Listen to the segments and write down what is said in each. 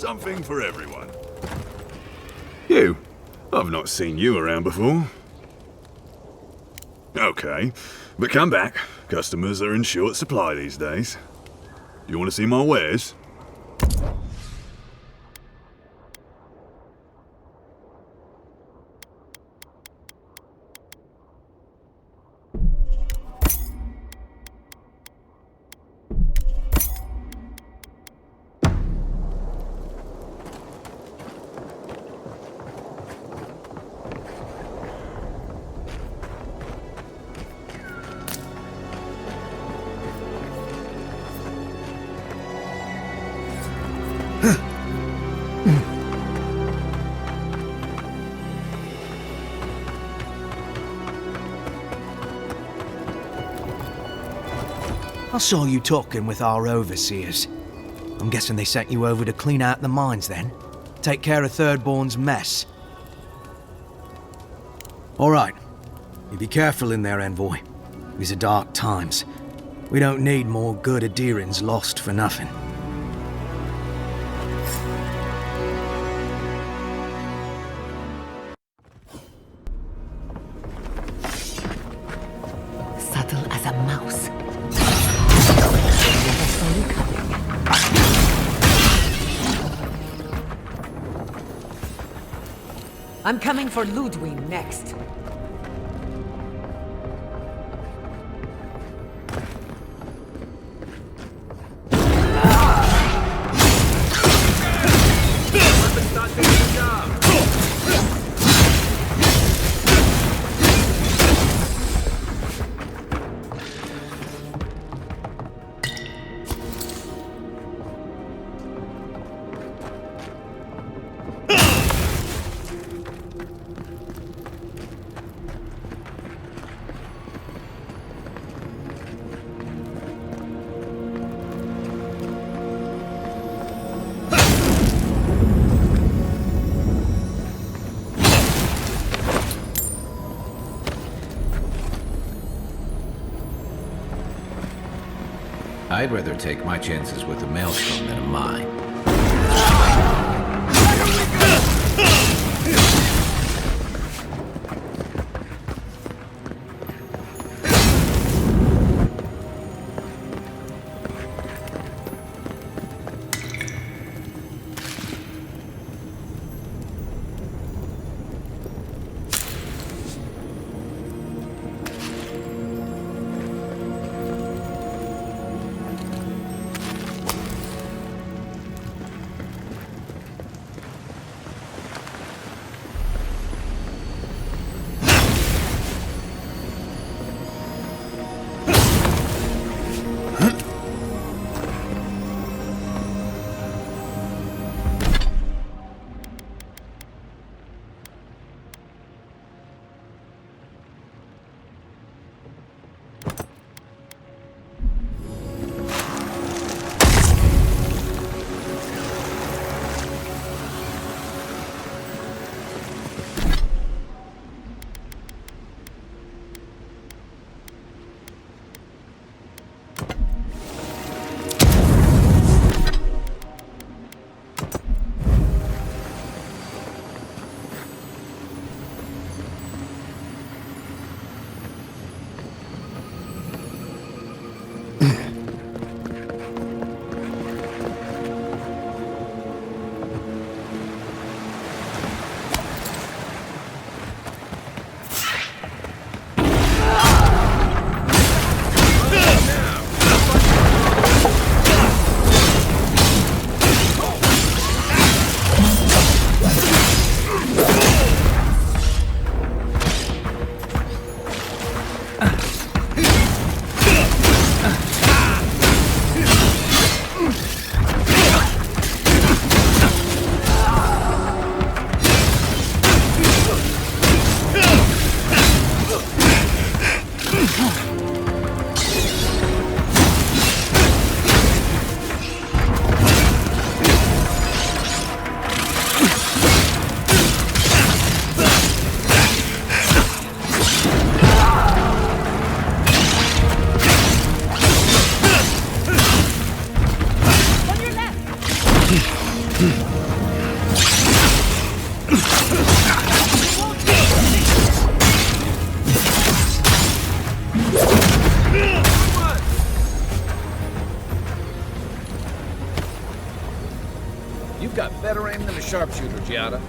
Something for everyone. You. I've not seen you around before. Okay, but come back. Customers are in short supply these days. Do you want to see my wares? I saw you talking with our overseers. I'm guessing they sent you over to clean out the mines then? Take care of Thirdborn's mess. Alright. You be careful in there, envoy. These are dark times. We don't need more good adherents lost for nothing. Subtle as a mouse. I'm coming for Ludwig next. I'd rather take my chances with a maelstrom than a mine. On your left! You've got better aim than a sharpshooter, Giada.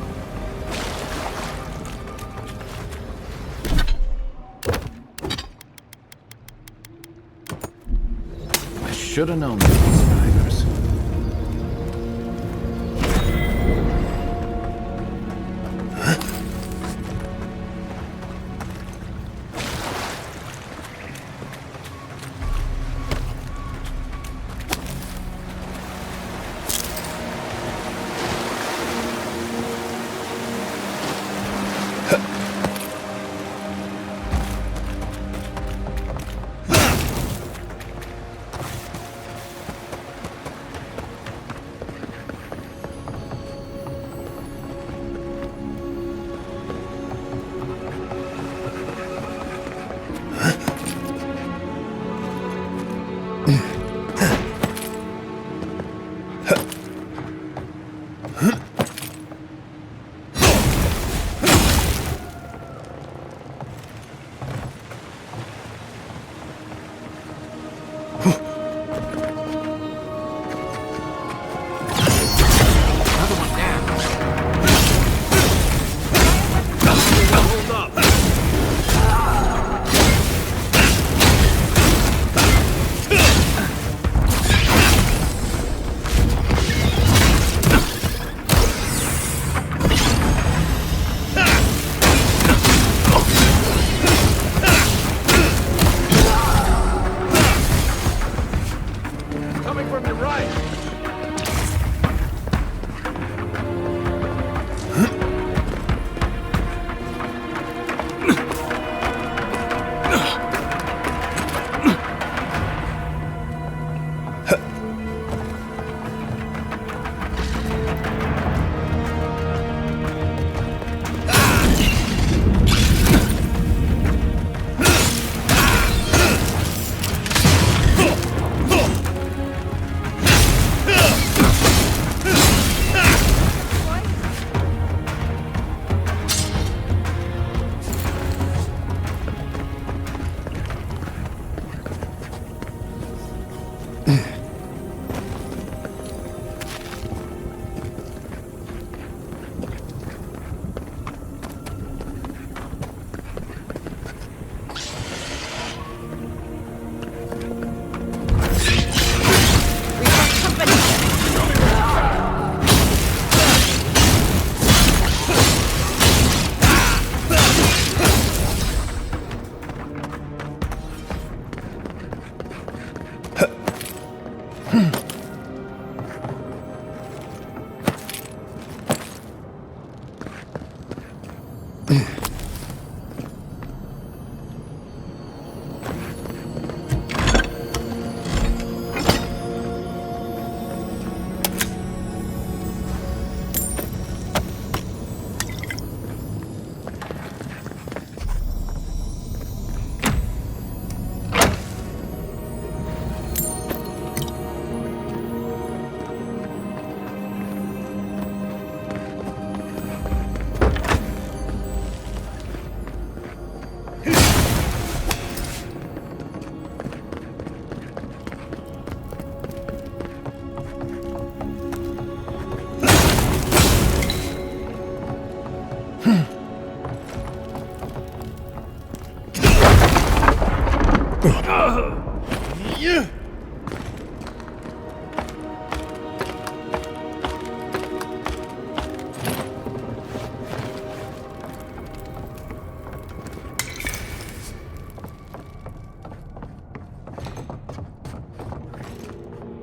I should have known these snipers.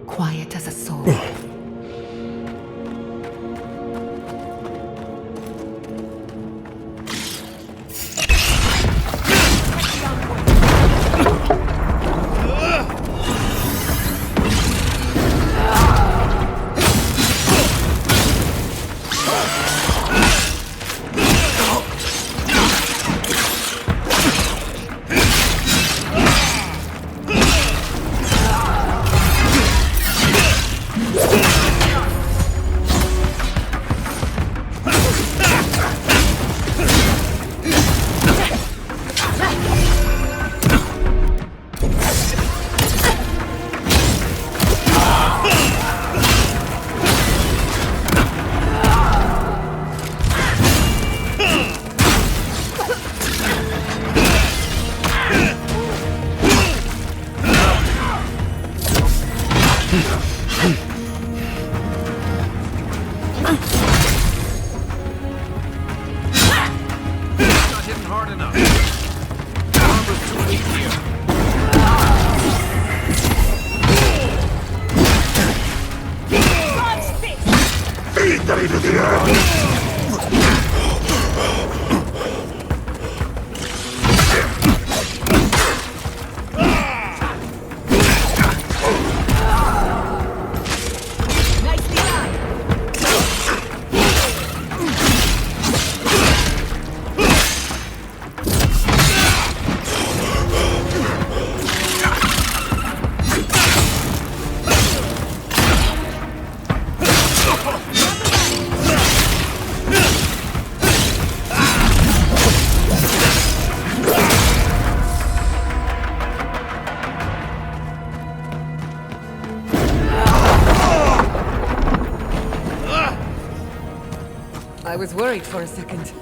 Quiet as a soul. Not hitting hard enough. Armor's too weak here. I was worried for a second.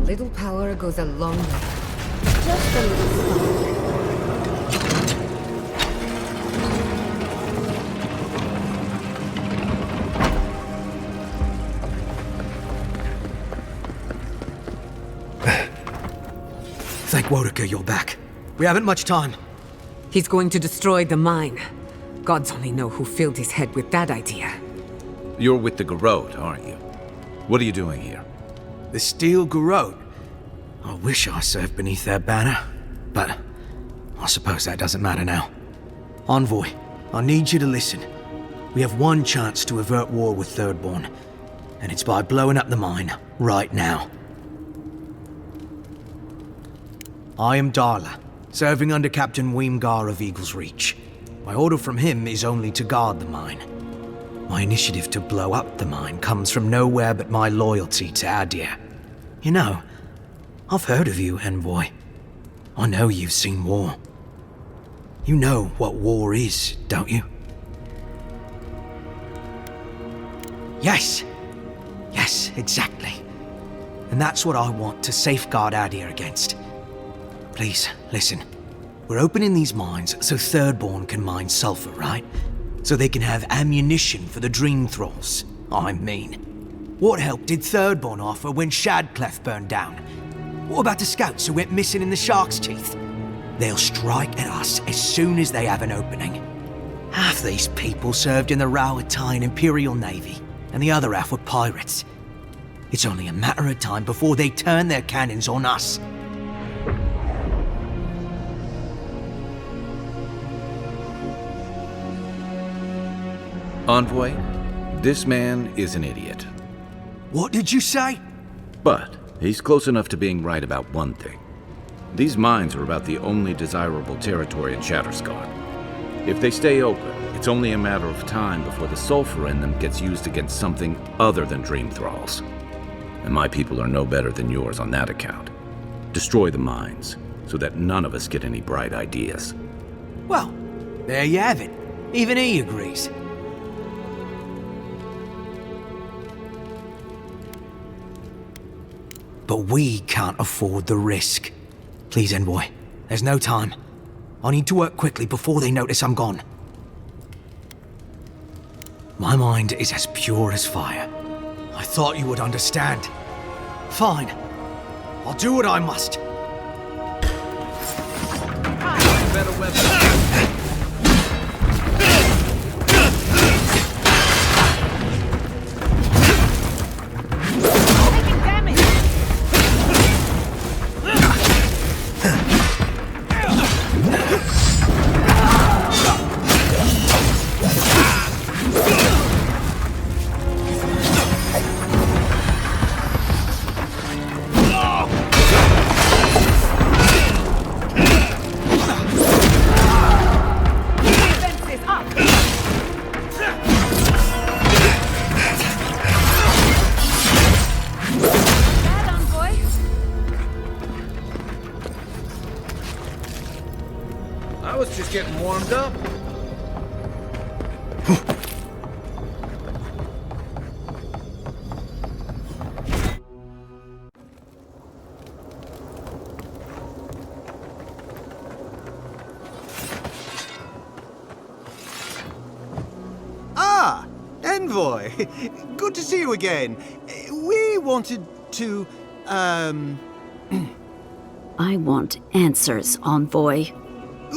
Little power goes a long way. Just a little spark. Thank Wodeker you're back. We haven't much time. He's going to destroy the mine. Gods only know who filled his head with that idea. You're with the Garrote, aren't you? What are you doing here? The Steel Garrote. I wish I served beneath their banner, but I suppose that doesn't matter now. Envoy, I need you to listen. We have one chance to avert war with Thirdborn, and it's by blowing up the mine right now. I am Darla, serving under Captain Weemgar of Eagle's Reach. My order from him is only to guard the mine. My initiative to blow up the mine comes from nowhere but my loyalty to Adir. You know, I've heard of you, Envoy. I know you've seen war. You know what war is, don't you? Yes! Yes, exactly. And that's what I want to safeguard Adir against. Please, listen. We're opening these mines so Thirdborn can mine sulfur, right? So they can have ammunition for the Dream Thralls. I mean, what help did Thirdborn offer when Shadclef burned down? What about the scouts who went missing in the Shark's Teeth? They'll strike at us as soon as they have an opening. Half these people served in the Rowatine Imperial Navy, and the other half were pirates. It's only a matter of time before they turn their cannons on us. Envoy, this man is an idiot. What did you say? But he's close enough to being right about one thing. These mines are about the only desirable territory in Shatterskull. If they stay open, it's only a matter of time before the sulfur in them gets used against something other than Dream Thralls. And my people are no better than yours on that account. Destroy the mines, so that none of us get any bright ideas. Well, there you have it. Even he agrees. But we can't afford the risk. Please, Envoy. There's no time. I need to work quickly before they notice I'm gone. My mind is as pure as fire. I thought you would understand. Fine. I'll do what I must. Better weapon. I was just getting warmed up. Ah, Envoy. Good to see you again. We wanted to, I want answers, Envoy.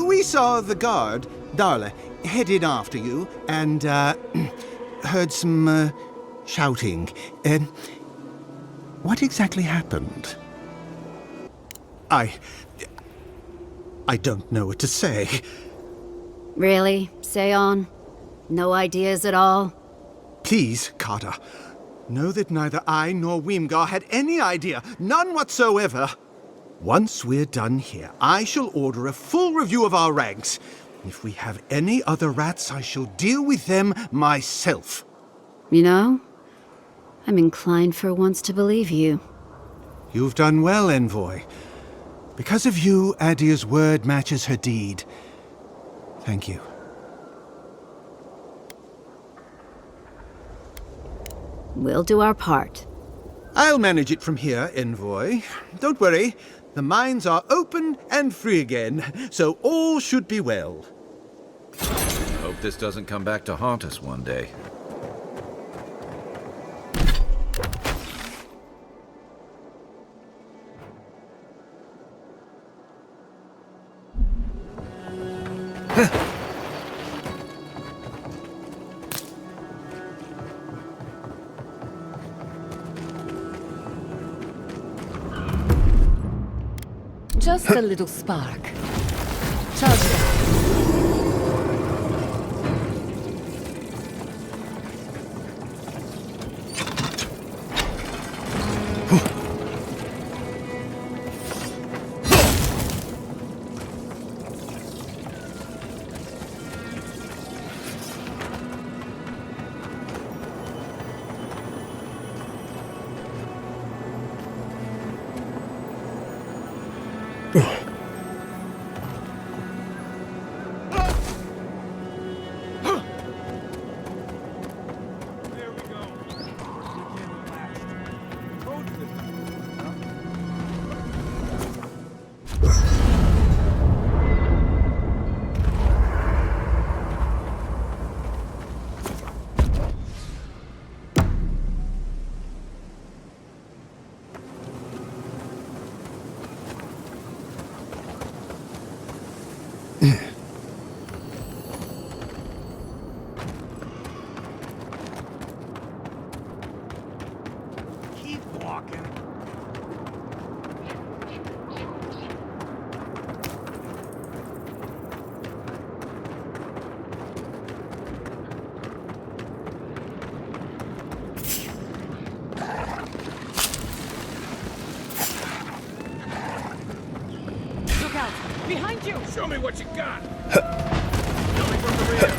We saw the guard, Darla, headed after you, and, heard some, shouting. What exactly happened? I don't know what to say. Really? Say on? No ideas at all? Please, Carter, know that neither I nor Weemgar had any idea, none whatsoever. Once we're done here, I shall order a full review of our ranks. If we have any other rats, I shall deal with them myself. You know, I'm inclined for once to believe you. You've done well, Envoy. Because of you, Adia's word matches her deed. Thank you. We'll do our part. I'll manage it from here, Envoy. Don't worry. The mines are open and free again, so all should be well. Hope this doesn't come back to haunt us one day. Just a little spark. Charge that. Keep walking. Look out! Behind you! Show me what you got! Coming from the rear!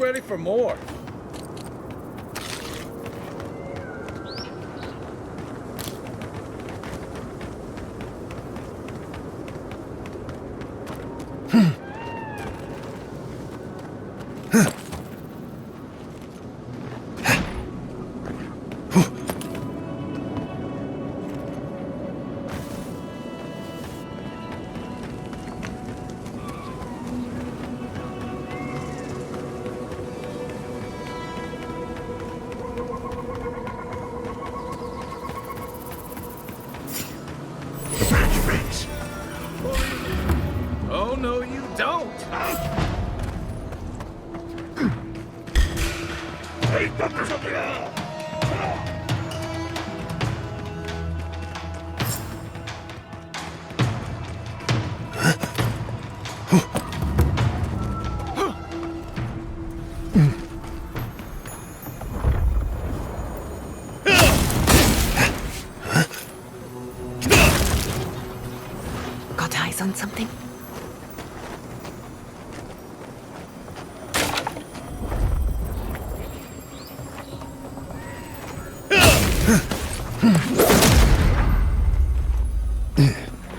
ready for more. Oh, no, you don't! Got eyes on something?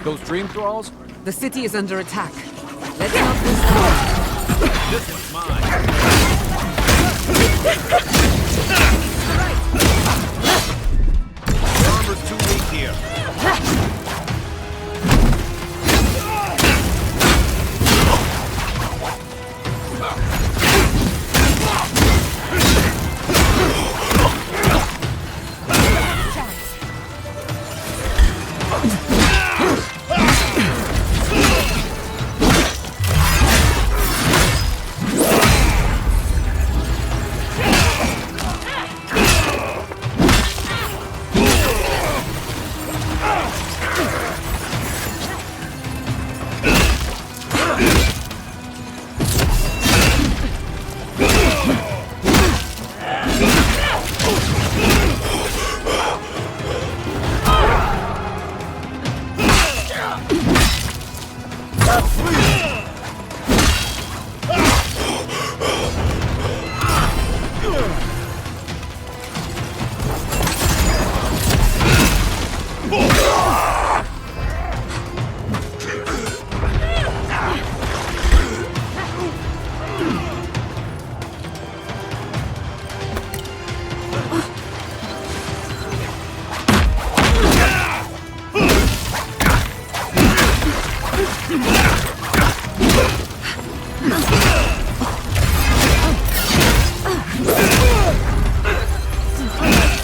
Those dream thralls? The city is under attack. Let's not lose time. This one's mine. Your armor's too weak here.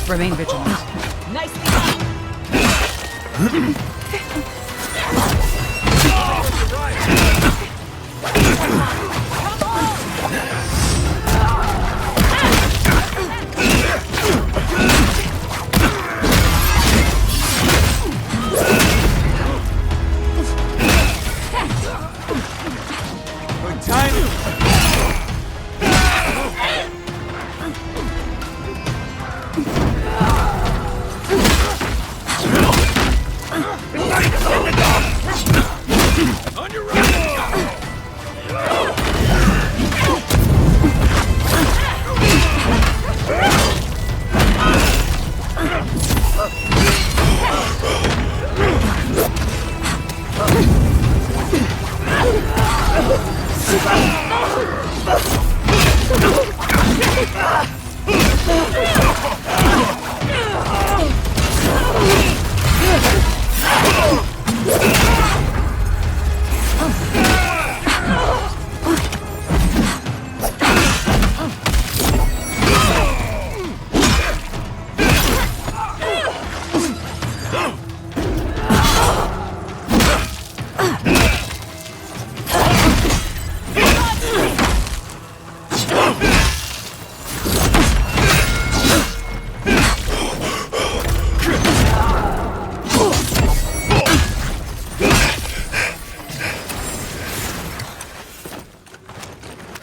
Remain vigilant. Nicely done.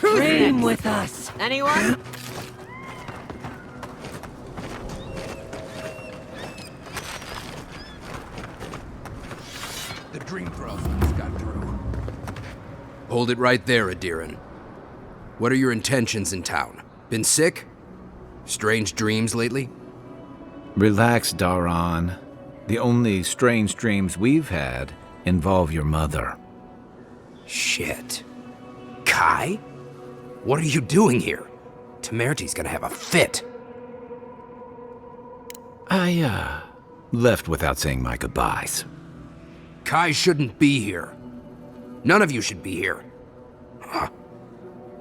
Dream with us. Anyone? The dream thralls just got through. Hold it right there, Adiran. What are your intentions in town? Been sick? Strange dreams lately? Relax, Daron. The only strange dreams we've had involve your mother. Shit. Kai? What are you doing here? Temerty's gonna have a fit. I, left without saying my goodbyes. Kai shouldn't be here. None of you should be here. Huh.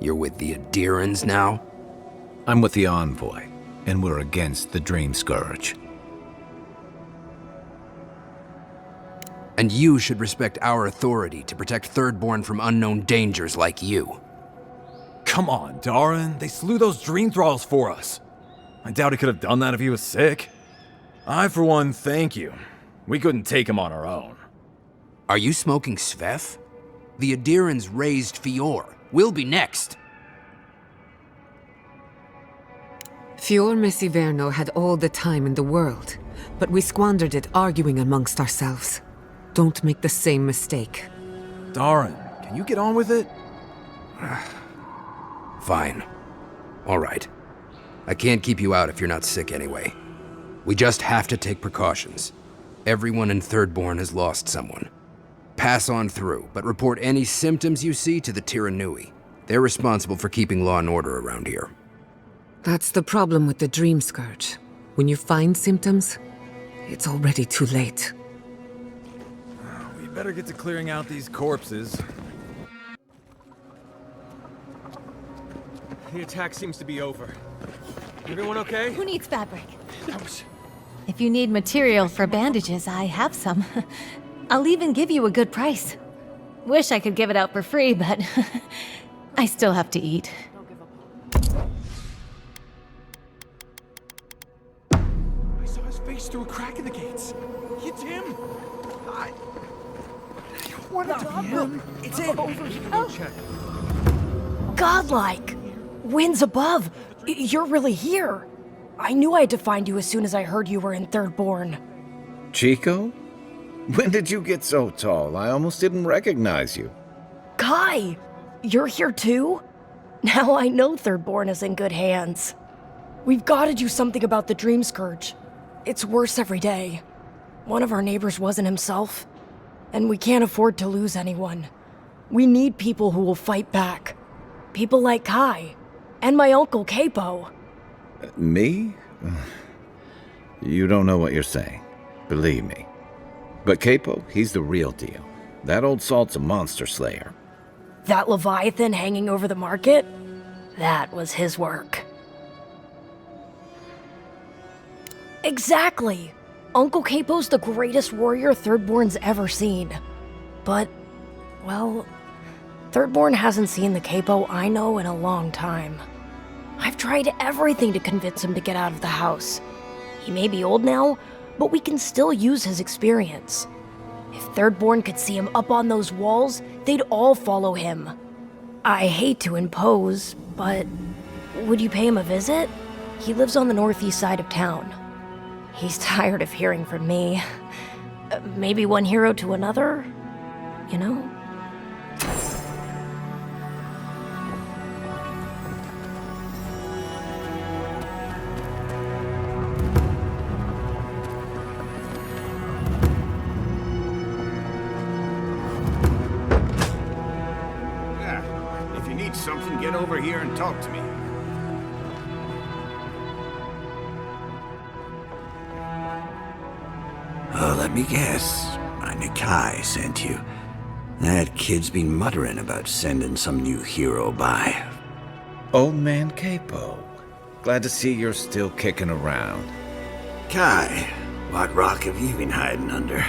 You're with the errands now? I'm with the Envoy, and we're against the Dream Scourge. And you should respect our authority to protect Thirdborn from unknown dangers like you. Come on, Daron. They slew those dream thralls for us. I doubt he could have done that if he was sick. I, for one, thank you. We couldn't take him on our own. Are you smoking Svef? The Adirans raised Fior. We'll be next. Fior Messiverno had all the time in the world, but we squandered it arguing amongst ourselves. Don't make the same mistake. Daron, can you get on with it? Fine. All right. I can't keep you out if you're not sick anyway. We just have to take precautions. Everyone in Thirdborn has lost someone. Pass on through, but report any symptoms you see to the Tiranui. They're responsible for keeping law and order around here. That's the problem with the Dream Scourge. When you find symptoms, it's already too late. We better get to clearing out these corpses. The attack seems to be over. Everyone okay? Who needs fabric? If you need material for bandages, I have some. I'll even give you a good price. Wish I could give it out for free, but I still have to eat. I saw his face through a crack in the gates. It's him! What about him? It's him! Godlike! Winds above! You're really here! I knew I had to find you as soon as I heard you were in Thirdborn. Chico? When did you get so tall? I almost didn't recognize you. Kai! You're here too? Now I know Thirdborn is in good hands. We've got to do something about the Dream Scourge. It's worse every day. One of our neighbors wasn't himself, and we can't afford to lose anyone. We need people who will fight back. People like Kai, and my uncle Capo. Me? You don't know what you're saying. Believe me. But Capo, he's the real deal. That old salt's a monster slayer. That Leviathan hanging over the market? That was his work. Exactly! Uncle Capo's the greatest warrior Thirdborn's ever seen. But, well, Thirdborn hasn't seen the Capo I know in a long time. I've tried everything to convince him to get out of the house. He may be old now, but we can still use his experience. If Thirdborn could see him up on those walls, they'd all follow him. I hate to impose, but would you pay him a visit? He lives on the northeast side of town. He's tired of hearing from me. Maybe one hero to another, you know? Something, get over here and talk to me. Oh, let me guess. My Nikai sent you. That kid's been muttering about sending some new hero by. Old man Capo. Glad to see you're still kicking around. Kai, what rock have you been hiding under?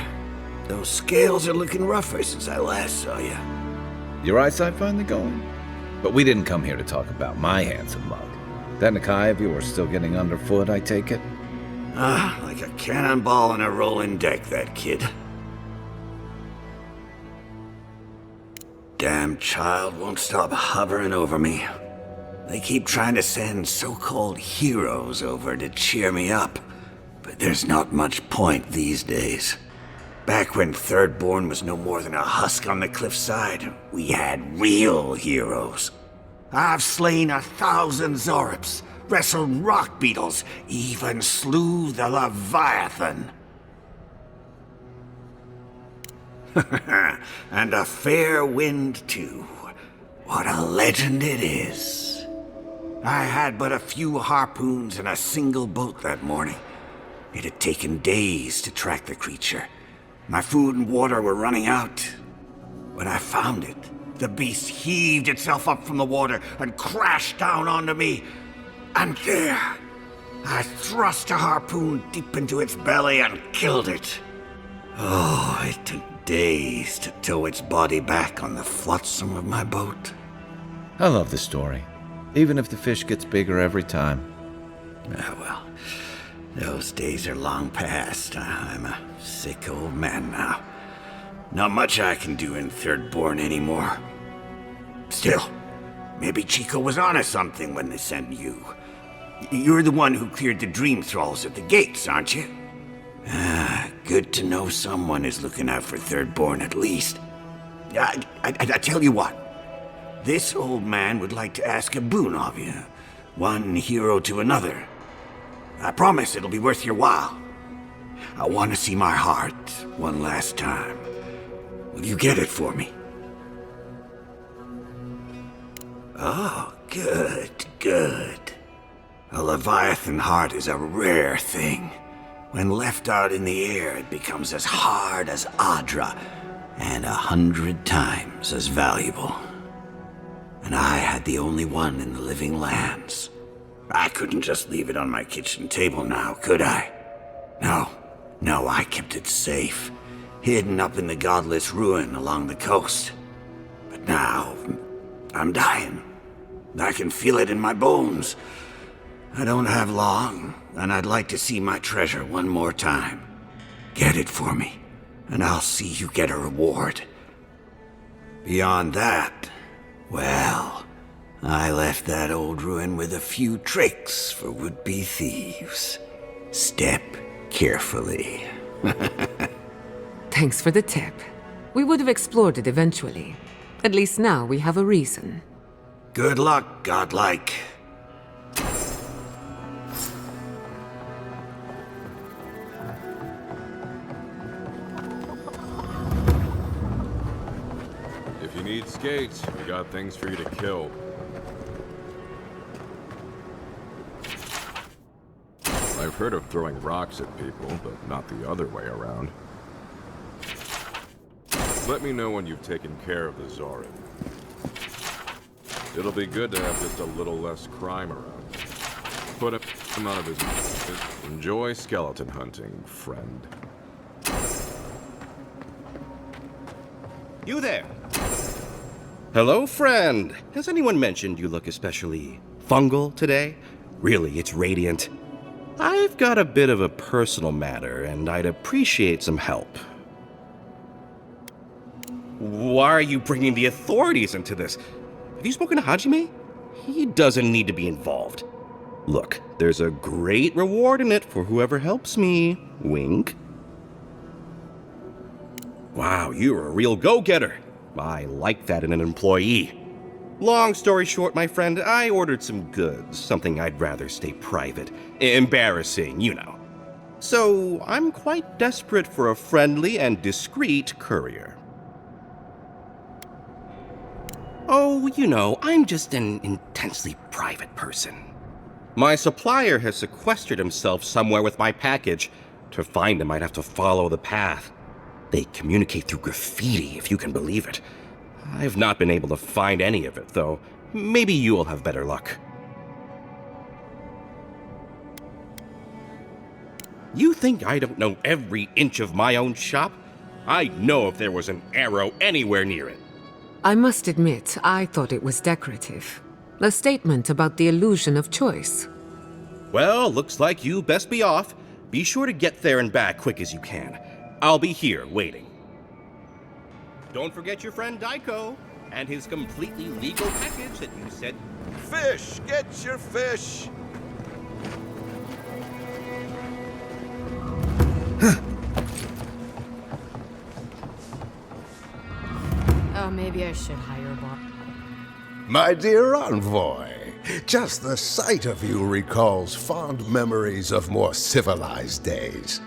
Those scales are looking rougher since I last saw you. Your eyesight finally going? But we didn't come here to talk about my handsome mug. That Nikai of yours still getting underfoot, I take it? Like a cannonball on a rolling deck, that kid. Damn child won't stop hovering over me. They keep trying to send so-called heroes over to cheer me up, but there's not much point these days. Back when Thirdborn was no more than a husk on the cliffside, we had real heroes. I've slain 1,000 Zorips, wrestled rock beetles, even slew the Leviathan. And a fair wind, too. What a legend it is. I had but a few harpoons and a single boat that morning. It had taken days to track the creature. My food and water were running out. When I found it, the beast heaved itself up from the water and crashed down onto me. And there, I thrust a harpoon deep into its belly and killed it. Oh, it took days to tow its body back on the flotsam of my boat. I love the story, even if the fish gets bigger every time. Ah, well, those days are long past. I'm a sick old man now. Not much I can do in Thirdborn anymore. Still, maybe Chico was onto something when they sent you. You're the one who cleared the dream thralls at the gates, aren't you? Ah, good to know someone is looking out for Thirdborn at least. I tell you what. This old man would like to ask a boon of you. One hero to another. I promise it'll be worth your while. I want to see my heart one last time. Will you get it for me? Oh, good, good. A Leviathan heart is a rare thing. When left out in the air, it becomes as hard as Adra, and 100 times as valuable. And I had the only one in the living lands. I couldn't just leave it on my kitchen table now, could I? No, I kept it safe, hidden up in the godless ruin along the coast. But now, I'm dying. I can feel it in my bones. I don't have long, and I'd like to see my treasure one more time. Get it for me, and I'll see you get a reward. Beyond that, well, I left that old ruin with a few tricks for would-be thieves. Step carefully. Thanks for the tip. We would have explored it eventually. At least now we have a reason. Good luck, godlike. If you need skates, we got things for you to kill. I've heard of throwing rocks at people, but not the other way around. Let me know when you've taken care of the Zorin. It'll be good to have just a little less crime around. Put him out of his mind. Enjoy skeleton hunting, friend. You there? Hello, friend. Has anyone mentioned you look especially fungal today? Really, it's radiant. I've got a bit of a personal matter, and I'd appreciate some help. Why are you bringing the authorities into this? Have you spoken to Hajime? He doesn't need to be involved. Look, there's a great reward in it for whoever helps me. Wink. Wow, you're a real go-getter. I like that in an employee. Long story short, my friend, I ordered some goods, something I'd rather stay private. Embarrassing, you know. So, I'm quite desperate for a friendly and discreet courier. Oh, you know, I'm just an intensely private person. My supplier has sequestered himself somewhere with my package. To find him, I'd have to follow the path. They communicate through graffiti, if you can believe it. I've not been able to find any of it, though. Maybe you'll have better luck. You think I don't know every inch of my own shop? I'd know if there was an arrow anywhere near it. I must admit, I thought it was decorative. A statement about the illusion of choice. Well, looks like you best be off. Be sure to get there and back quick as you can. I'll be here waiting. Don't forget your friend Daiko and his completely legal package that you said. Fish! Get your fish! Oh, maybe I should hire a bot. My dear envoy, just the sight of you recalls fond memories of more civilized days.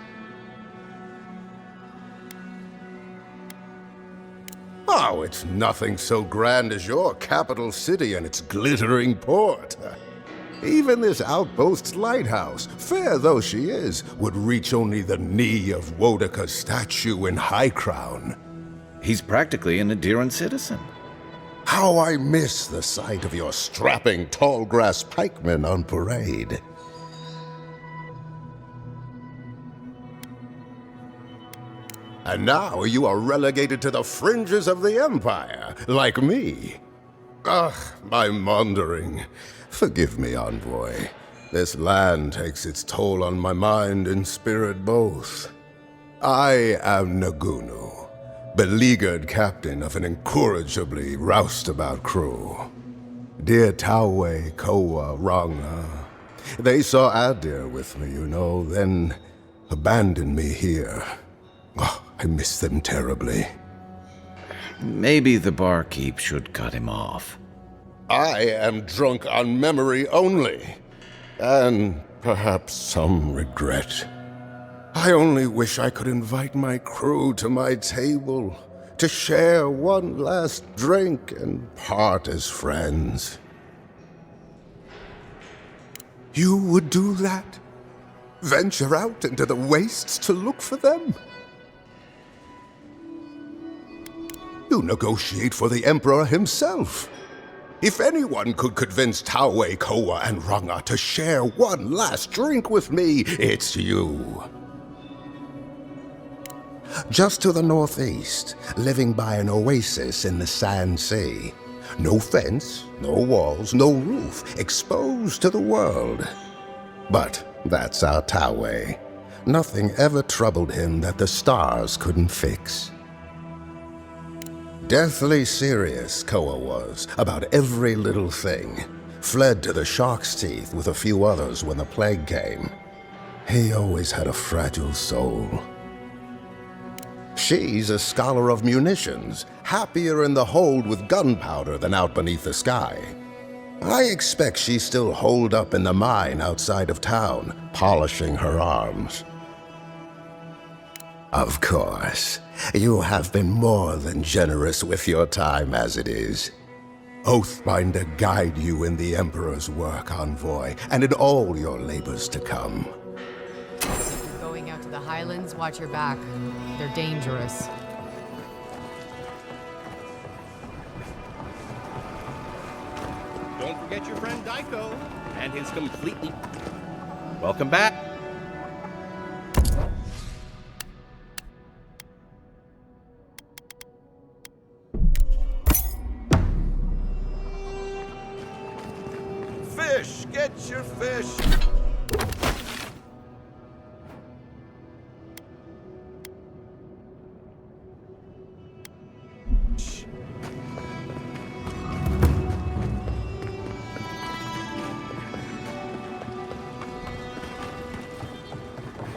Oh, it's nothing so grand as your capital city and its glittering port. Even this outpost's lighthouse, fair though she is, would reach only the knee of Wodaka's statue in High Crown. He's practically an Aderan citizen. How I miss the sight of your strapping tall grass pikemen on parade. And now you are relegated to the fringes of the Empire, like me. Ugh, my maundering. Forgive me, envoy. This land takes its toll on my mind and spirit both. I am Nagunu, beleaguered captain of an incorrigibly roustabout crew. Dear Tawe, Koa, Ranga, they saw Adir with me, you know, then abandoned me here. Oh, I miss them terribly. Maybe the barkeep should cut him off. I am drunk on memory only, and perhaps some regret. I only wish I could invite my crew to my table, to share one last drink and part as friends. You would do that? Venture out into the wastes to look for them? You negotiate for the Emperor himself. If anyone could convince Tawe, Koa, and Ranga to share one last drink with me, it's you. Just to the northeast, living by an oasis in the Sand Sea. No fence, no walls, no roof, exposed to the world. But that's our Tawe. Nothing ever troubled him that the stars couldn't fix. Deathly serious, Koa was, about every little thing. Fled to the shark's teeth with a few others when the plague came. He always had a fragile soul. She's a scholar of munitions, happier in the hold with gunpowder than out beneath the sky. I expect she's still holed up in the mine outside of town, polishing her arms. Of course, you have been more than generous with your time as it is. Oathbinder guide you in the Emperor's work, envoy, and in all your labors to come. Going out to the Highlands, watch your back. They're dangerous. Don't forget your friend Daiko and his completely... Welcome back. Fish! Get your fish!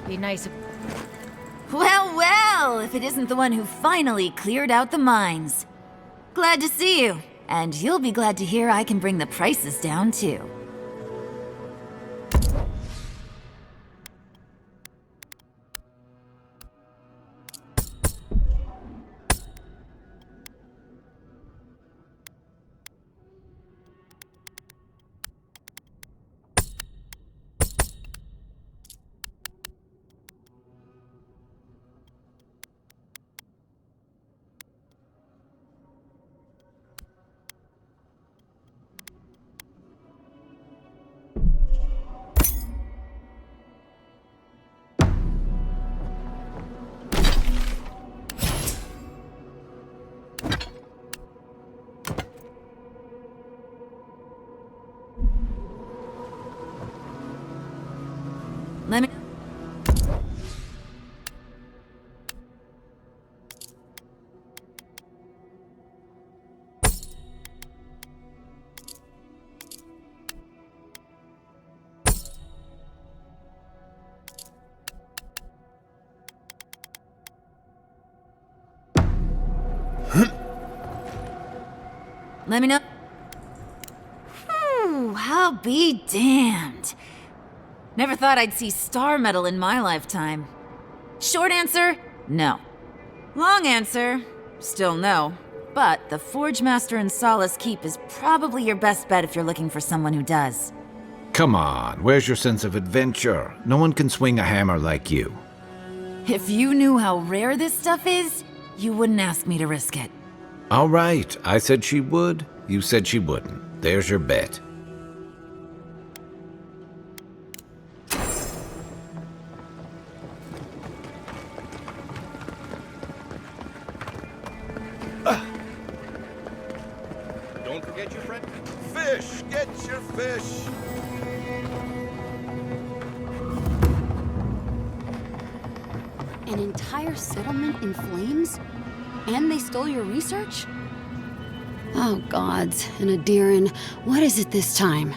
Be nice. Well, well, if it isn't the one who finally cleared out the mines. Glad to see you. And you'll be glad to hear I can bring the prices down, too. Let me... Let me know. I'll be damned. Never thought I'd see star metal in my lifetime. Short answer, no. Long answer, still no. But the Forge Master in Solace Keep is probably your best bet if you're looking for someone who does. Come on, where's your sense of adventure? No one can swing a hammer like you. If you knew how rare this stuff is, you wouldn't ask me to risk it. All right, I said she would, you said she wouldn't. There's your bet. Don't forget your friend. Fish! Get your fish! An entire settlement in flames? And they stole your research? Oh gods, and Adiran, what is it this time?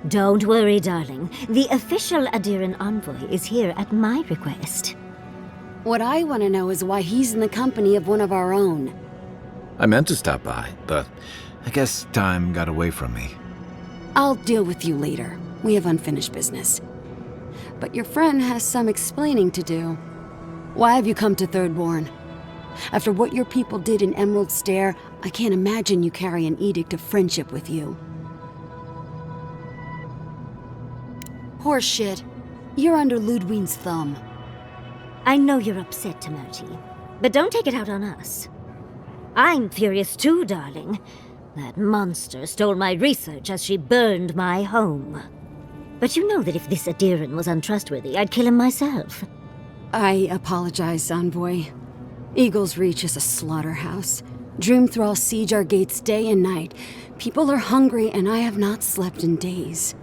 Don't worry, darling. The official Adiran envoy is here at my request. What I want to know is why he's in the company of one of our own. I meant to stop by, but I guess time got away from me. I'll deal with you later. We have unfinished business. But your friend has some explaining to do. Why have you come to Thirdborn? After what your people did in Emerald Stair, I can't imagine you carry an edict of friendship with you. Horseshit. You're under Ludwig's thumb. I know you're upset, Tamerti, but don't take it out on us. I'm furious too, darling. That monster stole my research as she burned my home. But you know that if this Adiran was untrustworthy, I'd kill him myself. I apologize, Envoy. Eagle's Reach is a slaughterhouse. Dreamthralls siege our gates day and night. People are hungry, and I have not slept in days.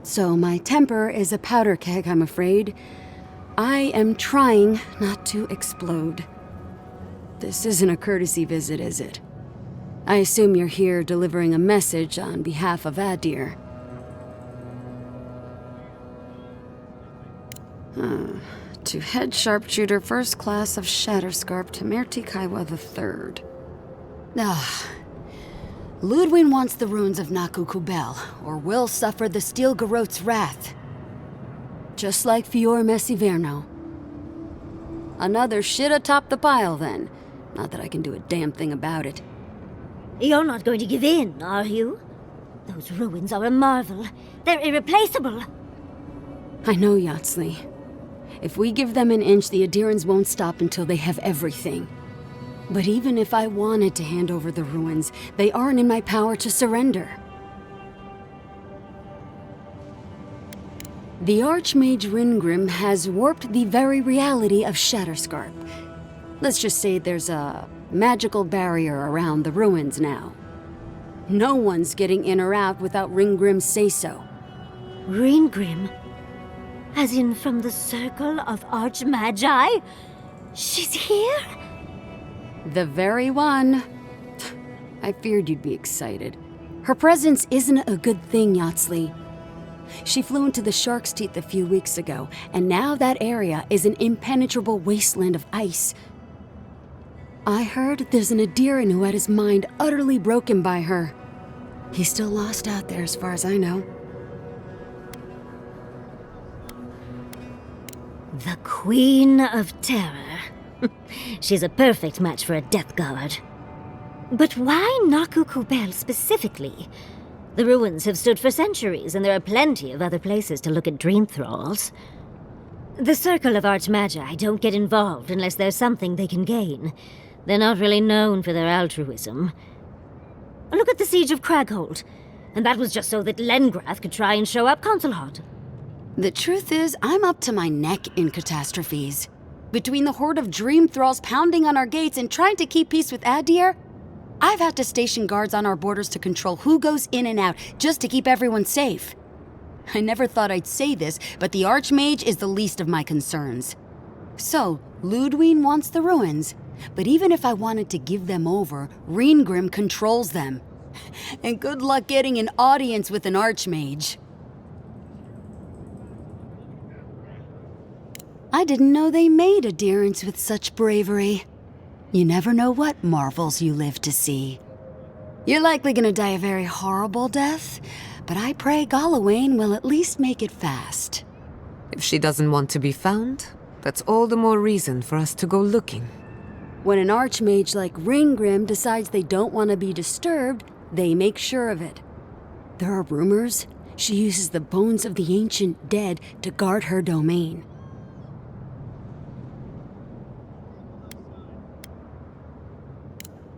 So my temper is a powder keg, I'm afraid. I am trying not to explode. This isn't a courtesy visit, is it? I assume you're here delivering a message on behalf of Adir. To Head Sharpshooter, First Class of Shatterscarp, Tamerti Kaiwa III. Ludwig wants the ruins of Naku Kubel, or will suffer the Steel Garrote's wrath. Just like Fior Messiverno. Another shit atop the pile, then. Not that I can do a damn thing about it. You're not going to give in, are you? Those ruins are a marvel. They're irreplaceable. I know, Yatsley. If we give them an inch, the Adirans won't stop until they have everything. But even if I wanted to hand over the ruins, they aren't in my power to surrender. The archmage Ringrim has warped the very reality of Shatterscarp. Let's just say there's a magical barrier around the ruins now. No one's getting in or out without Ringgrim's say-so. Ringgrim? As in from the Circle of Archmagi? She's here? The very one. I feared you'd be excited. Her presence isn't a good thing, Yatsley. She flew into the Shark's Teeth a few weeks ago, and now that area is an impenetrable wasteland of ice. I heard there's an Adiran who had his mind utterly broken by her. He's still lost out there as far as I know. The Queen of Terror. She's a perfect match for a Death Guard. But why Naku Kubel specifically? The ruins have stood for centuries, and there are plenty of other places to look at dream thralls. The Circle of Archmagi don't get involved unless there's something they can gain. They're not really known for their altruism. Look at the Siege of Craghold. And that was just so that Lengrath could try and show up Consulhot. The truth is, I'm up to my neck in catastrophes. Between the horde of dream thralls pounding on our gates and trying to keep peace with Adir, I've had to station guards on our borders to control who goes in and out, just to keep everyone safe. I never thought I'd say this, but the Archmage is the least of my concerns. So, Ludwig wants the ruins, but even if I wanted to give them over, Ringrim controls them. And good luck getting an audience with an Archmage. I didn't know they made adherents with such bravery. You never know what marvels you live to see. You're likely gonna die a very horrible death, but I pray Galawain will at least make it fast. If she doesn't want to be found, that's all the more reason for us to go looking. When an archmage like Ringgrim decides they don't want to be disturbed, they make sure of it. There are rumors she uses the bones of the ancient dead to guard her domain.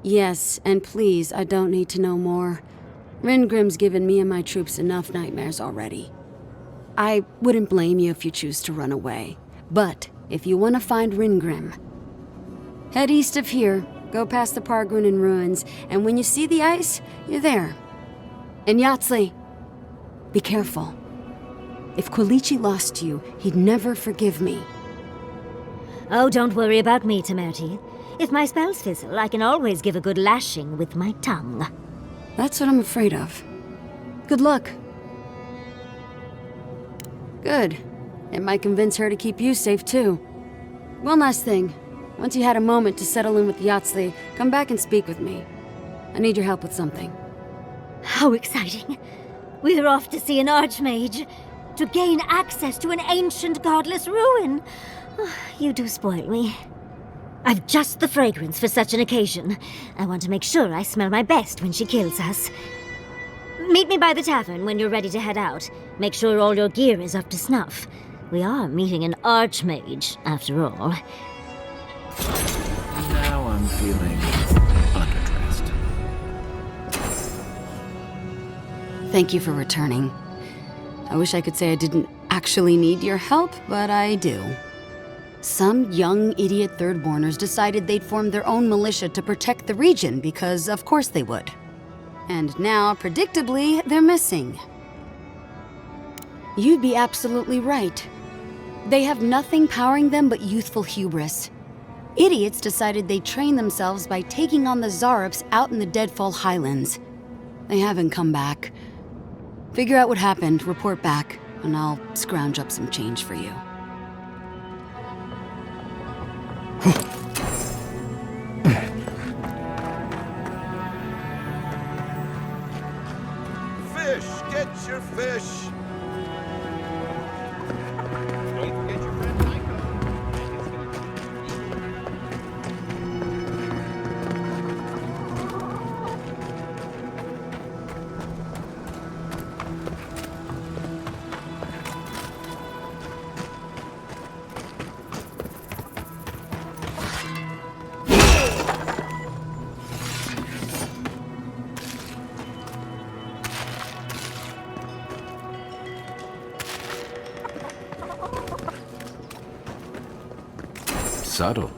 Yes, and please, I don't need to know more. Ringgrim's given me and my troops enough nightmares already. I wouldn't blame you if you choose to run away. But if you want to find Ringgrim, head east of here, go past the Pargunin ruins, and when you see the ice, you're there. And Yahtzee, be careful. If Quilichi lost you, he'd never forgive me. Oh, don't worry about me, Temerti. If my spells fizzle, I can always give a good lashing with my tongue. That's what I'm afraid of. Good luck. Good. It might convince her to keep you safe, too. One last thing. Once you had a moment to settle in with Yahtzee, come back and speak with me. I need your help with something. How exciting. We're off to see an archmage, to gain access to an ancient godless ruin. You do spoil me. I've just the fragrance for such an occasion. I want to make sure I smell my best when she kills us. Meet me by the tavern when you're ready to head out. Make sure all your gear is up to snuff. We are meeting an archmage, after all. Now I'm feeling underdressed. Thank you for returning. I wish I could say I didn't actually need your help, but I do. Some young idiot Thirdborners decided they'd form their own militia to protect the region because of course they would. And now, predictably, they're missing. You'd be absolutely right. They have nothing powering them but youthful hubris. Idiots decided they'd train themselves by taking on the Zarups out in the Deadfall Highlands. They haven't come back. Figure out what happened, report back, and I'll scrounge up some change for you. Fish! Get your fish! Don't forget your friend Michael. Subtle.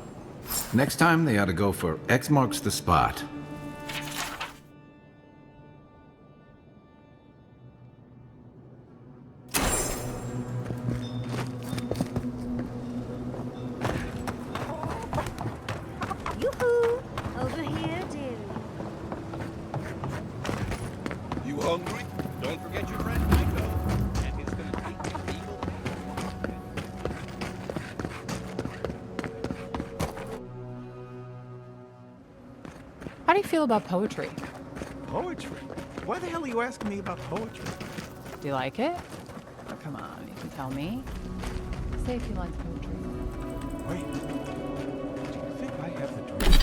Next time they ought to go for X marks the spot. Yoo-hoo! Over here, dearie. You hungry? Don't forget your friend Michael. And he's gonna take your evil. How do you feel about poetry? Poetry? Why the hell are you asking me about poetry? Do you like it? Oh, come on, you can tell me. Say if you like poetry. Wait. Do you think I have the dream?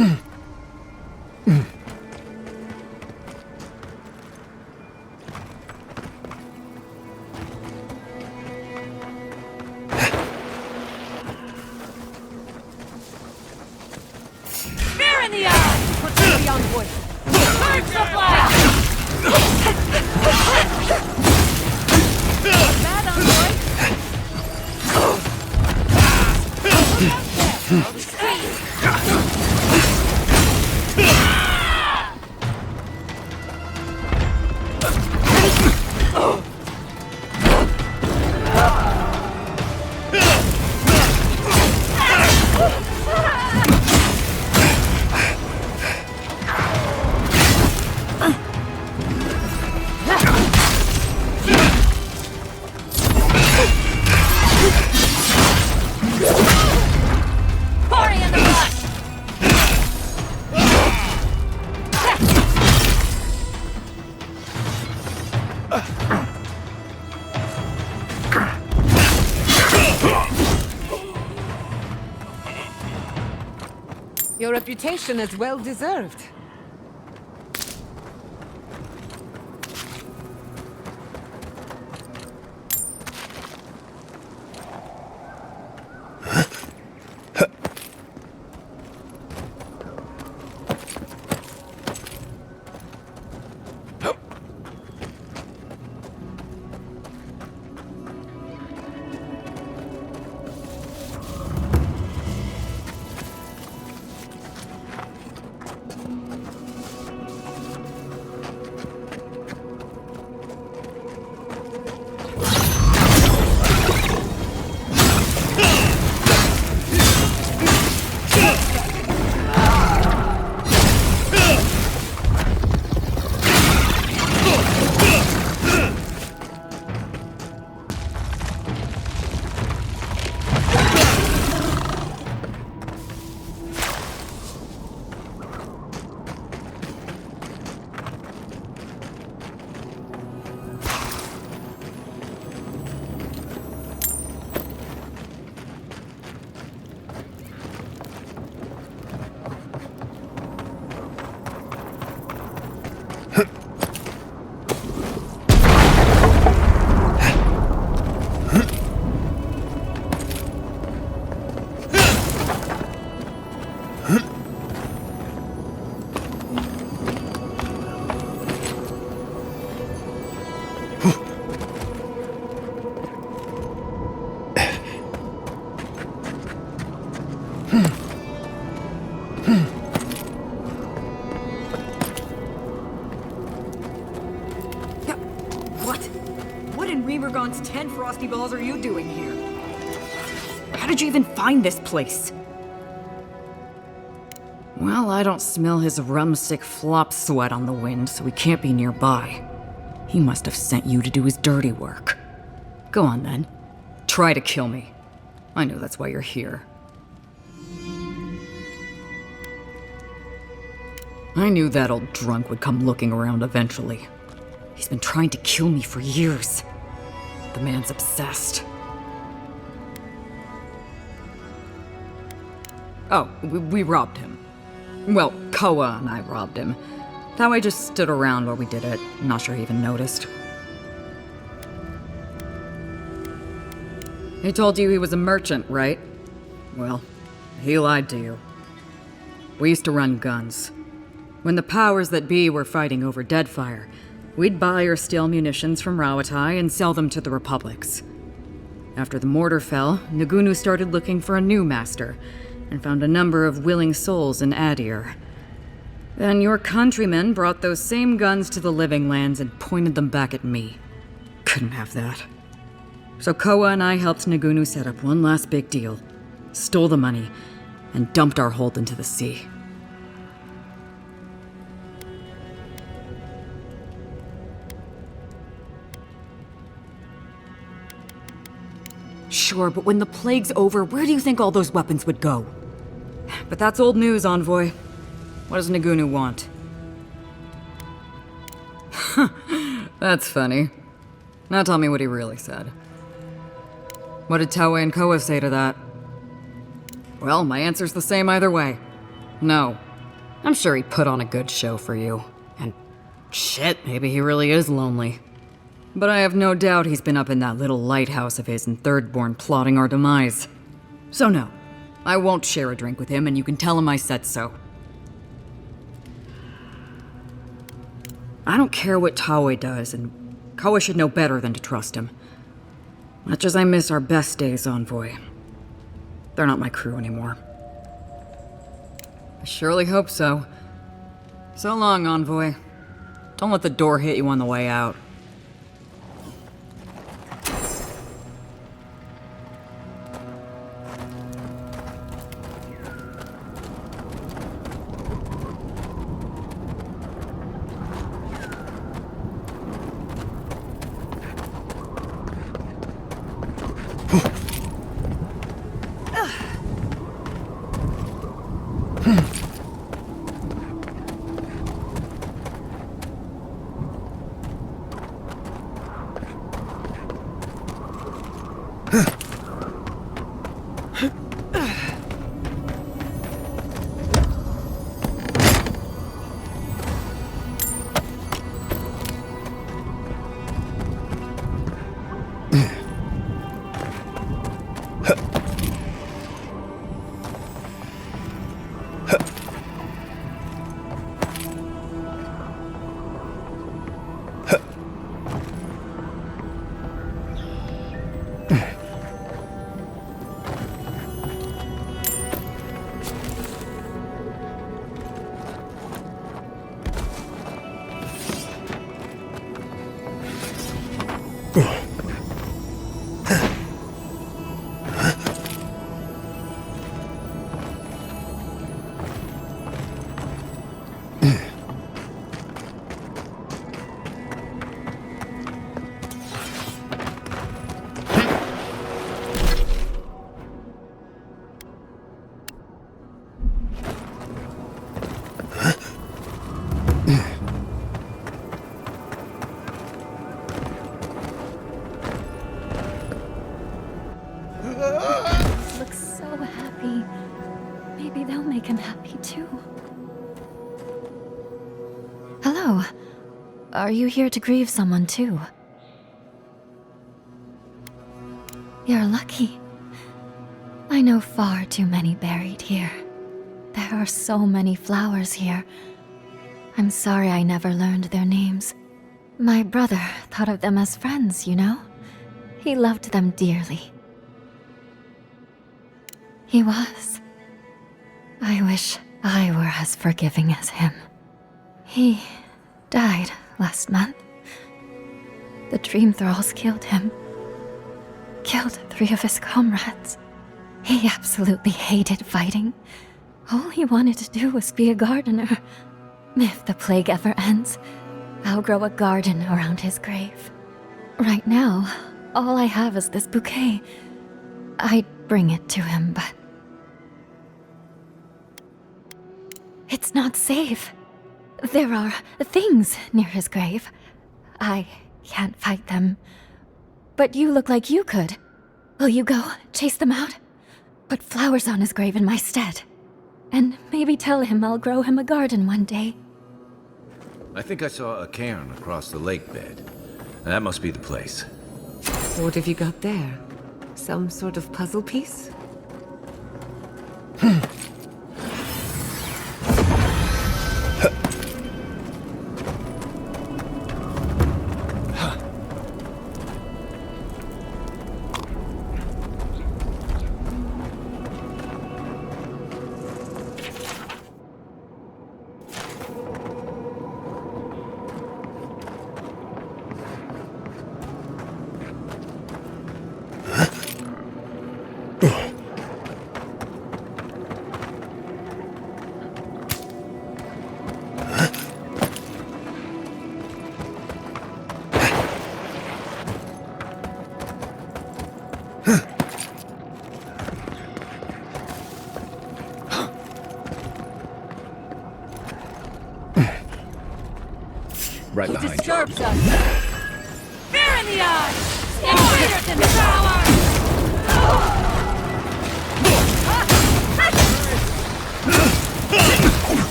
Spear in the eye! Put the envoy! Charge supply! Bad envoy! Your reputation is well deserved. Remergon's 10 frosty balls are you doing here? How did you even find this place? Well, I don't smell his rumstick flop sweat on the wind, so he can't be nearby. He must have sent you to do his dirty work. Go on then. Try to kill me. I know that's why you're here. I knew that old drunk would come looking around eventually. He's been trying to kill me for years. The man's obsessed. Oh, we robbed him. Well, Koa and I robbed him. That way just stood around while we did it. I'm not sure he even noticed. He told you he was a merchant, right? Well, he lied to you. We used to run guns. When the powers that be were fighting over Deadfire, we'd buy or steal munitions from Rawatai and sell them to the Republics. After the mortar fell, Nagunu started looking for a new master, and found a number of willing souls in Adir. Then your countrymen brought those same guns to the Living Lands and pointed them back at me. Couldn't have that. So Koa and I helped Nagunu set up one last big deal, stole the money, and dumped our hold into the sea. Sure, but when the plague's over, where do you think all those weapons would go? But that's old news, Envoy. What does Nagunu want? That's funny. Now tell me what he really said. What did Taue and Koa say to that? Well, my answer's the same either way. No, I'm sure he'd put on a good show for you. And shit, maybe he really is lonely. But I have no doubt he's been up in that little lighthouse of his in Thirdborn plotting our demise. So no, I won't share a drink with him, and you can tell him I said so. I don't care what Tawe does, and Koa should know better than to trust him. Much as I miss our best days, Envoy. They're not my crew anymore. I surely hope so. So long, Envoy. Don't let the door hit you on the way out. Are you here to grieve someone too? You're lucky. I know far too many buried here. There are so many flowers here. I'm sorry I never learned their names. My brother thought of them as friends, you know? He loved them dearly. He was. I wish I were as forgiving as him. He died last month. The Dream Thralls killed him. Killed 3 of his comrades. He absolutely hated fighting. All he wanted to do was be a gardener. If the plague ever ends, I'll grow a garden around his grave. Right now, all I have is this bouquet. I'd bring it to him, but... it's not safe. There are things near his grave. I can't fight them. But you look like you could. Will you go chase them out? Put flowers on his grave in my stead. And maybe tell him I'll grow him a garden one day. I think I saw a cairn across the lake bed. That must be the place. What have you got there? Some sort of puzzle piece? Right He behind you. disturbs us. Fear in the eye! It's greater than power!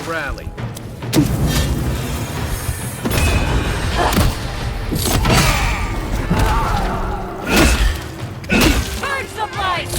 Rally. Burn some light!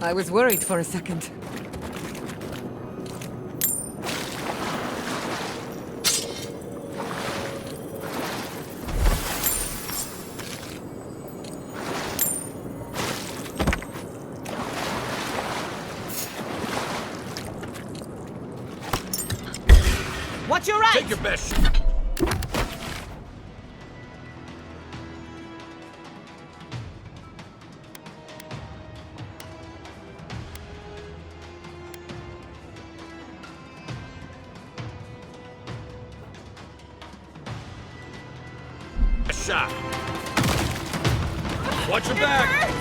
I was worried for a second. What's your right? Take your best shot. Shot. Watch your back.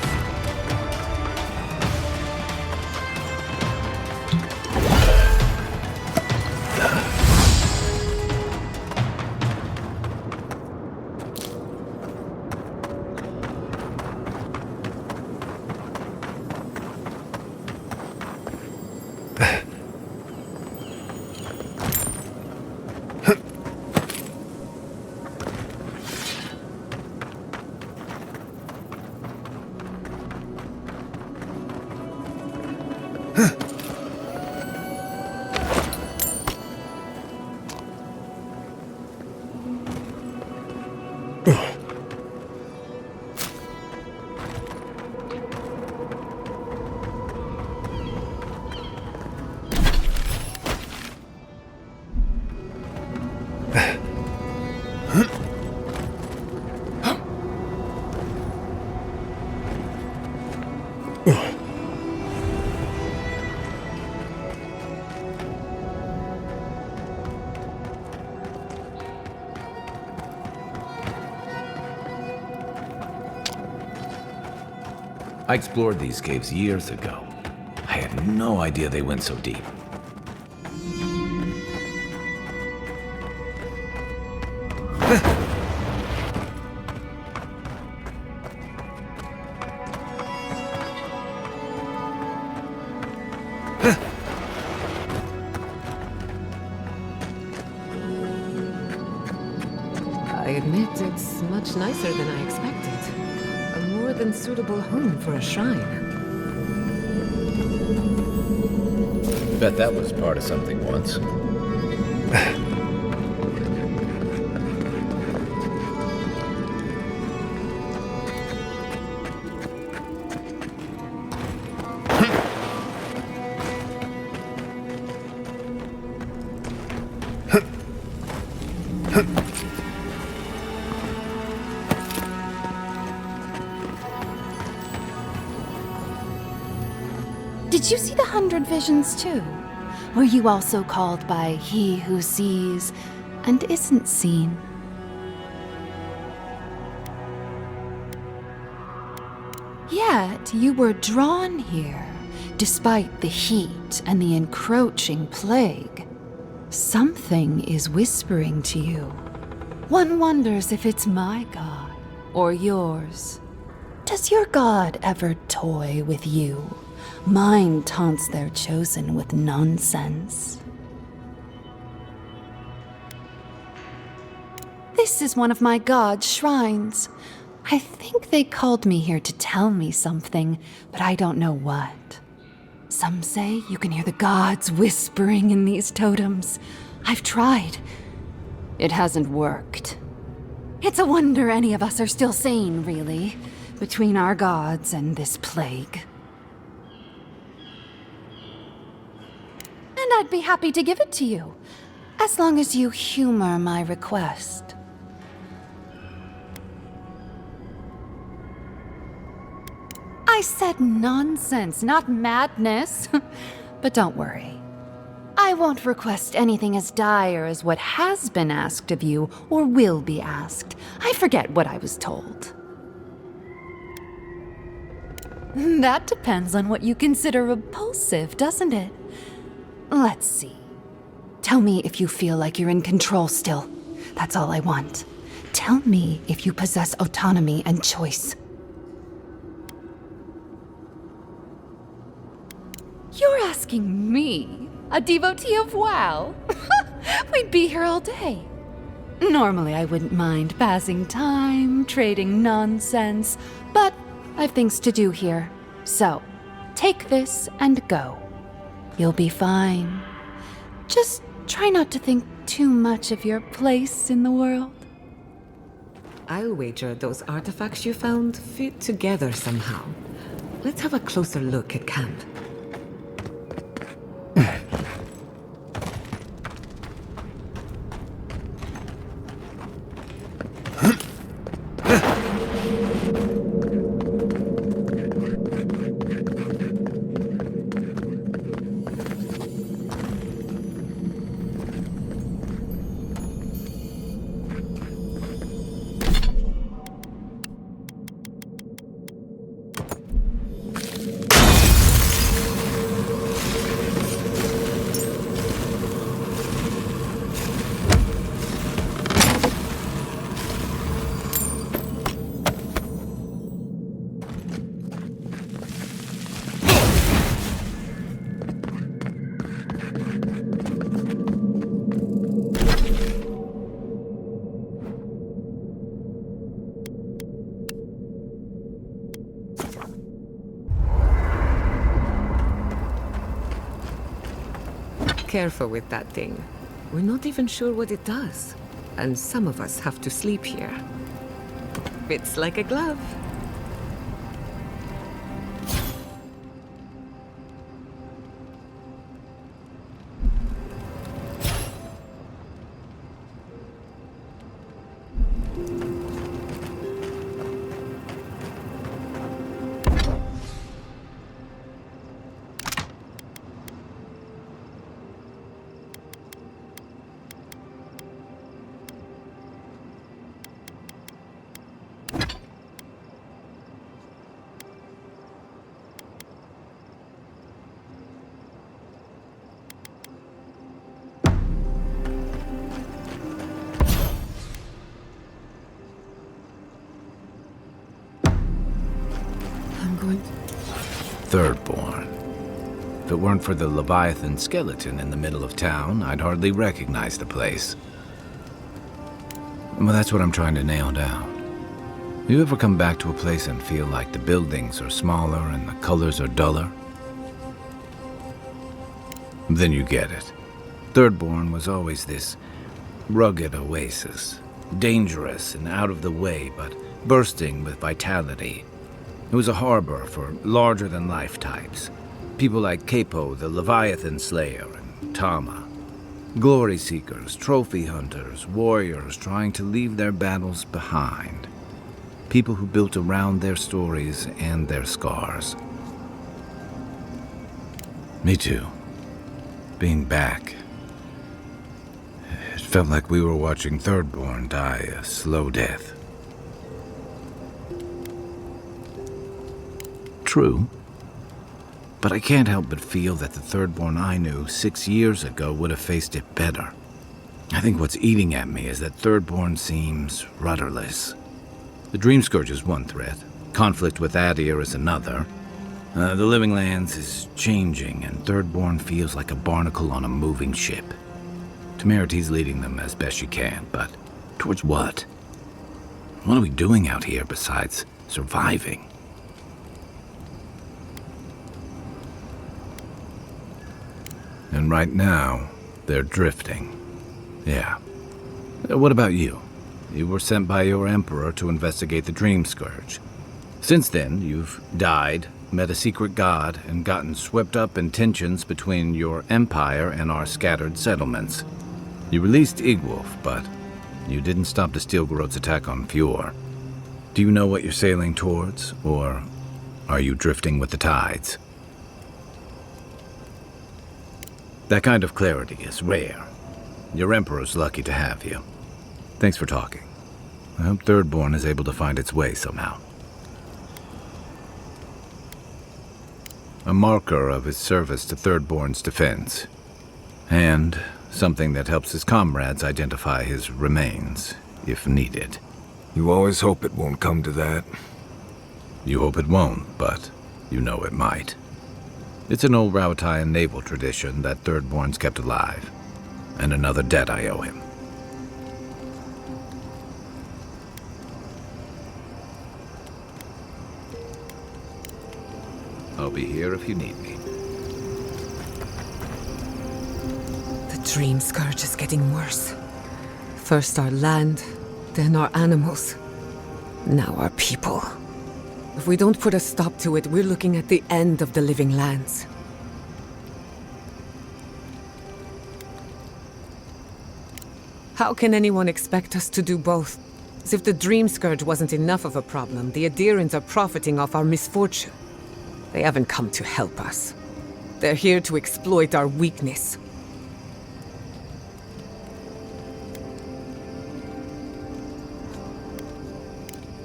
I explored these caves years ago. I had no idea they went so deep. I admit it's much nicer than I expected. A more than suitable home for a shrine. Bet that was part of something once. Did you see the 100 visions too? Were you also called by he who sees and isn't seen? Yet you were drawn here, despite the heat and the encroaching plague. Something is whispering to you. One wonders if it's my god or yours. Does your god ever toy with you? Mine taunts their chosen with nonsense. This is one of my god's shrines. I think they called me here to tell me something, but I don't know what. Some say you can hear the gods whispering in these totems. I've tried. It hasn't worked. It's a wonder any of us are still sane, really, between our gods and this plague. And I'd be happy to give it to you, as long as you humor my request. I said nonsense, not madness. But don't worry. I won't request anything as dire as what has been asked of you, or will be asked. I forget what I was told. That depends on what you consider repulsive, doesn't it? Let's see. Tell me if you feel like you're in control still. That's all I want. Tell me if you possess autonomy and choice. You're asking me, a devotee of WoW? We'd be here all day. Normally I wouldn't mind passing time, trading nonsense, but I've things to do here. So, take this and go. You'll be fine. Just try not to think too much of your place in the world. I'll wager those artifacts you found fit together somehow. Let's have a closer look at camp. Careful with that thing. We're not even sure what it does. And some of us have to sleep here. Fits like a glove. Thirdborn. If it weren't for the Leviathan skeleton in the middle of town, I'd hardly recognize the place. Well, that's what I'm trying to nail down. You ever come back to a place and feel like the buildings are smaller and the colors are duller? Then you get it. Thirdborn was always this rugged oasis. Dangerous and out of the way, but bursting with vitality. It was a harbor for larger-than-life types. People like Capo, the Leviathan Slayer, and Tama. Glory seekers, trophy hunters, warriors trying to leave their battles behind. People who built around their stories and their scars. Me too. Being back. It felt like we were watching Thirdborn die a slow death. True. But I can't help but feel that the Thirdborn I knew 6 years ago would have faced it better. I think what's eating at me is that Thirdborn seems rudderless. The Dream Scourge is one threat. Conflict with Adir is another. The Living Lands is changing, and Thirdborn feels like a barnacle on a moving ship. Temeriti's leading them as best she can, but Towards what? What are we doing out here besides surviving? And right now, they're drifting. Yeah. What about you? You were sent by your emperor to investigate the Dream Scourge. Since then, you've died, met a secret god, and gotten swept up in tensions between your empire and our scattered settlements. You released Igwolf, but you didn't stop the Steelgarot's attack on Fjord. Do you know what you're sailing towards, or are you drifting with the tides? That kind of clarity is rare. Your Emperor's lucky to have you. Thanks for talking. I hope Thirdborn is able to find its way somehow. A marker of his service to Thirdborn's defense. And something that helps his comrades identify his remains, if needed. You always hope it won't come to that. You hope it won't, but you know it might. It's an old Rauatayan naval tradition that Thirdborn's kept alive, and another debt I owe him. I'll be here if you need me. The Dream Scourge is getting worse. First our land, then our animals. Now our people. If we don't put a stop to it, we're looking at the end of the living lands. How can anyone expect us to do both? As if the Dream Scourge wasn't enough of a problem, the Adirans are profiting off our misfortune. They haven't come to help us. They're here to exploit our weakness.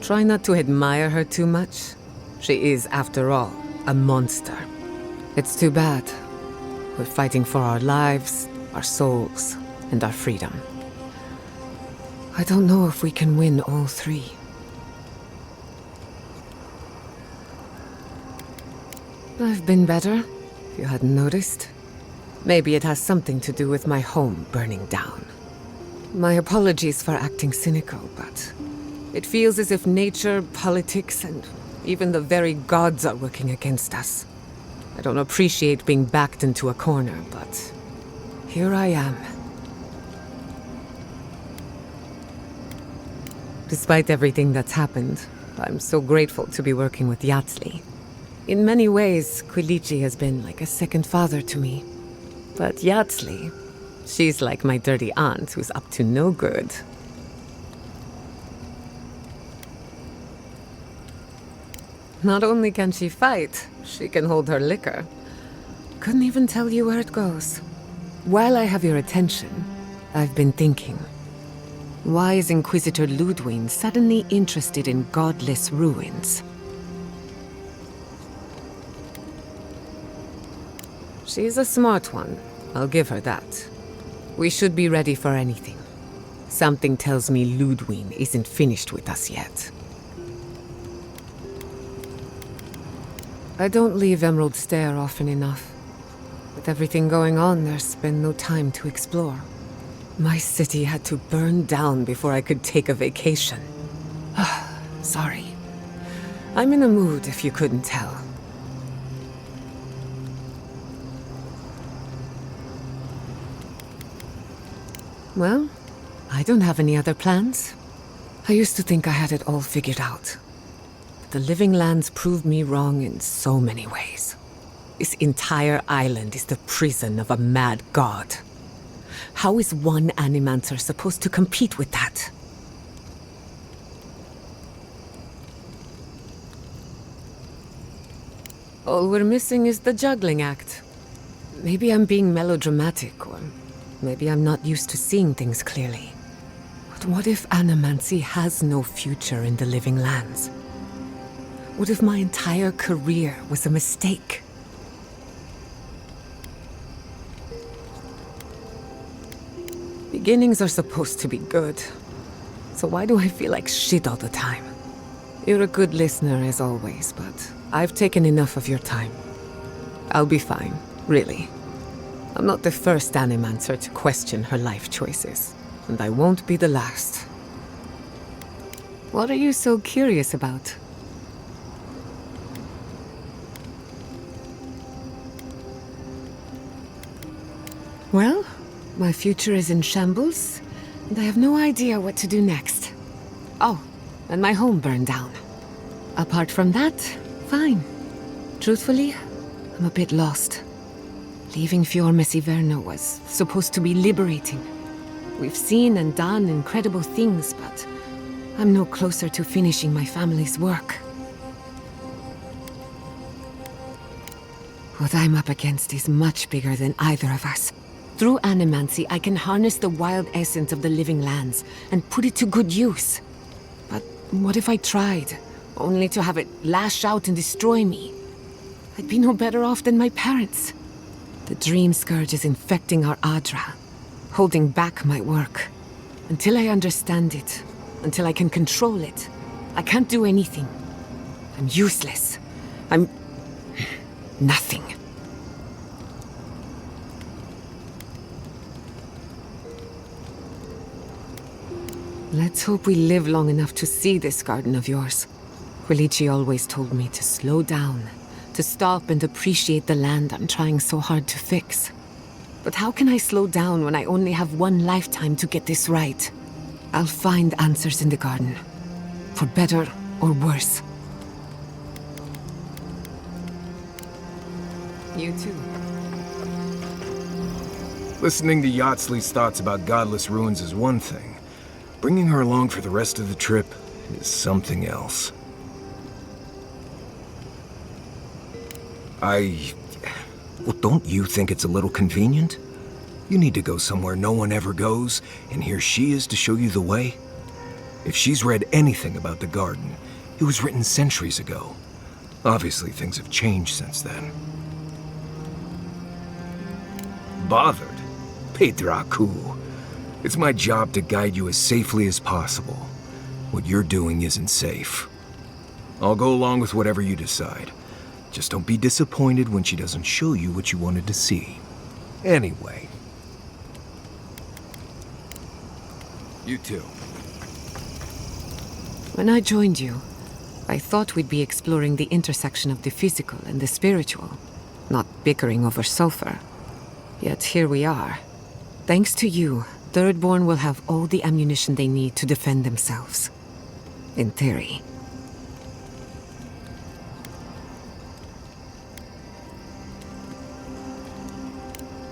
Try not to admire her too much. She is, after all, a monster. It's too bad. We're fighting for our lives, our souls, and our freedom. I don't know if we can win all three. I've been better, if you hadn't noticed. Maybe it has something to do with my home burning down. My apologies for acting cynical, but it feels as if nature, politics, and even the very gods are working against us. I don't appreciate being backed into a corner, but here I am. Despite everything that's happened, I'm so grateful to be working with Yatsli. In many ways, Quilichi has been like a second father to me. But Yatsli, she's like my dirty aunt who's up to no good. Not only can she fight, she can hold her liquor. Couldn't even tell you where it goes. While I have your attention, I've been thinking. Why is Inquisitor Ludwig suddenly interested in godless ruins? She's a smart one. I'll give her that. We should be ready for anything. Something tells me Ludwig isn't finished with us yet. I don't leave Emerald Stair often enough. With everything going on, there's been no time to explore. My city had to burn down before I could take a vacation. Sorry. I'm in a mood, if you couldn't tell. Well, I don't have any other plans. I used to think I had it all figured out. But the Living Lands proved me wrong in so many ways. This entire island is the prison of a mad god. How is one Animancer supposed to compete with that? All we're missing is the juggling act. Maybe I'm being melodramatic, or maybe I'm not used to seeing things clearly. But what if Animancy has no future in the Living Lands? What if my entire career was a mistake? Beginnings are supposed to be good. So why do I feel like shit all the time? You're a good listener as always, but I've taken enough of your time. I'll be fine, really. I'm not the first Animancer to question her life choices, and I won't be the last. What are you so curious about? Well, my future is in shambles, and I have no idea what to do next. Oh, and my home burned down. Apart from that, fine. Truthfully, I'm a bit lost. Leaving Fiormesiverno was supposed to be liberating. We've seen and done incredible things, but I'm no closer to finishing my family's work. What I'm up against is much bigger than either of us. Through animancy, I can harness the wild essence of the living lands and put it to good use. But what if I tried, only to have it lash out and destroy me? I'd be no better off than my parents. The dream scourge is infecting our Adra, holding back my work. Until I understand it, until I can control it, I can't do anything. I'm useless. I'm nothing. Let's hope we live long enough to see this garden of yours. Quilici always told me to slow down, to stop and appreciate the land I'm trying so hard to fix. But how can I slow down when I only have one lifetime to get this right? I'll find answers in the garden, for better or worse. You too. Listening to Yatsley's thoughts about godless ruins is one thing. Bringing her along for the rest of the trip is something else. Well, don't you think it's a little convenient? You need to go somewhere no one ever goes, and here she is to show you the way? If she's read anything about the garden, it was written centuries ago. Obviously, things have changed since then. Bothered? Pedraku. It's my job to guide you as safely as possible. What you're doing isn't safe. I'll go along with whatever you decide. Just don't be disappointed when she doesn't show you what you wanted to see. Anyway. You too. When I joined you, I thought we'd be exploring the intersection of the physical and the spiritual, not bickering over sulfur. Yet here we are. Thanks to you, Thirdborn will have all the ammunition they need to defend themselves. In theory.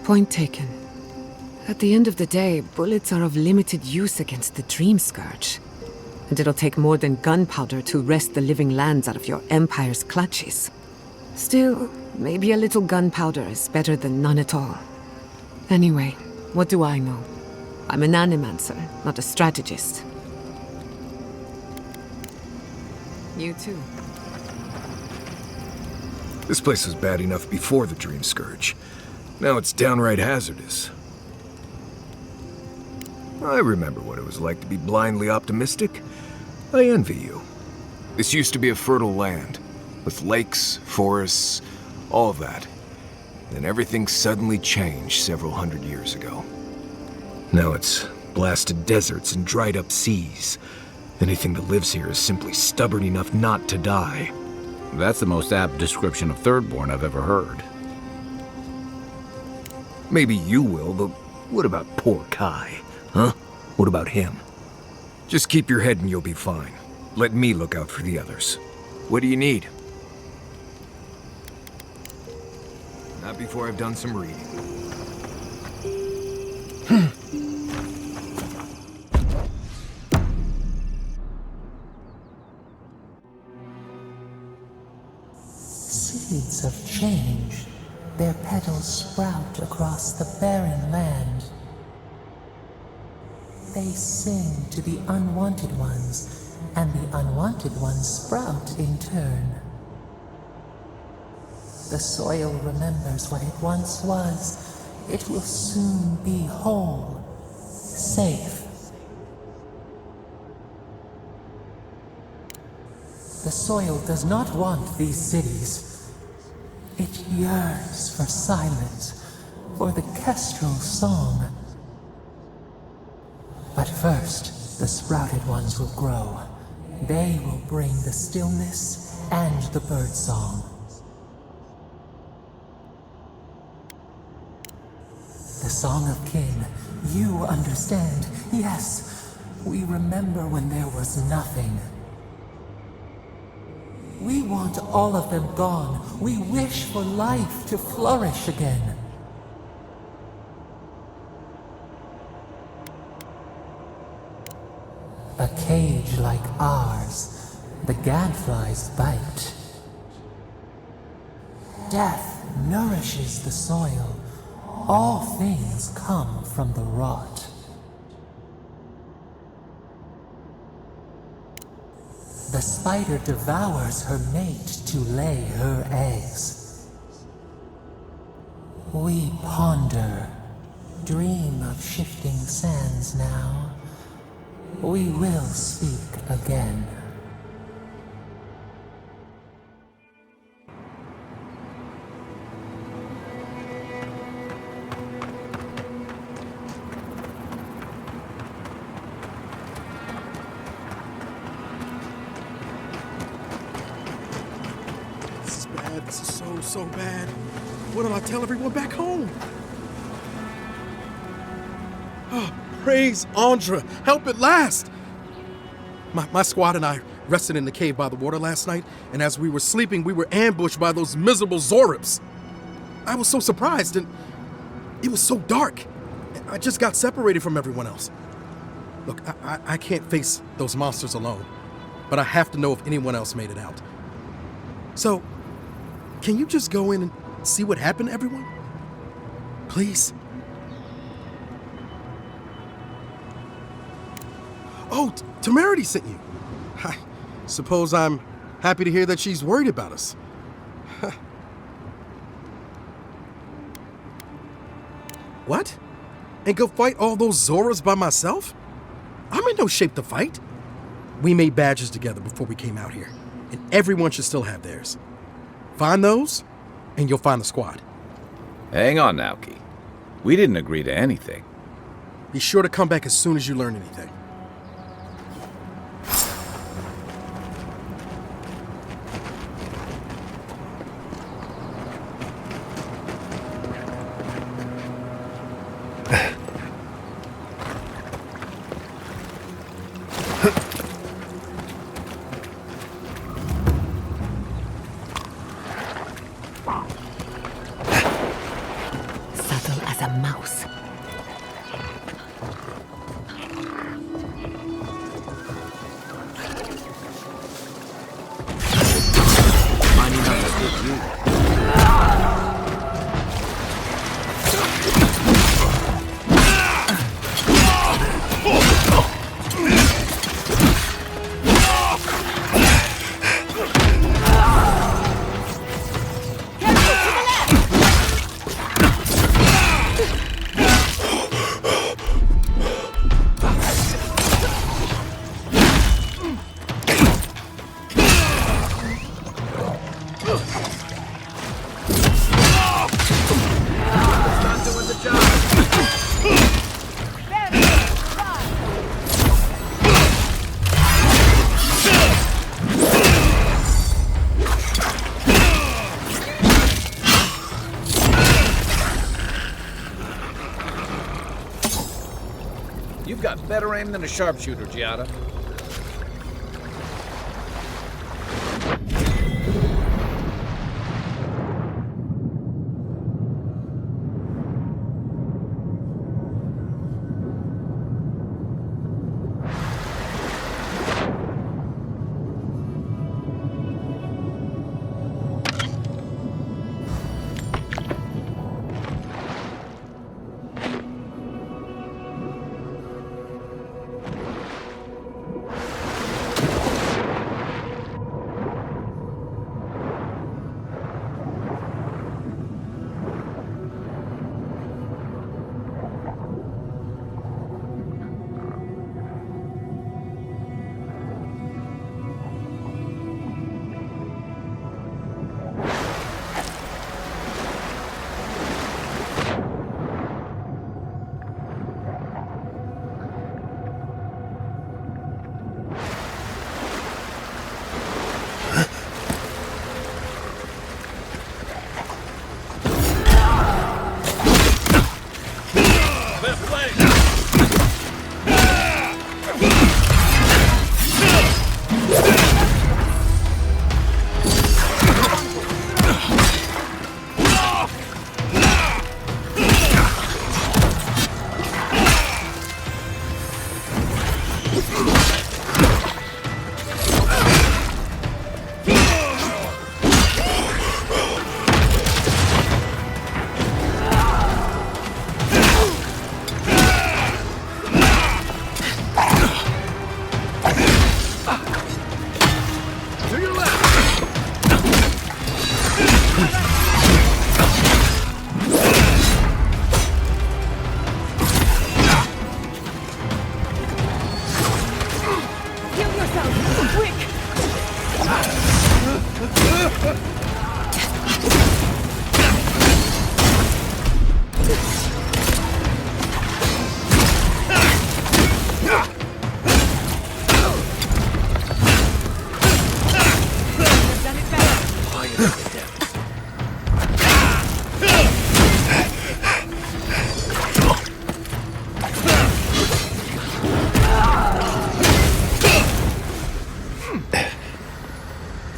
Point taken. At the end of the day, bullets are of limited use against the Dream Scourge. And it'll take more than gunpowder to wrest the living lands out of your Empire's clutches. Still, maybe a little gunpowder is better than none at all. Anyway, what do I know? I'm an animancer, not a strategist. You too. This place was bad enough before the Dream Scourge. Now it's downright hazardous. I remember what it was like to be blindly optimistic. I envy you. This used to be a fertile land, with lakes, forests, all of that. Then everything suddenly changed several hundred years ago. Now it's blasted deserts and dried up seas. Anything that lives here is simply stubborn enough not to die. That's the most apt description of Thirdborn I've ever heard. Maybe you will, but what about poor Kai? Huh? What about him? Just keep your head and you'll be fine. Let me look out for the others. What do you need? Not before I've done some reading. Seeds of change, their petals sprout across the barren land. They sing to the unwanted ones, and the unwanted ones sprout in turn. The soil remembers what it once was. It will soon be whole, safe. The soil does not want these cities. It yearns for silence, for the kestrel song. But first, the sprouted ones will grow, They will bring the stillness and the birdsong. The Song of Kin, you understand. Yes, we remember when there was nothing. We want all of them gone. We wish for life to flourish again. A cage like ours, the gadflies bite. Death nourishes the soil. All things come from the rot. The spider devours her mate to lay her eggs. We ponder, dream of shifting sands now. We will speak again. This is so bad. What do I tell everyone back home? Oh, praise Andra. Help at last. My squad and I rested in the cave by the water last night, and as we were sleeping, we were ambushed by those miserable Zorips. I was so surprised, and it was so dark. I just got separated from everyone else. Look, I can't face those monsters alone, but I have to know if anyone else made it out. So, can you just go in and see what happened to everyone? Please? Oh, Temerity sent you. I suppose I'm happy to hear that she's worried about us. What? And go fight all those Zoras by myself? I'm in no shape to fight. We made badges together before we came out here, and everyone should still have theirs. Find those, and you'll find the squad. Hang on, Naoki. We didn't agree to anything. Be sure to come back as soon as you learn anything. You've got better aim than a sharpshooter, Giada.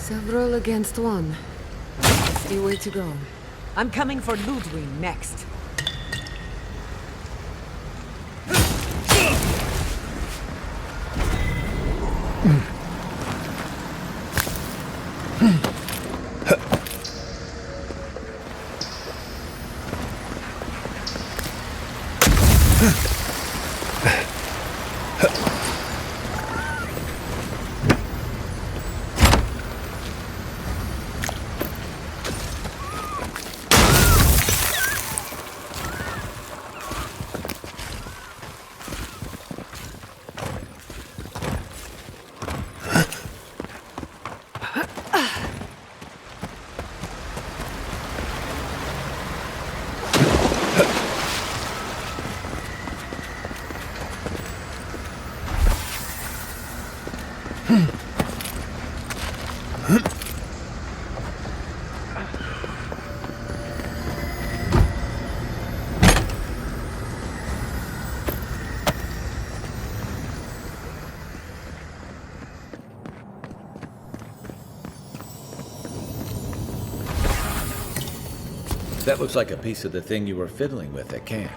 Several against one. That's the way to go. I'm coming for Ludwig next. That looks like a piece of the thing you were fiddling with at camp.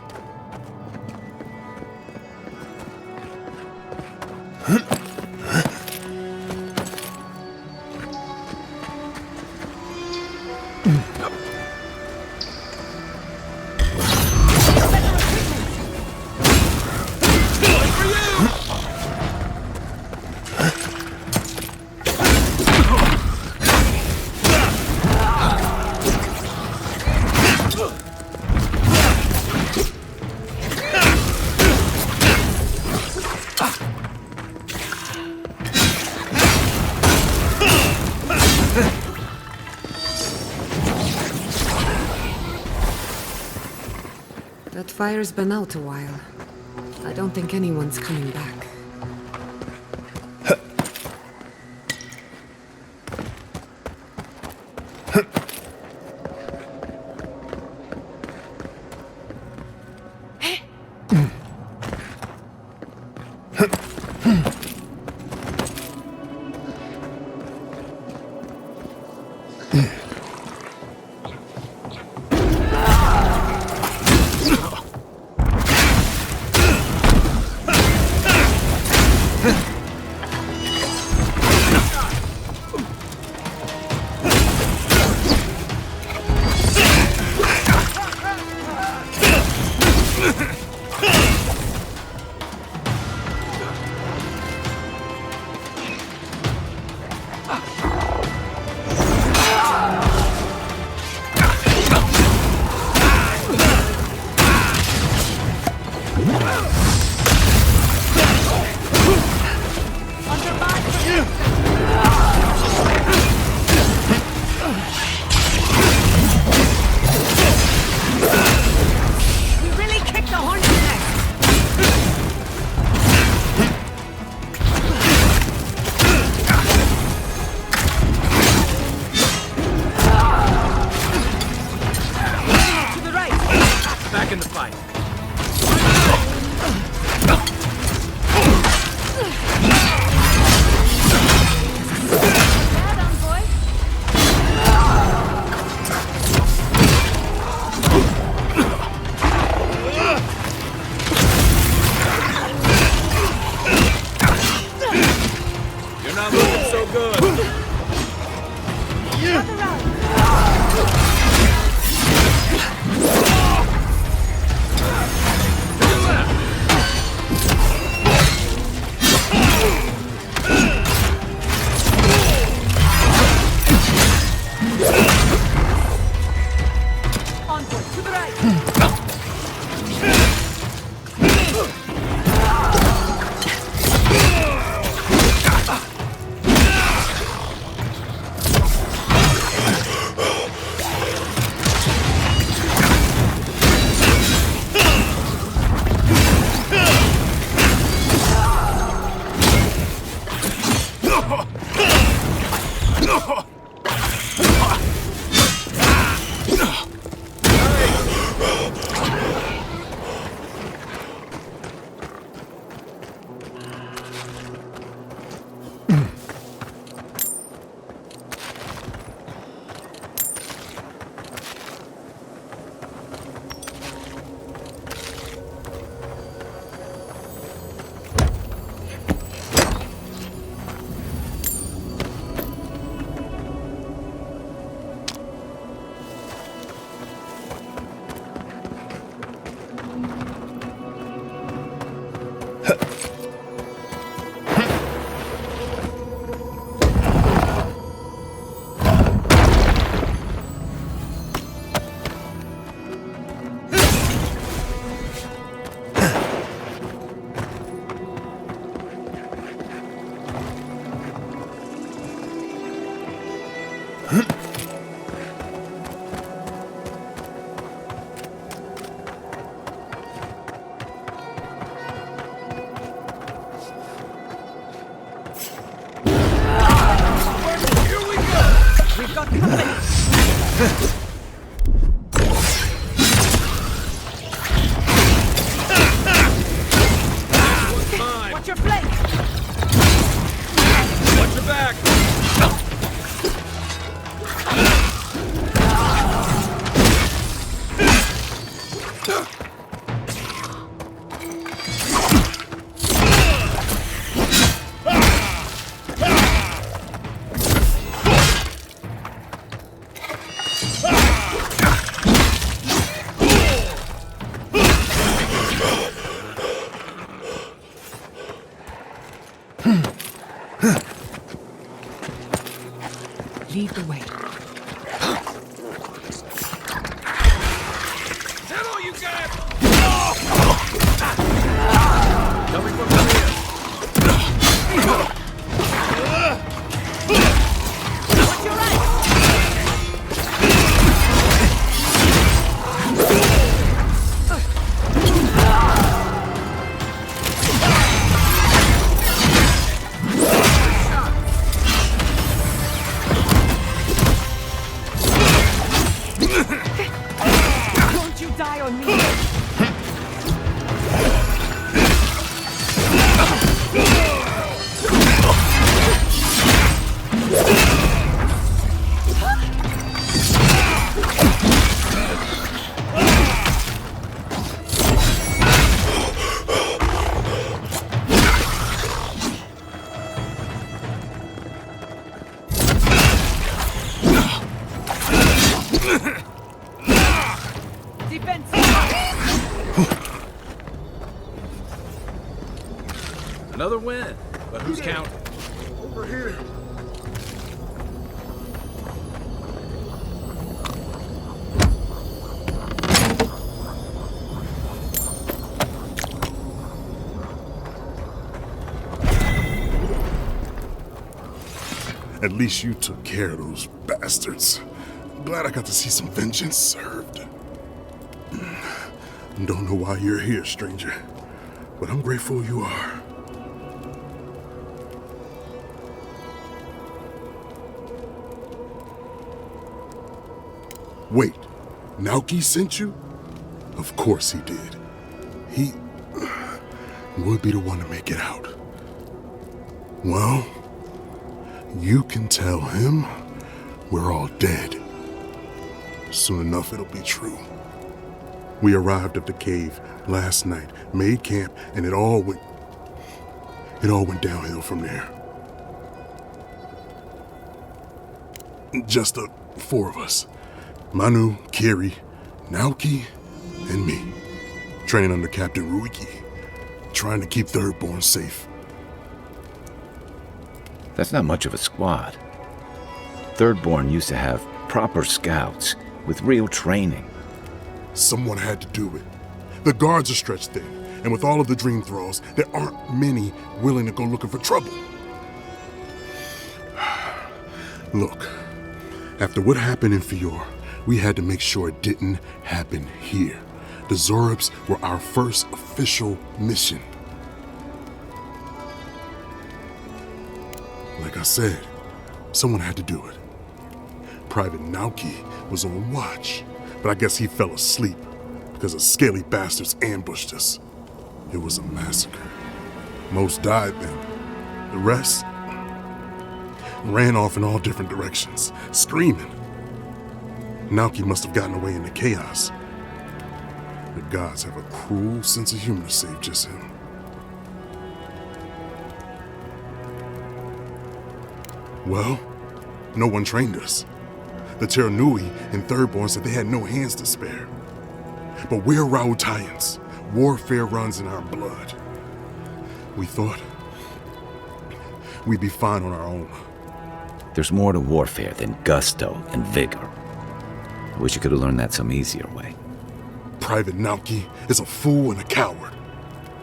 That fire's been out a while. I don't think anyone's coming back. I've got company! Watch your flank! Watch your back! Lead the way. Hello, you guys! Coming from the rear. Watch your right! Don't you die on me! Defense! Another win. But who's counting? Over here. At least you took care of those bastards. Glad I got to see some vengeance served. Don't know why you're here, stranger, but I'm grateful you are. Wait, Naoki sent you? Of course he did. He would be the one to make it out. Well, you can tell him we're all dead. Soon enough, it'll be true. We arrived at the cave last night, made camp, and it all went downhill from there. Just the four of us. Manu, Kiri, Naoki, and me. Training under Captain Ruiki. Trying to keep Thirdborn safe. That's not much of a squad. Thirdborn used to have proper scouts with real training. Someone had to do it. The guards are stretched thin, and with all of the dream thralls, there aren't many willing to go looking for trouble. Look, after what happened in Fior, we had to make sure it didn't happen here. The Zorubs were our first official mission. Like I said, someone had to do it. Private Naoki was on watch, but I guess he fell asleep because the scaly bastards ambushed us. It was a massacre. Most died then. The rest ran off in all different directions, screaming. Naoki must have gotten away in the chaos. The gods have a cruel sense of humor to save just him. Well, no one trained us. The Terranui and Thirdborn said they had no hands to spare. But we're Rautayans. Warfare runs in our blood. We thought we'd be fine on our own. There's more to warfare than gusto and vigor. I wish you could have learned that some easier way. Private Naoki is a fool and a coward.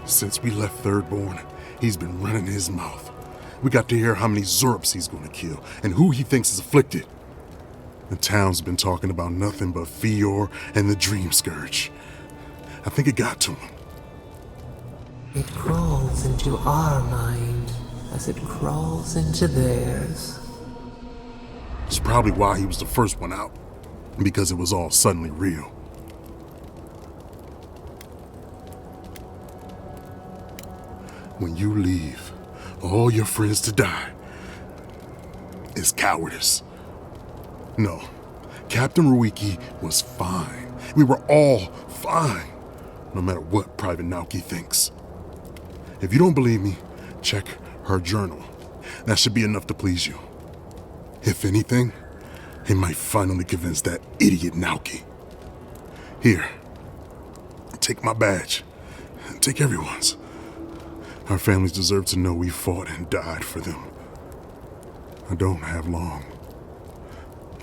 Since we left Thirdborn, he's been running his mouth. We got to hear how many Zorubs he's gonna kill and who he thinks is afflicted. The town's been talking about nothing but Fior and the Dream Scourge. I think it got to him. It crawls into our mind as it crawls into theirs. It's probably why he was the first one out, because it was all suddenly real. When you leave all your friends to die, it's cowardice. No, Captain Ruiki was fine. We were all fine, no matter what Private Naoki thinks. If you don't believe me, check her journal. That should be enough to please you. If anything, it might finally convince that idiot Naoki. Here, take my badge. Take everyone's. Our families deserve to know we fought and died for them. I don't have long.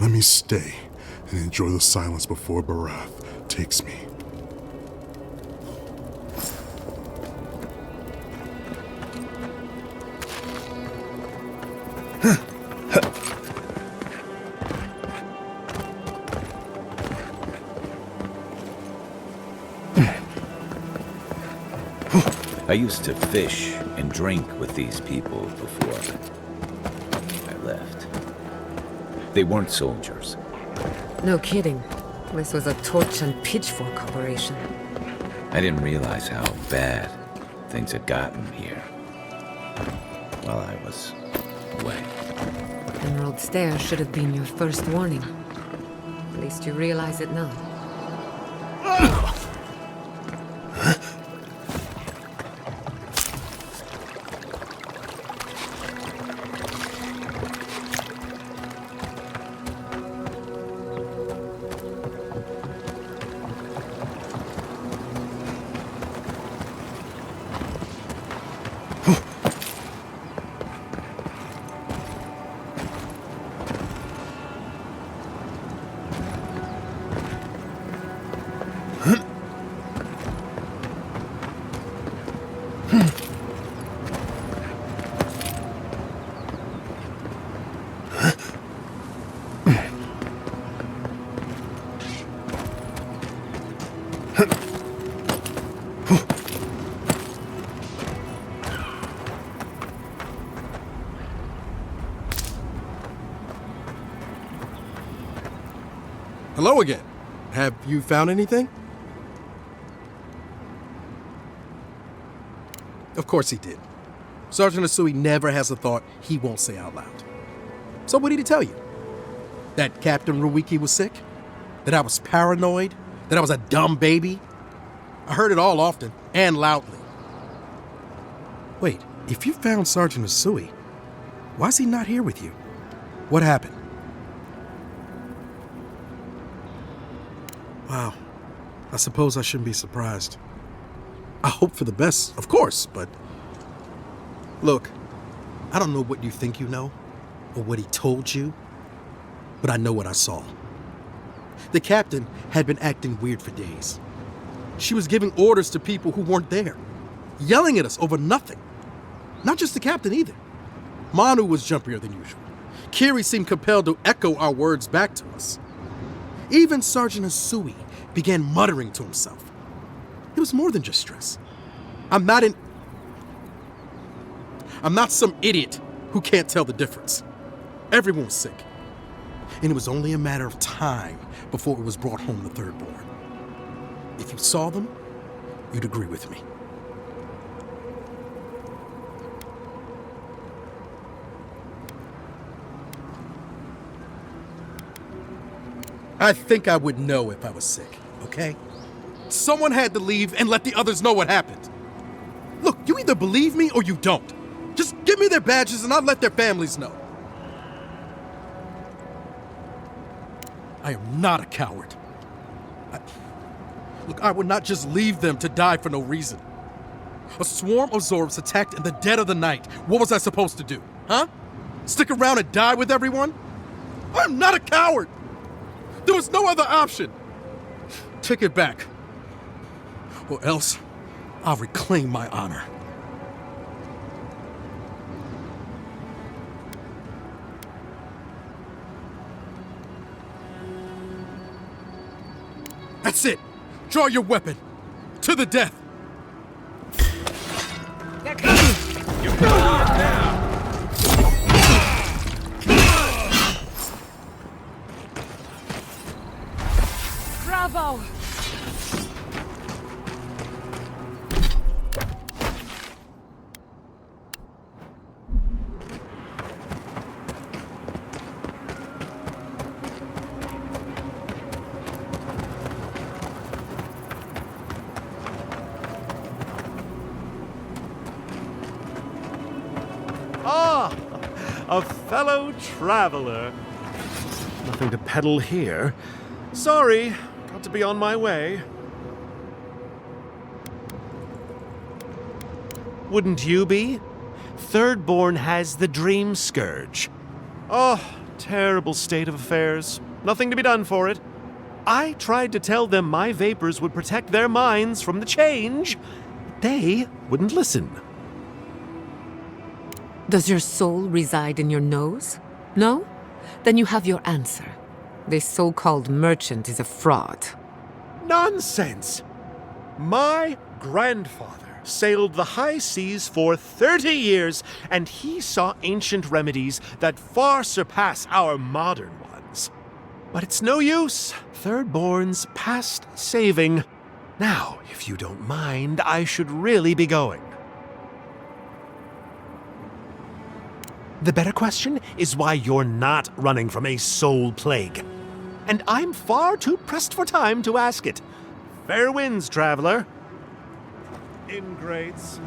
Let me stay and enjoy the silence before Barath takes me. I used to fish and drink with these people before I left. They weren't soldiers. No kidding. This was a torch and pitchfork operation. I didn't realize how bad things had gotten here while I was away. Emerald Stair should have been your first warning. At least you realize it now. Hello again. Have you found anything? Of course he did. Sergeant Asui never has a thought he won't say out loud. So what did he tell you? That Captain Ruiki was sick? That I was paranoid? That I was a dumb baby? I heard it all often and loudly. Wait, if you found Sergeant Asui, why is he not here with you? What happened? Wow. I suppose I shouldn't be surprised. I hope for the best, of course, but... Look, I don't know what you think you know, or what he told you, but I know what I saw. The captain had been acting weird for days. She was giving orders to people who weren't there, yelling at us over nothing. Not just the captain either. Manu was jumpier than usual. Kiri seemed compelled to echo our words back to us. Even Sergeant Asui began muttering to himself. It was more than just stress. I'm not some idiot who can't tell the difference. Everyone was sick. And it was only a matter of time before it was brought home to Thirdborn. If you saw them, you'd agree with me. I think I would know if I was sick, okay? Someone had to leave and let the others know what happened. Look, you either believe me or you don't. Just give me their badges and I'll let their families know. I am not a coward. Look, I would not just leave them to die for no reason. A swarm of Zorps attacked in the dead of the night. What was I supposed to do, huh? Stick around and die with everyone? I'm not a coward! There was no other option. Take it back. Or else, I'll reclaim my honor. That's it. Draw your weapon. To the death. You're now. Ah, a fellow traveler. Nothing to peddle here. Sorry, got to be on my way. Wouldn't you be? Thirdborn has the dream scourge. Oh, terrible state of affairs. Nothing to be done for it. I tried to tell them my vapors would protect their minds from the change. They wouldn't listen. Does your soul reside in your nose? No? Then you have your answer. This so-called merchant is a fraud. Nonsense! My grandfather sailed the high seas for 30 years, and he saw ancient remedies that far surpass our modern ones. But it's no use. Thirdborn's past saving. Now, if you don't mind, I should really be going. The better question is why you're not running from a soul plague. And I'm far too pressed for time to ask it. Fair winds, traveler. Ingrates.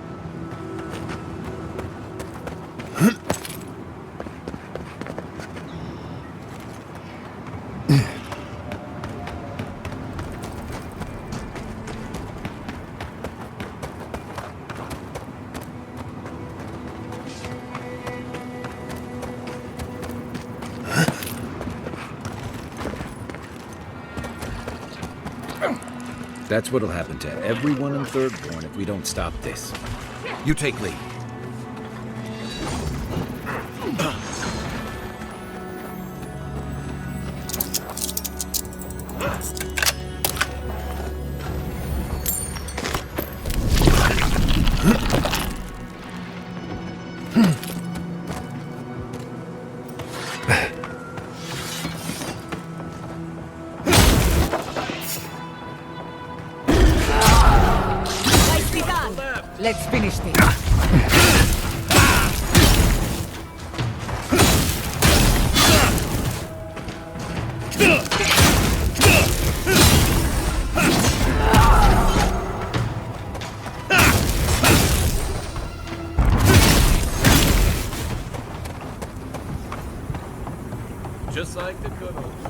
That's what'll happen to everyone in Thirdborn if we don't stop this. You take lead. Let's finish this. Just like the good old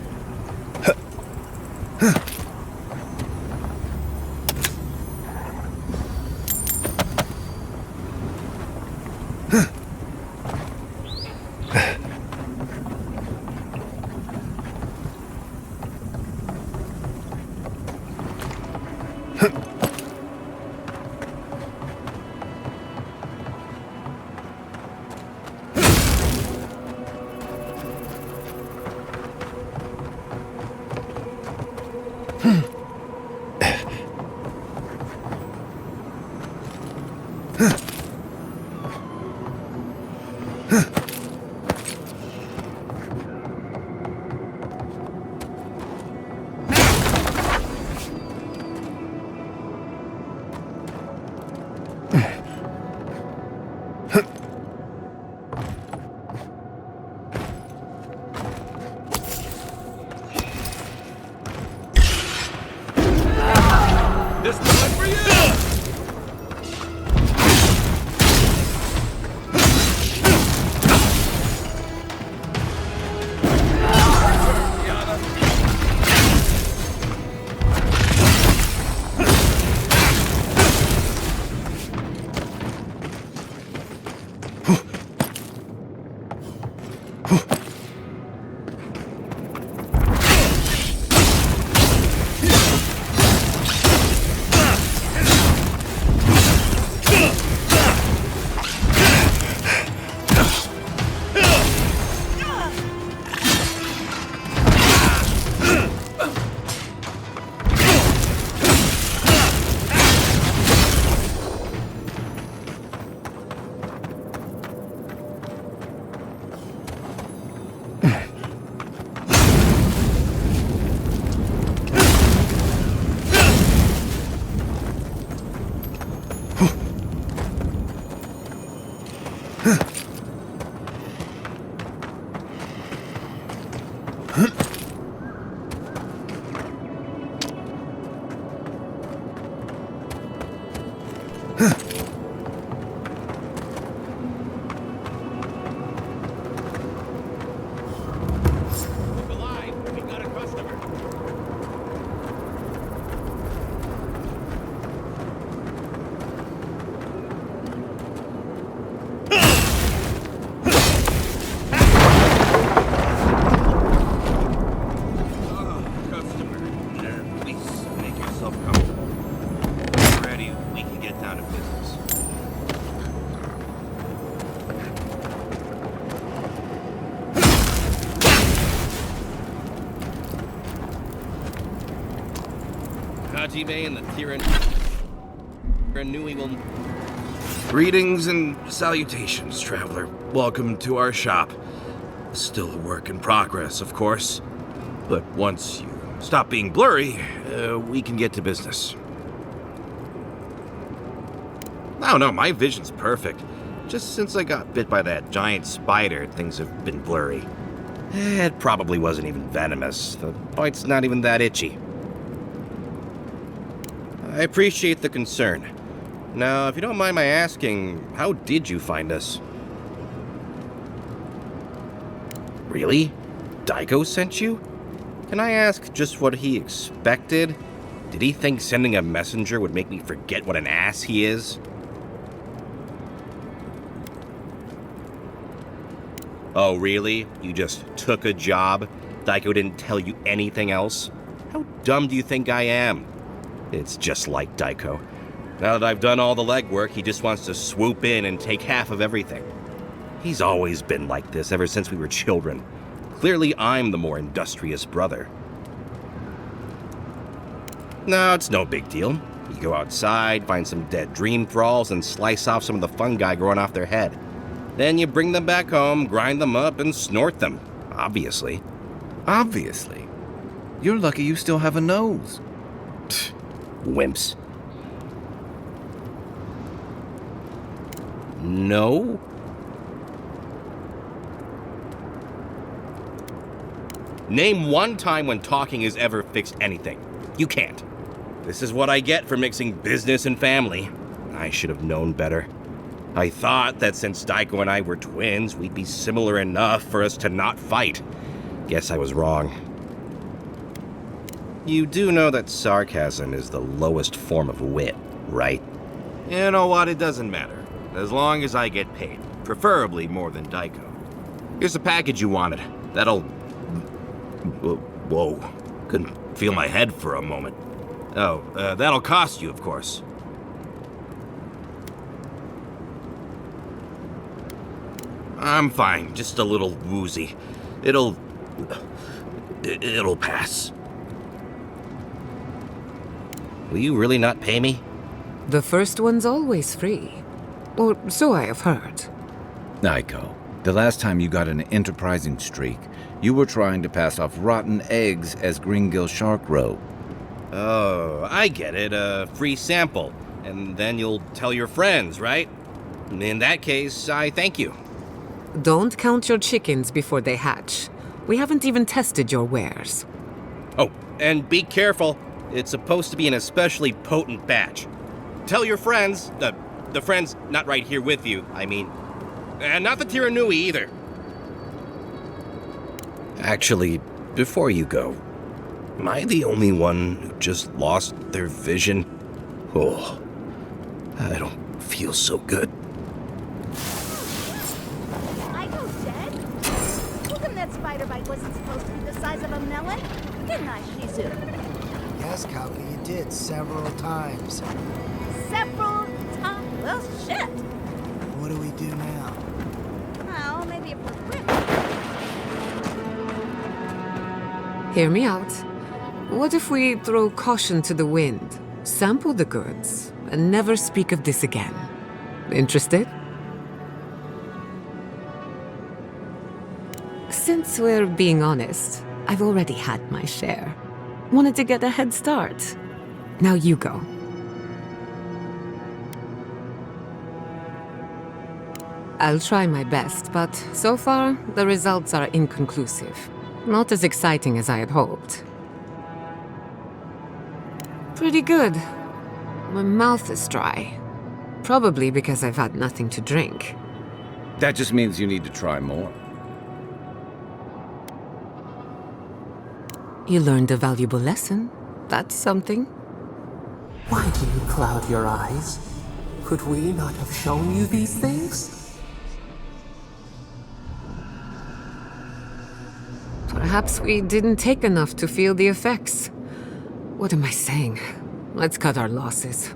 Natime and the Tyranui will... Greetings and salutations, traveler. Welcome to our shop. Still a work in progress, of course. But once you stop being blurry, we can get to business. No, my vision's perfect. Just since I got bit by that giant spider, things have been blurry. It probably wasn't even venomous. The bite's not even that itchy. I appreciate the concern. Now, if you don't mind my asking, how did you find us? Really? Daiko sent you? Can I ask just what he expected? Did he think sending a messenger would make me forget what an ass he is? Oh, really? You just took a job? Daiko didn't tell you anything else? How dumb do you think I am? It's just like Daiko. Now that I've done all the legwork, he just wants to swoop in and take half of everything. He's always been like this ever since we were children. Clearly, I'm the more industrious brother. No, it's no big deal. You go outside, find some dead dream thralls, and slice off some of the fungi growing off their head. Then you bring them back home, grind them up, and snort them. Obviously. Obviously? You're lucky you still have a nose. Wimps. No? Name one time when talking has ever fixed anything. You can't. This is what I get for mixing business and family. I should have known better. I thought that since Daiko and I were twins, we'd be similar enough for us to not fight. Guess I was wrong. You do know that sarcasm is the lowest form of wit, right? You know what? It doesn't matter. As long as I get paid. Preferably more than Daiko. Here's the package you wanted. That'll... Whoa. Couldn't feel my head for a moment. Oh, that'll cost you, of course. I'm fine. Just a little woozy. It'll pass. Will you really not pay me? The first one's always free. Or so I have heard. Daiko, the last time you got an enterprising streak, you were trying to pass off rotten eggs as Gringill shark rope. Oh, I get it. A free sample. And then you'll tell your friends, right? In that case, I thank you. Don't count your chickens before they hatch. We haven't even tested your wares. Oh, and be careful. It's supposed to be an especially potent batch. Tell your friends, the friends not right here with you, I mean. And not the Tyranui either. Actually, before you go, am I the only one who just lost their vision? Oh, I don't feel so good. That spider bite wasn't supposed to be the size of a melon? Didn't I, Shizu? Yes, Kalki, you did several times. Several times? Well, shit. What do we do now? Well, maybe if we're quick. Hear me out. What if we throw caution to the wind, sample the goods, and never speak of this again? Interested? Since we're being honest, I've already had my share. Wanted to get a head start. Now you go. I'll try my best, but so far, the results are inconclusive. Not as exciting as I had hoped. Pretty good. My mouth is dry. Probably because I've had nothing to drink. That just means you need to try more. You learned a valuable lesson. That's something. Why do you cloud your eyes? Could we not have shown you these things? Perhaps we didn't take enough to feel the effects. What am I saying? Let's cut our losses.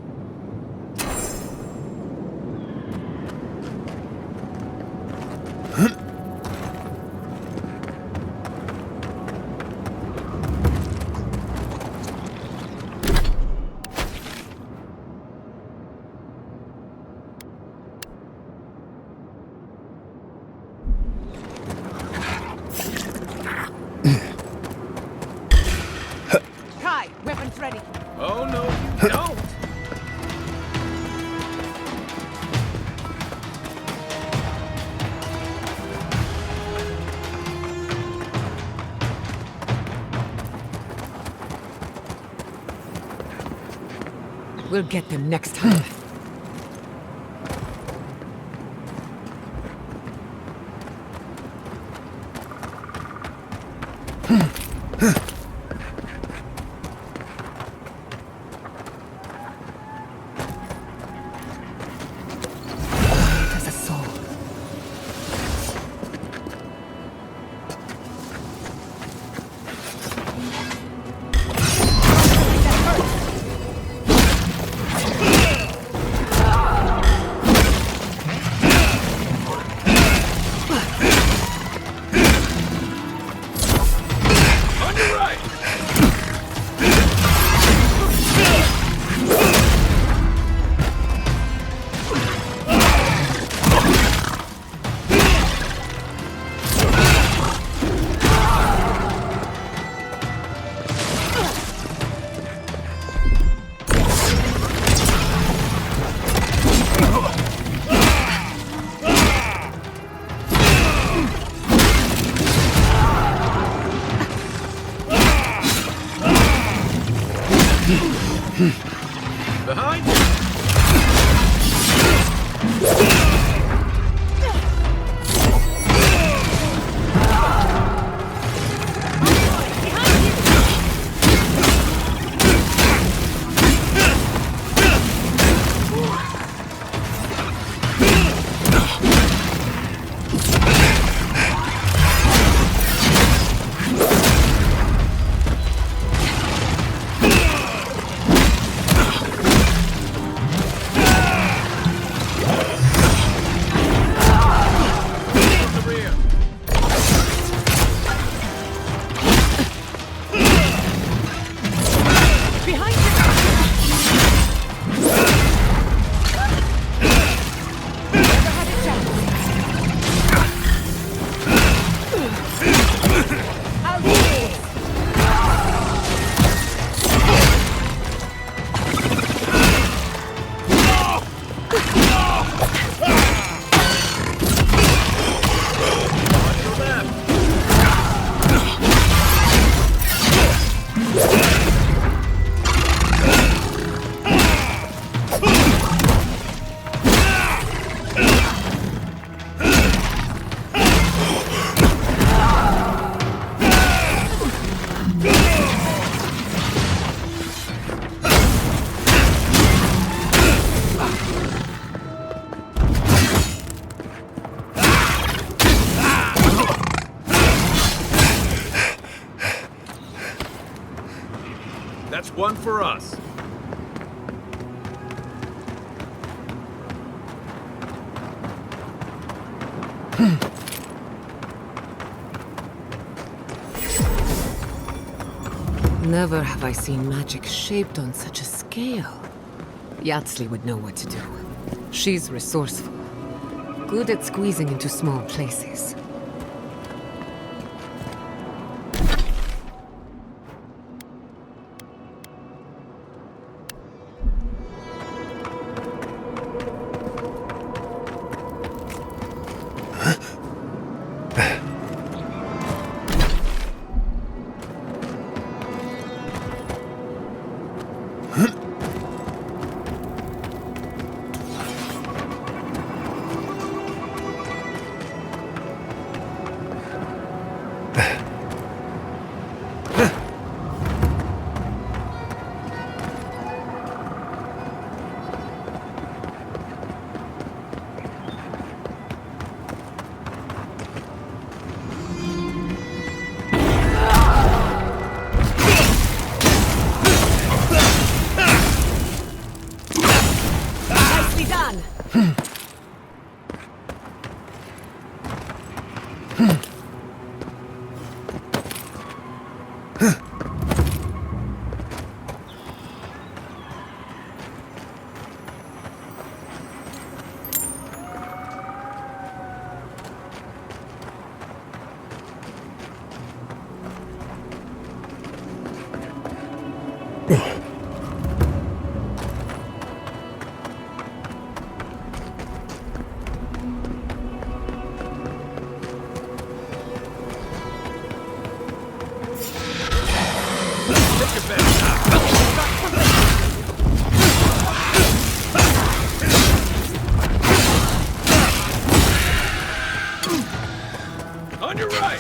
We'll get them next time. There's a soul. Behind you! That's one for us. Never have I seen magic shaped on such a scale. Yatsley would know what to do. She's resourceful. Good at squeezing into small places. On your right.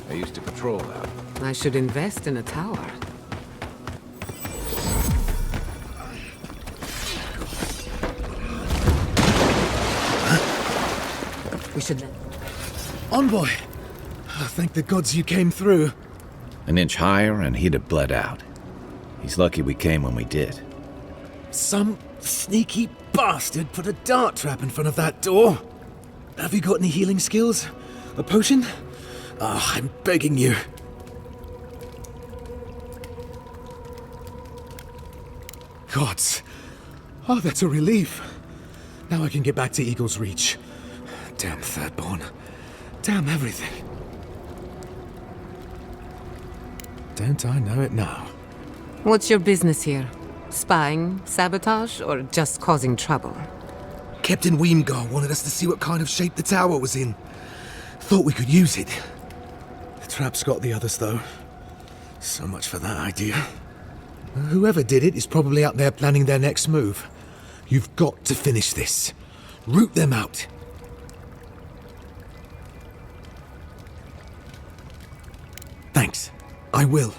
I used to patrol out. I should invest in a tower. We should... Envoy! Oh, thank the gods you came through. An inch higher and he'd have bled out. He's lucky we came when we did. Some sneaky bastard put a dart trap in front of that door. Have you got any healing skills? A potion? Ah, I'm begging you. Gods. Oh, that's a relief. Now I can get back to Eagle's Reach. Damn Thirdborn. Damn everything. Don't I know it now? What's your business here? Spying, sabotage, or just causing trouble? Captain Weemgar wanted us to see what kind of shape the tower was in. Thought we could use it. The trap's got the others, though. So much for that idea. Whoever did it is probably out there planning their next move. You've got to finish this. Root them out. Thanks. I will.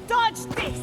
Dodge this!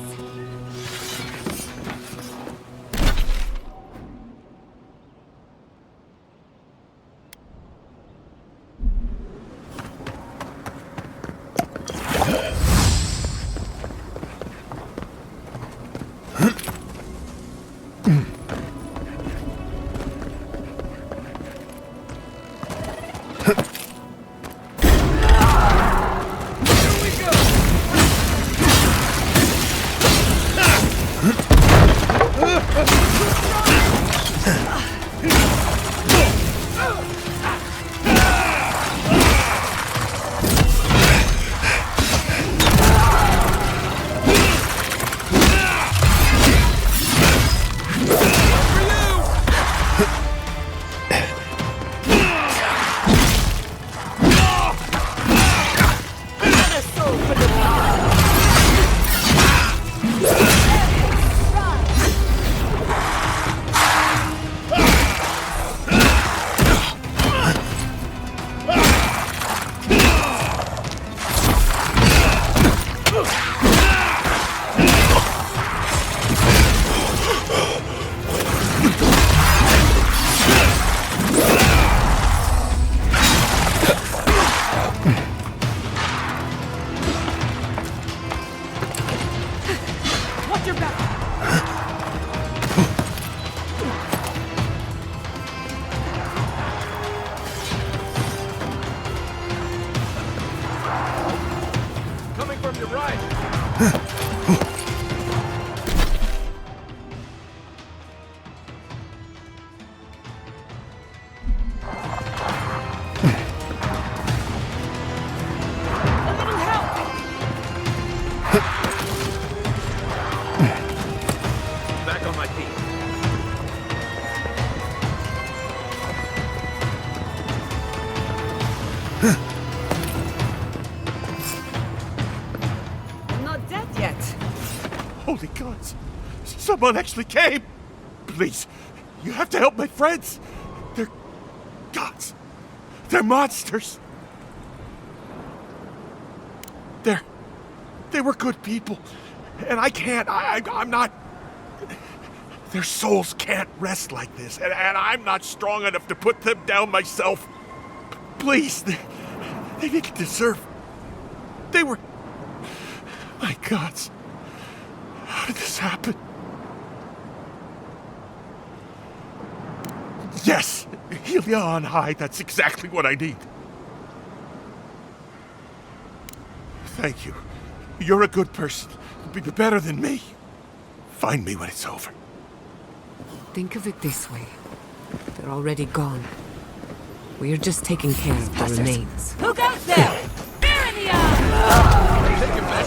Holy gods! Someone actually came! Please, you have to help my friends! They're gods. They're monsters. They were good people. And I can't, I'm not... Their souls can't rest like this, and I'm not strong enough to put them down myself. Please, they didn't deserve... They were... My gods. How did this happen? Yes! Helia on high, that's exactly what I need. Thank you. You're a good person. You'll be better than me. Find me when it's over. Think of it this way. They're already gone. We're just taking care of the remains. Who goes there? Fear in the eye! Take him back.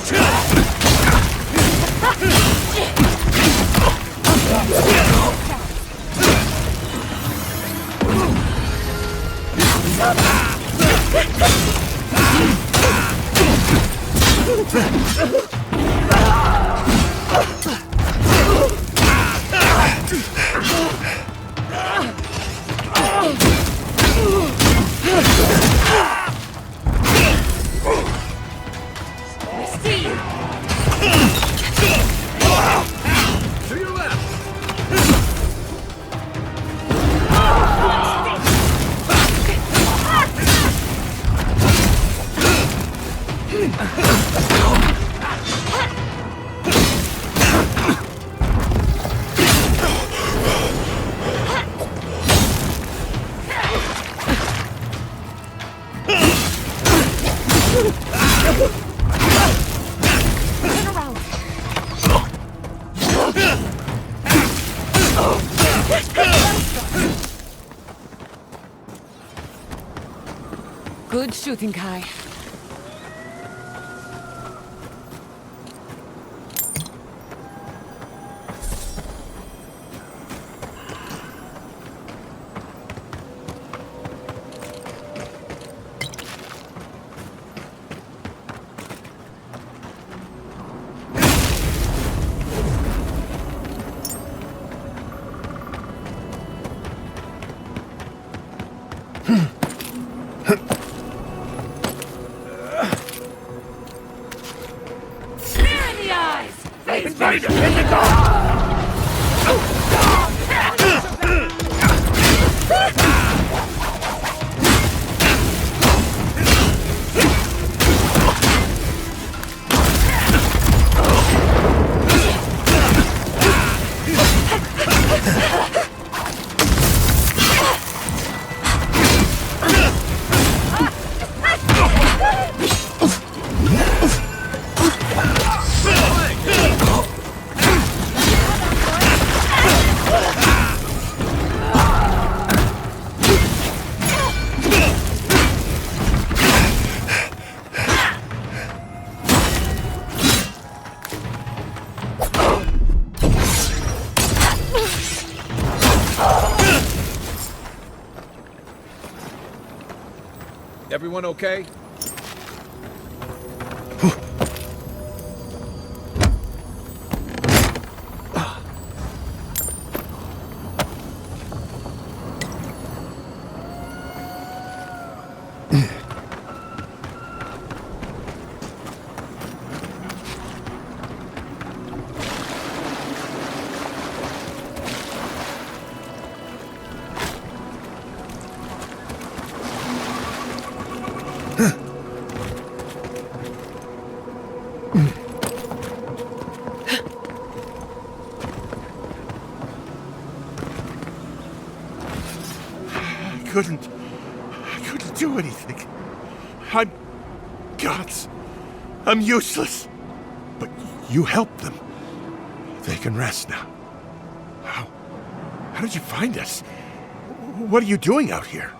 To your left. Good shooting, Kai. Everyone okay? I couldn't do anything. I'm gods. I'm useless. But you helped them. They can rest now. How did you find us? What are you doing out here?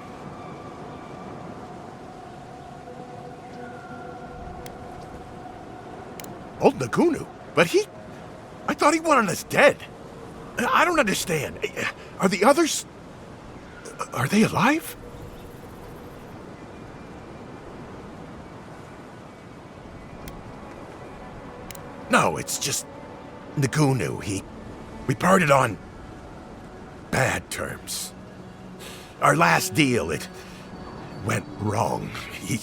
Old Nagunu? But I thought he wanted us dead. I don't understand. Are the others... Are they alive? No, it's just... Nagunu, We parted on bad terms. Our last deal, it went wrong. He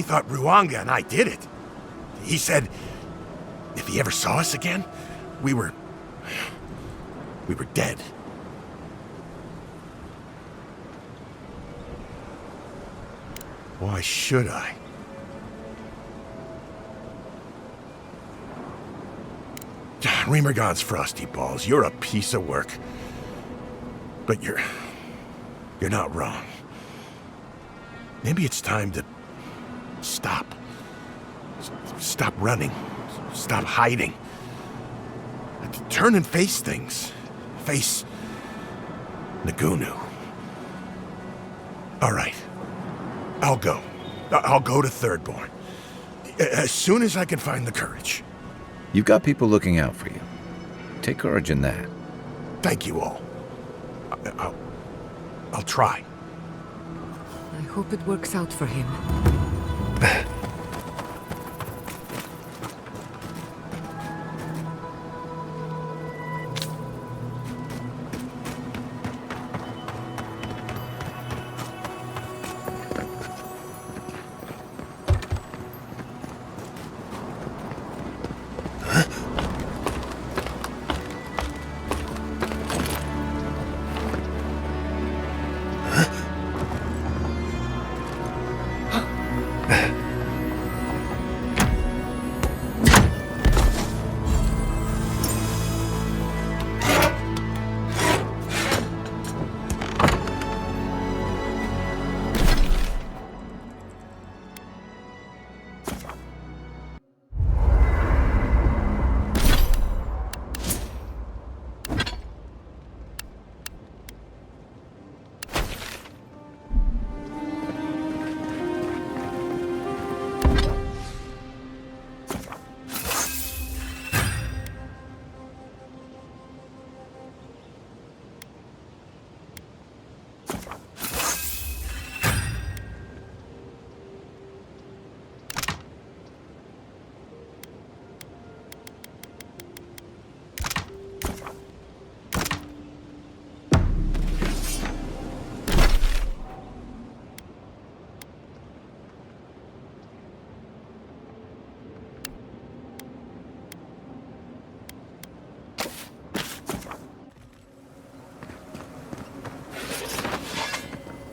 thought Ruanga and I did it. He said if he ever saw us again, we were dead. Why should I? Remergon's frosty balls, you're a piece of work. But you're not wrong. Maybe it's time to stop. Stop running. Stop hiding. Turn and face things. Face Nagunu. All right. I'll go. I'll go to Thirdborn. As soon as I can find the courage. You've got people looking out for you. Take courage in that. Thank you all. I'll try. I hope it works out for him.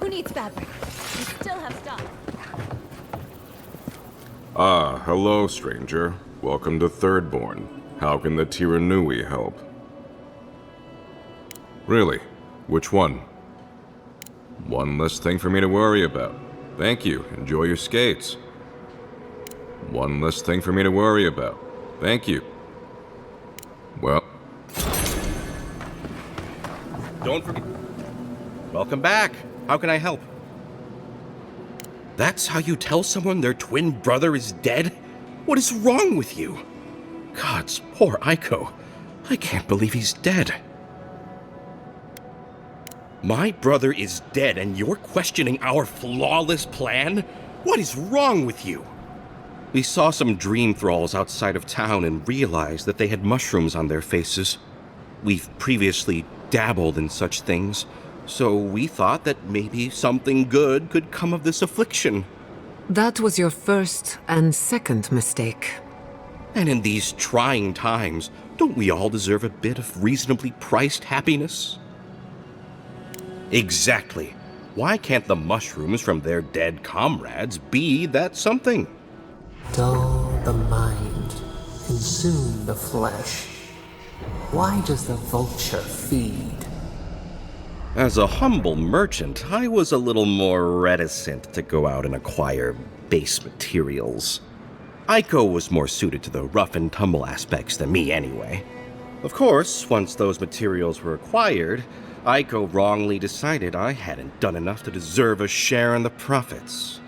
Needs fabric. We still have stock. Ah, hello, stranger. Welcome to Thirdborn. How can the Tiranui help? Really? Which one? One less thing for me to worry about. Thank you. Enjoy your skates. One less thing for me to worry about. Thank you. Well... Don't forget... Welcome back. How can I help? That's how you tell someone their twin brother is dead? What is wrong with you? Gods, poor Aiko. I can't believe he's dead. My brother is dead and you're questioning our flawless plan? What is wrong with you? We saw some dream thralls outside of town and realized that they had mushrooms on their faces. We've previously dabbled in such things. So we thought that maybe something good could come of this affliction. That was your first and second mistake. And in these trying times, don't we all deserve a bit of reasonably priced happiness? Exactly. Why can't the mushrooms from their dead comrades be that something? Dull the mind, consume the flesh. Why does the vulture feed? As a humble merchant, I was a little more reticent to go out and acquire base materials. Aiko was more suited to the rough and tumble aspects than me anyway. Of course, once those materials were acquired, Aiko wrongly decided I hadn't done enough to deserve a share in the profits.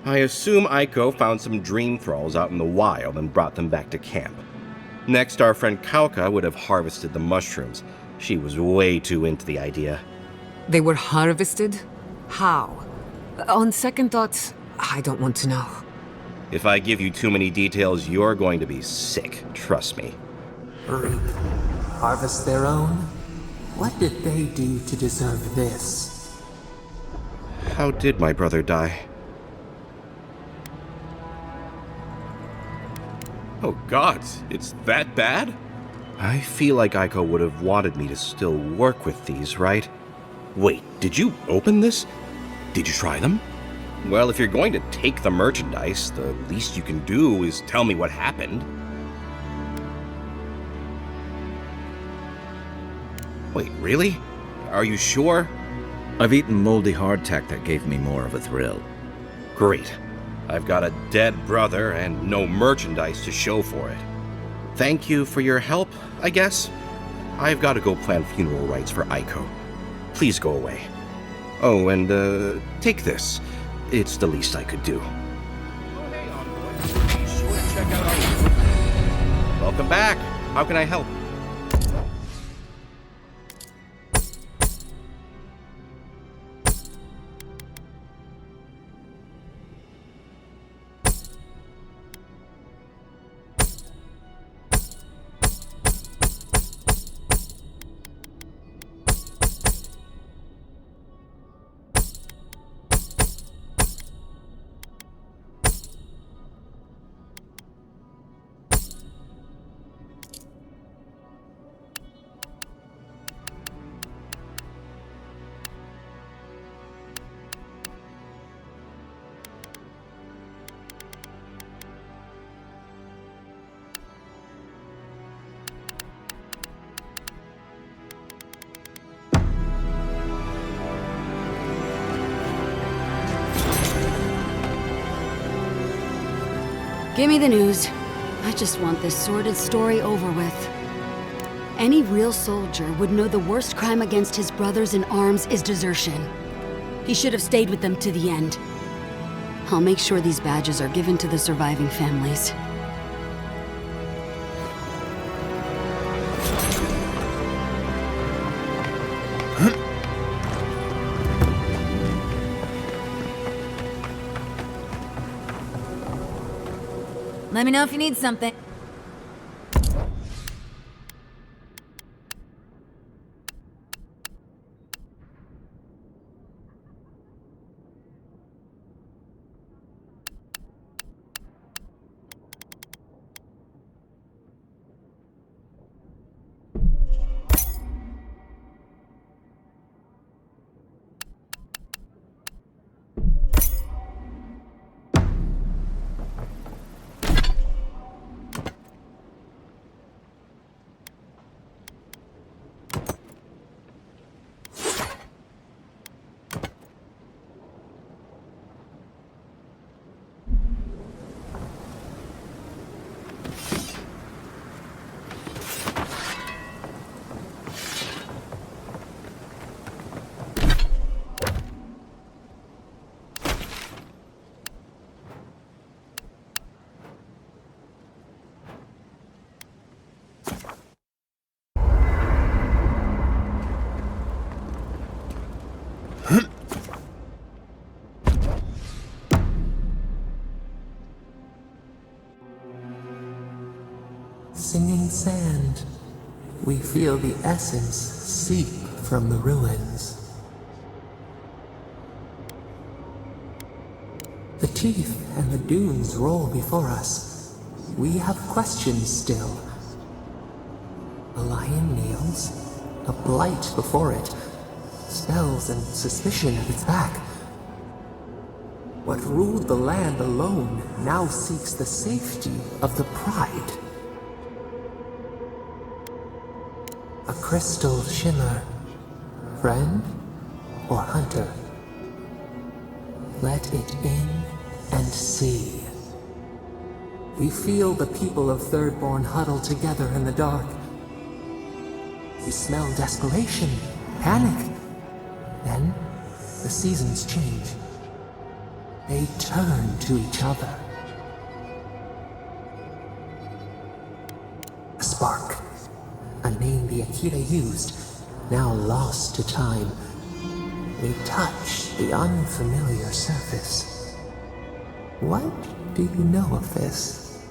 I assume Aiko found some dream thralls out in the wild and brought them back to camp. Next, our friend Kauka would have harvested the mushrooms. She was way too into the idea. They were harvested? How? On second thought, I don't want to know. If I give you too many details, you're going to be sick, trust me. Reap, harvest their own? What did they do to deserve this? How did my brother die? Oh God, it's that bad? I feel like Aiko would have wanted me to still work with these, right? Wait, did you open this? Did you try them? Well, if you're going to take the merchandise, the least you can do is tell me what happened. Wait, really? Are you sure? I've eaten moldy hardtack that gave me more of a thrill. Great. I've got a dead brother and no merchandise to show for it. Thank you for your help, I guess. I've got to go plan funeral rites for Aiko. Please go away. Oh, and take this. It's the least I could do. Welcome back. How can I help? Give me the news. I just want this sordid story over with. Any real soldier would know the worst crime against his brothers in arms is desertion. He should have stayed with them to the end. I'll make sure these badges are given to the surviving families. Let me know if you need something. Singing sand. We feel the essence seep from the ruins. The teeth and the dunes roll before us. We have questions still. A lion kneels, a blight before it, spells and suspicion at its back. What ruled the land alone now seeks the safety of the pride. A crystal shimmer. Friend or hunter? Let it in and see. We feel the people of Thirdborn huddle together in the dark. We smell desperation, panic. Then, the seasons change. They turn to each other. A spark. A name the Akira used, now lost to time. We touch the unfamiliar surface. What do you know of this?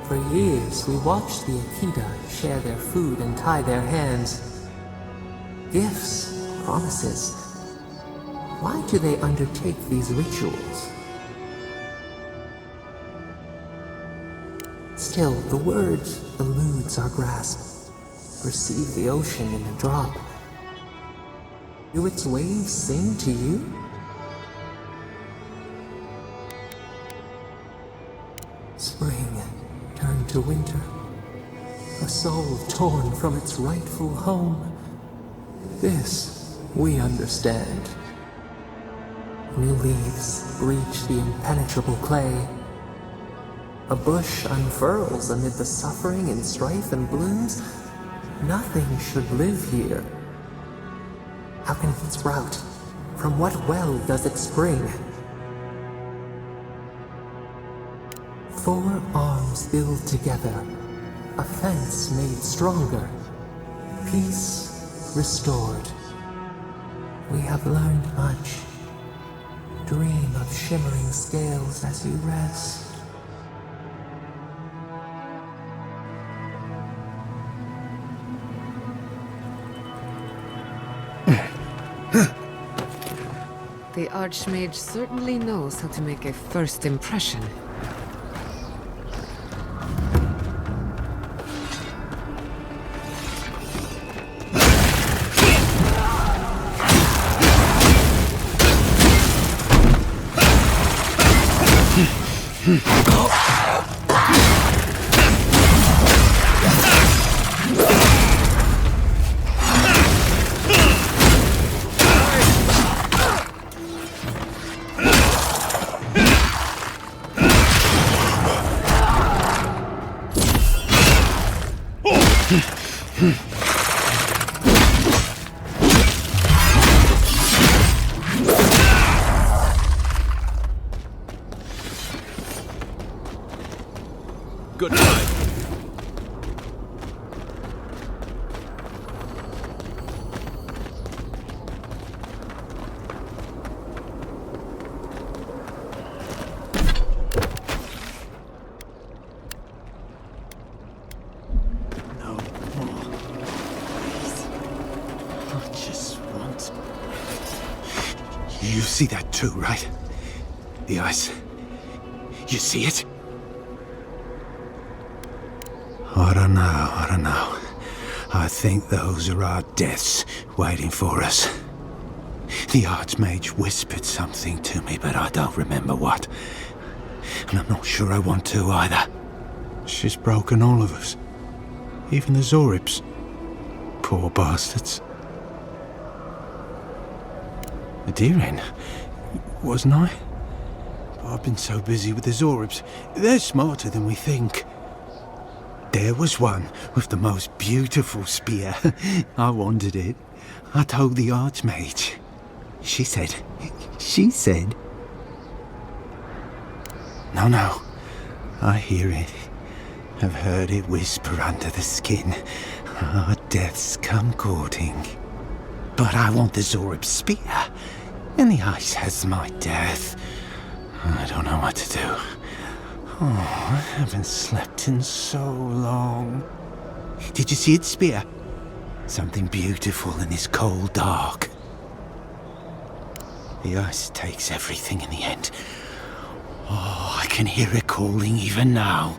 For years, we watched the Akita share their food and tie their hands. Gifts, promises. Why do they undertake these rituals? Still, the word eludes our grasp. Perceive the ocean in a drop. Do its waves sing to you? Spring turned to winter. A soul torn from its rightful home. This we understand. New leaves breach the impenetrable clay. A bush unfurls amid the suffering and strife and blooms. Nothing should live here. How can it sprout? From what well does it spring? 4 arms build together, a fence made stronger, peace restored. We have learned much. Dream of shimmering scales as you rest. The archmage certainly knows how to make a first impression. Good night. No more. Please. I just want... You see that too, right? The ice. You see it? I don't know. I think those are our deaths waiting for us. The archmage whispered something to me, but I don't remember what. And I'm not sure I want to either. She's broken all of us. Even the Zorips. Poor bastards. A deer-hen, wasn't I? I've been so busy with the Zorips. They're smarter than we think. There was one with the most beautiful spear. I wanted it. I told the archmage. She said... No. I hear it. I've heard it whisper under the skin. Our deaths come courting. But I want the Zorib spear. And the ice has my death. I don't know what to do. Oh, I haven't slept in so long. Did you see its spear? Something beautiful in this cold dark. The ice takes everything in the end. Oh, I can hear it calling even now.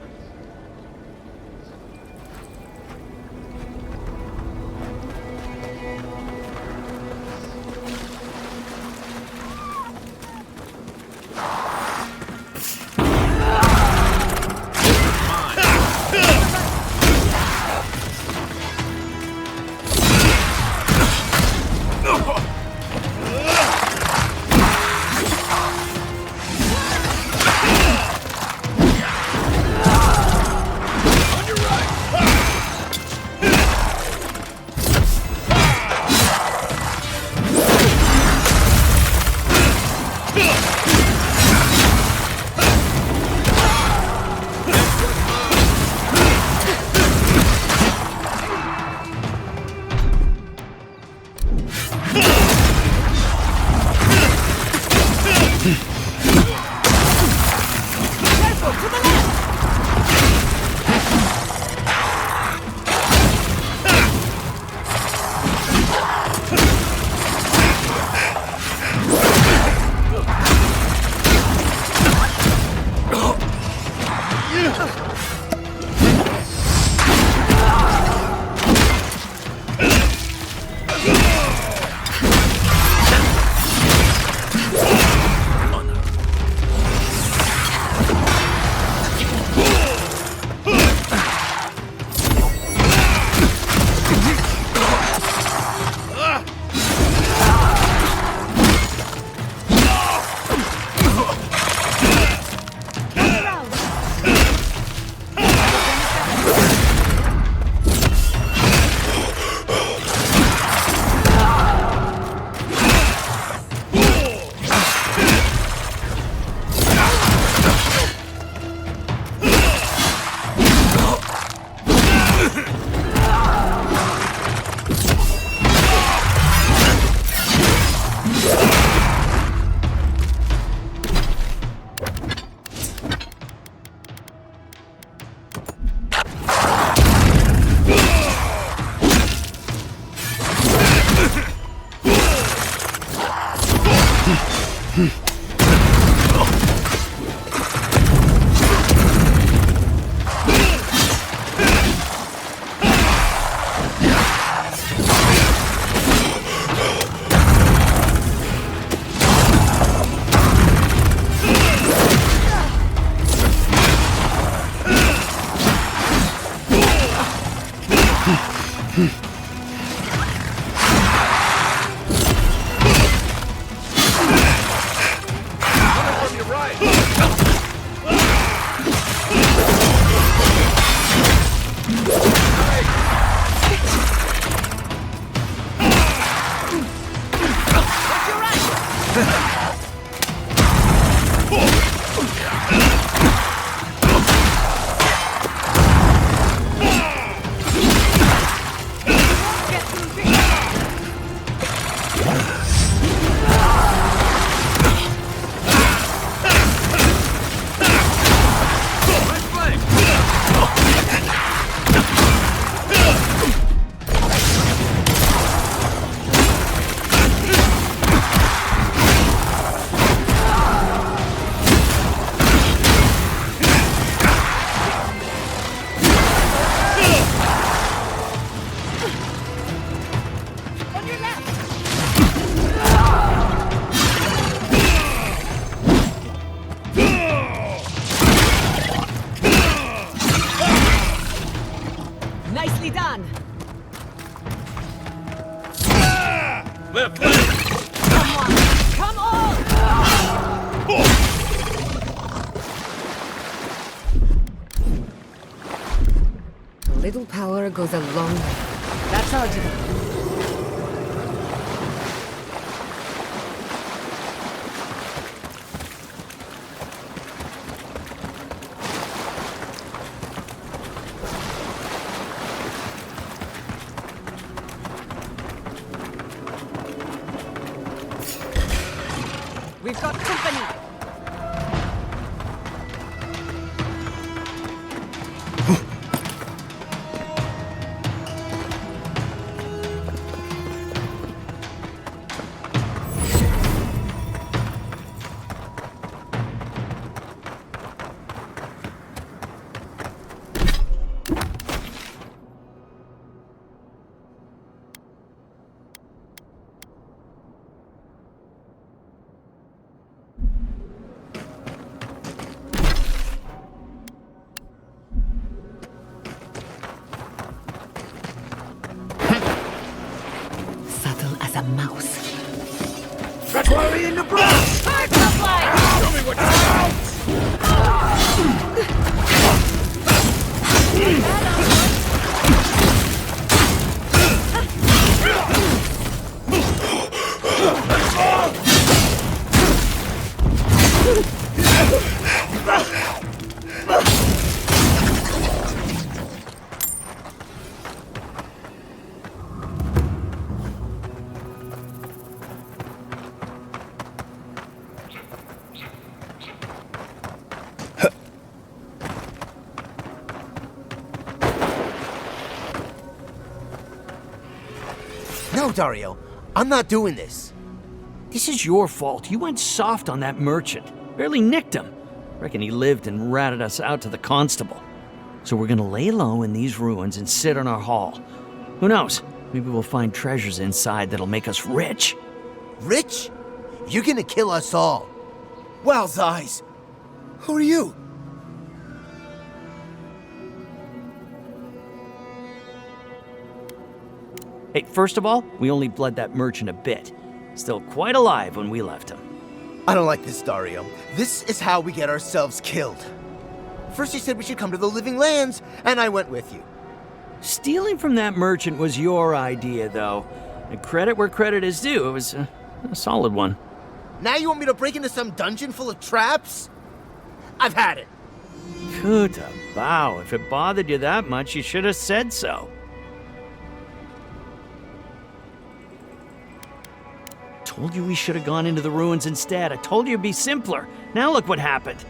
Little power goes a long way. That's our job. We've got company! A mouse. That's why we in the brush! Hard to fly! Show me what No, Dario. I'm not doing this. This is your fault. You went soft on that merchant. Barely nicked him. Reckon he lived and ratted us out to the constable. So we're gonna lay low in these ruins and sit on our haul. Who knows? Maybe we'll find treasures inside that'll make us rich. Rich? You're gonna kill us all. Wow's eyes. Who are you? Hey, first of all, we only bled that merchant a bit. Still quite alive when we left him. I don't like this, Dario. This is how we get ourselves killed. First you said we should come to the Living Lands, and I went with you. Stealing from that merchant was your idea, though. And credit where credit is due. It was a solid one. Now you want me to break into some dungeon full of traps? I've had it. Good bow. If it bothered you that much, you should have said so. Told you we should have gone into the ruins instead. I told you it'd be simpler. Now look what happened.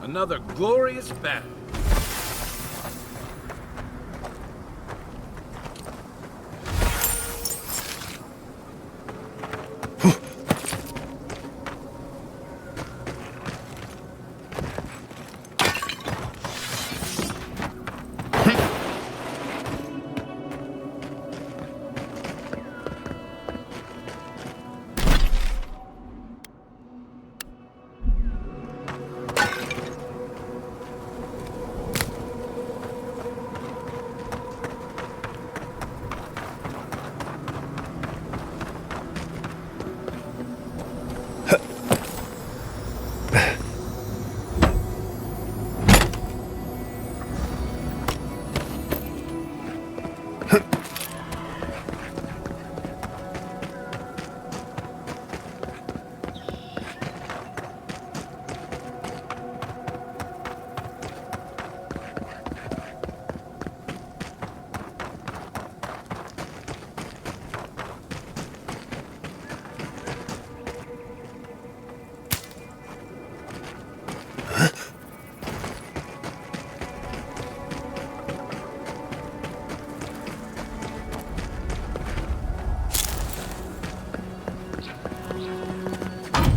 Another glorious battle.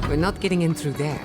We're not getting in through there.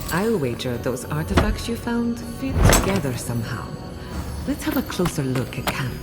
I'll wager those artifacts you found fit together somehow. Let's have a closer look at camp.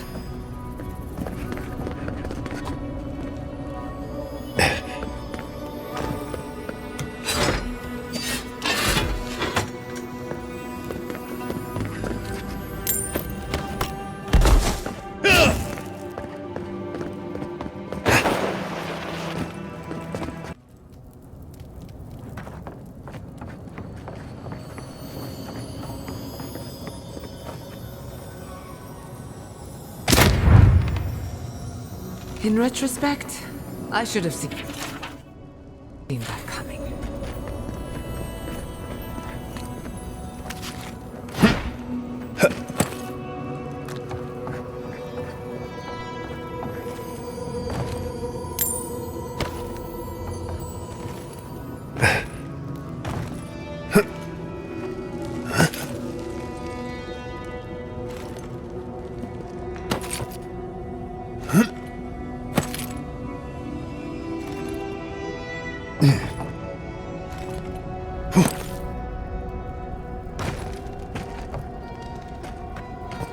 In retrospect, I should have seen that coming.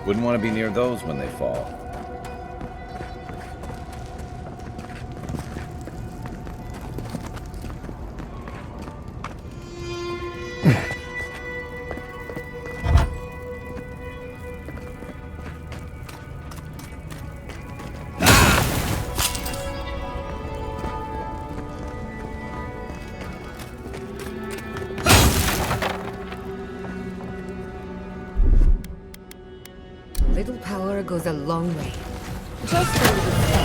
Wouldn't want to be near those when they fall. Little power goes a long way. Just a little step.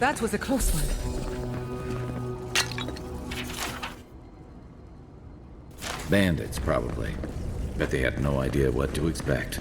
That was a close one. Bandits, probably. Bet they had no idea what to expect.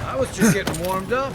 I was just getting warmed up.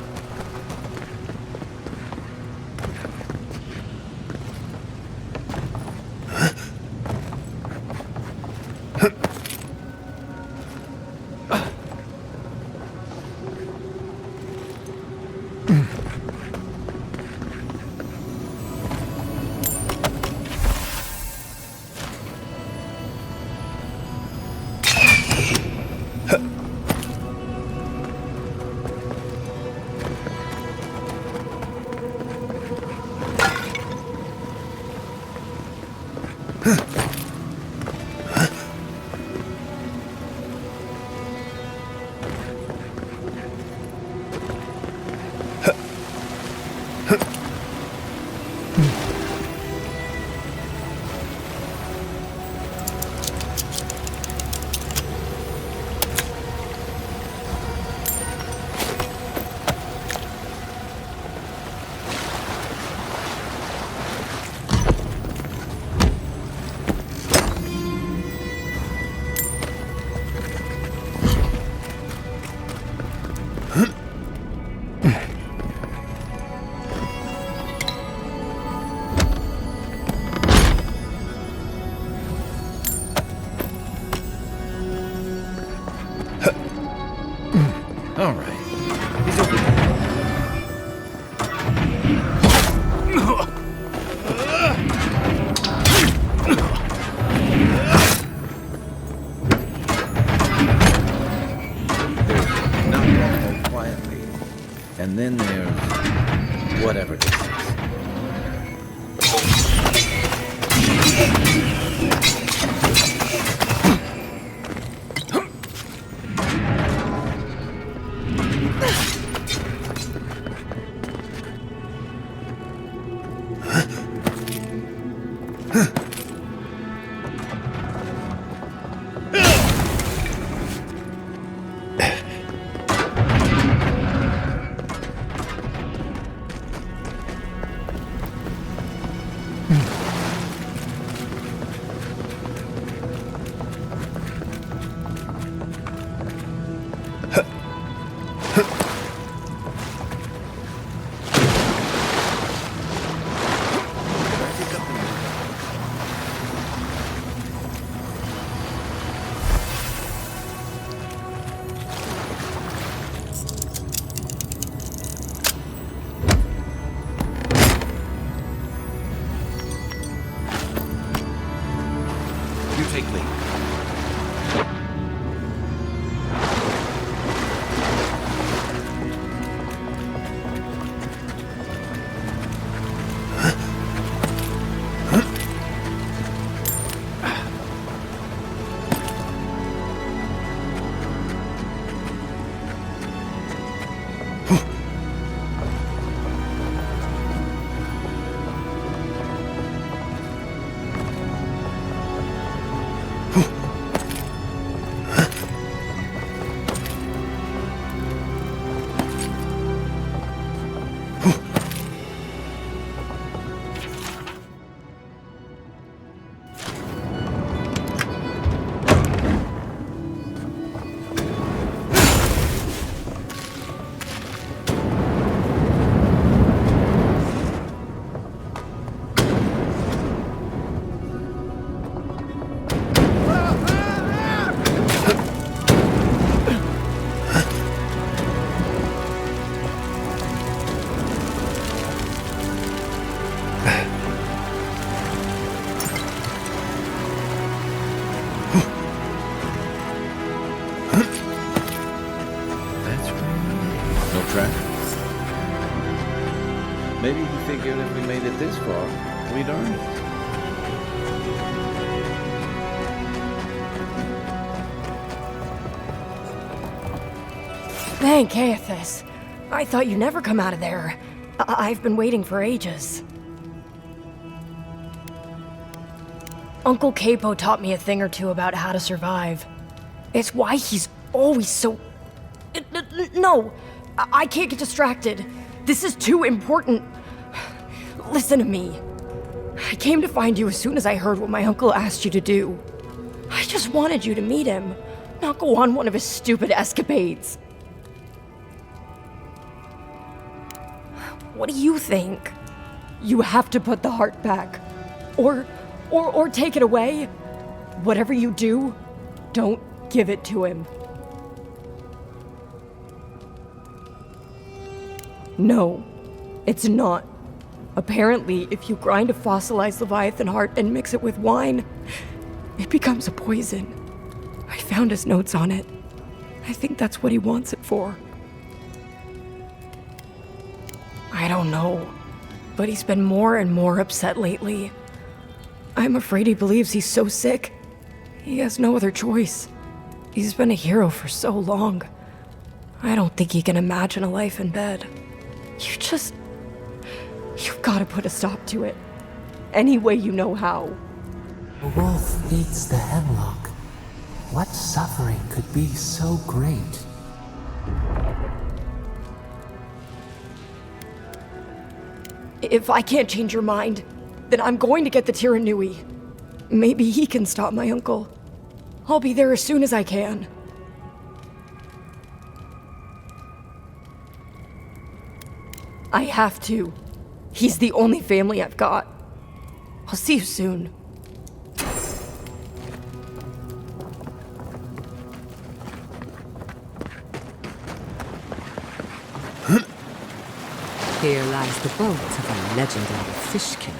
All right. He's over there. There's not wrong quietly. And then there's whatever this is. Take lead. Maybe he figured if we made it this far, we'd earn it. MKIceAndFire. I thought you'd never come out of there. I've been waiting for ages. Uncle Capo taught me a thing or two about how to survive. It's why he's always so... No! I can't get distracted. This is too important. Listen to me. I came to find you as soon as I heard what my uncle asked you to do. I just wanted you to meet him, not go on one of his stupid escapades. What do you think? You have to put the heart back. Or take it away. Whatever you do, don't give it to him. No, it's not. Apparently, if you grind a fossilized Leviathan heart and mix it with wine, it becomes a poison. I found his notes on it. I think that's what he wants it for. I don't know, but he's been more and more upset lately. I'm afraid he believes he's so sick. He has no other choice. He's been a hero for so long. I don't think he can imagine a life in bed. You've got to put a stop to it. Any way you know how. The wolf eats the hemlock. What suffering could be so great? If I can't change your mind, then I'm going to get the Tiranui. Maybe he can stop my uncle. I'll be there as soon as I can. I have to. He's the only family I've got. I'll see you soon. Here lies the boat of a legendary fish killer.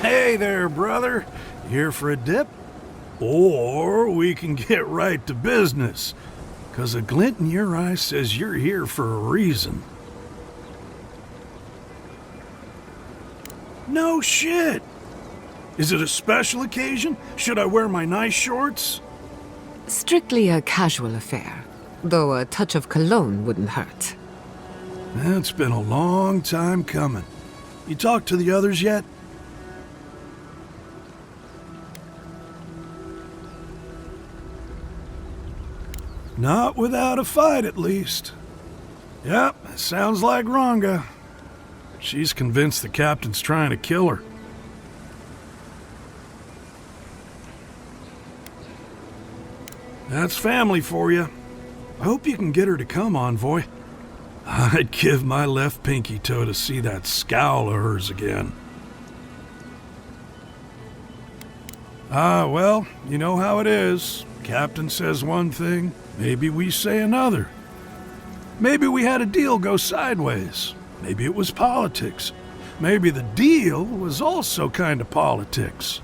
Hey there, brother. Here for a dip? Or we can get right to business. 'Cause a glint in your eye says you're here for a reason. No shit! Is it a special occasion? Should I wear my nice shorts? Strictly a casual affair, though a touch of cologne wouldn't hurt. It's been a long time coming. You talked to the others yet? Not without a fight, at least. Yep, sounds like Ranga. She's convinced the captain's trying to kill her. That's family for you. I hope you can get her to come, Envoy. I'd give my left pinky toe to see that scowl of hers again. Well, you know how it is. Captain says one thing, maybe we say another. Maybe we had a deal go sideways. Maybe it was politics. Maybe the deal was also kind of politics.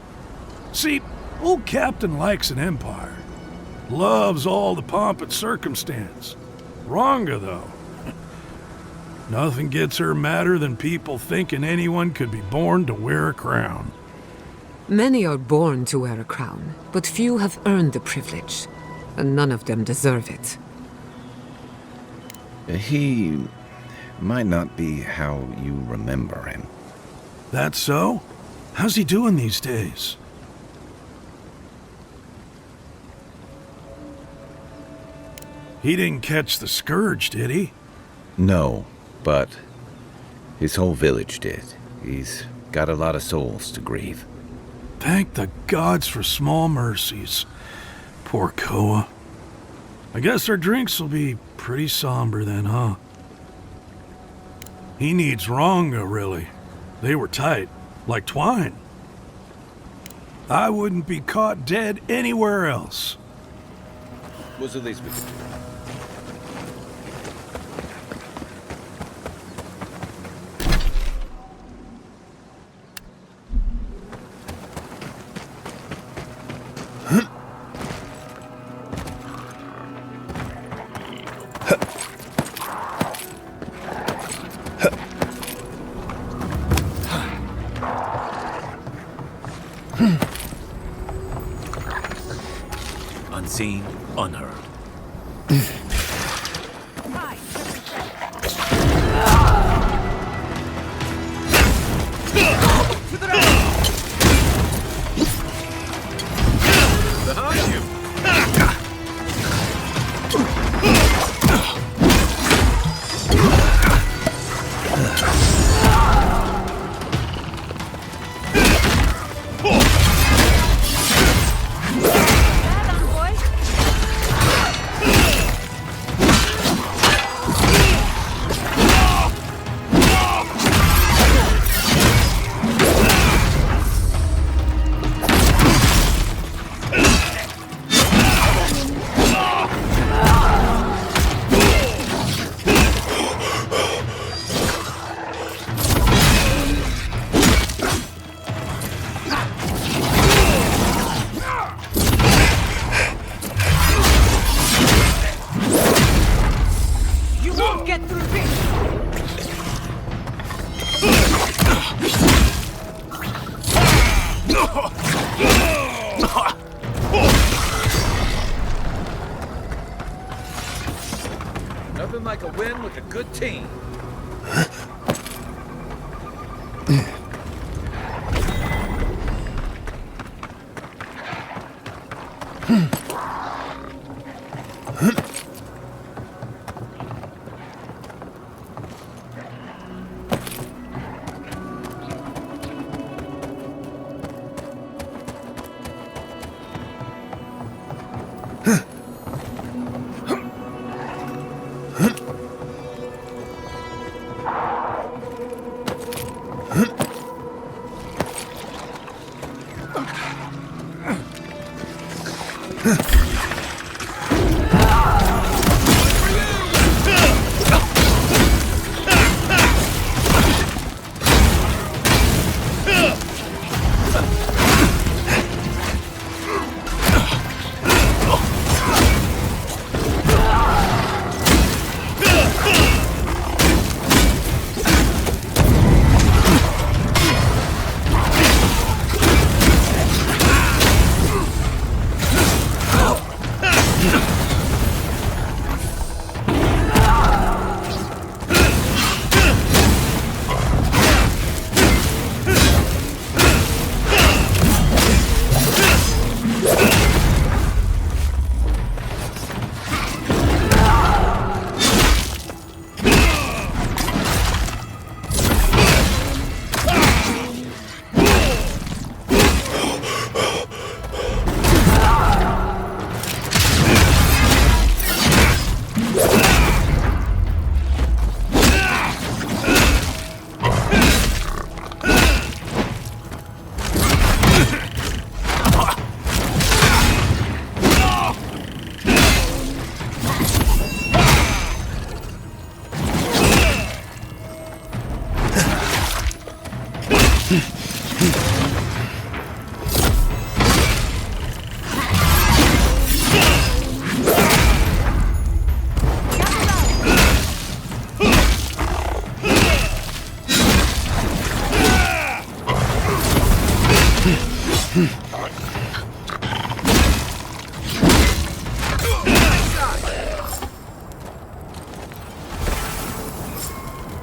See, old Captain likes an empire. Loves all the pomp and circumstance. Ranga, though. Nothing gets her madder than people thinking anyone could be born to wear a crown. Many are born to wear a crown, but few have earned the privilege, and none of them deserve it. He might not be how you remember him. That so? How's he doing these days? He didn't catch the scourge, did he? No, but his whole village did. He's got a lot of souls to grieve. Thank the gods for small mercies. Poor Koa. I guess our drinks will be pretty somber then, huh? He needs Ranga, really. They were tight, like twine. I wouldn't be caught dead anywhere else. Was the least we could do. Unseen, unheard. Behind you! Nothing like a win with a good team.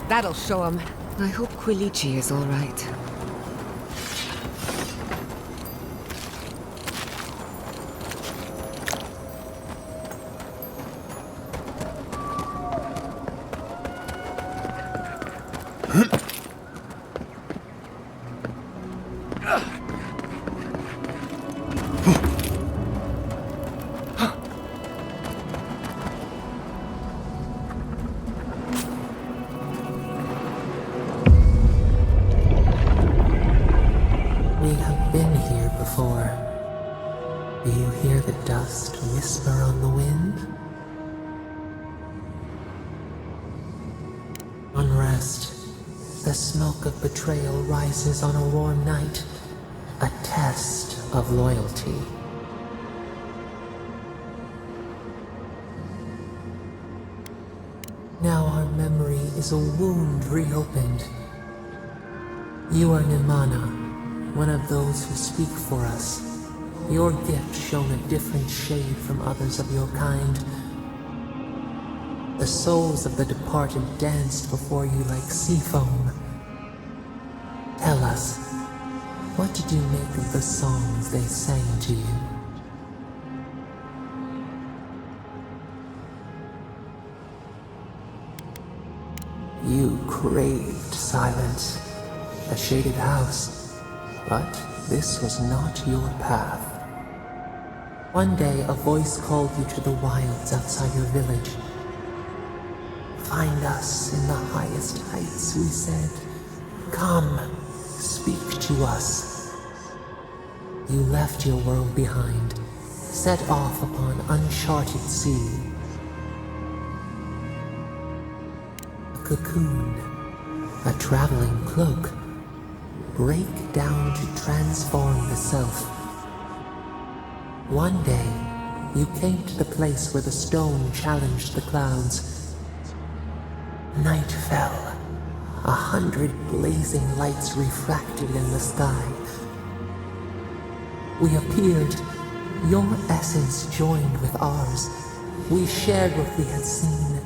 That'll show him. I hope Quilichi is all right. We have been here before. Do you hear the dust whisper on the wind? Unrest. The smoke of betrayal rises on a warm night. A test of loyalty. Now our memory is a wound reopened. You are Nimana, one of those who speak for us. Your gift shone a different shade from others of your kind. The souls of the departed danced before you like sea foam. Tell us, what did you make of the songs they sang to you? You craved silence, a shaded house, but this was not your path. One day, a voice called you to the wilds outside your village. Find us in the highest heights, we said. Come, speak to us. You left your world behind, set off upon uncharted sea. A cocoon, a traveling cloak, break down to transform the self. One day, you came to the place where the stone challenged the clouds. Night fell. 100 blazing lights refracted in the sky. We appeared. Your essence joined with ours. We shared what we had seen.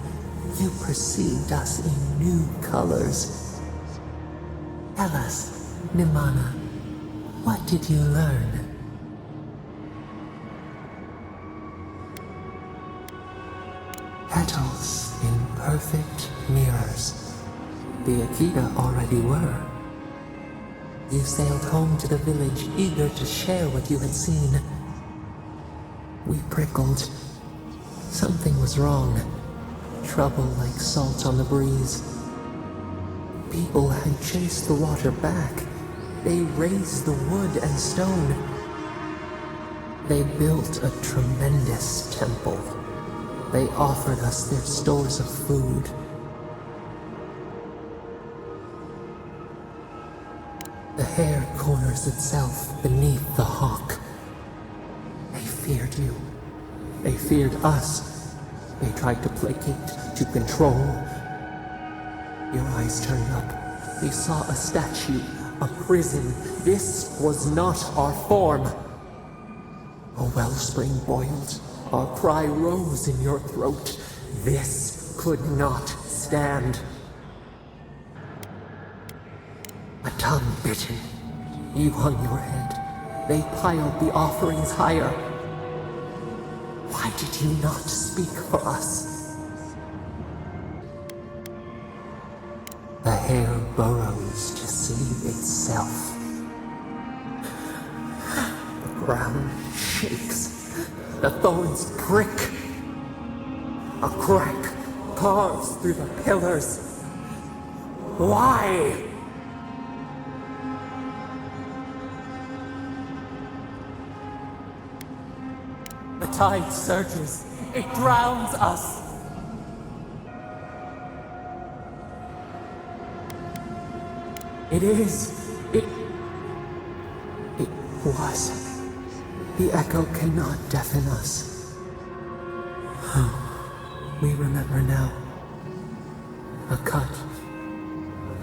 You perceived us in new colors. Tell us, Nimana, what did you learn? Petals in perfect mirrors. The Akita already were. You sailed home to the village, eager to share what you had seen. We prickled. Something was wrong. Trouble like salt on the breeze. People had chased the water back. They raised the wood and stone. They built a tremendous temple. They offered us their stores of food. The hair corners itself beneath the hawk. They feared you. They feared us. They tried to placate, to control. Your eyes turned up. They saw a statue, a prison. This was not our form. A wellspring boiled. Our cry rose in your throat. This could not stand. A tongue bitten. You hung your head. They piled the offerings higher. Why did you not speak for us? The hair burrows to see itself. The ground shakes. The thorns prick. A crack carves through the pillars. Why? The tide surges. It drowns us. It is. It was. The echo cannot deafen us. Oh, we remember now. A cut.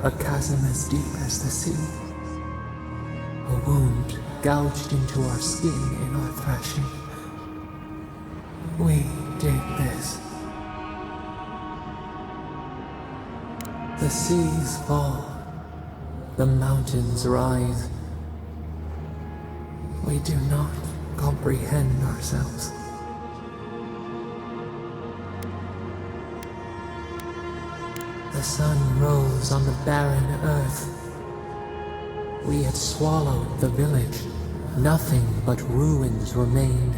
A chasm as deep as the sea. A wound gouged into our skin in our thrashing. We did this. The seas fall. The mountains rise. We do not comprehend ourselves. The sun rose on the barren earth. We had swallowed the village. Nothing but ruins remained.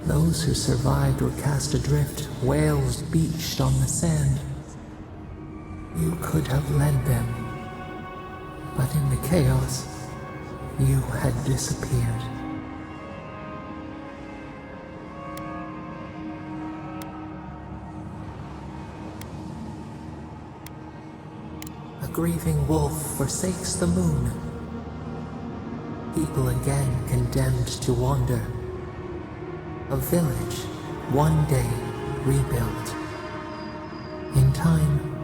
Those who survived were cast adrift, whales beached on the sand. You could have led them, but in the chaos, you had disappeared. A grieving wolf forsakes the moon. People again condemned to wander. A village, one day rebuilt. In time,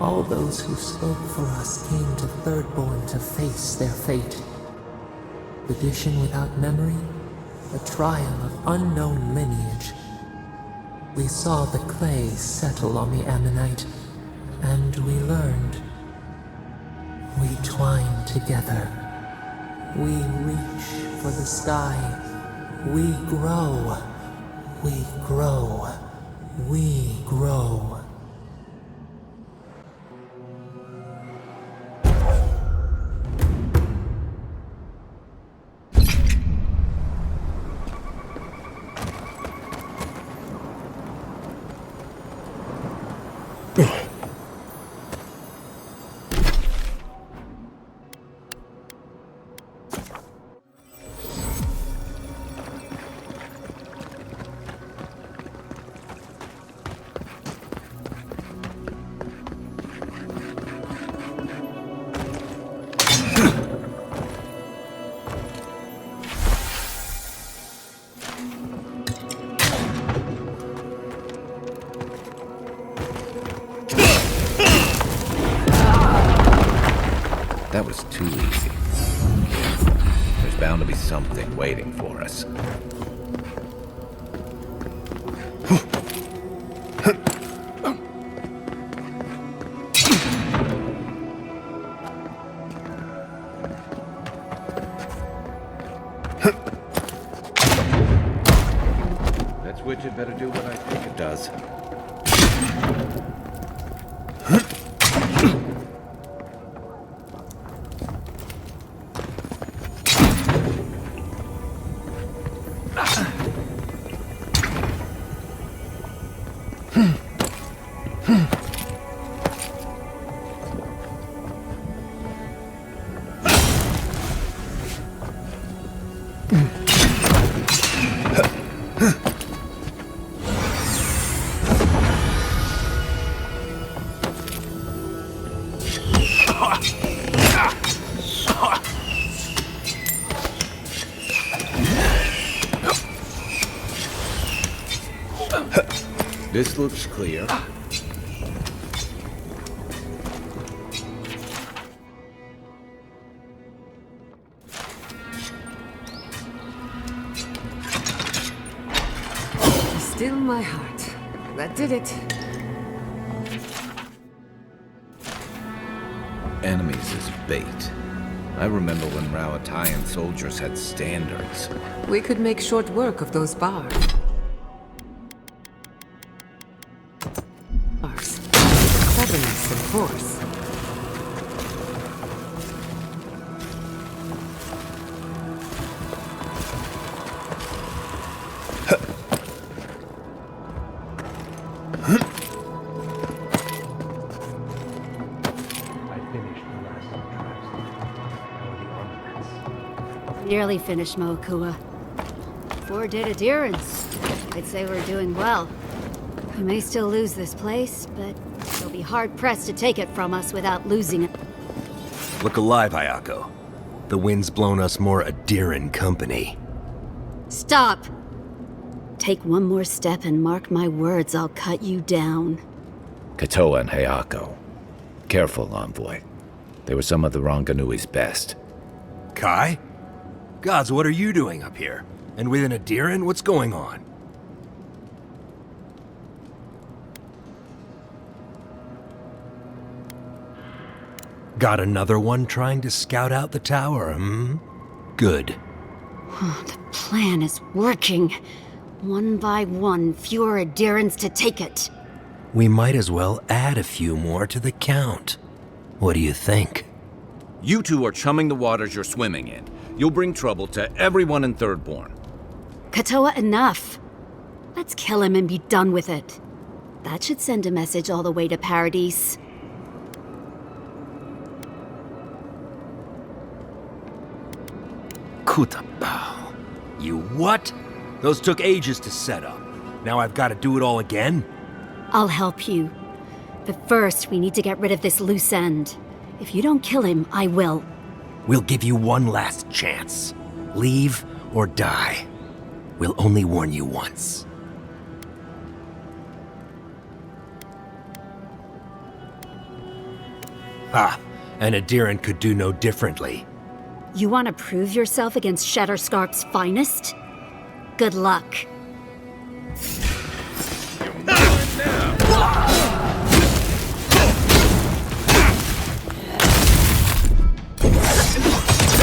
all those who spoke for us came to Thirdborn to face their fate. Tradition without memory, a trial of unknown lineage. We saw the clay settle on the ammonite, and we learned. We twine together. We reach for the sky. We grow. We grow. We grow. That was too easy. There's bound to be something waiting for us. That switch had better do what I think it does. This looks clear. Still my heart. That did it. Enemies as bait. I remember when Rawatayan soldiers had standards. We could make short work of those bars. Cleverness and force. Nearly finished, Moakua. 4 did adherence. I'd say we're doing well. We may still lose this place, but they'll be hard-pressed to take it from us without losing it. Look alive, Ayako. The wind's blown us more Adiran company. Stop! Take one more step and mark my words, I'll cut you down. Katoa and Hayako. Careful, envoy. They were some of the Ranganui's best. Kai? Gods, what are you doing up here? And with an Adiran, what's going on? Got another one trying to scout out the tower, hmm? Good. The plan is working. One by one, fewer adherents to take it. we might as well add a few more to the count. What do you think? You two are chumming the waters you're swimming in. You'll bring trouble to everyone in Thirdborn. Katoa, enough. Let's kill him and be done with it. That should send a message all the way to Paradise. Kutabao. You what? Those took ages to set up. Now I've got to do it all again? I'll help you. But first, we need to get rid of this loose end. If you don't kill him, I will. We'll give you one last chance. Leave or die. We'll only warn you once. Ah, and Adiran could do no differently. You want to prove yourself against Shatterscarp's finest? Good luck.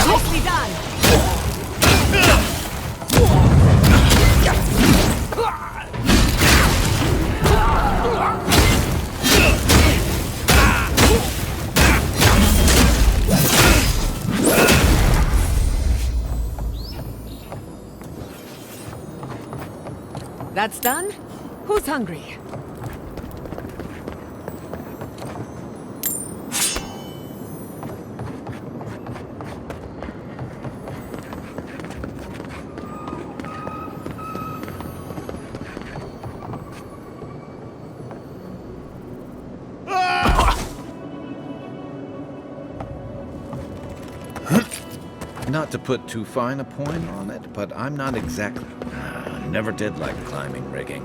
Nicely done. That's done? Who's hungry? Not to put too fine a point on it, but I'm not exactly... never did like climbing rigging.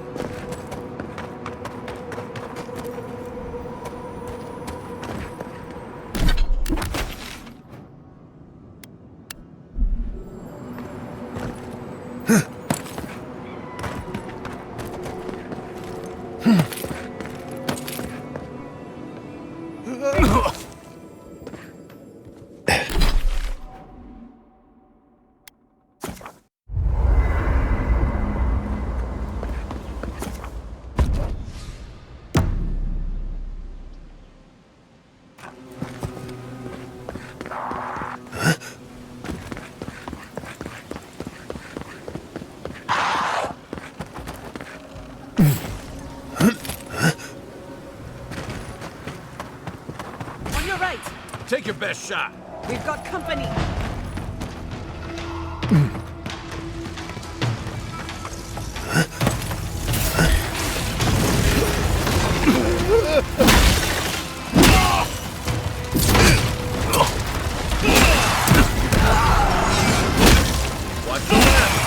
Take your best shot. We've got company. Watch the left.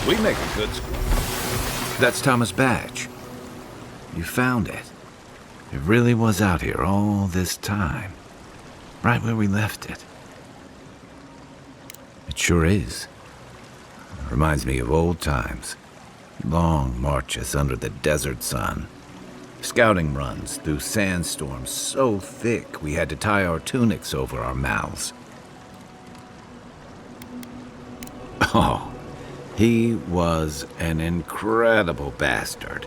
We make a good squad. That's Thomas' badge. You found it. It really was out here all this time. Right where we left it. It sure is. Reminds me of old times. Long marches under the desert sun. Scouting runs through sandstorms so thick we had to tie our tunics over our mouths. Oh, he was an incredible bastard.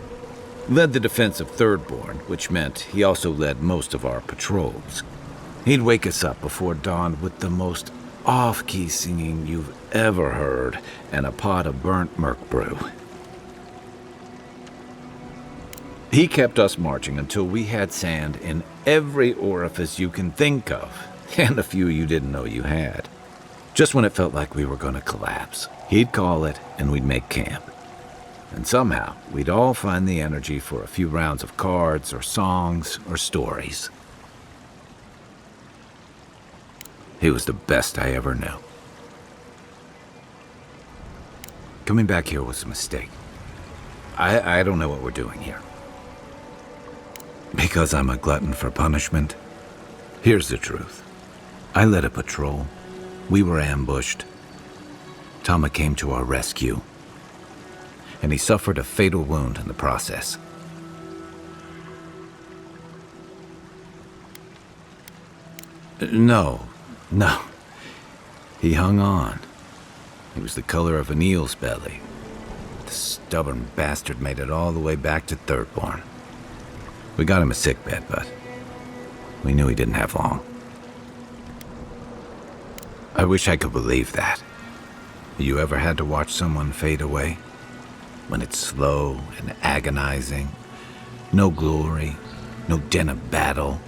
Led the defense of Thirdborn, which meant he also led most of our patrols. He'd wake us up before dawn with the most off-key singing you've ever heard and a pot of burnt merc brew. He kept us marching until we had sand in every orifice you can think of, and a few you didn't know you had. Just when it felt like we were going to collapse, he'd call it and we'd make camp. And somehow, we'd all find the energy for a few rounds of cards or songs or stories. He was the best I ever knew. Coming back here was a mistake. I don't know what we're doing here. Because I'm a glutton for punishment? Here's the truth. I led a patrol. We were ambushed. Tama came to our rescue. And he suffered a fatal wound in the process. No. He hung on. He was the color of an eel's belly. The stubborn bastard made it all the way back to Thirdborn. We got him a sickbed, but we knew he didn't have long. I wish I could believe that. You ever had to watch someone fade away? When it's slow and agonizing, no glory, no din of battle,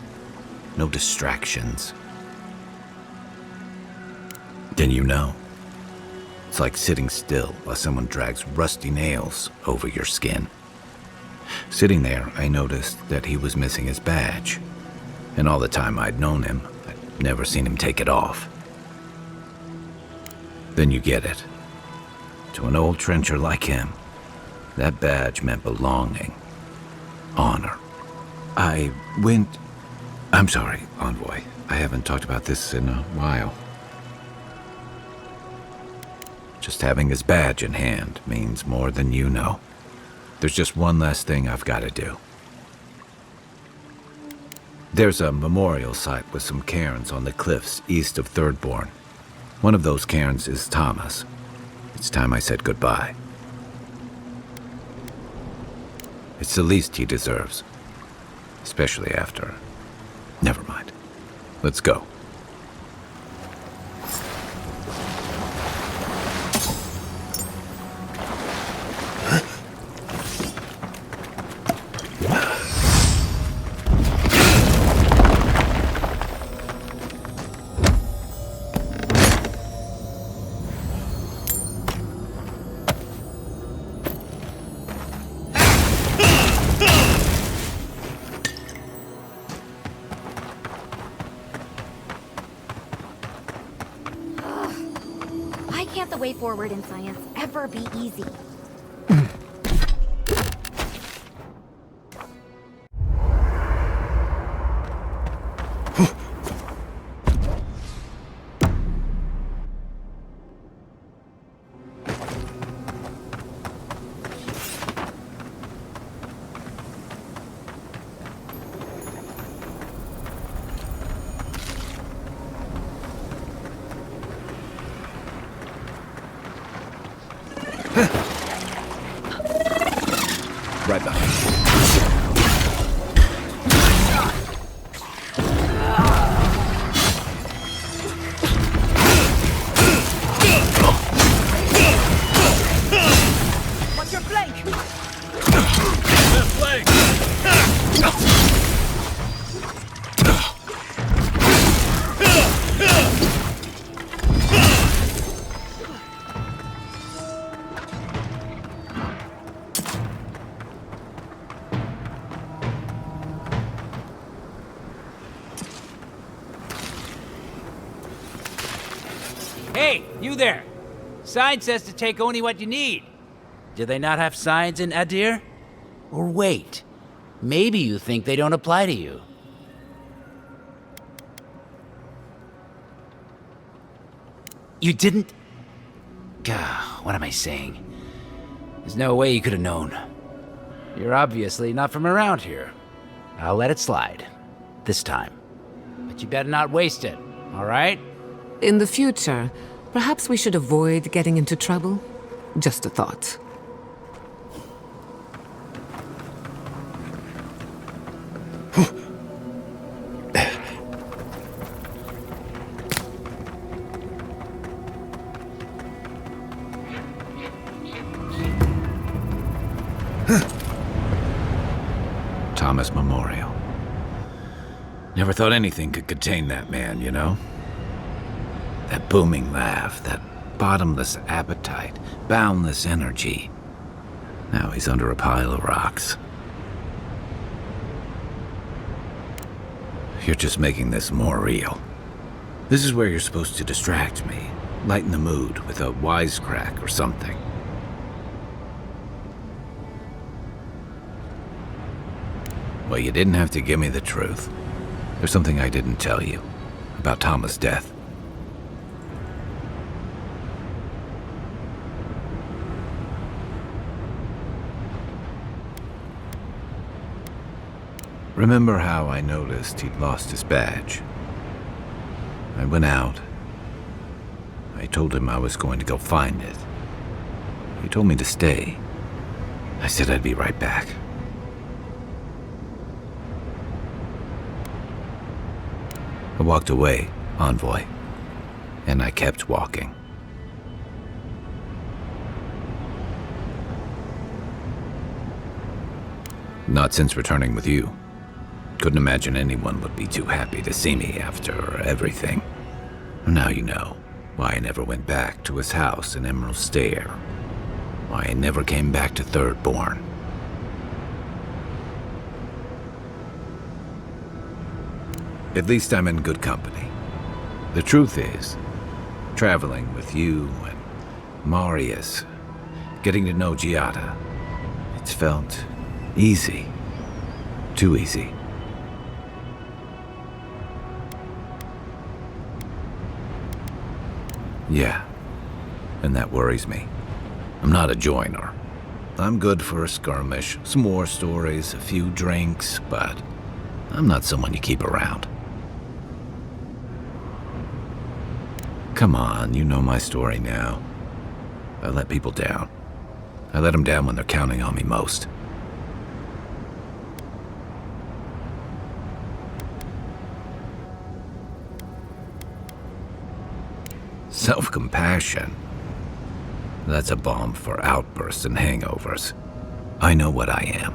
no distractions. Then you know. It's like sitting still while someone drags rusty nails over your skin. Sitting there, I noticed that he was missing his badge. And all the time I'd known him, I'd never seen him take it off. Then you get it. To an old trencher like him, that badge meant belonging, honor. I'm sorry, Envoy. I haven't talked about this in a while. Just having his badge in hand means more than you know. There's just one last thing I've got to do. There's a memorial site with some cairns on the cliffs east of Thirdborn. One of those cairns is Tama's. It's time I said goodbye. It's the least he deserves. Especially after... Never mind. Let's go. The way forward in science ever be easy. Right behind. What's your flank? Left flank! Hey, you there! Sign says to take only what you need. Do they not have signs in Adir? Or wait, maybe you think they don't apply to you. You didn't? Gah, what am I saying? There's no way you could have known. You're obviously not from around here. I'll let it slide. This time. But you better not waste it, all right? In the future, perhaps we should avoid getting into trouble. Just a thought. Thomas Memorial. Never thought anything could contain that man, you know? That booming laugh, that bottomless appetite, boundless energy. Now he's under a pile of rocks. You're just making this more real. This is where you're supposed to distract me, lighten the mood with a wisecrack or something. Well, you didn't have to give me the truth. There's something I didn't tell you about Thomas' death. Remember how I noticed he'd lost his badge? I went out. I told him I was going to go find it. He told me to stay. I said I'd be right back. I walked away, envoy, and I kept walking. Not since returning with you. Couldn't imagine anyone would be too happy to see me after everything. Now you know why I never went back to his house in Emerald Stair. Why I never came back to Thirdborn. At least I'm in good company. The truth is, traveling with you and Marius, getting to know Giada, it's felt easy. Too easy. Yeah, and that worries me. I'm not a joiner. I'm good for a skirmish, some war stories, a few drinks, but I'm not someone you keep around. Come on, you know my story now. I let people down. I let them down when they're counting on me most. Self-compassion. That's a balm for outbursts and hangovers. I know what I am.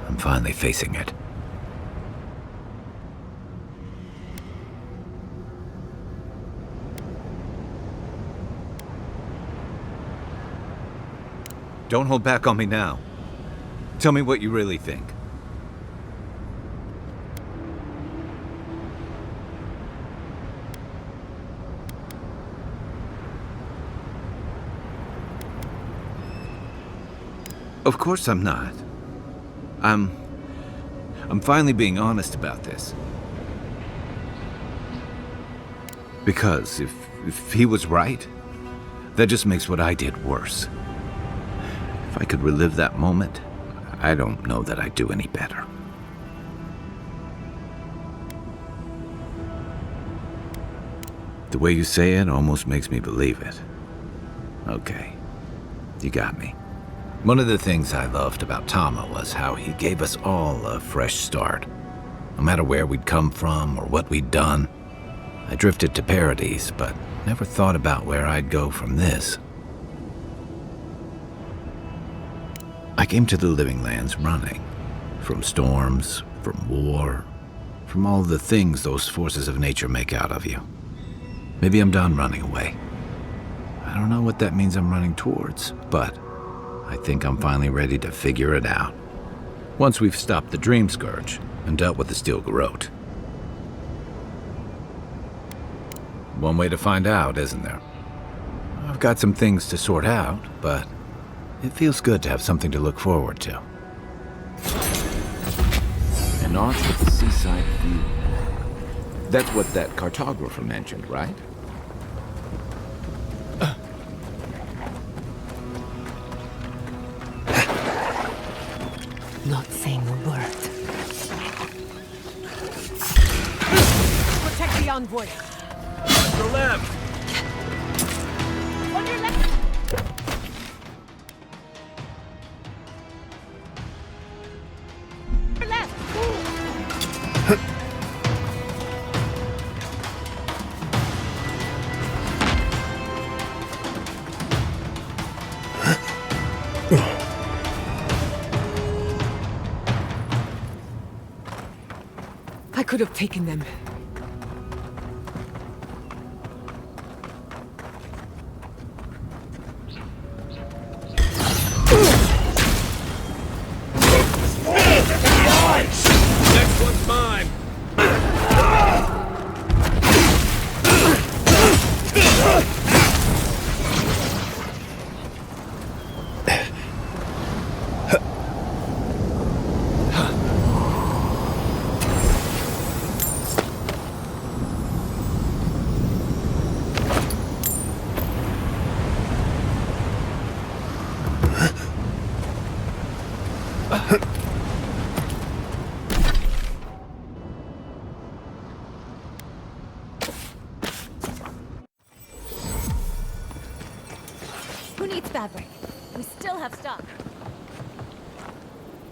I'm finally facing it. Don't hold back on me now. Tell me what you really think. Of course I'm not. I'm finally being honest about this. Because if he was right, that just makes what I did worse. If I could relive that moment, I don't know that I'd do any better. The way you say it almost makes me believe it. Okay, you got me. One of the things I loved about Tama was how he gave us all a fresh start. No matter where we'd come from or what we'd done. I drifted to Paradise, but never thought about where I'd go from this. I came to the Living Lands running. From storms, from war, from all the things those forces of nature make out of you. Maybe I'm done running away. I don't know what that means I'm running towards, but I think I'm finally ready to figure it out. Once we've stopped the Dream Scourge and dealt with the Steel Garrote. One way to find out, isn't there? I've got some things to sort out, but It feels good to have something to look forward to. An arch with the seaside view. That's what that cartographer mentioned, right? Not saying a word. Protect the envoy. To the left. On your left. Your left. I could have taken them. Next one's mine. Who needs fabric? We still have stock.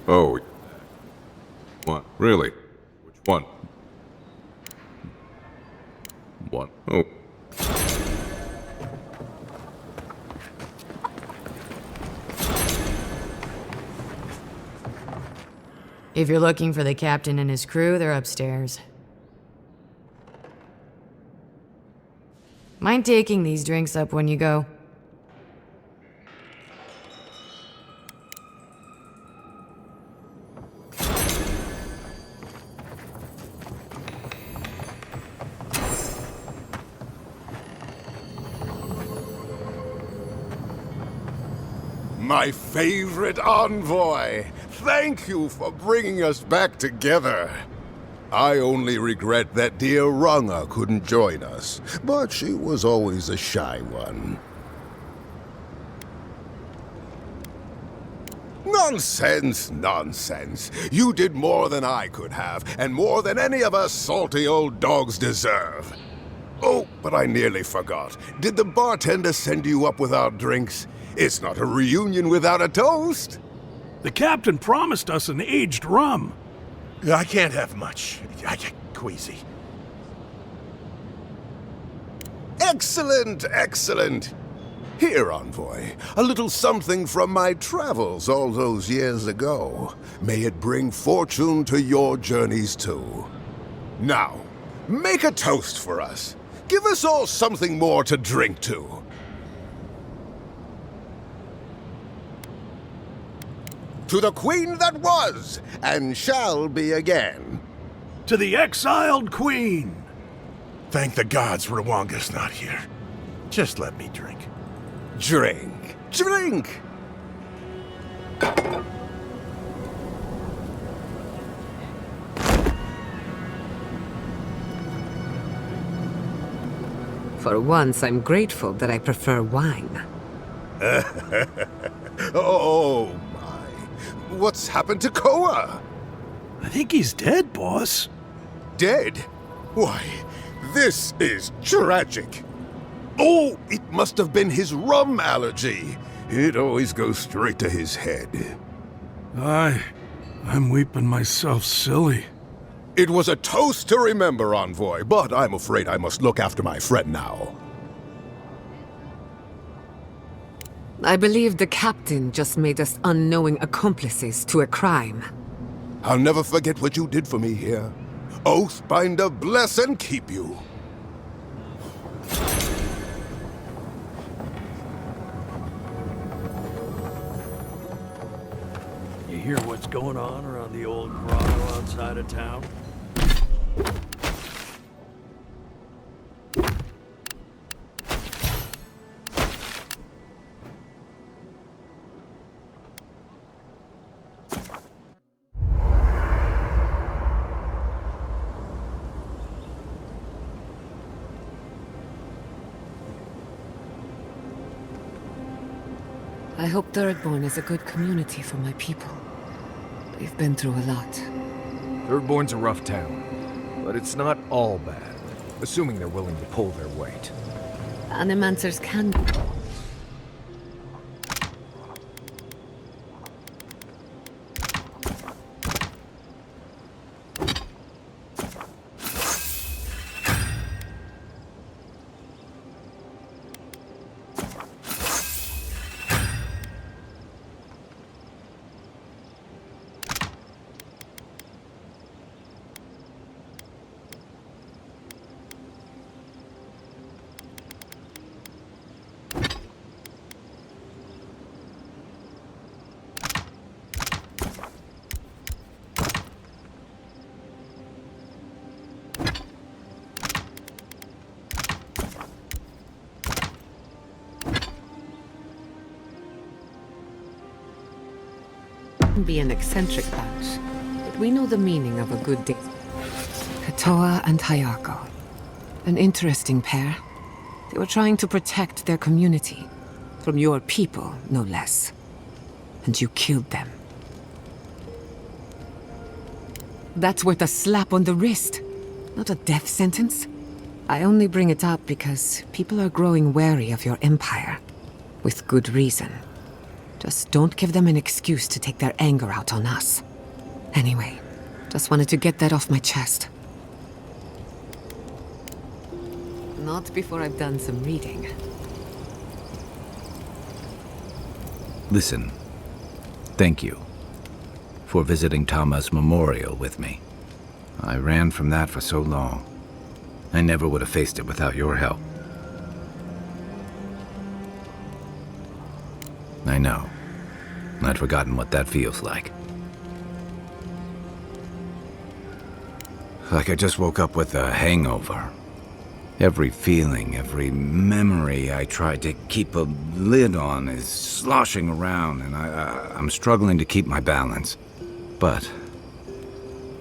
Oh. What? Really? Which one? One. Oh. If you're looking for the captain and his crew, they're upstairs. Mind taking these drinks up when you go? My favorite envoy! Thank you for bringing us back together. I only regret that dear Runga couldn't join us, but she was always a shy one. Nonsense, nonsense. You did more than I could have, and more than any of us salty old dogs deserve. Oh, but I nearly forgot. Did the bartender send you up without drinks? It's not a reunion without a toast. The captain promised us an aged rum. I can't have much. I get queasy. Excellent, excellent. Here, envoy, a little something from my travels all those years ago. May it bring fortune to your journeys too. Now, make a toast for us. Give us all something more to drink to. To the queen that was, and shall be again. To the exiled queen. Thank the gods Rwanga's not here. Just let me drink. Drink. Drink! For once, I'm grateful that I prefer wine. Oh my. What's happened to Koa? I think he's dead, boss. Dead? Why, this is tragic. Oh, it must have been his rum allergy. It always goes straight to his head. I'm weeping myself silly. It was a toast to remember, envoy, but I'm afraid I must look after my friend now. I believe the captain just made us unknowing accomplices to a crime. I'll never forget what you did for me here. Oathbinder bless and keep you. You hear what's going on around the old grotto outside of town? I hope Thirdborn is a good community for my people. They've been through a lot. Thirdborn's a rough town, but it's not all bad, assuming they're willing to pull their weight. Animancers can be. Be an eccentric bunch, but we know the meaning of a good day. Katoa and Hayako. An interesting pair. They were trying to protect their community. From your people, no less. And you killed them. That's worth a slap on the wrist, not a death sentence. I only bring it up because people are growing wary of your empire. With good reason. Just don't give them an excuse to take their anger out on us. Anyway, just wanted to get that off my chest. Not before I've done some reading. Listen, thank you for visiting Tama's memorial with me. I ran from that for so long. I never would have faced it without your help. I know. I'd forgotten what that feels like. Like I just woke up with a hangover. Every feeling, every memory I tried to keep a lid on is sloshing around, and I'm struggling to keep my balance. But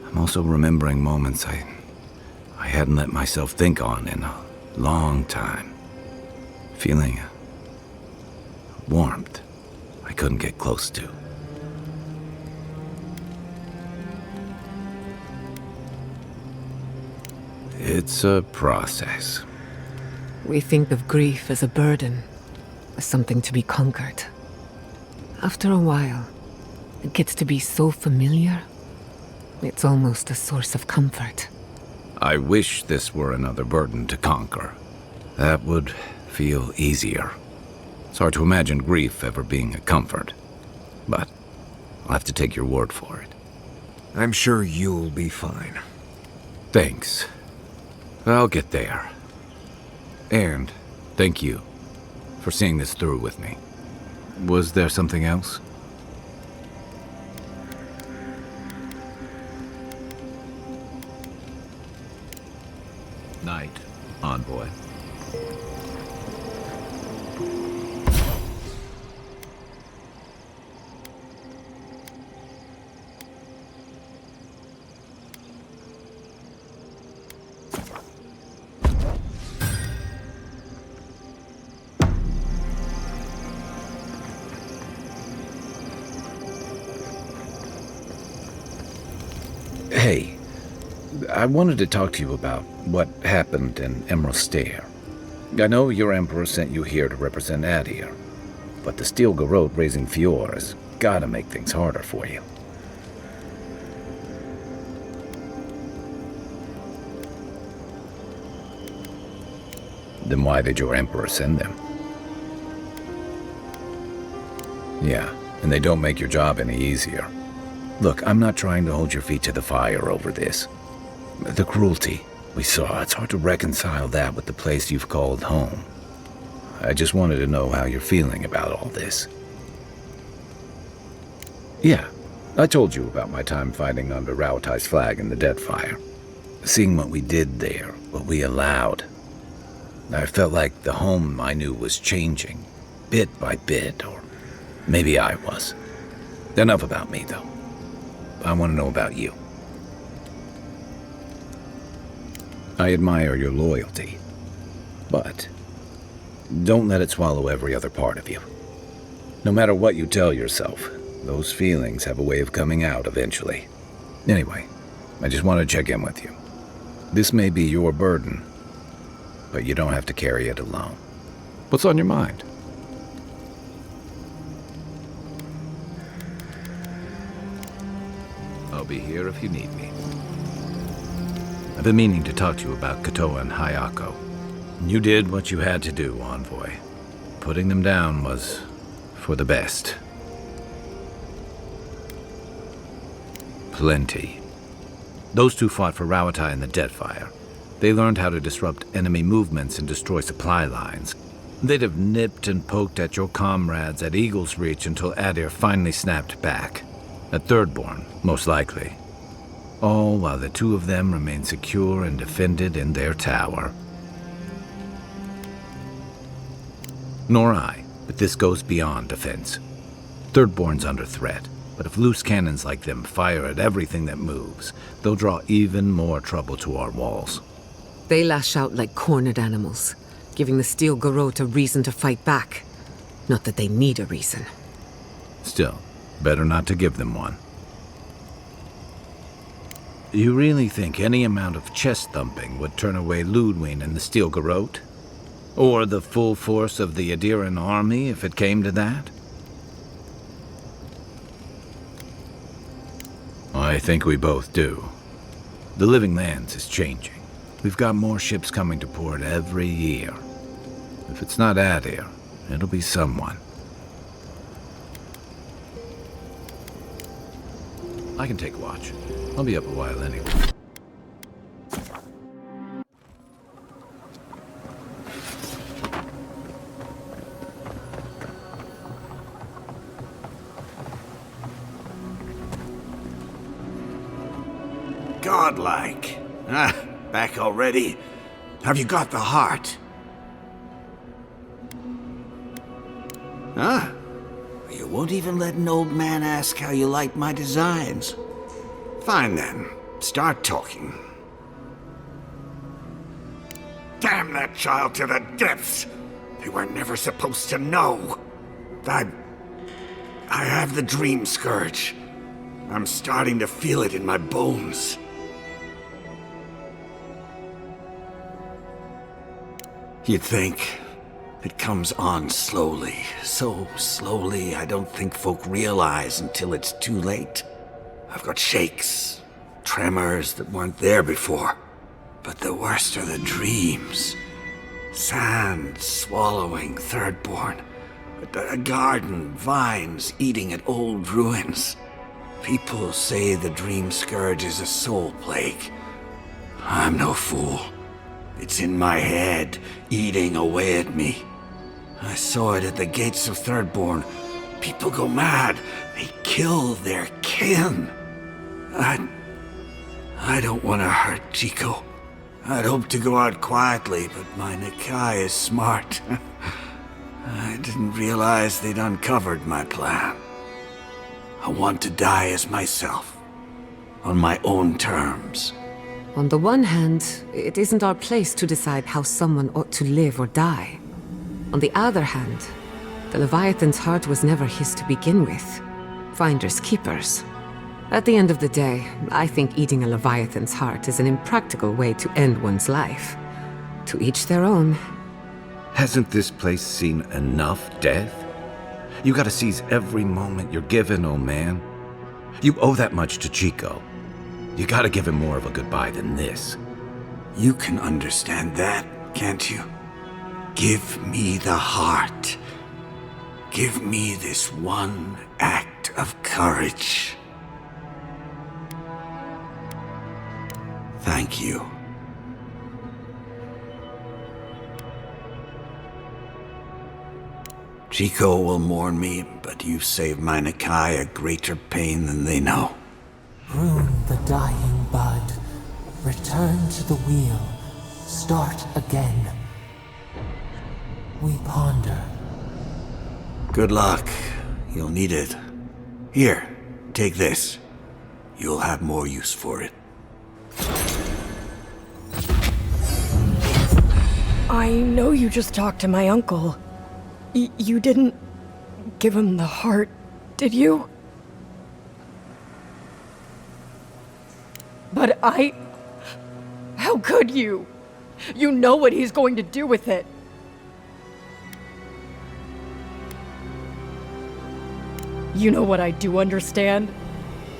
I'm also remembering moments I hadn't let myself think on in a long time. Feeling warmth I couldn't get close to. It's a process. We think of grief as a burden, as something to be conquered. After a while, it gets to be so familiar, it's almost a source of comfort. I wish this were another burden to conquer. That would feel easier. It's hard to imagine grief ever being a comfort, but I'll have to take your word for it. I'm sure you'll be fine. Thanks. I'll get there. And thank you for seeing this through with me. Was there something else? Night, envoy. Hey, I wanted to talk to you about what happened in Emerald Stair. I know your emperor sent you here to represent Adir, but the Steel Garrote raising Fior has gotta make things harder for you. Then why did your emperor send them? Yeah, and they don't make your job any easier. Look, I'm not trying to hold your feet to the fire over this. The cruelty we saw, it's hard to reconcile that with the place you've called home. I just wanted to know how you're feeling about all this. Yeah, I told you about my time fighting under Raotai's flag in the Deadfire. Seeing what we did there, what we allowed. I felt like the home I knew was changing, bit by bit, or maybe I was. Enough about me, though. I want to know about you. I admire your loyalty, but don't let it swallow every other part of you. No matter what you tell yourself, those feelings have a way of coming out eventually. Anyway, I just want to check in with you. This may be your burden, but you don't have to carry it alone. What's on your mind? I'll be here if you need me. I've been meaning to talk to you about Katoa and Hayako. You did what you had to do, Envoy. Putting them down was for the best. Plenty. Those two fought for Rauatai in the Deadfire. They learned how to disrupt enemy movements and destroy supply lines. They'd have nipped and poked at your comrades at Eagle's Reach until Adir finally snapped back. At Thirdborn, most likely. All while the two of them remained secure and defended in their tower. Nor I, but this goes beyond defense. Thirdborn's under threat, but if loose cannons like them fire at everything that moves, they'll draw even more trouble to our walls. They lash out like cornered animals, giving the Steel Garrote a reason to fight back. Not that they need a reason. Still, better not to give them one. You really think any amount of chest thumping would turn away Ludwig and the Steel Garrote? Or the full force of the Adiran army, if it came to that? I think we both do. The Living Lands is changing. We've got more ships coming to port every year. If it's not Adir, it'll be someone. I can take watch. I'll be up a while anyway. Godlike. Ah, back already? Have you got the heart? Huh? You won't even let an old man ask how you like my designs. Fine then. Start talking. Damn that child to the depths! They were never supposed to know. I have the dream scourge. I'm starting to feel it in my bones. You'd think it comes on slowly. So slowly, I don't think folk realize until it's too late. I've got shakes, tremors that weren't there before. But the worst are the dreams. Sand swallowing Thirdborn. A garden, vines eating at old ruins. People say the dream scourge is a soul plague. I'm no fool. It's in my head, eating away at me. I saw it at the gates of Thirdborn. People go mad. They kill their kin. I don't want to hurt Chico. I'd hoped to go out quietly, but my Nikai is smart. I didn't realize they'd uncovered my plan. I want to die as myself, on my own terms. On the one hand, it isn't our place to decide how someone ought to live or die. On the other hand, the Leviathan's heart was never his to begin with. Finders keepers. At the end of the day, I think eating a Leviathan's heart is an impractical way to end one's life. To each their own. Hasn't this place seen enough death? You gotta seize every moment you're given, old man. You owe that much to Chico. You gotta give him more of a goodbye than this. You can understand that, can't you? Give me the heart. Give me this one act of courage. Thank you. Chico will mourn me, but you've saved my Nikai a greater pain than they know. Prune the dying bud. Return to the wheel. Start again. We ponder. Good luck. You'll need it. Here, take this. You'll have more use for it. I know you just talked to my uncle. You didn't give him the heart, did you? But how could you? You know what he's going to do with it. You know what I do understand?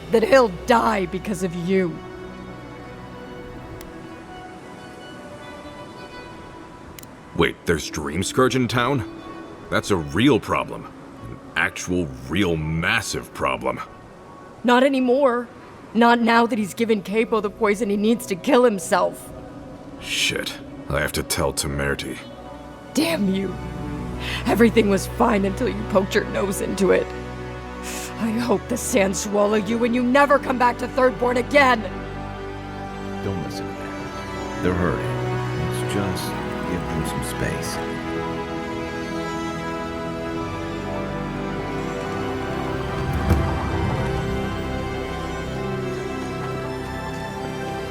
That he'll die because of you. Wait, there's Dream Scourge in town? That's a real problem. An actual, real, massive problem. Not anymore. Not now that he's given Capo the poison he needs to kill himself. Shit. I have to tell Temerity. Damn you. Everything was fine until you poked your nose into it. I hope the sand swallow you and you never come back to Thirdborn again! Don't listen to them. They're hurting. Let's just give them some space.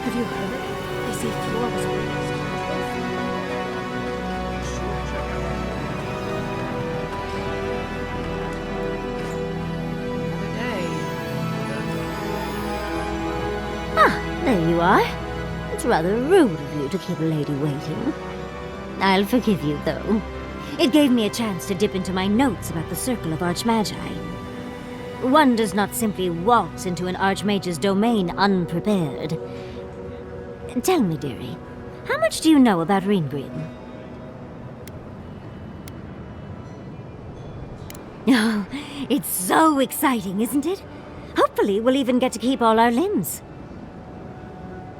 Have you heard? They say Eora was raised. There you are. It's rather rude of you to keep a lady waiting. I'll forgive you, though. It gave me a chance to dip into my notes about the Circle of Archmagi. One does not simply waltz into an archmage's domain unprepared. Tell me, dearie, how much do you know about Ringrim? Oh, it's so exciting, isn't it? Hopefully we'll even get to keep all our limbs.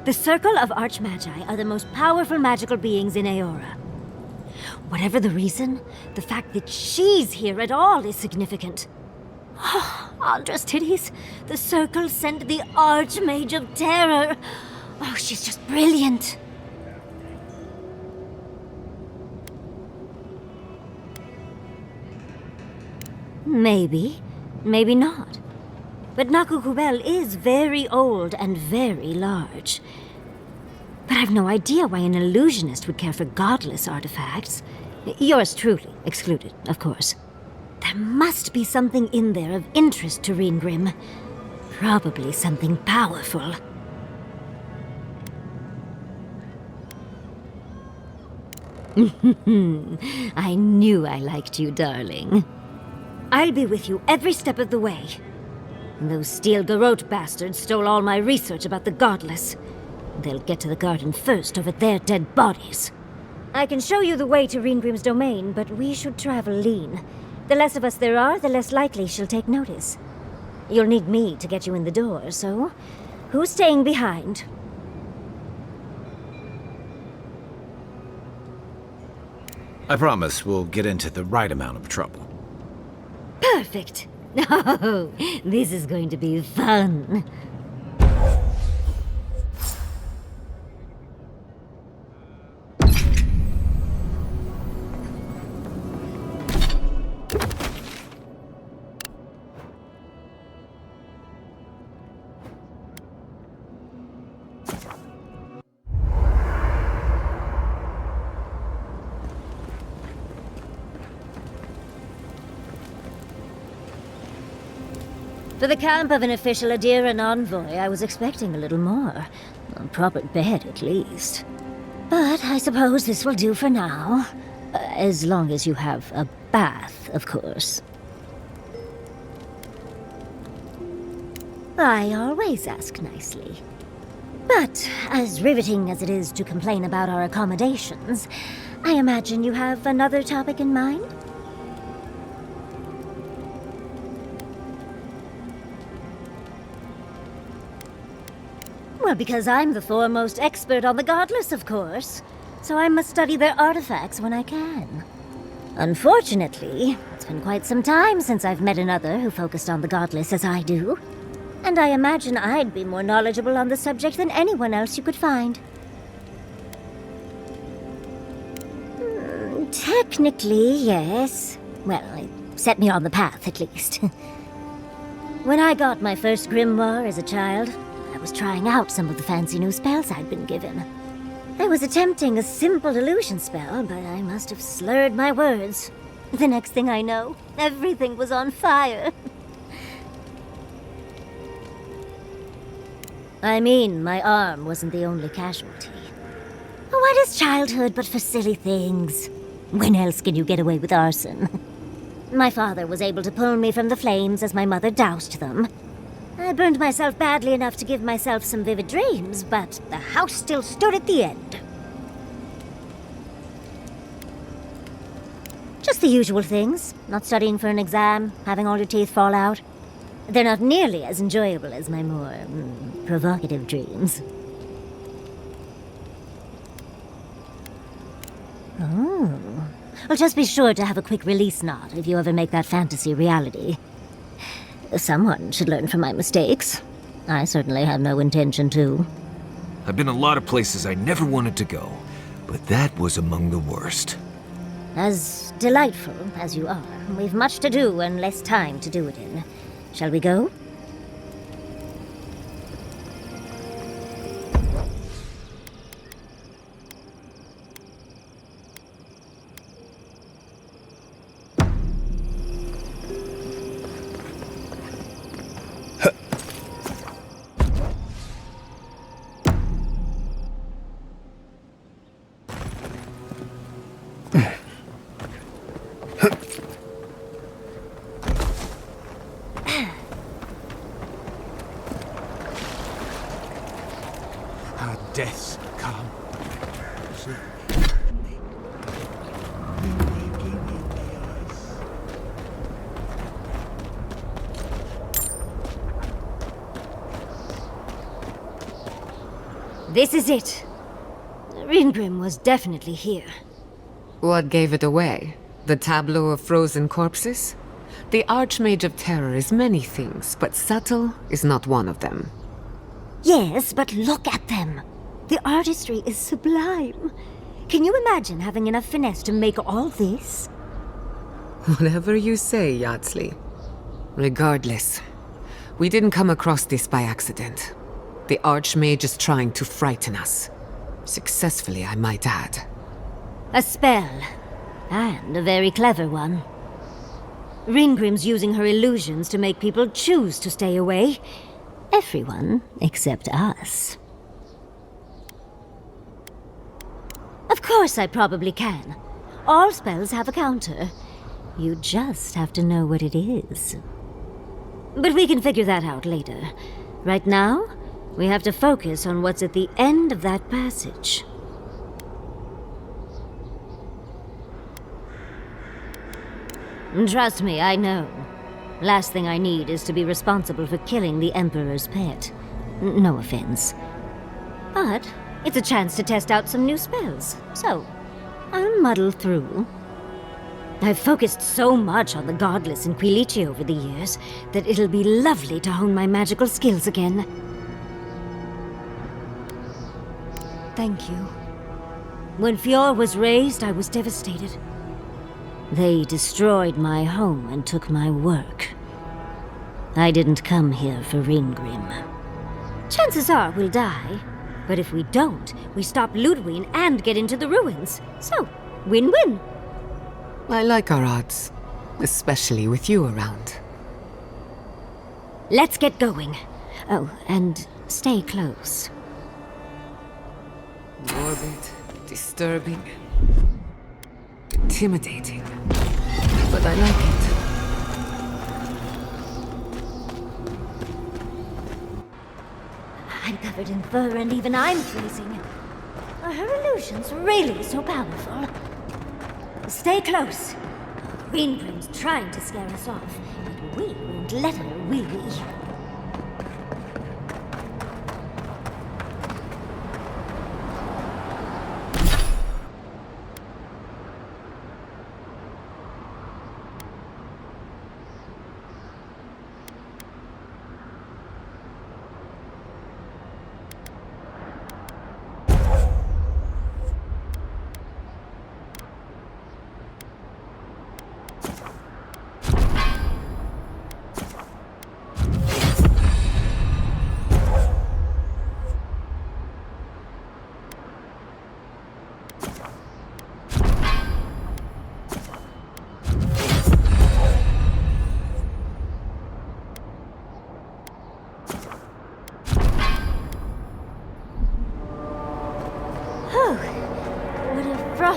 The Circle of Archmagi are the most powerful magical beings in Eora. Whatever the reason, the fact that she's here at all is significant. Oh, Andra's titties. The Circle sent the Archmage of Terror. Oh, she's just brilliant. Maybe, maybe not. But Nakukubel is very old and very large. But I've no idea why an illusionist would care for godless artifacts. Yours truly excluded, of course. There must be something in there of interest to Ringrim. Probably something powerful. I knew I liked you, darling. I'll be with you every step of the way. Those Steel Garrote bastards stole all my research about the Godless. They'll get to the garden first over their dead bodies. I can show you the way to Ringrim's domain, but we should travel lean. The less of us there are, the less likely she'll take notice. You'll need me to get you in the door, so who's staying behind? I promise we'll get into the right amount of trouble. Perfect. Oh, this is going to be fun. For the camp of an official Adiran envoy, I was expecting a little more. A proper bed, at least. But I suppose this will do for now. As long as you have a bath, of course. I always ask nicely. But as riveting as it is to complain about our accommodations, I imagine you have another topic in mind? Well, because I'm the foremost expert on the Godless, of course. So I must study their artifacts when I can. Unfortunately, it's been quite some time since I've met another who focused on the Godless as I do. And I imagine I'd be more knowledgeable on the subject than anyone else you could find. Technically, yes. Well, it set me on the path, at least. When I got my first grimoire as a child, I was trying out some of the fancy new spells I'd been given. I was attempting a simple illusion spell, but I must have slurred my words. The next thing I know, everything was on fire. I mean, my arm wasn't the only casualty. What is childhood but for silly things? When else can you get away with arson? My father was able to pull me from the flames as my mother doused them. I burned myself badly enough to give myself some vivid dreams, but the house still stood at the end. Just the usual things. Not studying for an exam, having all your teeth fall out. They're not nearly as enjoyable as my more provocative dreams. Oh. Well, just be sure to have a quick release knot if you ever make that fantasy reality. Someone should learn from my mistakes. I certainly have no intention to. I've been a lot of places I never wanted to go, but that was among the worst. As delightful as you are, we've much to do and less time to do it in. Shall we go? Deaths come. This is it. Ringrim was definitely here. What gave it away? The tableau of frozen corpses? The Archmage of Terror is many things, but subtle is not one of them. Yes, but look at them. The artistry is sublime. Can you imagine having enough finesse to make all this? Whatever you say, Yardsley. Regardless, we didn't come across this by accident. The Archmage is trying to frighten us. Successfully, I might add. A spell. And a very clever one. Ringrim's using her illusions to make people choose to stay away. Everyone except us. Of course I probably can. All spells have a counter. You just have to know what it is. But we can figure that out later. Right now, we have to focus on what's at the end of that passage. Trust me, I know. Last thing I need is to be responsible for killing the Emperor's pet. No offense. But it's a chance to test out some new spells, so I'll muddle through. I've focused so much on the Godless and Quilici over the years that it'll be lovely to hone my magical skills again. Thank you. When Fjord was raised, I was devastated. They destroyed my home and took my work. I didn't come here for Ringgrim. Chances are we'll die, but if we don't, we stop Ludwig and get into the ruins. So, win-win. I like our odds, especially with you around. Let's get going. Oh, and stay close. Morbid, disturbing, intimidating, but I like it. I'm covered in fur and even I'm freezing. Are her illusions really so powerful? Stay close. Ringgrim's trying to scare us off, but we won't let her, will we?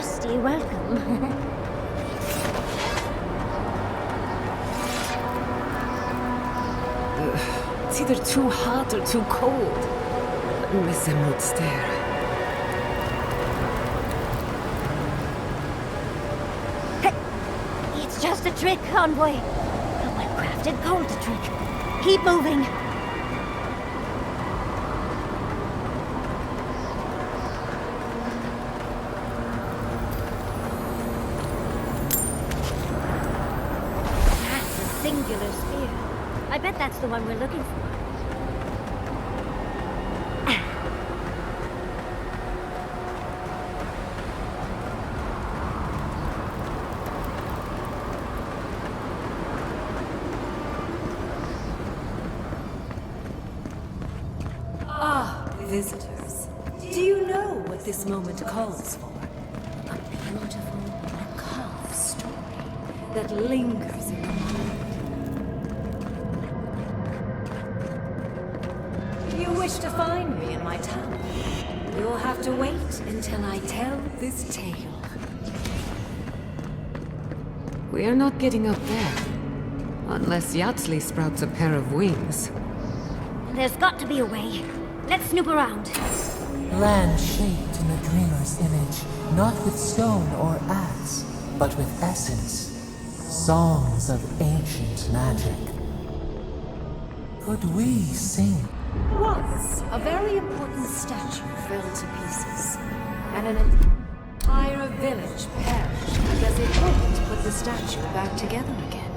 frosty welcome. It's either too hot or too cold. Miss Emerald stare. It's just a trick, envoy. A well-crafted cold trick. Keep moving. That's a singular spear. I bet that's the one we're looking for. Visitors, do you know what this moment calls for? A beautiful, macabre story that lingers in the mind. You wish to find me in my tower? You'll have to wait until I tell this tale. We are not getting up there. Unless Yatsley sprouts a pair of wings. There's got to be a way. Let's snoop around. Land shaped in the dreamer's image, not with stone or axe, but with essence. Songs of ancient magic. Could we sing? Once, a very important statue fell to pieces, and an entire village perished because it couldn't put the statue back together again.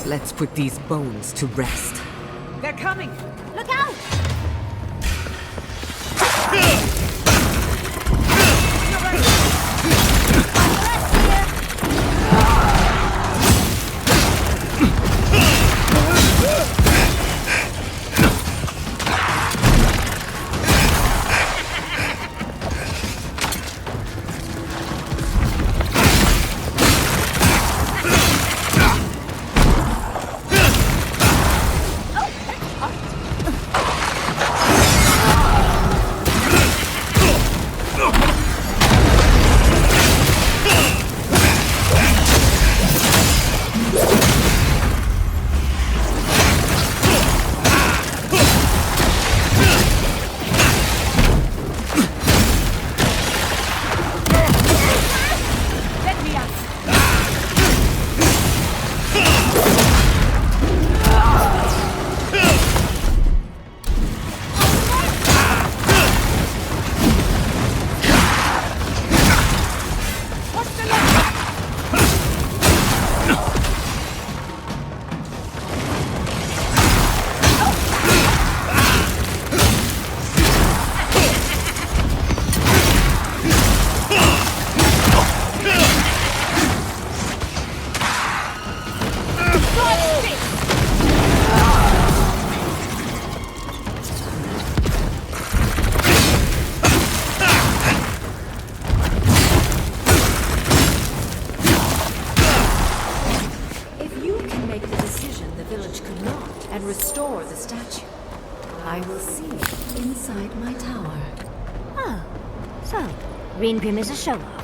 Let's put these bones to rest. They're coming! Look out! Restore the statue. I will see it inside my tower. Oh, so Green Grim is a show-off.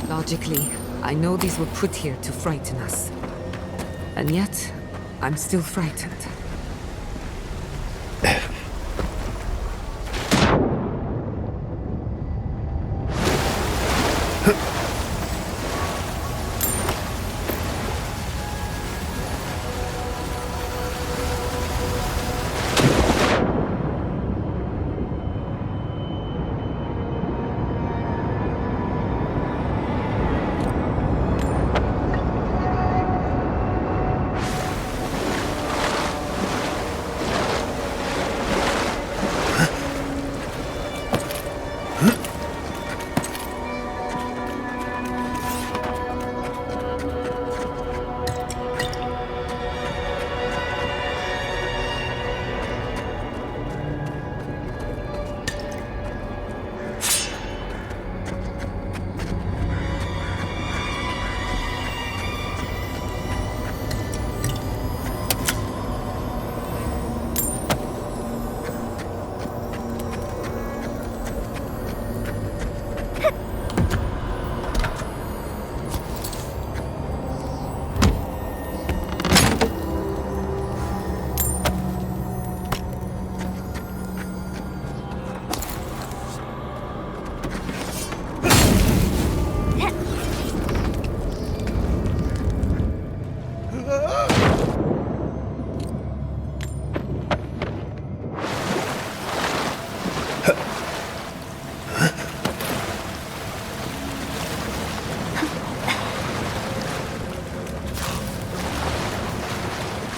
Logically, I know these were put here to frighten us. And yet, I'm still frightened.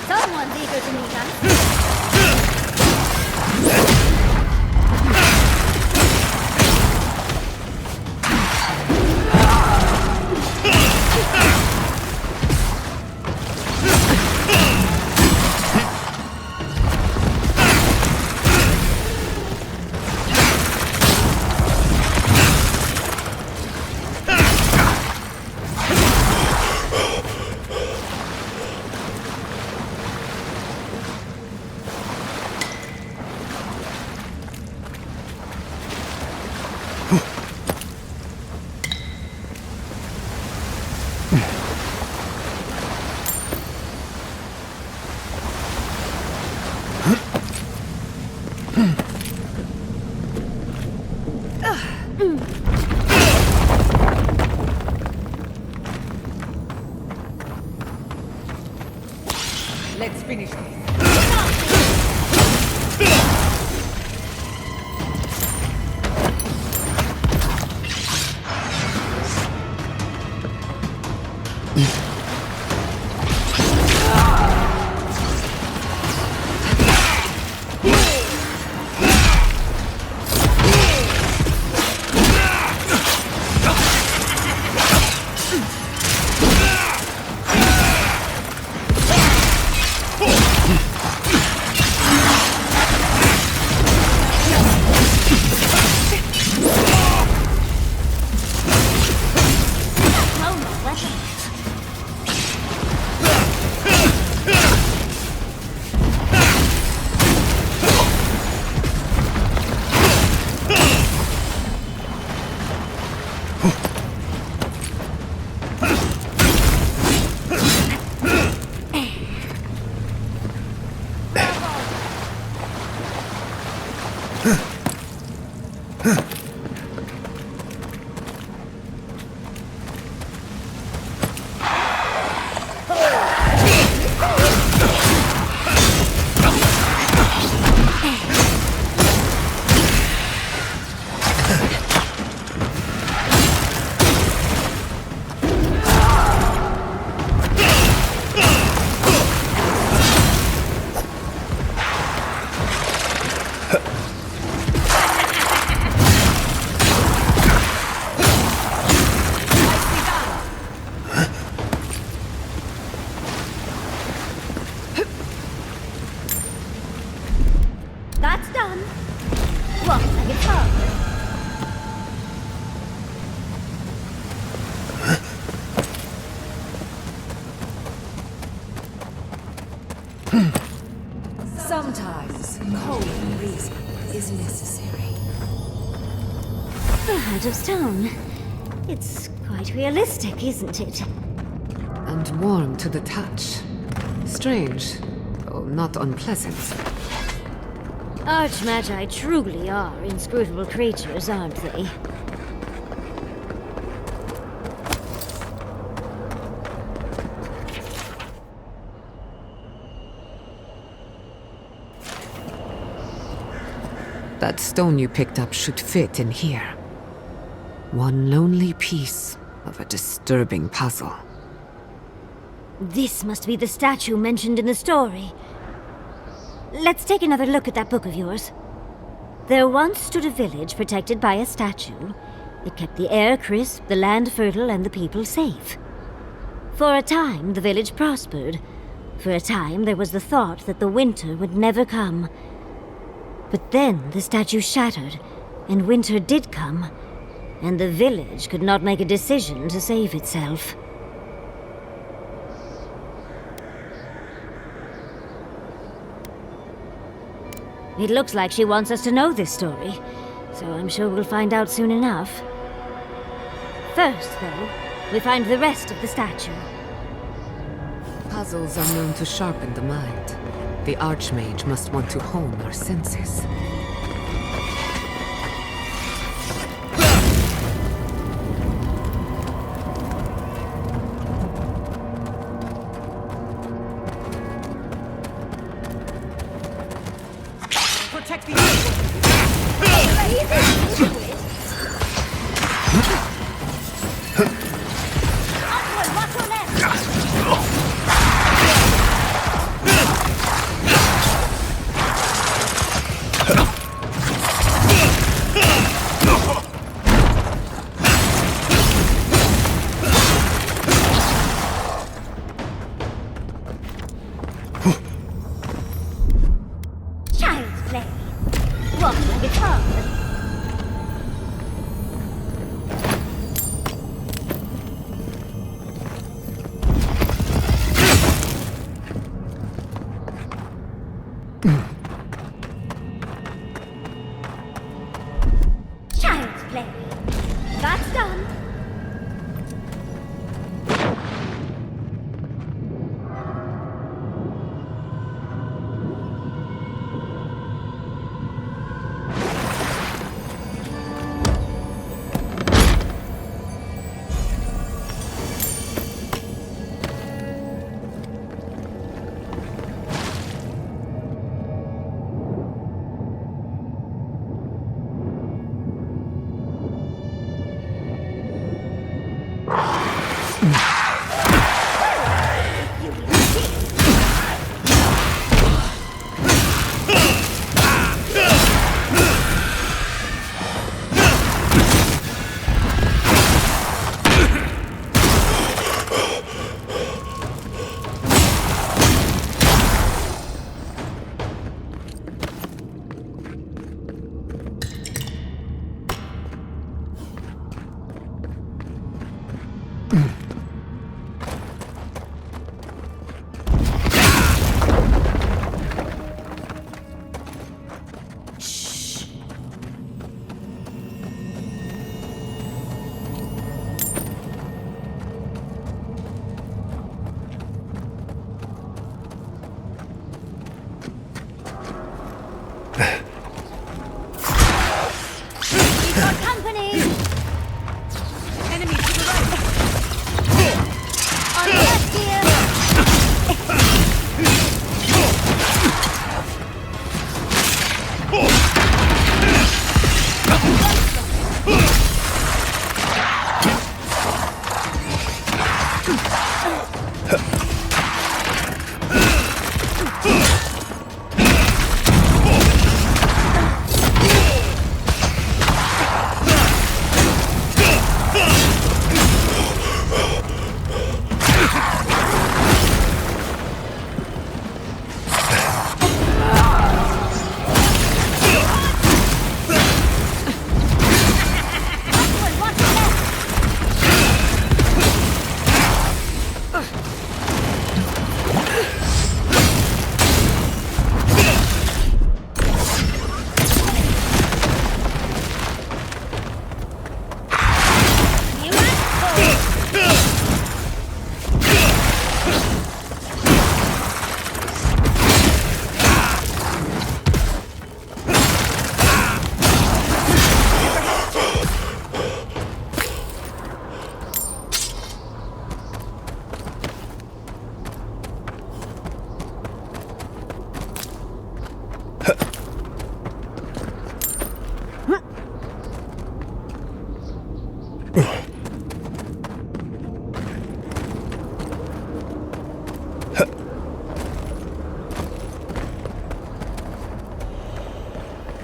Someone's eager to meet us. Let's finish this. That's done. Walk like it's hard. Sometimes cold reason is necessary. The heart of stone. It's quite realistic, isn't it? And warm to the touch. Strange, though not unpleasant. Archmagi truly are inscrutable creatures, aren't they? That stone you picked up should fit in here. One lonely piece of a disturbing puzzle. This must be the statue mentioned in the story. Let's take another look at that book of yours. There once stood a village protected by a statue. It kept the air crisp, the land fertile, and the people safe. For a time, the village prospered. For a time, there was the thought that the winter would never come. But then the statue shattered, and winter did come, and the village could not make a decision to save itself. It looks like she wants us to know this story, so I'm sure we'll find out soon enough. First, though, we find the rest of the statue. Puzzles are known to sharpen the mind. The archmage must want to hone our senses. Protect the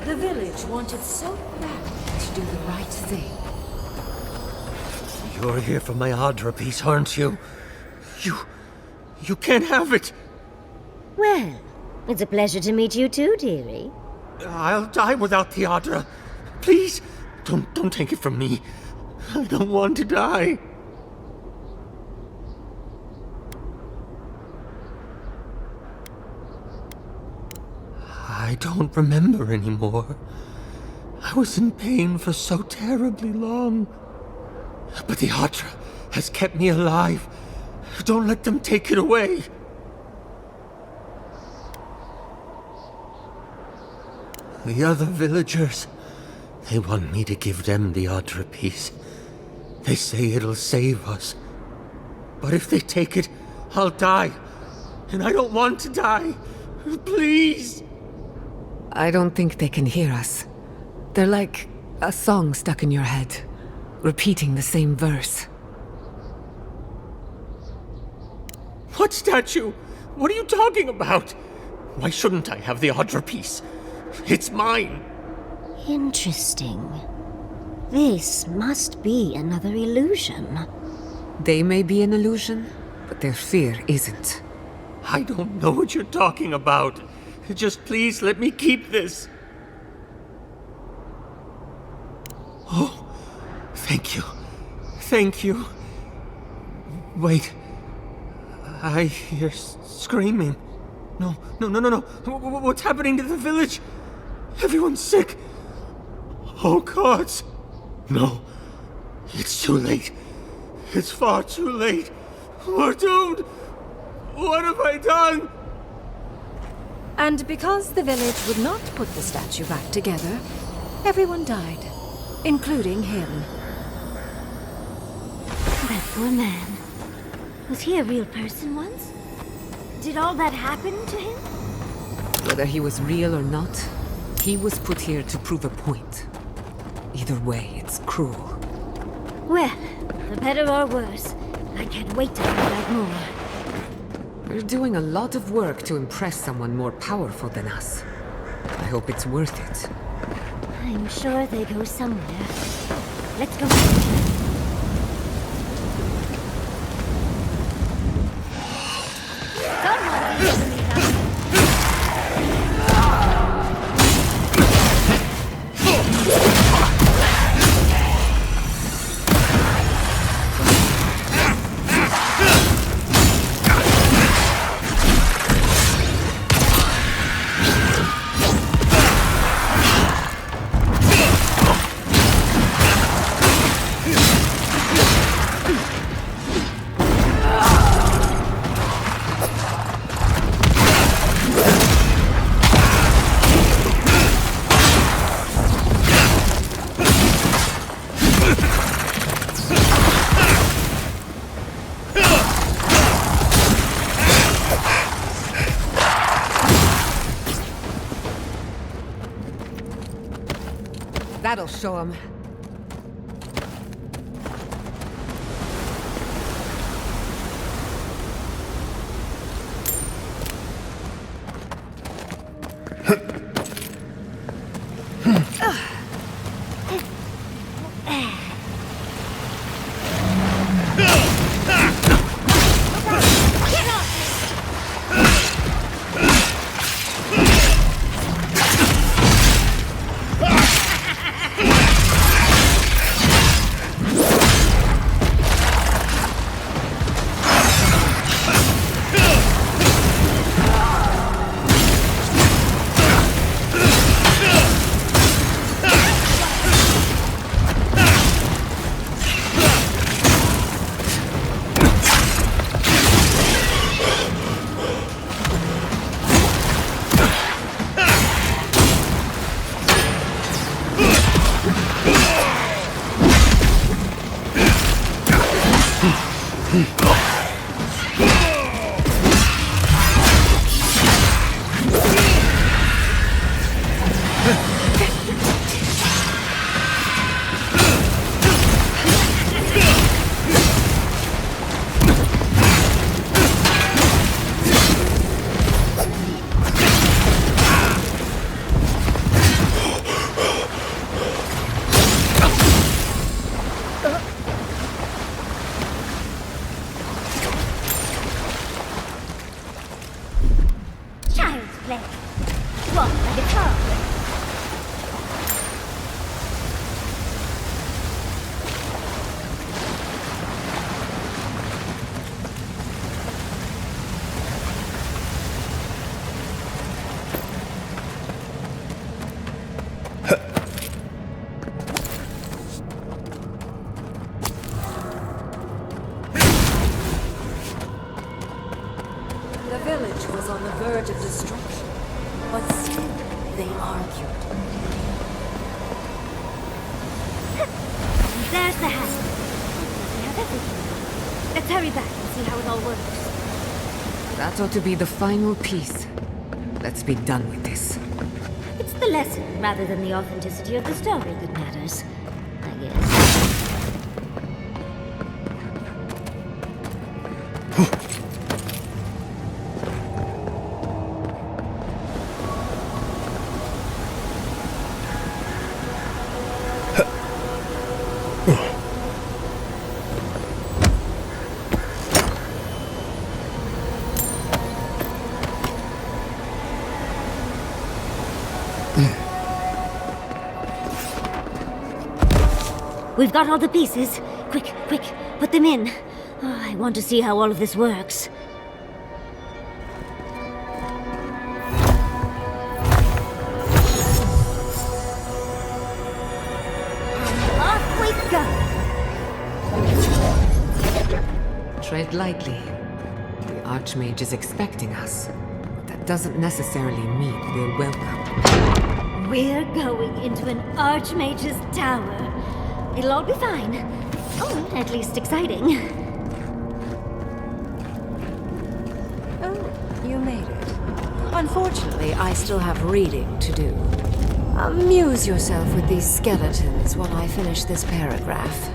The village wanted so badly to do the right thing. You're here for my Audra piece, aren't you? You can't have it! Well, it's a pleasure to meet you too, dearie. I'll die without the Audra. Please, don't take it from me. I don't want to die. I don't remember anymore. I was in pain for so terribly long. But the Audra has kept me alive. Don't let them take it away. The other villagers, they want me to give them the Audra piece. They say it'll save us. But if they take it, I'll die. And I don't want to die. Please! I don't think they can hear us. They're like a song stuck in your head, repeating the same verse. What statue? What are you talking about? Why shouldn't I have the Audra piece? It's mine. Interesting. This must be another illusion. They may be an illusion, but their fear isn't. I don't know what you're talking about. Just please let me keep this. Oh, thank you. Thank you. Wait. I hear screaming. No. What's happening to the village? Everyone's sick. Oh, gods. No. It's too late. It's far too late. We're doomed. What have I done? And because the village would not put the statue back together, everyone died, including him. That poor man. Was he a real person once? Did all that happen to him? Whether he was real or not, he was put here to prove a point. Either way, it's cruel. Well, for better or worse, I can't wait to find out more. We're doing a lot of work to impress someone more powerful than us. I hope it's worth it. I'm sure they go somewhere. Let's go. That'll show him. play. Walk like a carve. The village was on the verge of destruction, but still they argued. There's the hat. We have everything. Let's hurry back and see how it all works. That ought to be the final piece. Let's be done with this. It's the lesson rather than the authenticity of the story that matters, I guess. We've got all the pieces. Quick, quick, put them in. Oh, I want to see how all of this works. Off we go! Tread lightly. The archmage is expecting us. That doesn't necessarily mean we're welcome. We're going into an archmage's tower. It'll all be fine. Oh, at least exciting. Oh, you made it. Unfortunately, I still have reading to do. Amuse yourself with these skeletons while I finish this paragraph.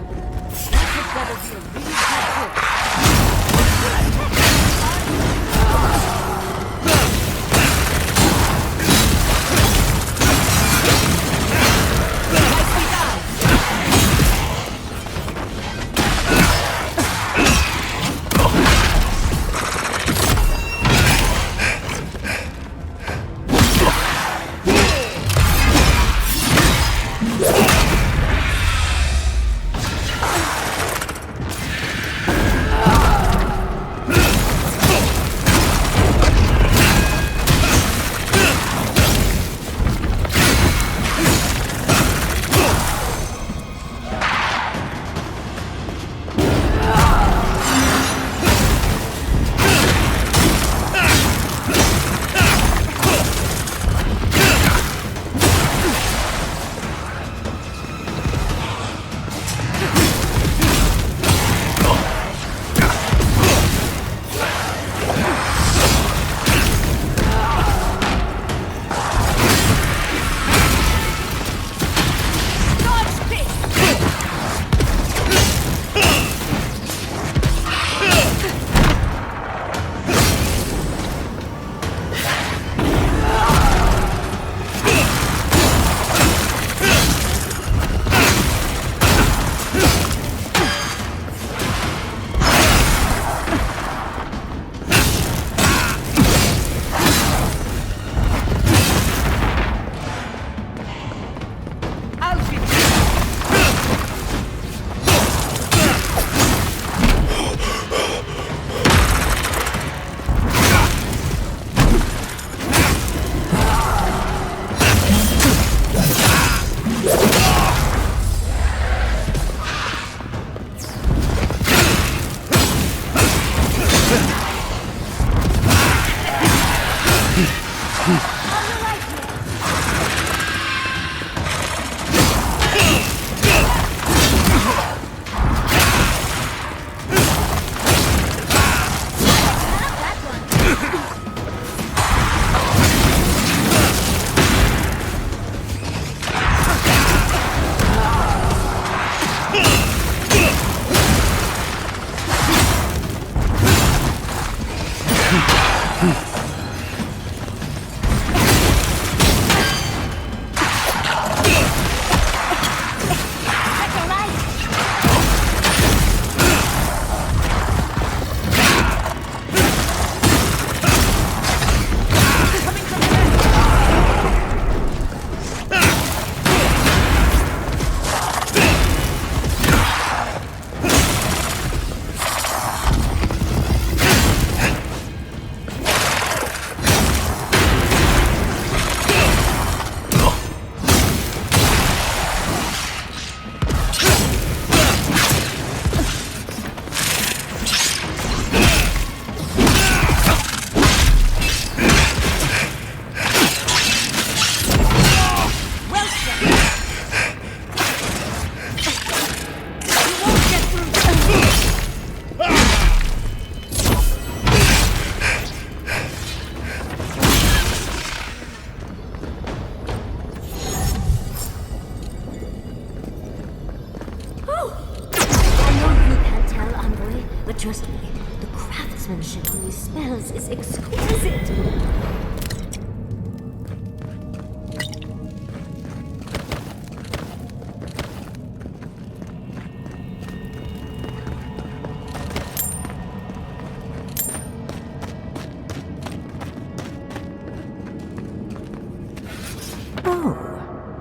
Trust me, the craftsmanship on these spells is exquisite.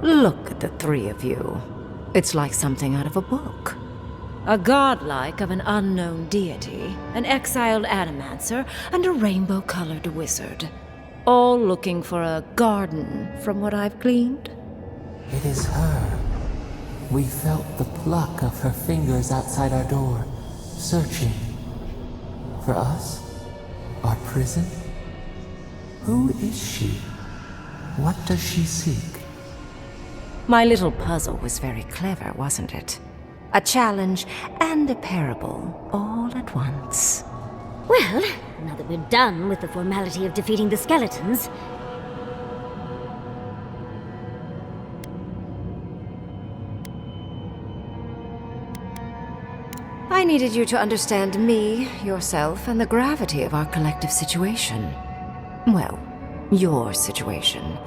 Look at the three of you. It's like something out of a book. A godlike of an unknown deity, an exiled animancer, and a rainbow-colored wizard. All looking for a garden, from what I've gleaned. It is her. We felt the pluck of her fingers outside our door, searching. For us? Our prison? Who is she? What does she seek? My little puzzle was very clever, wasn't it? A challenge and a parable, all at once. Well, now that we're done with the formality of defeating the skeletons... I needed you to understand me, yourself, and the gravity of our collective situation. Well, your situation.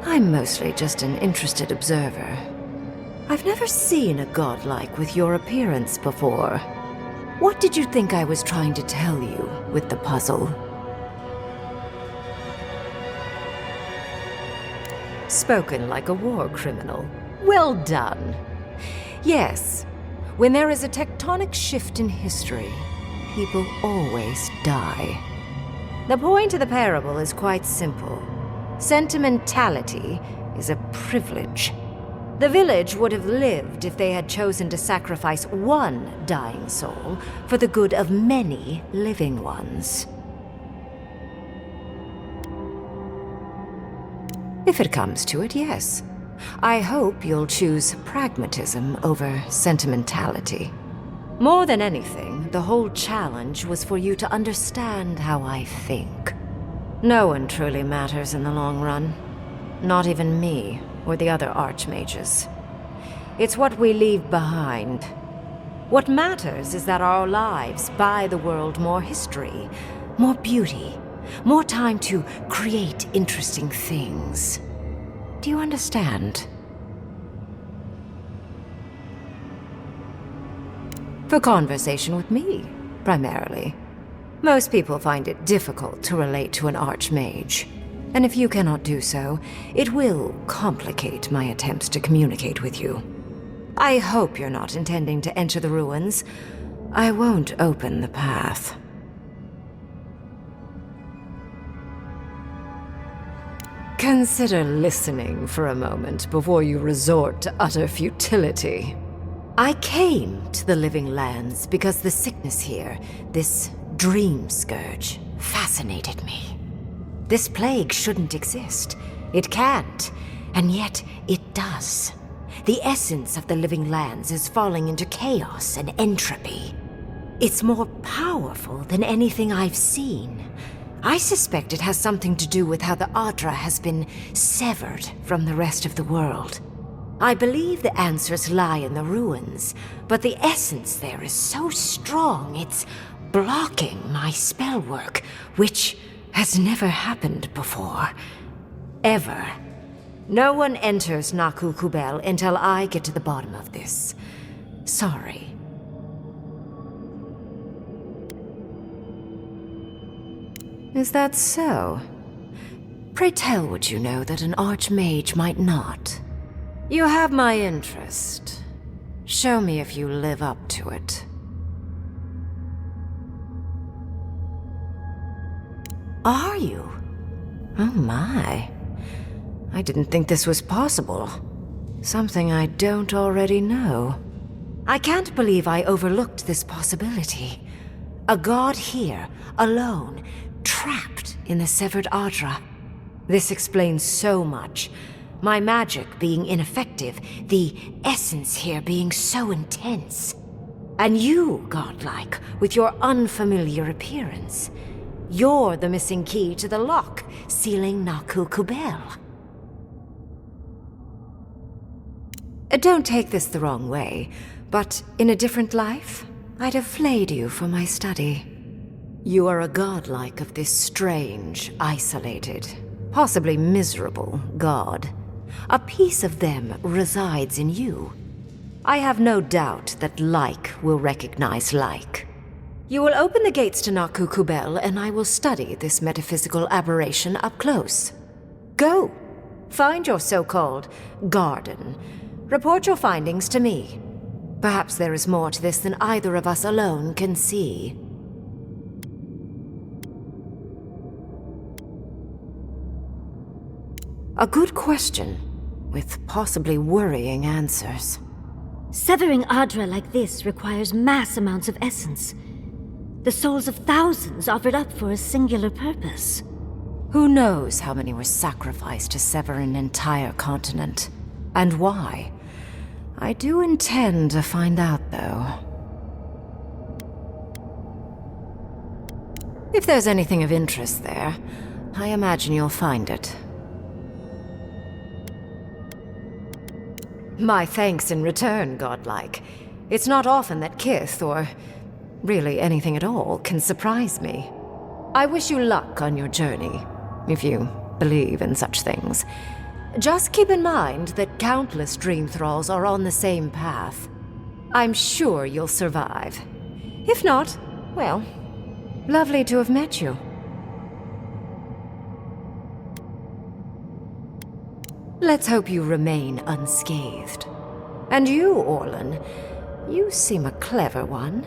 I'm mostly just an interested observer. I've never seen a godlike with your appearance before. What did you think I was trying to tell you with the puzzle? Spoken like a war criminal. Well done. Yes, when there is a tectonic shift in history, people always die. The point of the parable is quite simple. Sentimentality is a privilege. The village would have lived if they had chosen to sacrifice one dying soul for the good of many living ones. If it comes to it, yes. I hope you'll choose pragmatism over sentimentality. More than anything, the whole challenge was for you to understand how I think. No one truly matters in the long run. Not even me, or the other archmages. It's what we leave behind. What matters is that our lives buy the world more history, more beauty, more time to create interesting things. Do you understand? For conversation with me, primarily. Most people find it difficult to relate to an archmage. And if you cannot do so, it will complicate my attempts to communicate with you. I hope you're not intending to enter the ruins. I won't open the path. Consider listening for a moment before you resort to utter futility. I came to the Living Lands because the sickness here, this dream scourge, fascinated me. This plague shouldn't exist. It can't, and yet it does. The essence of the Living Lands is falling into chaos and entropy. It's more powerful than anything I've seen. I suspect it has something to do with how the Adra has been severed from the rest of the world. I believe the answers lie in the ruins, but the essence there is so strong it's blocking my spell work, which has never happened before. Ever. No one enters Naku Kubel until I get to the bottom of this. Sorry. Is that so? Pray tell what you know that an archmage might not. You have my interest. Show me if you live up to it. Are you? Oh my. I didn't think this was possible. Something I don't already know. I can't believe I overlooked this possibility. A god here, alone, trapped in the severed Adra. This explains so much. My magic being ineffective, the essence here being so intense. And you, godlike, with your unfamiliar appearance. You're the missing key to the lock, sealing Naku Kubel. Don't take this the wrong way, but in a different life, I'd have flayed you for my study. You are a godlike of this strange, isolated, possibly miserable god. A piece of them resides in you. I have no doubt that like will recognize like. You will open the gates to Naku Kubel, and I will study this metaphysical aberration up close. Go. Find your so-called garden. Report your findings to me. Perhaps there is more to this than either of us alone can see. A good question, with possibly worrying answers. Severing Adra like this requires mass amounts of essence. The souls of thousands offered up for a singular purpose. Who knows how many were sacrificed to sever an entire continent? And why? I do intend to find out, though. If there's anything of interest there, I imagine you'll find it. My thanks in return, godlike. It's not often that Kith, or really anything at all, can surprise me. I wish you luck on your journey, if you believe in such things. Just keep in mind that countless dream thralls are on the same path. I'm sure you'll survive. If not, well, lovely to have met you. Let's hope you remain unscathed. And you, Orlan, you seem a clever one.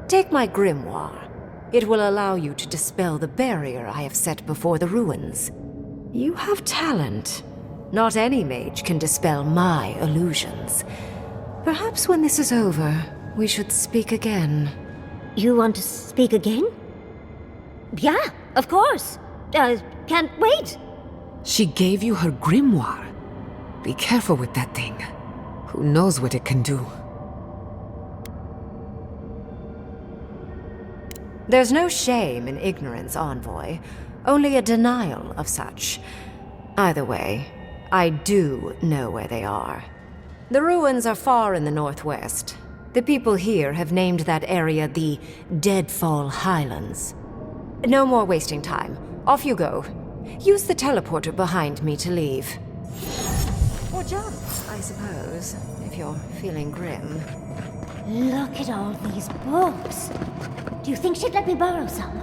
Take my grimoire. It will allow you to dispel the barrier I have set before the ruins. You have talent. Not any mage can dispel my illusions. Perhaps when this is over, we should speak again. You want to speak again? Yeah, of course. Can't wait. She gave you her grimoire. Be careful with that thing. Who knows what it can do? There's no shame in ignorance, Envoy. Only a denial of such. Either way, I do know where they are. The ruins are far in the northwest. The people here have named that area the Deadfall Highlands. No more wasting time. Off you go. Use the teleporter behind me to leave. Or jump, I suppose, if you're feeling grim. Look at all these books. Do you think she'd let me borrow some?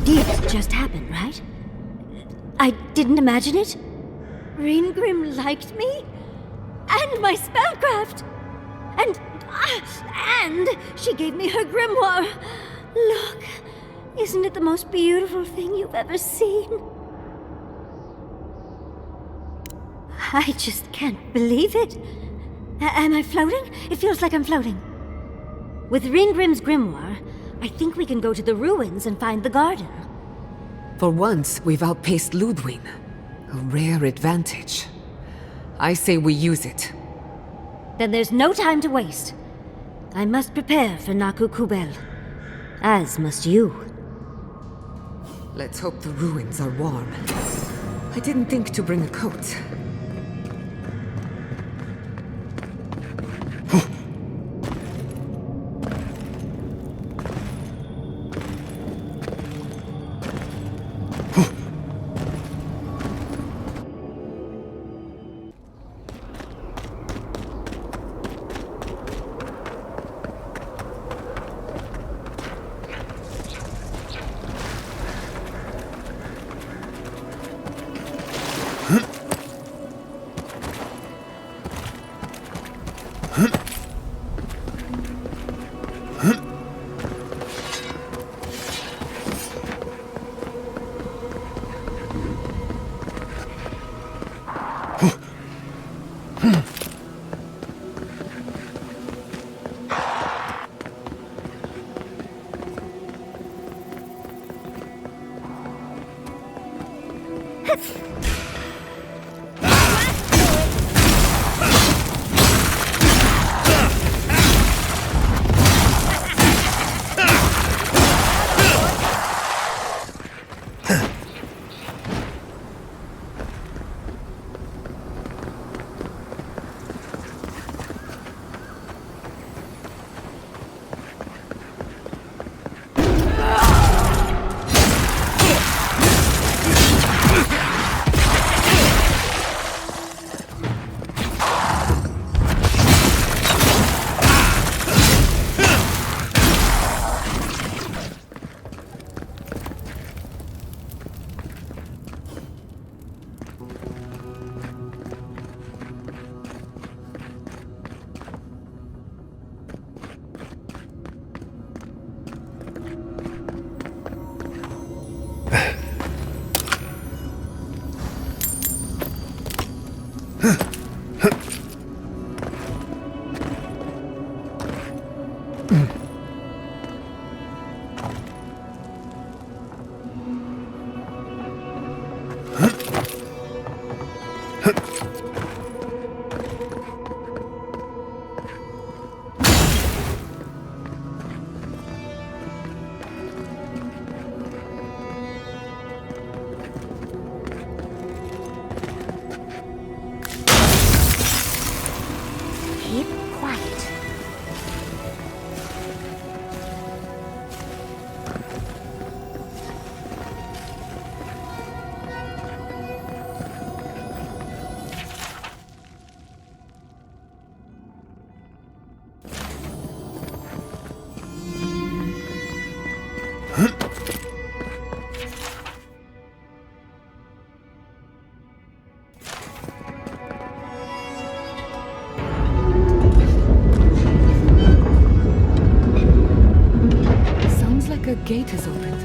It just happened, right? I didn't imagine it. Reingrim liked me? And my spellcraft! And she gave me her grimoire! Look, isn't it the most beautiful thing you've ever seen? I just can't believe it. Am I floating? It feels like I'm floating. With Reingrim's grimoire, I think we can go to the ruins and find the garden. For once, we've outpaced Ludwig. A rare advantage. I say we use it. Then there's no time to waste. I must prepare for Naku Kubel. As must you. Let's hope the ruins are warm. I didn't think to bring a coat. A gate has opened.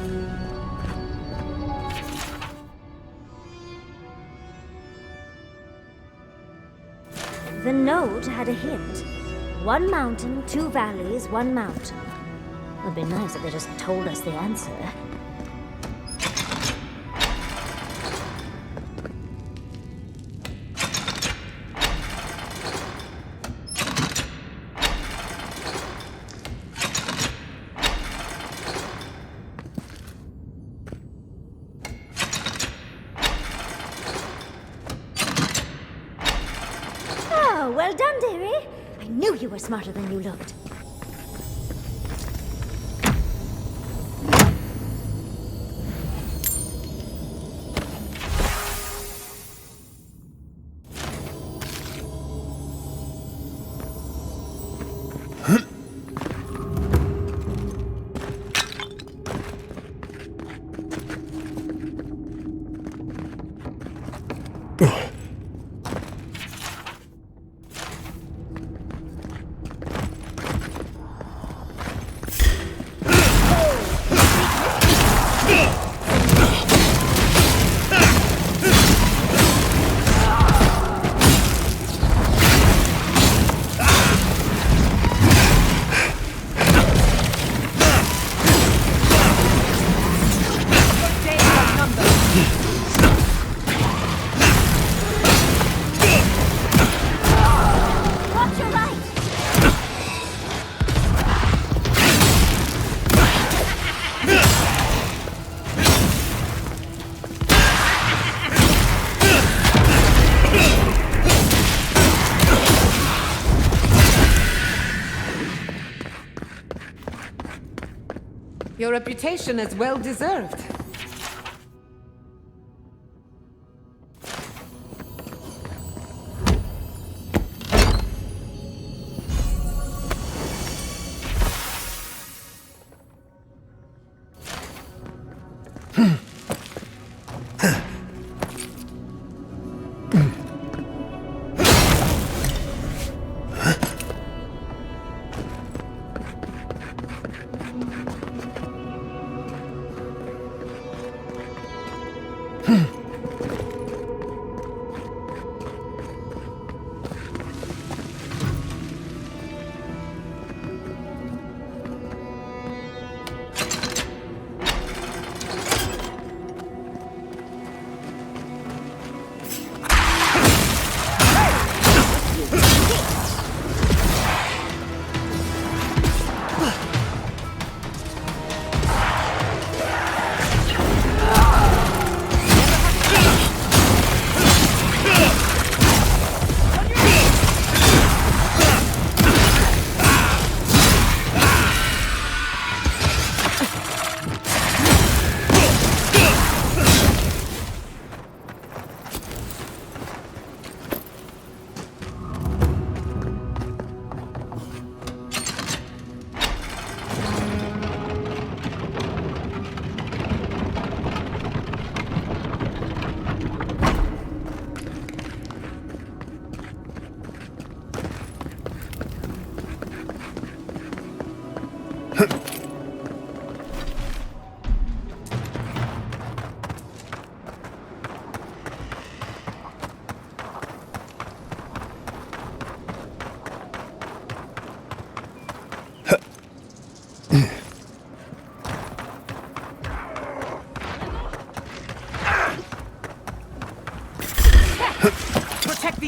The note had a hint. One mountain, two valleys, one mountain. Would be nice if they just told us the answer. Well done, dearie. I knew you were smarter than you looked. Your reputation is well deserved.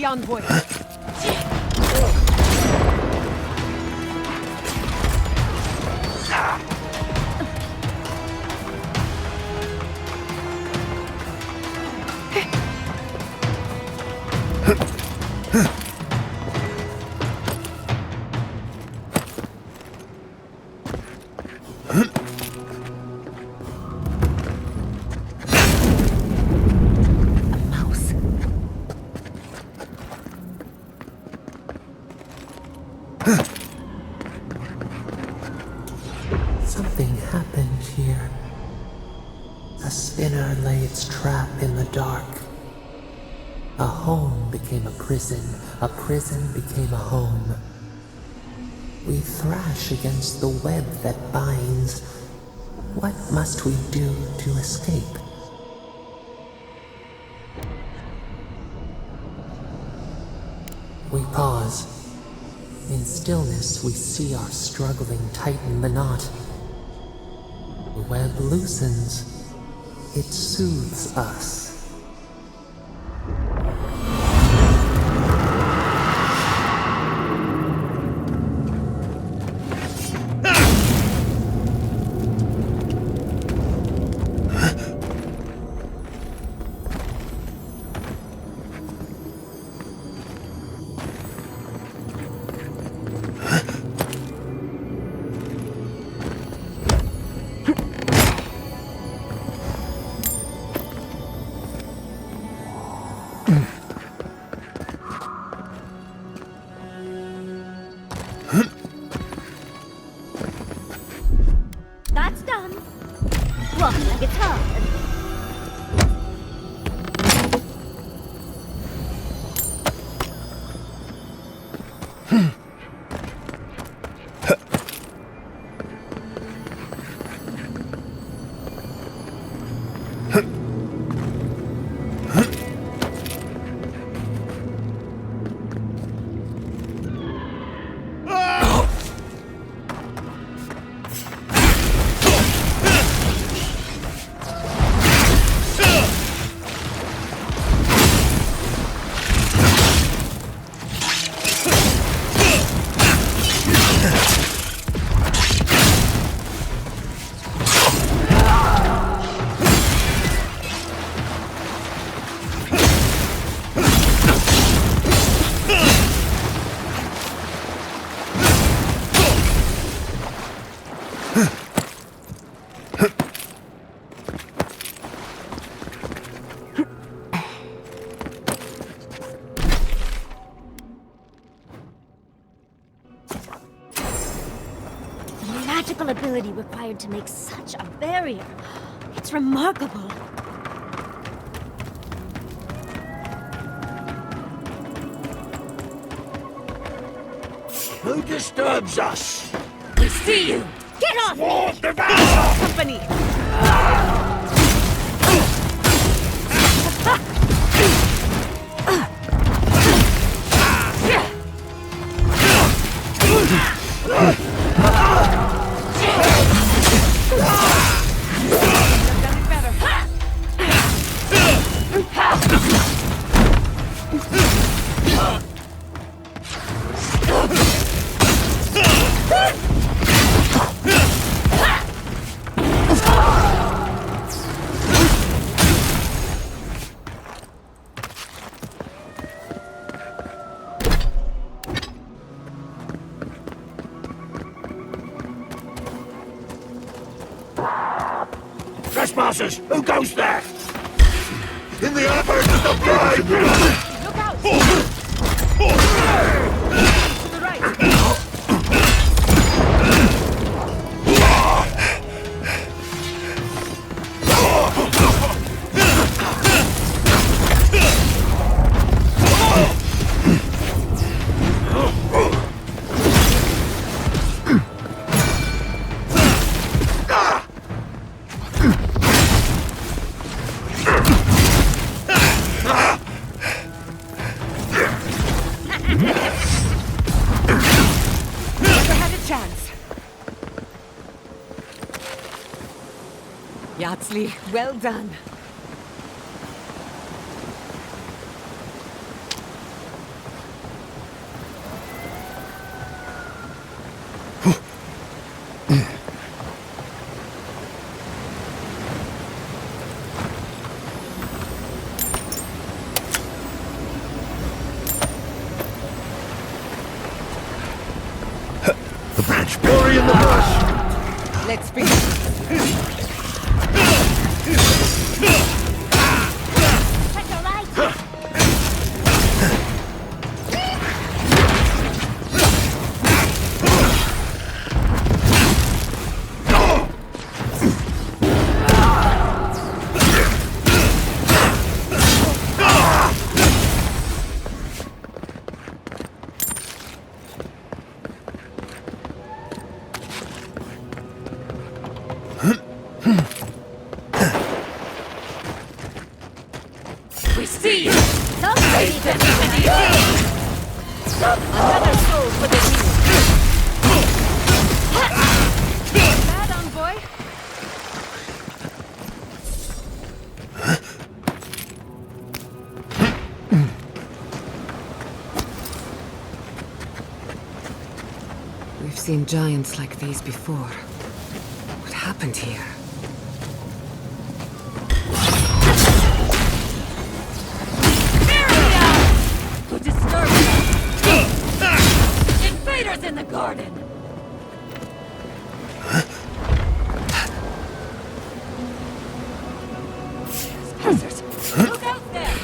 the envoy. Something happened here. A spinner lay its trap in the dark. A home became a prison became a home. We thrash against the web that binds. What must we do to escape? We pause. In stillness, we see our struggling tighten the knot. The web loosens. It soothes us. That's done. Walk like it's hard. Magical ability required to make such a barrier. It's remarkable. Who disturbs us? We see you! Get off Sword me! Company! Trespassers! Who goes there? In the effort of the bride! Look out! To the right! Yatsli, well done. match, Glory in the bush! Let's begin. We see you! Another soul for the team! Bad envoy? We've seen giants like these before. What happened here? Who disturbed us? Invaders in the garden! Look out there!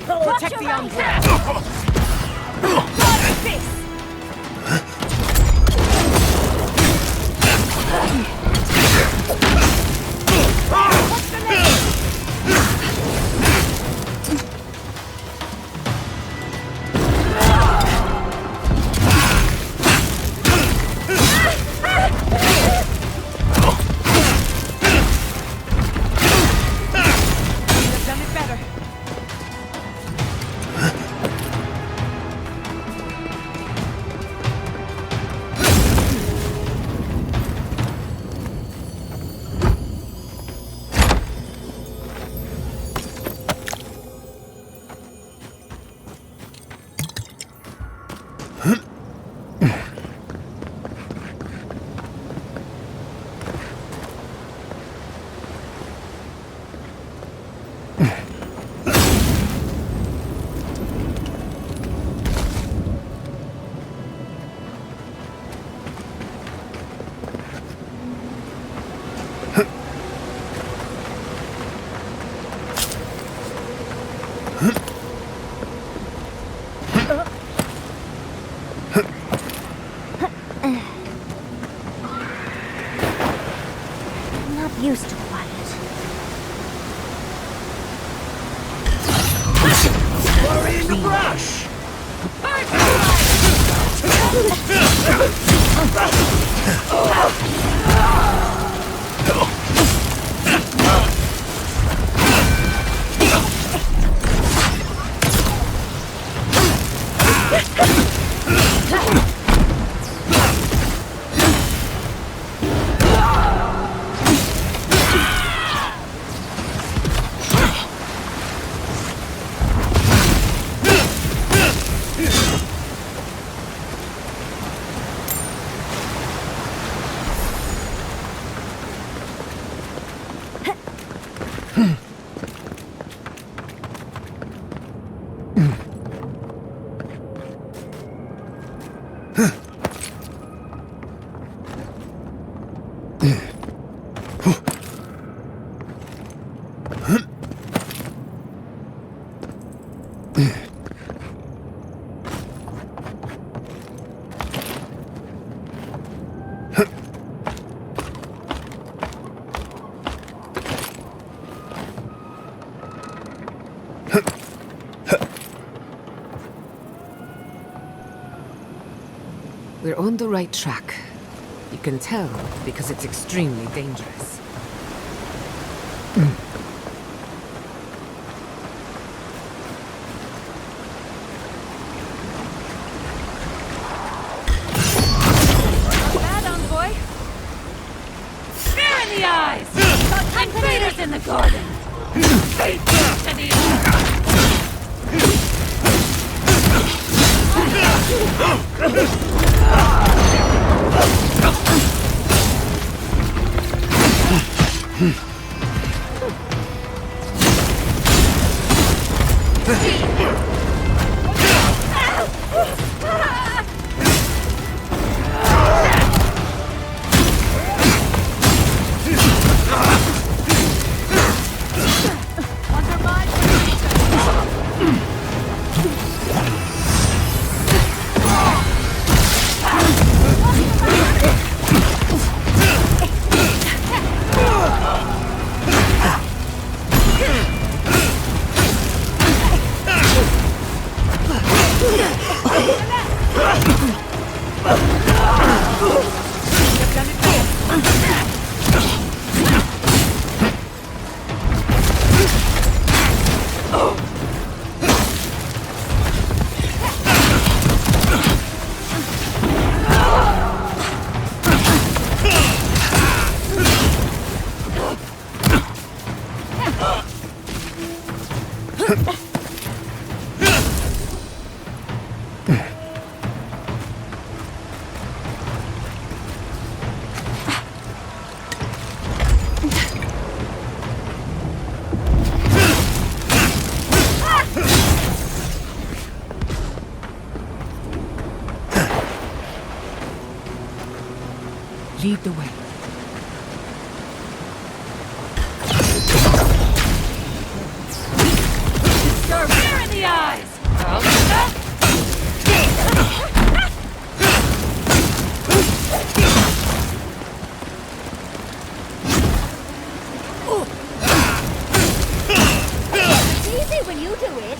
Protect the envoy! Used to quiet. Glory in the brush! We're on the right track. You can tell because it's extremely dangerous. Bad envoy? Fear in the eyes! Invaders in the garden! Fate to the Lead the way. Stare in the eyes! It's easy when you do it.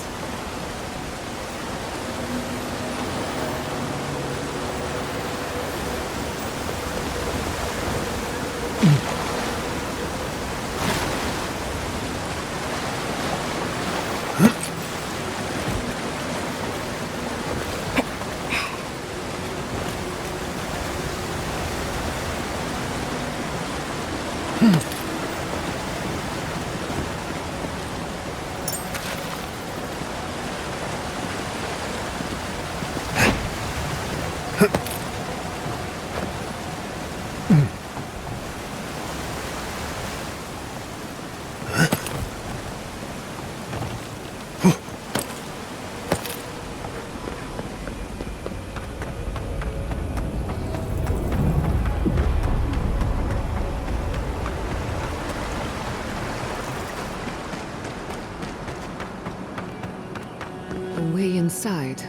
The way inside.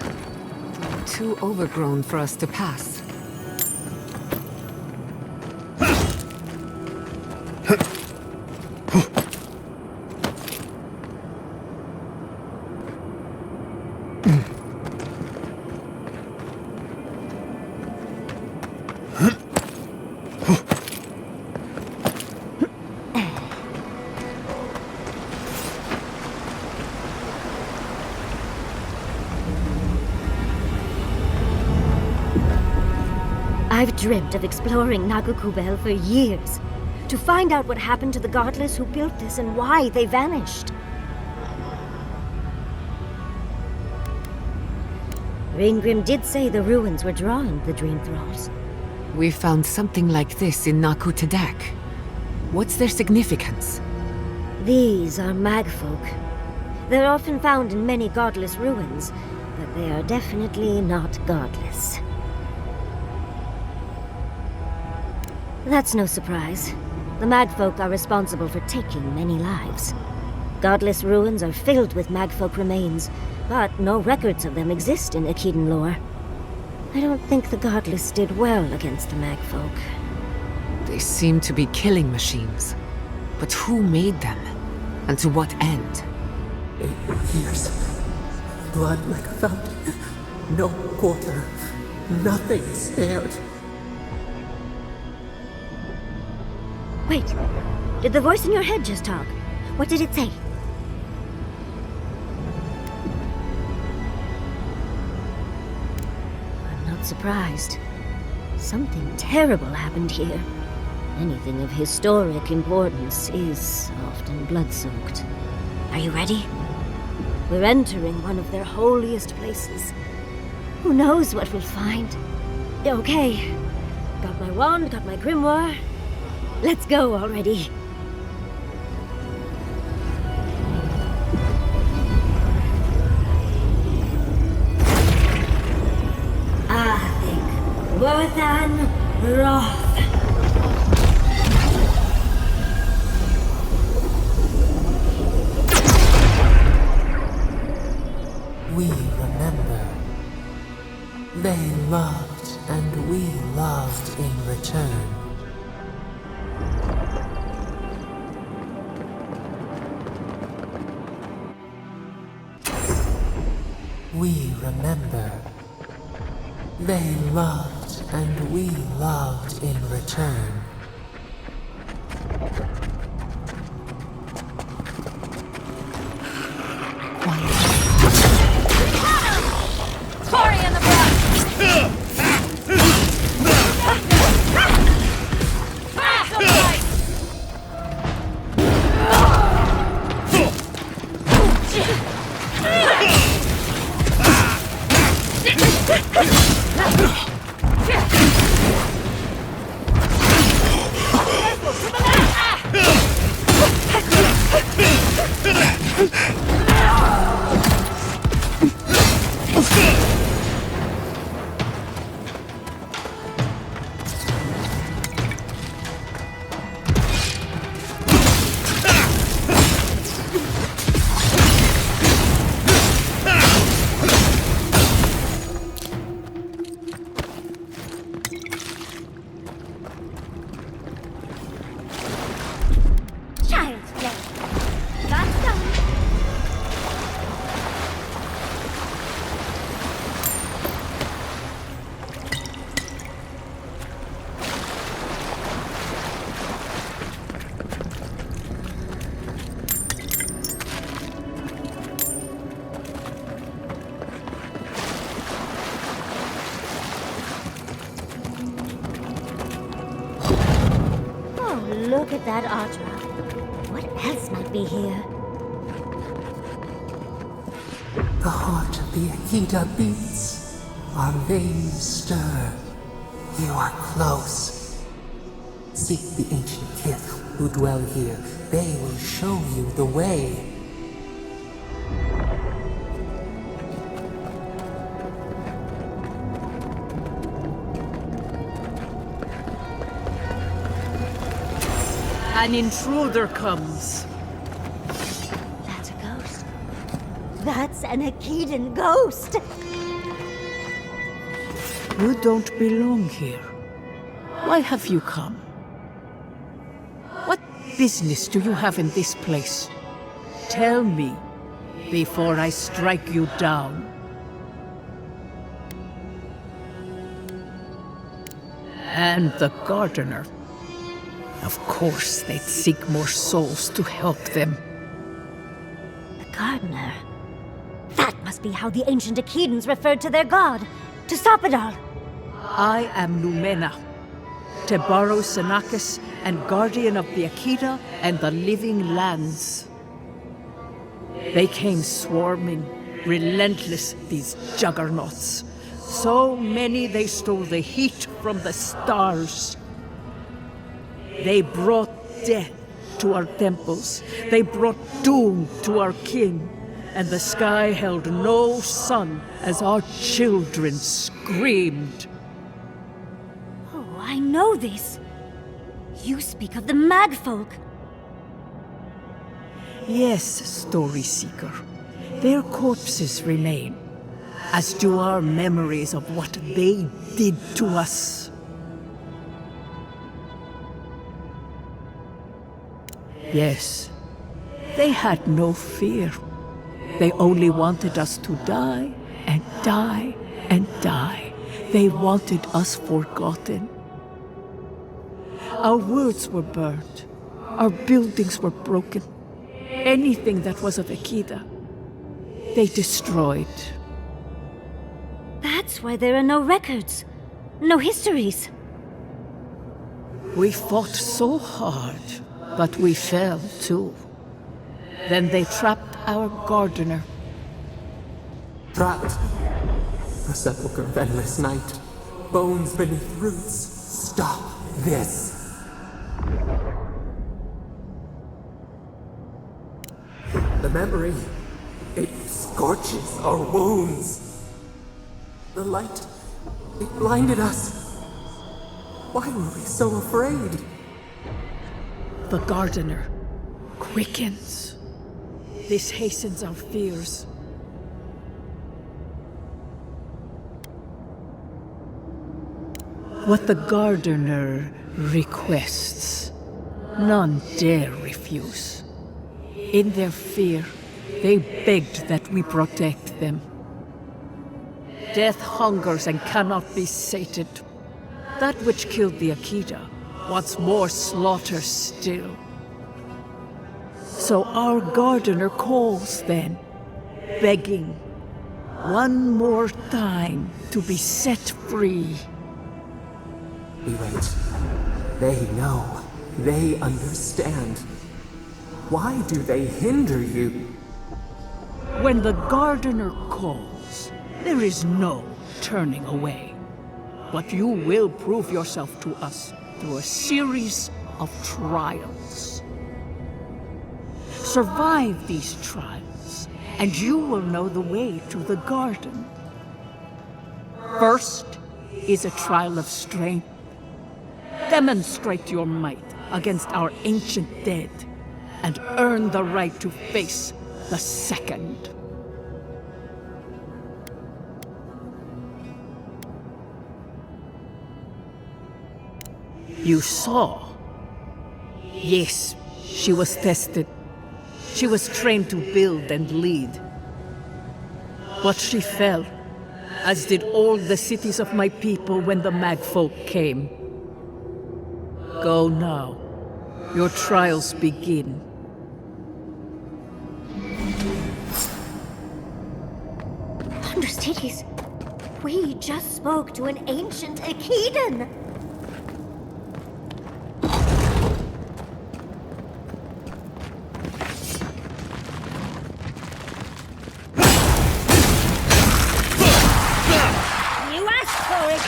Too overgrown for us to pass. I've dreamt of exploring Nagakubel for years, to find out what happened to the godless who built this and why they vanished. Raingrim did say the ruins were drawing the Dream Thralls. We found something like this in Naku Tadak. What's their significance? These are magfolk. They're often found in many godless ruins, but they are definitely not godless. That's no surprise. The magfolk are responsible for taking many lives. Godless ruins are filled with magfolk remains, but no records of them exist in Akedan lore. I don't think the godless did well against the magfolk. They seem to be killing machines. But who made them? And to what end? 8 years. Blood like a fountain. No quarter. Nothing spared. Wait, did the voice in your head just talk? What did it say? I'm not surprised. Something terrible happened here. Anything of historic importance is often blood-soaked. Are you ready? We're entering one of their holiest places. Who knows what we'll find? Okay. Got my wand, got my grimoire. Let's go already. Averting, Worthan, Roth. We remember. They loved, and we loved in return. We remember. They loved, and we loved in return. Cory in the front! Look at that artwork. What else might be here? The heart of the Akita beats. Our veins stir. You are close. Seek the ancient kith who dwell here. They will show you the way. An intruder comes. That's a ghost. That's an Aedan ghost. You don't belong here. Why have you come? What business do you have in this place? Tell me, before I strike you down. And the gardener. Of course, they'd seek more souls to help them. The gardener? That must be how the ancient Aedans referred to their god. To stop it all. I am Numena, Tebaro Senakis, and guardian of the Akita and the living lands. They came swarming, relentless, these juggernauts. So many they stole the heat from the stars. They brought death to our temples. They brought doom to our kin. And the sky held no sun as our children screamed. Oh, I know this. You speak of the Magfolk. Yes, Story Seeker. Their corpses remain, as do our memories of what they did to us. Yes, they had no fear. They only wanted us to die, and die, and die. They wanted us forgotten. Our words were burned. Our buildings were broken. Anything that was of Akita, they destroyed. That's why there are no records, no histories. We fought so hard, but we fell too. Then they trapped our gardener. Trapped. A sepulchre of endless night. Bones beneath roots. Stop this. The memory, it scorches our wounds. The light, it blinded us. Why were we so afraid? The gardener quickens. This hastens our fears. What the gardener requests, none dare refuse. In their fear, they begged that we protect them. Death hungers and cannot be sated. That which killed the Akita wants more slaughter still. So our gardener calls then, begging one more time to be set free. We wait. They know. They understand. Why do they hinder you? When the gardener calls, there is no turning away. But you will prove yourself to us through a series of trials. Survive these trials, and you will know the way to the garden. First is a trial of strength. Demonstrate your might against our ancient dead, and earn the right to face the second. You saw. Yes, she was tested. She was trained to build and lead. But she fell, as did all the cities of my people when the Magfolk came. Go now. Your trials begin. Undercities, we just spoke to an ancient aidon. You asked for it.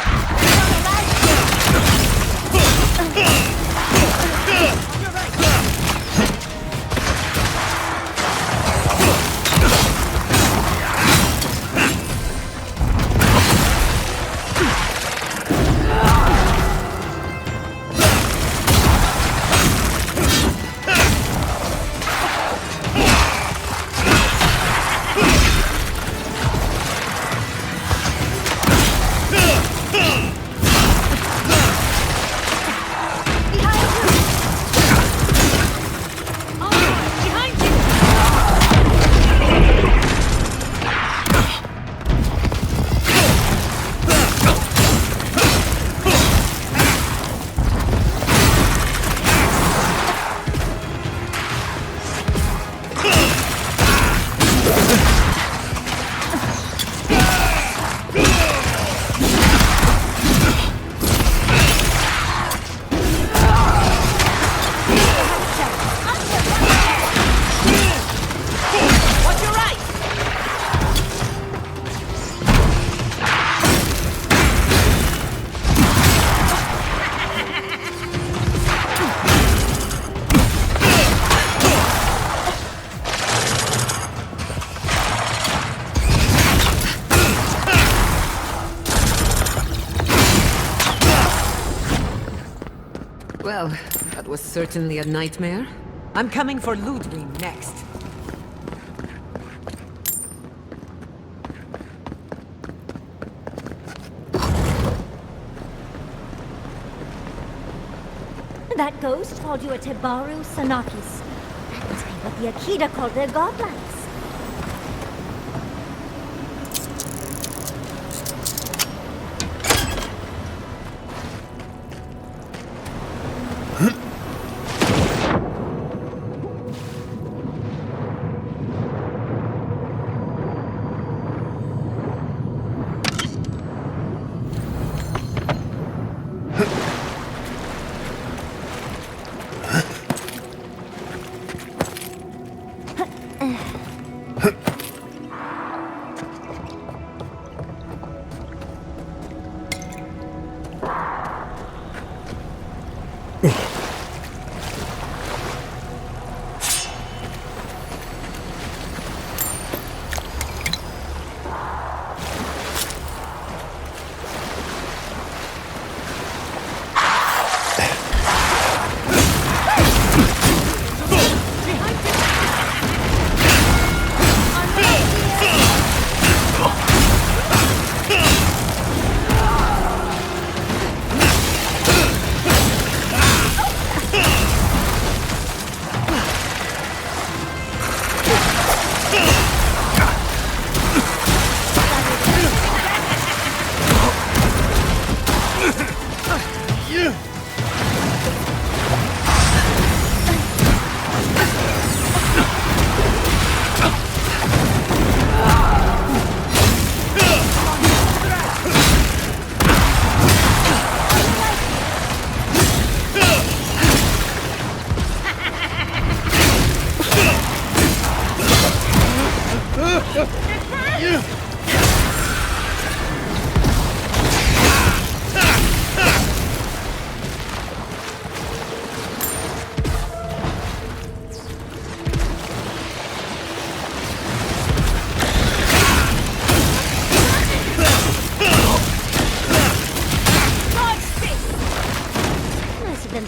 Well, that was certainly a nightmare. I'm coming for Ludwig next. That ghost called you a Tebaru Sanakis. That must be what the Akita called their godlands.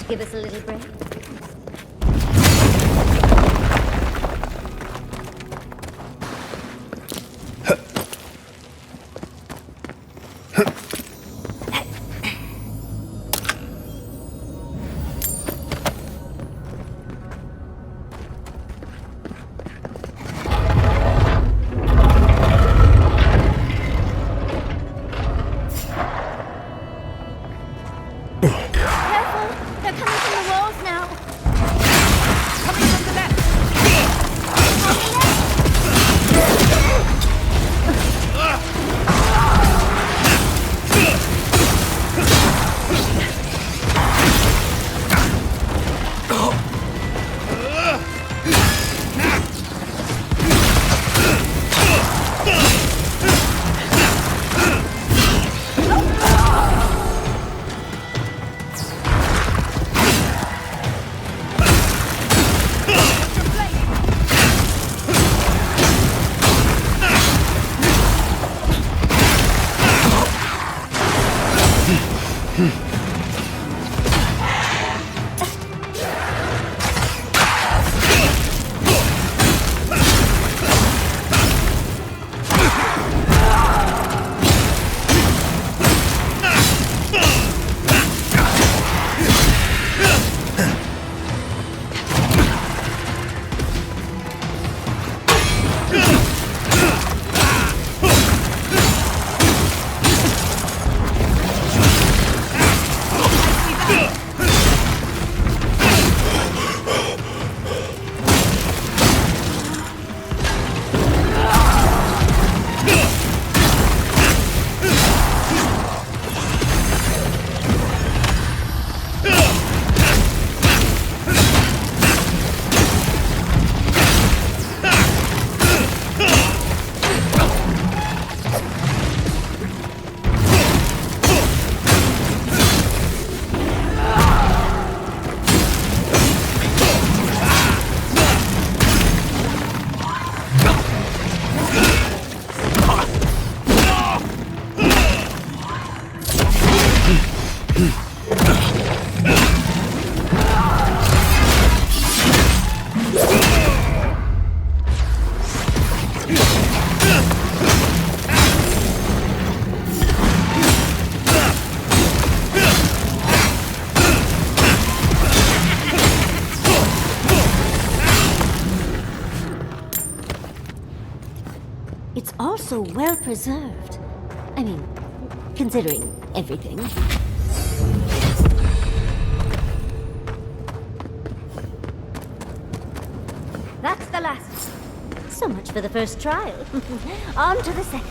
Give us a little break. It's also well preserved. I mean, considering everything. That's the last. So much for the first trial. On to the second.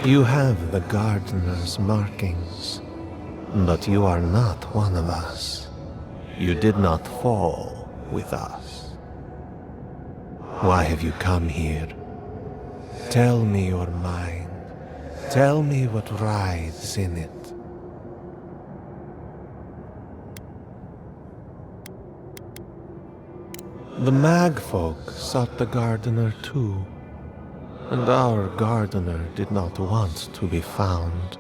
You have the gardener's markings, but you are not one of us. You did not fall with us. Why have you come here? Tell me your mind. Tell me what rides in it. The Magfolk sought the gardener too. And our gardener did not want to be found.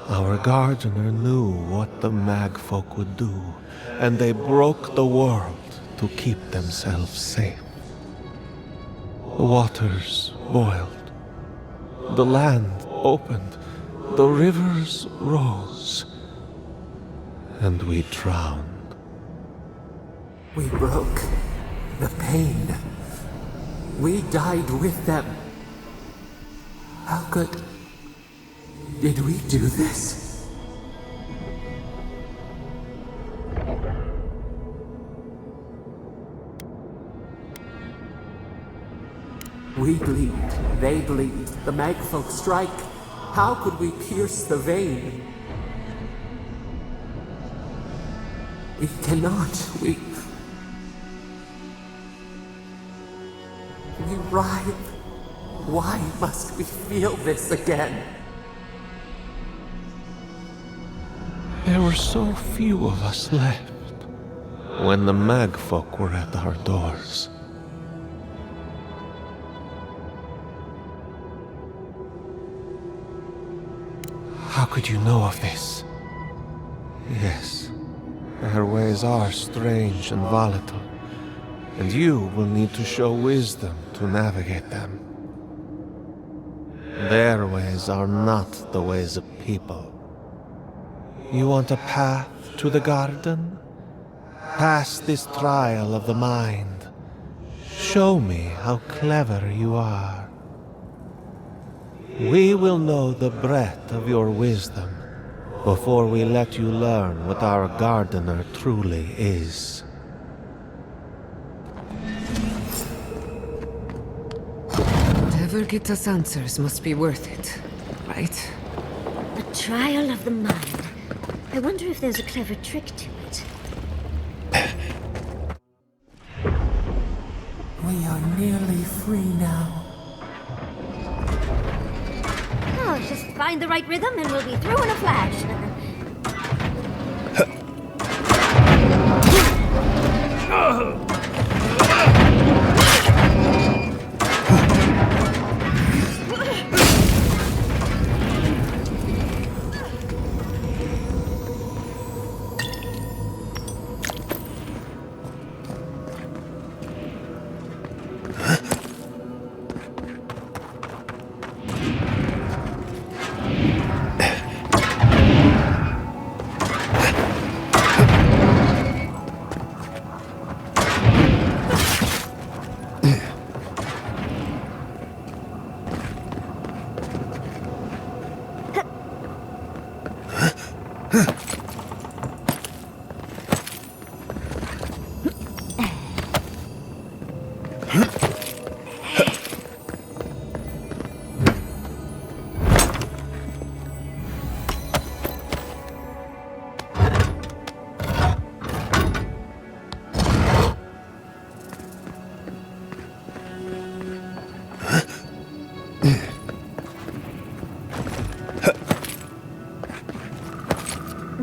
Our gardener knew what the Magfolk would do, and they broke the world to keep themselves safe. The waters boiled. The land opened. The rivers rose. And we drowned. We broke the pain. We died with them. How did we do this? We bleed, they bleed, the Magfolk strike. How could we pierce the vein? We cannot. We writhe. Why must we feel this again? There were so few of us left when the magfolk were at our doors. How could you know of this? Yes, their ways are strange and volatile, and you will need to show wisdom to navigate them. Their ways are not the ways of people. You want a path to the garden? Pass this trial of the mind. Show me how clever you are. We will know the breadth of your wisdom before we let you learn what our gardener truly is. Whatever gets us answers must be worth it, right? A trial of the mind. I wonder if there's a clever trick to it. We are nearly free now. Oh, just find the right rhythm and we'll be through in a flash.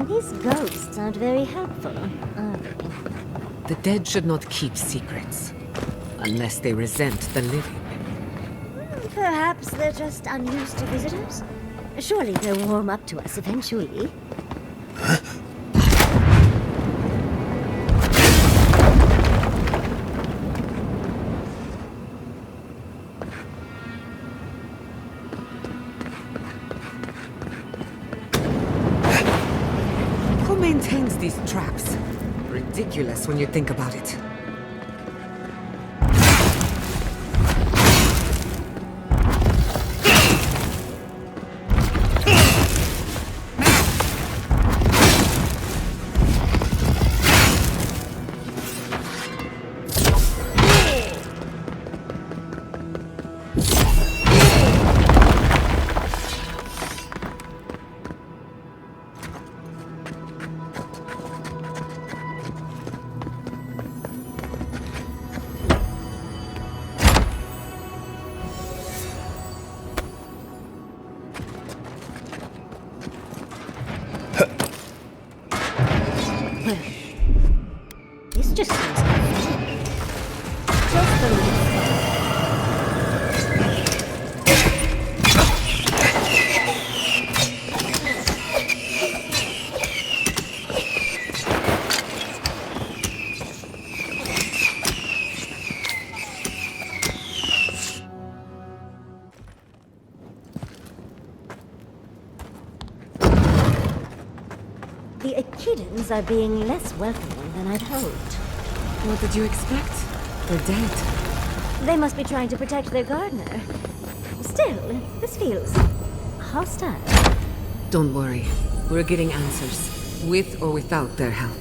These ghosts aren't very helpful, are they? The dead should not keep secrets, unless they resent the living. Perhaps they're just unused to visitors. Surely they'll warm up to us eventually. Who maintains these traps? Ridiculous when you think about it. This just seems unfair. Just a little. The Echidans are being less welcoming than I'd hoped. What did you expect? They're dead. They must be trying to protect their gardener. Still, this feels hostile. Don't worry. We're getting answers, with or without their help.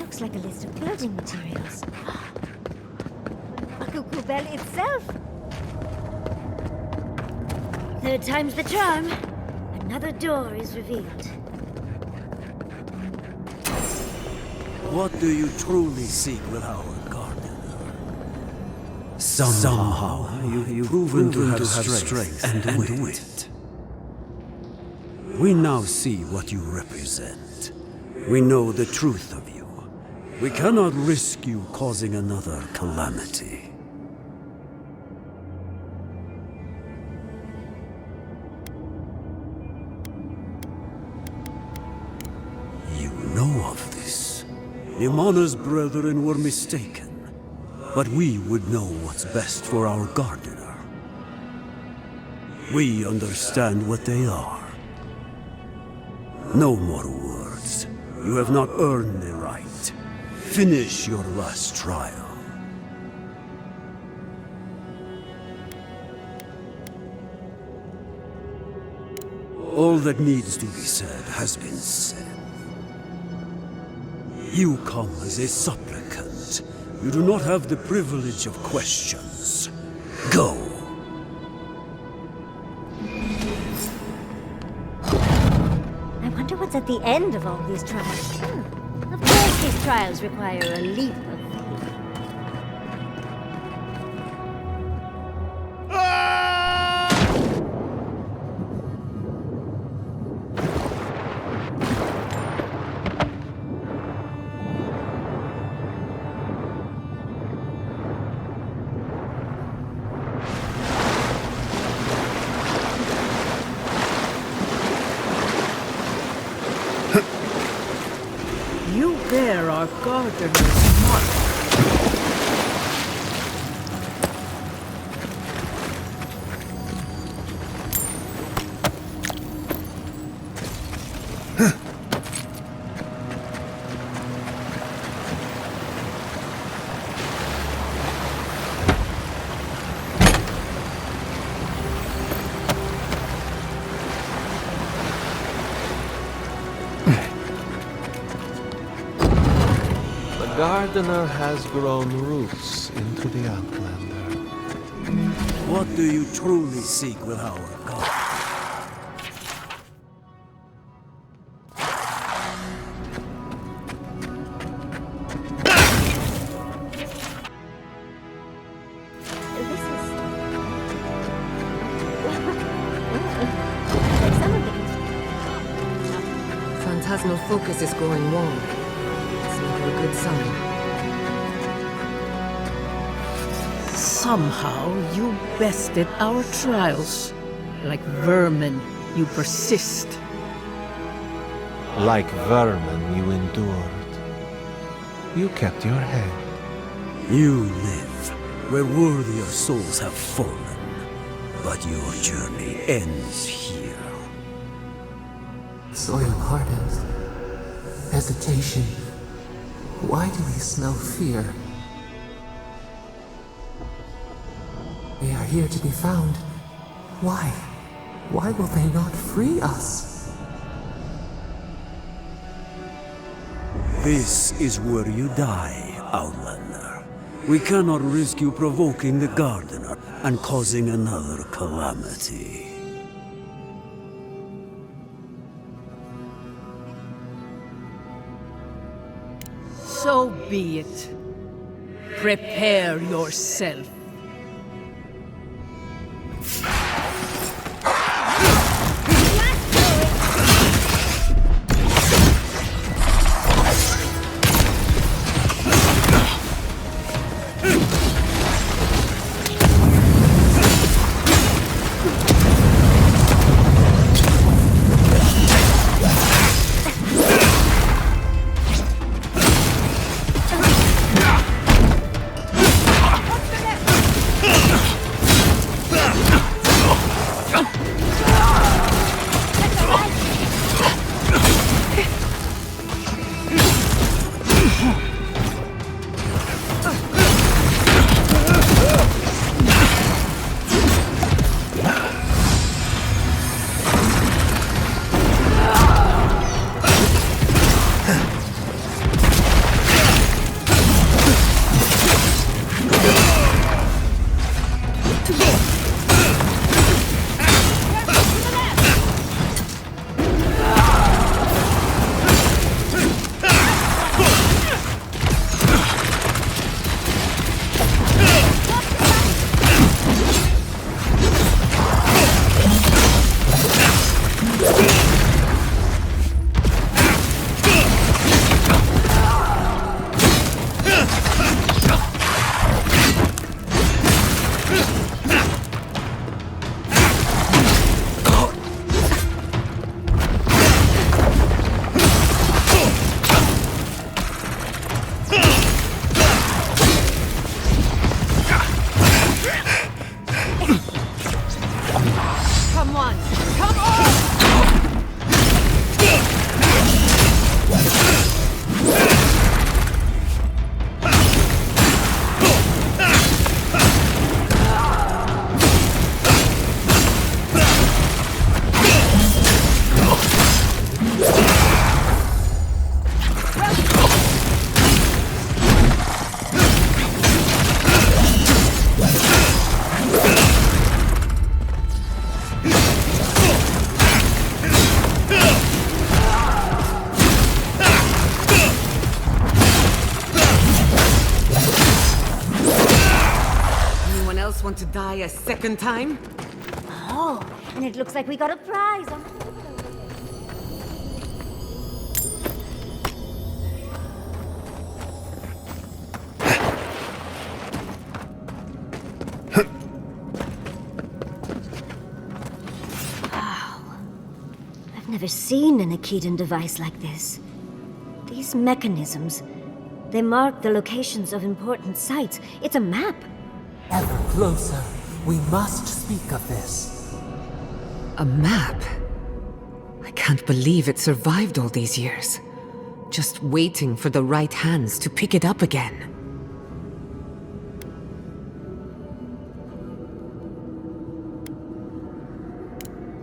looks like a list of building materials. A cuckoo bell itself! Third time's the charm. Another door is revealed. What do you truly seek with our gardener? Somehow you've proven to have strength and wit. We now see what you represent. We know the truth of you. We cannot risk you causing another calamity. You know of this. Imana's brethren were mistaken, but we would know what's best for our gardener. We understand what they are. No more words. You have not earned the right. Finish your last trial. All that needs to be said has been said. You come as a supplicant. You do not have the privilege of questions. Go. I wonder what's at the end of all these trials. Of course these trials require a leap of faith. You bear our gardener's mark. The gardener has grown roots into the Outlander. What do you truly seek with our gardener? Phantasmal focus is growing warm. It's never a good sign. Somehow you bested our trials. Like vermin, you persist. Like vermin, you endured. You kept your head. You live where worthier souls have fallen, but your journey ends here. Soil hardens. Hesitation. Why do we smell fear? They are here to be found. Why? Why will they not free us? This is where you die, Outlander. We cannot risk you provoking the Gardener and causing another calamity. So be it. Prepare yourself. else want to die a second time? Oh, and it looks like we got a prize on I've never seen an Aidon device like this. These mechanisms, they mark the locations of important sites. It's a map. Ever closer. We must speak of this. A map? I can't believe it survived all these years. Just waiting for the right hands to pick it up again.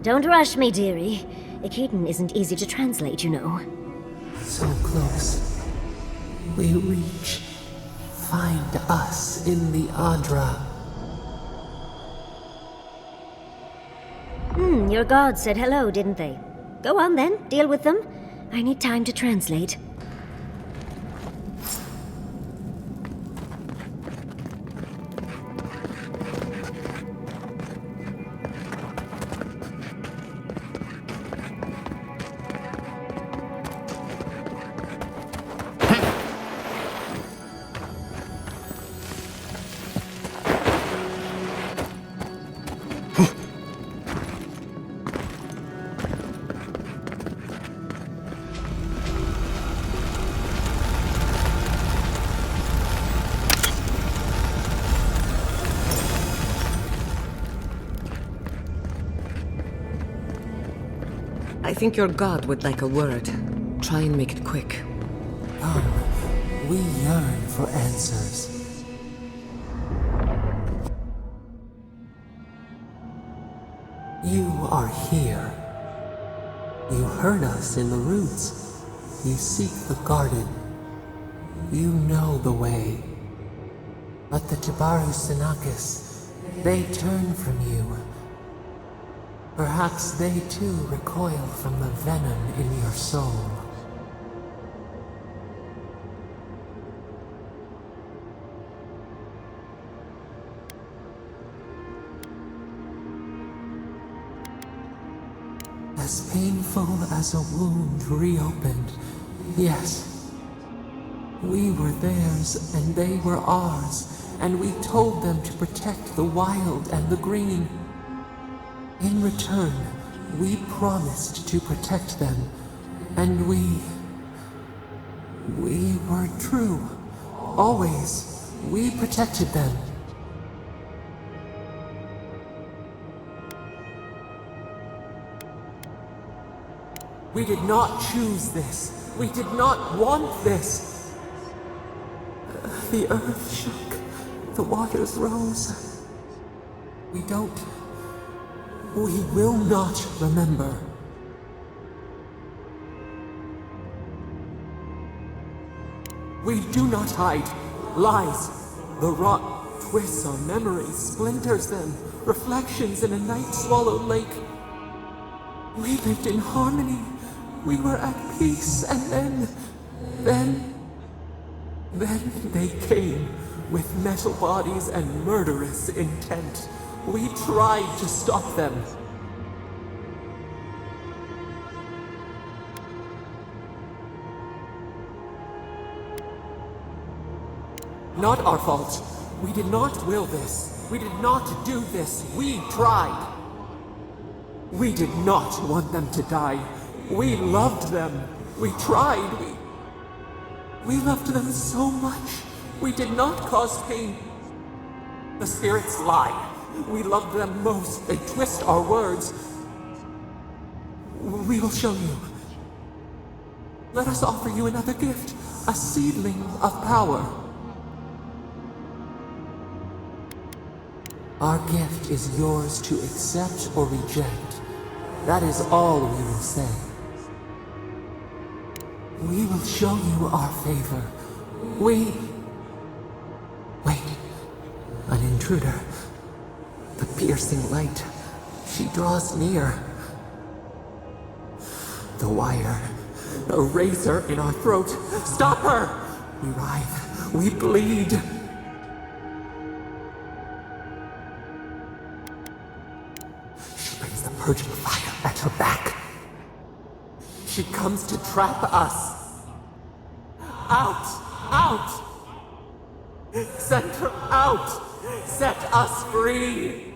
Don't rush me, dearie. Aidon isn't easy to translate, you know. So close. We reach. Find us in the Adra. Your gods said hello, didn't they? Go on then, deal with them. I need time to translate. I think your god would like a word. Try and make it quick. Come, we yearn for answers. You are here. You heard us in the roots. You seek the garden. You know the way. But the Tibaru-Sinakis, they turn from you. Perhaps they too recoil from the venom in your soul. As painful as a wound reopened, yes. We were theirs and they were ours, and we told them to protect the wild and the green. In return, we promised to protect them, and we were true. Always, we protected them. We did not choose this. We did not want this. The earth shook. The waters rose. We will not remember. We do not hide. Lies. The rot twists our memories, splinters them. Reflections in a night-swallowed lake. We lived in harmony. We were at peace, and then they came with metal bodies and murderous intent. We tried to stop them. Not our fault. We did not will this. We did not do this. We tried. We did not want them to die. We loved them. We tried. We loved them so much. We did not cause pain. The spirits lie. We love them most. They twist our words. We will show you. Let us offer you another gift. A seedling of power. Our gift is yours to accept or reject. That is all we will say. We will show you our favor. Wait. An intruder. The piercing light. She draws near. The wire. A razor in our throat. Stop her! We writhe. We bleed. purging fire at her back. She comes to trap us. Out! Out! Send her out! Set us free!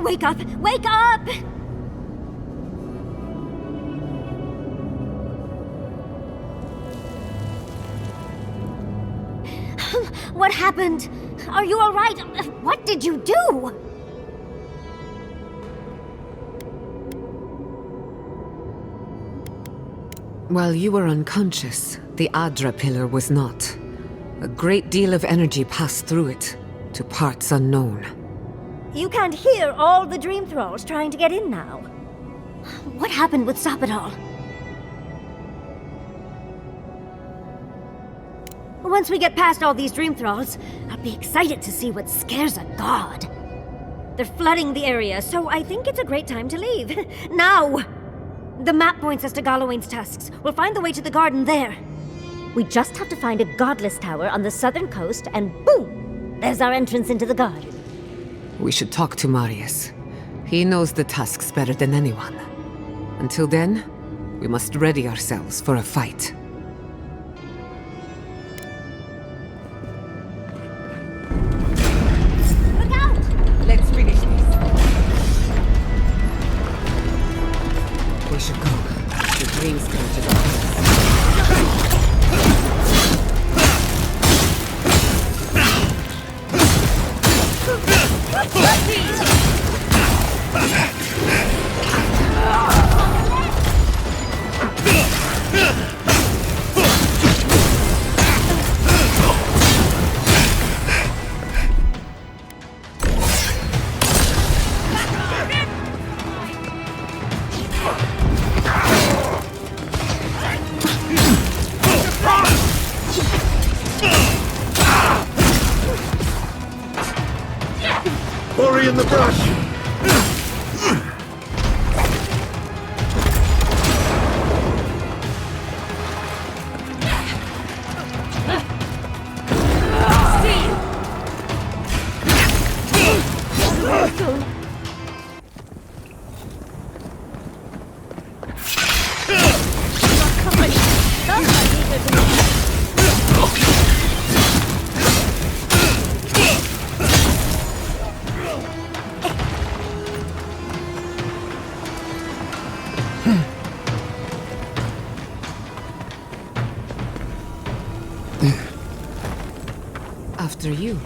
Wake up! Wake up! What happened? Are you all right? What did you do? While you were unconscious, the Adra pillar was not. A great deal of energy passed through it, to parts unknown. You can't hear all the dream thralls trying to get in now. What happened with Stop It All? Once we get past all these dream thralls, I'll be excited to see what scares a god. They're flooding the area, so I think it's a great time to leave. Now! The map points us to Galawain's tusks. We'll find the way to the garden there. We just have to find a godless tower on the southern coast, and boom! There's our entrance into the garden. We should talk to Marius. He knows the tusks better than anyone. Until then, we must ready ourselves for a fight. Let's finish this. We should go. The dream scourge is upon us. Ori in the brush! After you.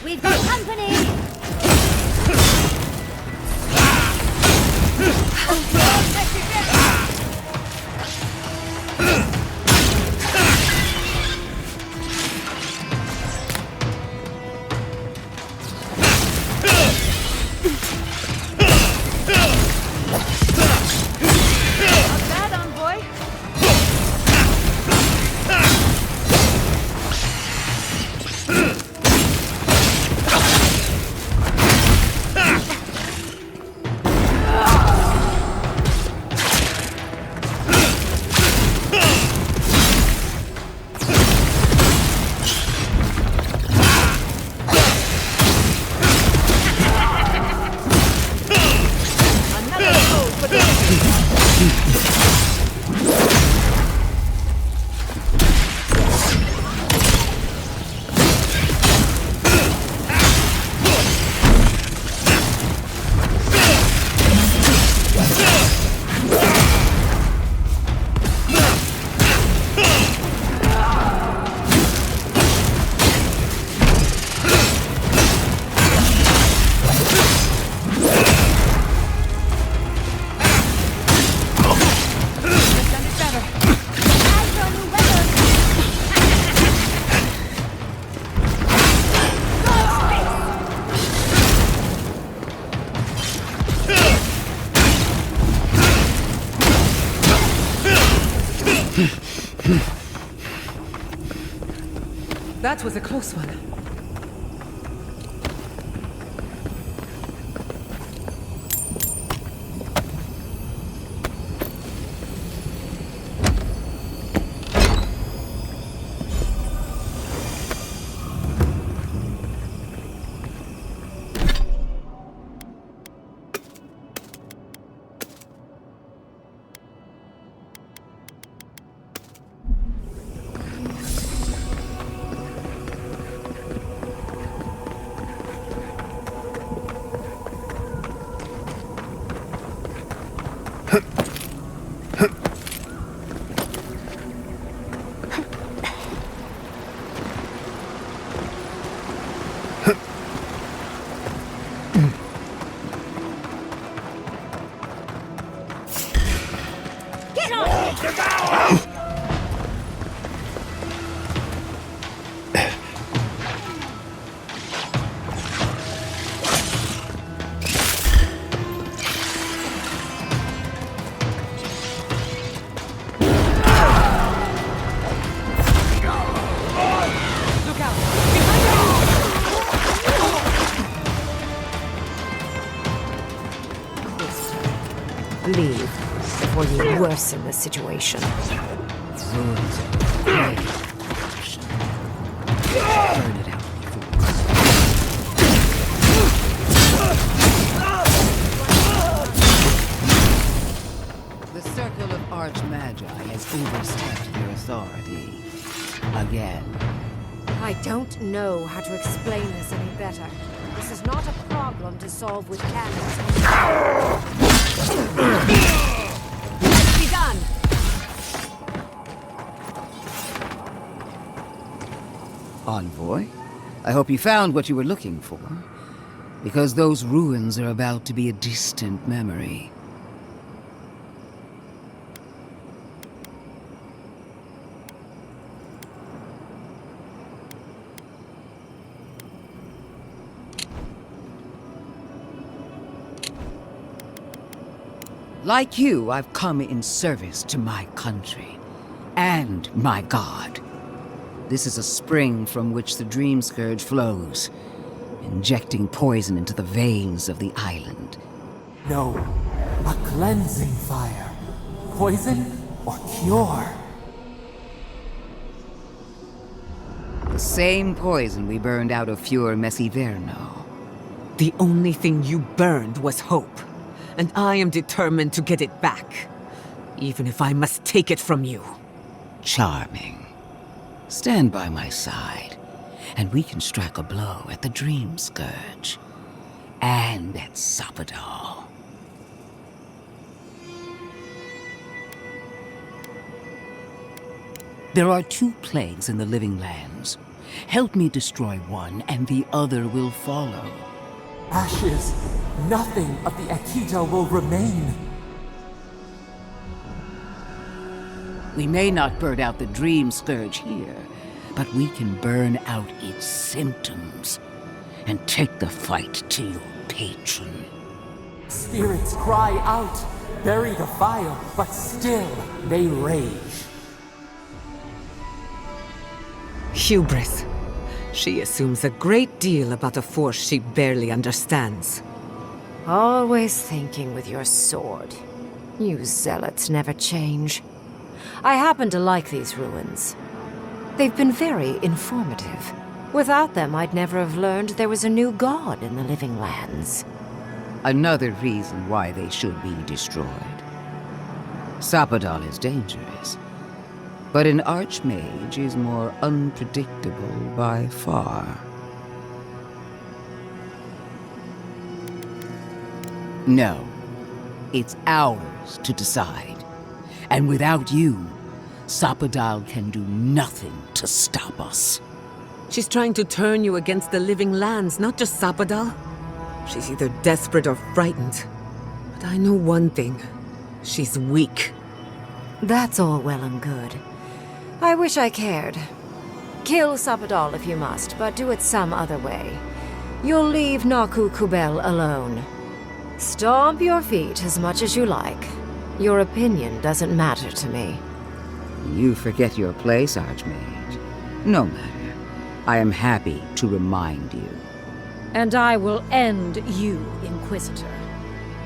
We've got company! That was a close one. Leave before you worsen the situation. Ruins of pain. Burn it out before. The circle of archmagi has overstepped their authority. Again. I don't know how to explain this any better. This is not a problem to solve with cannons. Let's be done! Envoy, I hope you found what you were looking for. Because those ruins are about to be a distant memory. Like you, I've come in service to my country. And my god. This is a spring from which the dream scourge flows, injecting poison into the veins of the island. No, a cleansing fire. Poison or cure? The same poison we burned out of Fior Messiverno. The only thing you burned was hope. And I am determined to get it back. Even if I must take it from you. Charming. Stand by my side, and we can strike a blow at the Dream Scourge. And at Sapadal. There are 2 plagues in the Living Lands. Help me destroy one, and the other will follow. Ashes. Nothing of the Akita will remain. We may not burn out the Dream Scourge here, but we can burn out its symptoms and take the fight to your patron. Spirits cry out, bury the fire, but still they rage. Hubris. She assumes a great deal about a force she barely understands. Always thinking with your sword. You zealots never change. I happen to like these ruins. They've been very informative. Without them, I'd never have learned there was a new god in the Living Lands. Another reason why they should be destroyed. Sapadal is dangerous, but an archmage is more unpredictable by far. No, it's ours to decide. And without you, Sapadal can do nothing to stop us. She's trying to turn you against the Living Lands, not just Sapadal. She's either desperate or frightened. But I know one thing. She's weak. That's all well and good. I wish I cared. Kill Sapadal if you must, but do it some other way. You'll leave Naku Kubel alone. Stomp your feet as much as you like. Your opinion doesn't matter to me. You forget your place, Archmage. No matter. I am happy to remind you. And I will end you, Inquisitor.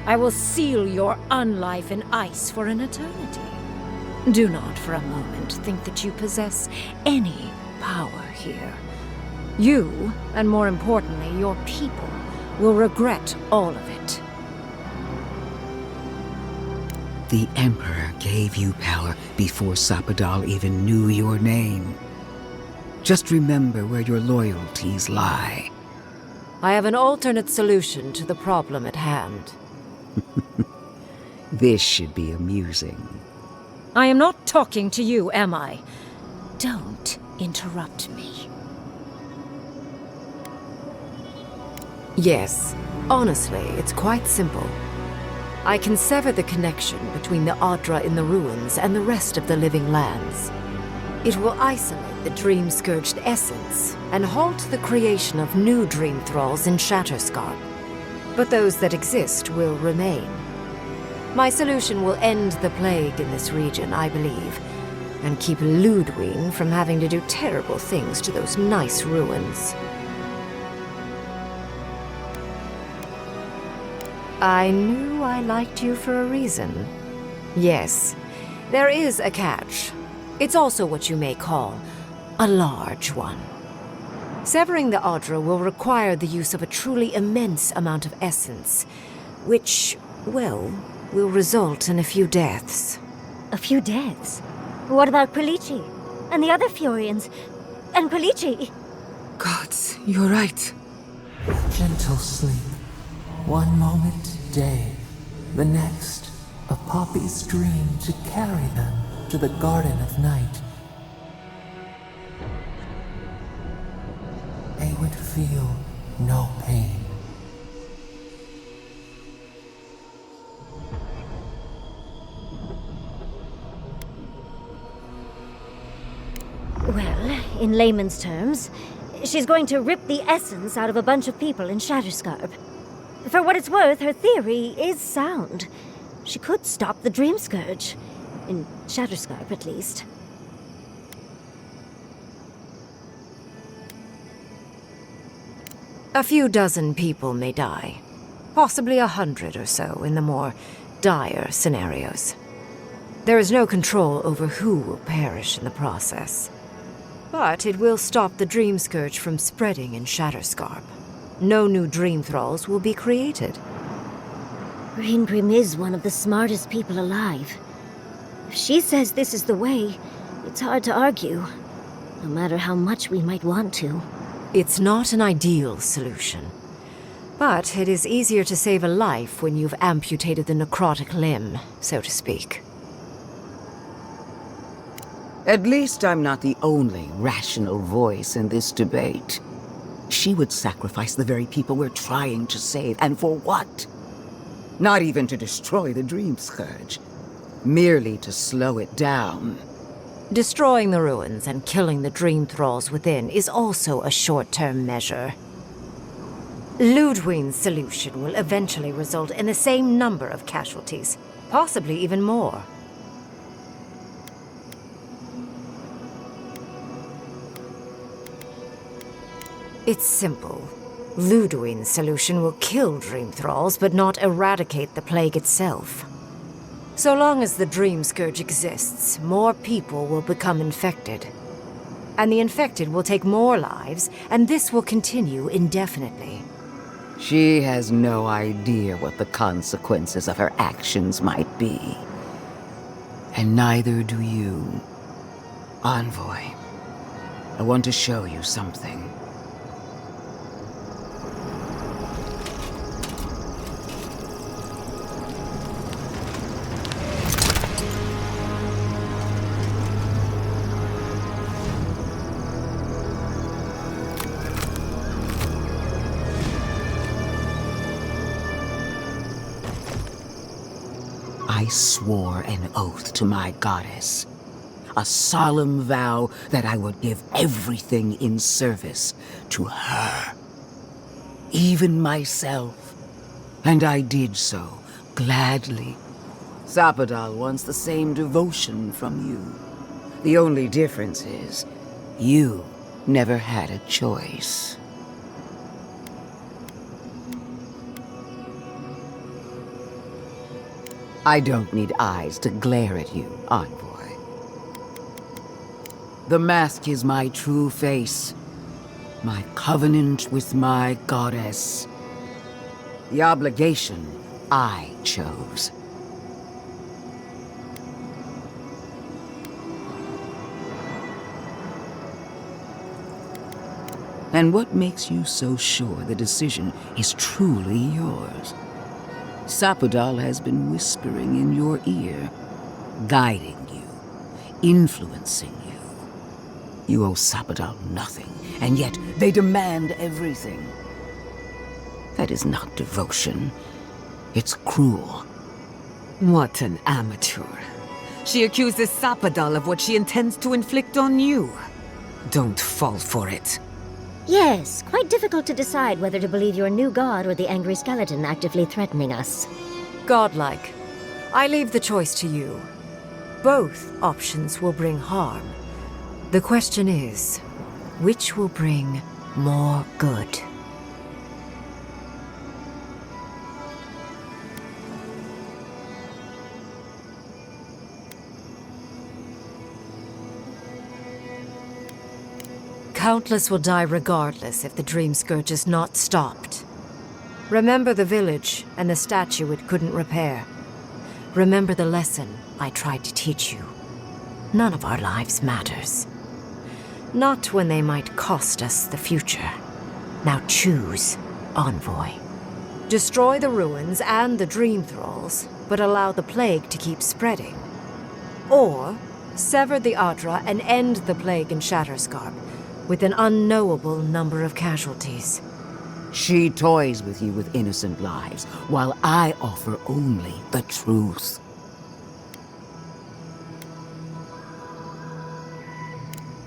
I will seal your unlife in ice for an eternity. Do not for a moment think that you possess any power here. You, and more importantly, your people, will regret all of it. The Emperor gave you power before Sapadal even knew your name. Just remember where your loyalties lie. I have an alternate solution to the problem at hand. This should be amusing. I am not talking to you, am I? Don't interrupt me. Yes. Honestly, it's quite simple. I can sever the connection between the Adra in the ruins and the rest of the living lands. It will isolate the dream-scourged essence and halt the creation of new dream thralls in Shatterscarp. But those that exist will remain. My solution will end the plague in this region, I believe, and keep Ludwig from having to do terrible things to those nice ruins. I knew I liked you for a reason. Yes, there is a catch. It's also what you may call a large one. Severing the Adra will require the use of a truly immense amount of essence, which, well, will result in a few deaths. A few deaths? What about Palici? And the other Furians? And Palici? Gods, you're right. Gentle sleep. One moment, day. The next, a poppy's dream to carry them to the Garden of Night. They would feel no pain. Well, in layman's terms, she's going to rip the essence out of a bunch of people in Shatterscarp. For what it's worth, her theory is sound. She could stop the Dream Scourge. In Shatterscarp, at least. A few dozen people may die. Possibly 100 or so in the more dire scenarios. There is no control over who will perish in the process. But it will stop the Dream Scourge from spreading in Shatterscarp. No new Dream Thralls will be created. Grim is one of the smartest people alive. If she says this is the way, it's hard to argue, no matter how much we might want to. It's not an ideal solution. But it is easier to save a life when you've amputated the necrotic limb, so to speak. At least I'm not the only rational voice in this debate. She would sacrifice the very people we're trying to save, and for what? Not even to destroy the Dream Scourge. Merely to slow it down. Destroying the ruins and killing the Dream Thralls within is also a short-term measure. Ludwig's solution will eventually result in the same number of casualties, possibly even more. It's simple. Ludwig's solution will kill Dream Thralls, but not eradicate the plague itself. So long as the Dream Scourge exists, more people will become infected. And the infected will take more lives, and this will continue indefinitely. She has no idea what the consequences of her actions might be. And neither do you. Envoy, I want to show you something. I swore an oath to my goddess. A solemn vow that I would give everything in service to her. Even myself. And I did so, gladly. Sapadal wants the same devotion from you. The only difference is, you never had a choice. I don't need eyes to glare at you, envoy. The mask is my true face, my covenant with my goddess. The obligation I chose. And what makes you so sure the decision is truly yours? Sapodal has been whispering in your ear, guiding you, influencing you. You owe Sapodal nothing, and yet they demand everything. That is not devotion. It's cruel. What an amateur. She accuses Sapodal of what she intends to inflict on you. Don't fall for it. Yes, quite difficult to decide whether to believe your new god or the angry skeleton actively threatening us. Godlike. I leave the choice to you. Both options will bring harm. The question is, which will bring more good? Countless will die regardless if the Dream Scourge is not stopped. Remember the village and the statue it couldn't repair. Remember the lesson I tried to teach you. None of our lives matters. Not when they might cost us the future. Now choose, Envoy. Destroy the ruins and the Dream Thralls, but allow the plague to keep spreading. Or sever the Adra and end the plague in Shatterscarp, with an unknowable number of casualties. She toys with you with innocent lives, while I offer only the truth.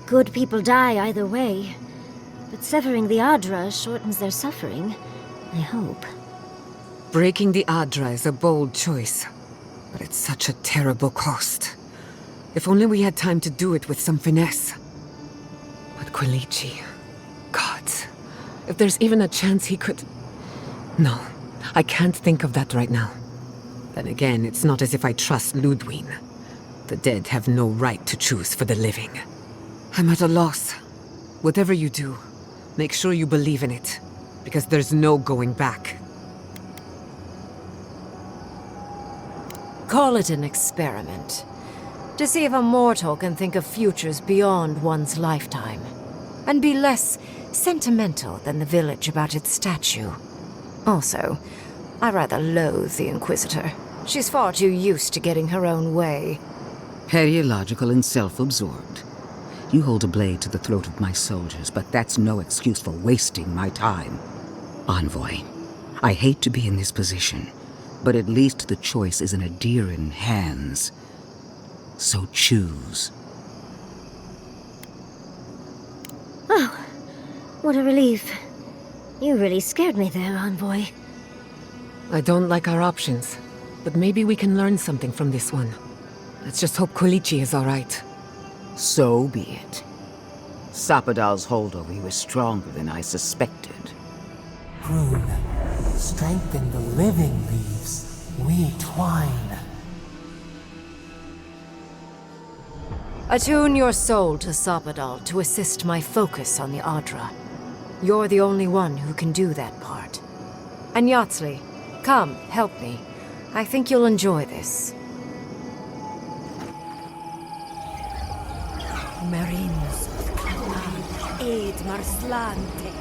Good people die either way, but severing the Adra shortens their suffering, I hope. Breaking the Adra is a bold choice, but it's such a terrible cost. If only we had time to do it with some finesse. But Quilici, gods, if there's even a chance he could... No, I can't think of that right now. Then again, it's not as if I trust Ludwig. The dead have no right to choose for the living. I'm at a loss. Whatever you do, make sure you believe in it, because there's no going back. Call it an experiment. To see if a mortal can think of futures beyond one's lifetime. And be less sentimental than the village about its statue. Also, I rather loathe the Inquisitor. She's far too used to getting her own way. Periological and self-absorbed. You hold a blade to the throat of my soldiers, but that's no excuse for wasting my time. Envoy, I hate to be in this position, but at least the choice is in Aediran hands. So choose. Oh, what a relief. You really scared me there, Envoy. I don't like our options, but maybe we can learn something from this one. Let's just hope Quilici is all right. So be it. Sapodal's hold over you is stronger than I suspected. Prune, strengthen the living leaves. We twine. Attune your soul to Sapodal to assist my focus on the Adra. You're the only one who can do that part. And Yatsley, come, help me. I think you'll enjoy this. Marines, aid Marslante.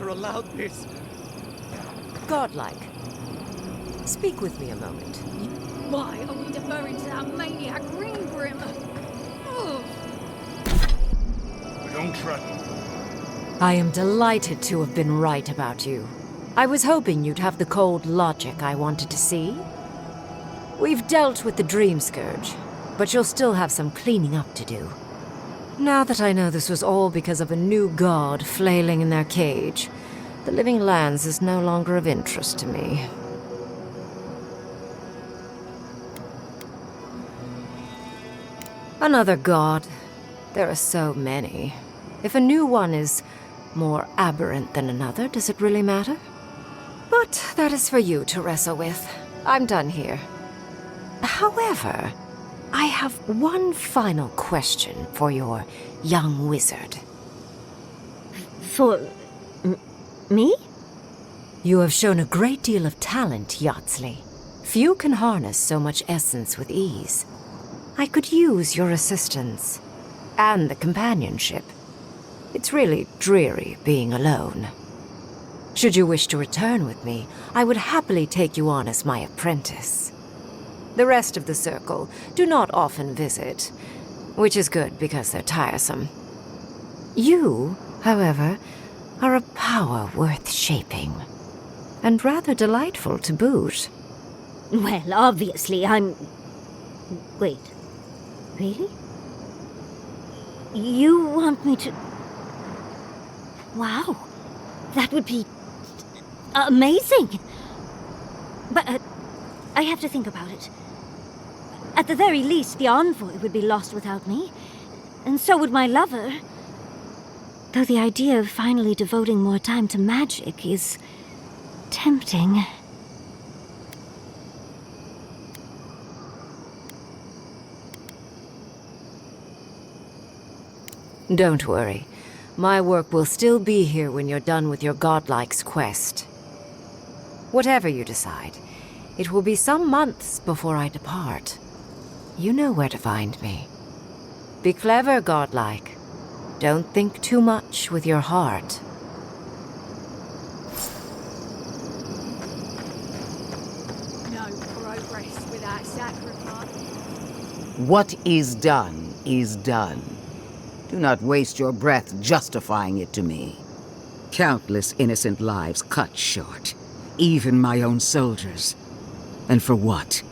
Allowed this. godlike. Speak with me a moment. Why are we deferring to that maniac Ringgrim? Ugh. Don't trust. I am delighted to have been right about you. I was hoping you'd have the cold logic I wanted to see. We've dealt with the Dream Scourge, but you'll still have some cleaning up to do. Now that I know this was all because of a new god flailing in their cage, the Living Lands is no longer of interest to me. Another god. There are so many. If a new one is more aberrant than another, does it really matter? But that is for you to wrestle with. I'm done here. However, I have one final question for your young wizard. For... me? You have shown a great deal of talent, Yardsley. Few can harness so much essence with ease. I could use your assistance, and the companionship. It's really dreary being alone. Should you wish to return with me, I would happily take you on as my apprentice. The rest of the circle do not often visit, which is good because they're tiresome. You, however, are a power worth shaping, and rather delightful to boot. Well, obviously, I'm... Wait. Really? You want me to... Wow. That would be... amazing! But, I have to think about it. At the very least, the envoy would be lost without me, and so would my lover. Though the idea of finally devoting more time to magic is... tempting. Don't worry. My work will still be here when you're done with your godlike's quest. Whatever you decide, it will be some months before I depart. You know where to find me. Be clever, godlike. Don't think too much with your heart. No progress without sacrifice. What is done is done. Do not waste your breath justifying it to me. Countless innocent lives cut short, even my own soldiers. And for what?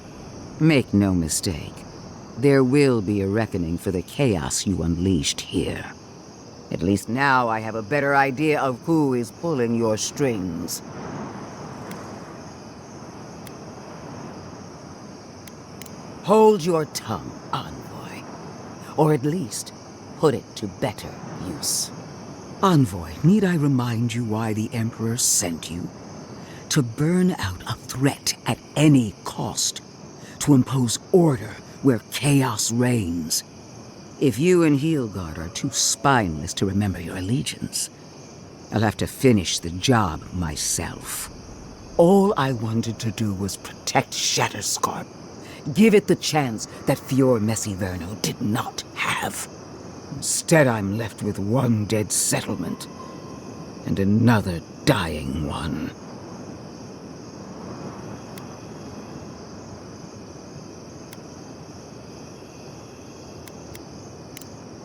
Make no mistake. There will be a reckoning for the chaos you unleashed here. At least now I have a better idea of who is pulling your strings. Hold your tongue, envoy. Or at least, put it to better use. Envoy, need I remind you why the Emperor sent you? To burn out a threat at any cost. To impose order where chaos reigns. If you and Heelguard are too spineless to remember your allegiance, I'll have to finish the job myself. All I wanted to do was protect Shatterscarp. Give it the chance that Fior Messiverno did not have. Instead, I'm left with one dead settlement, and another dying one.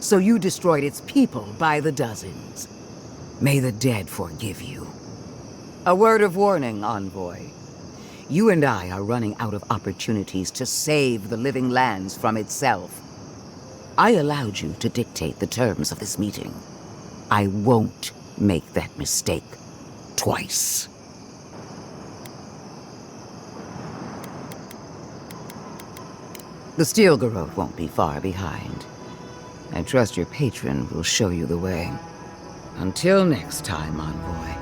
So you destroyed its people by the dozens. May the dead forgive you. A word of warning, envoy. You and I are running out of opportunities to save the Living Lands from itself. I allowed you to dictate the terms of this meeting. I won't make that mistake twice. The Steel Garrote won't be far behind. I trust your patron will show you the way. Until next time, envoy.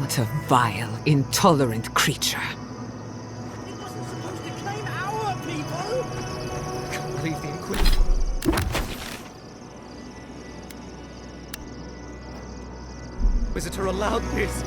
What a vile, intolerant creature. It wasn't supposed to claim our people! Can't believe the Inquisitor. Visitor allowed this.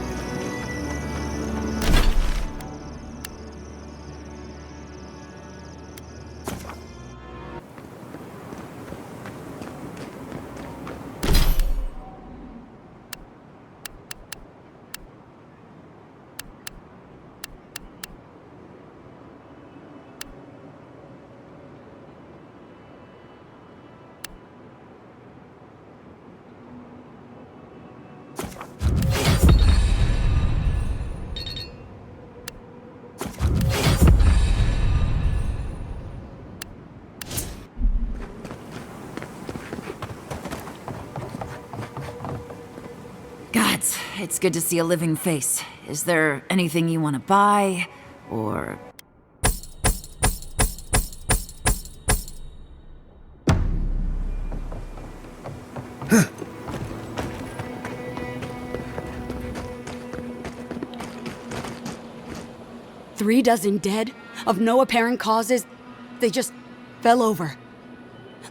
It's good to see a living face. Is there anything you want to buy, or... Three dozen dead, of no apparent causes. They just fell over.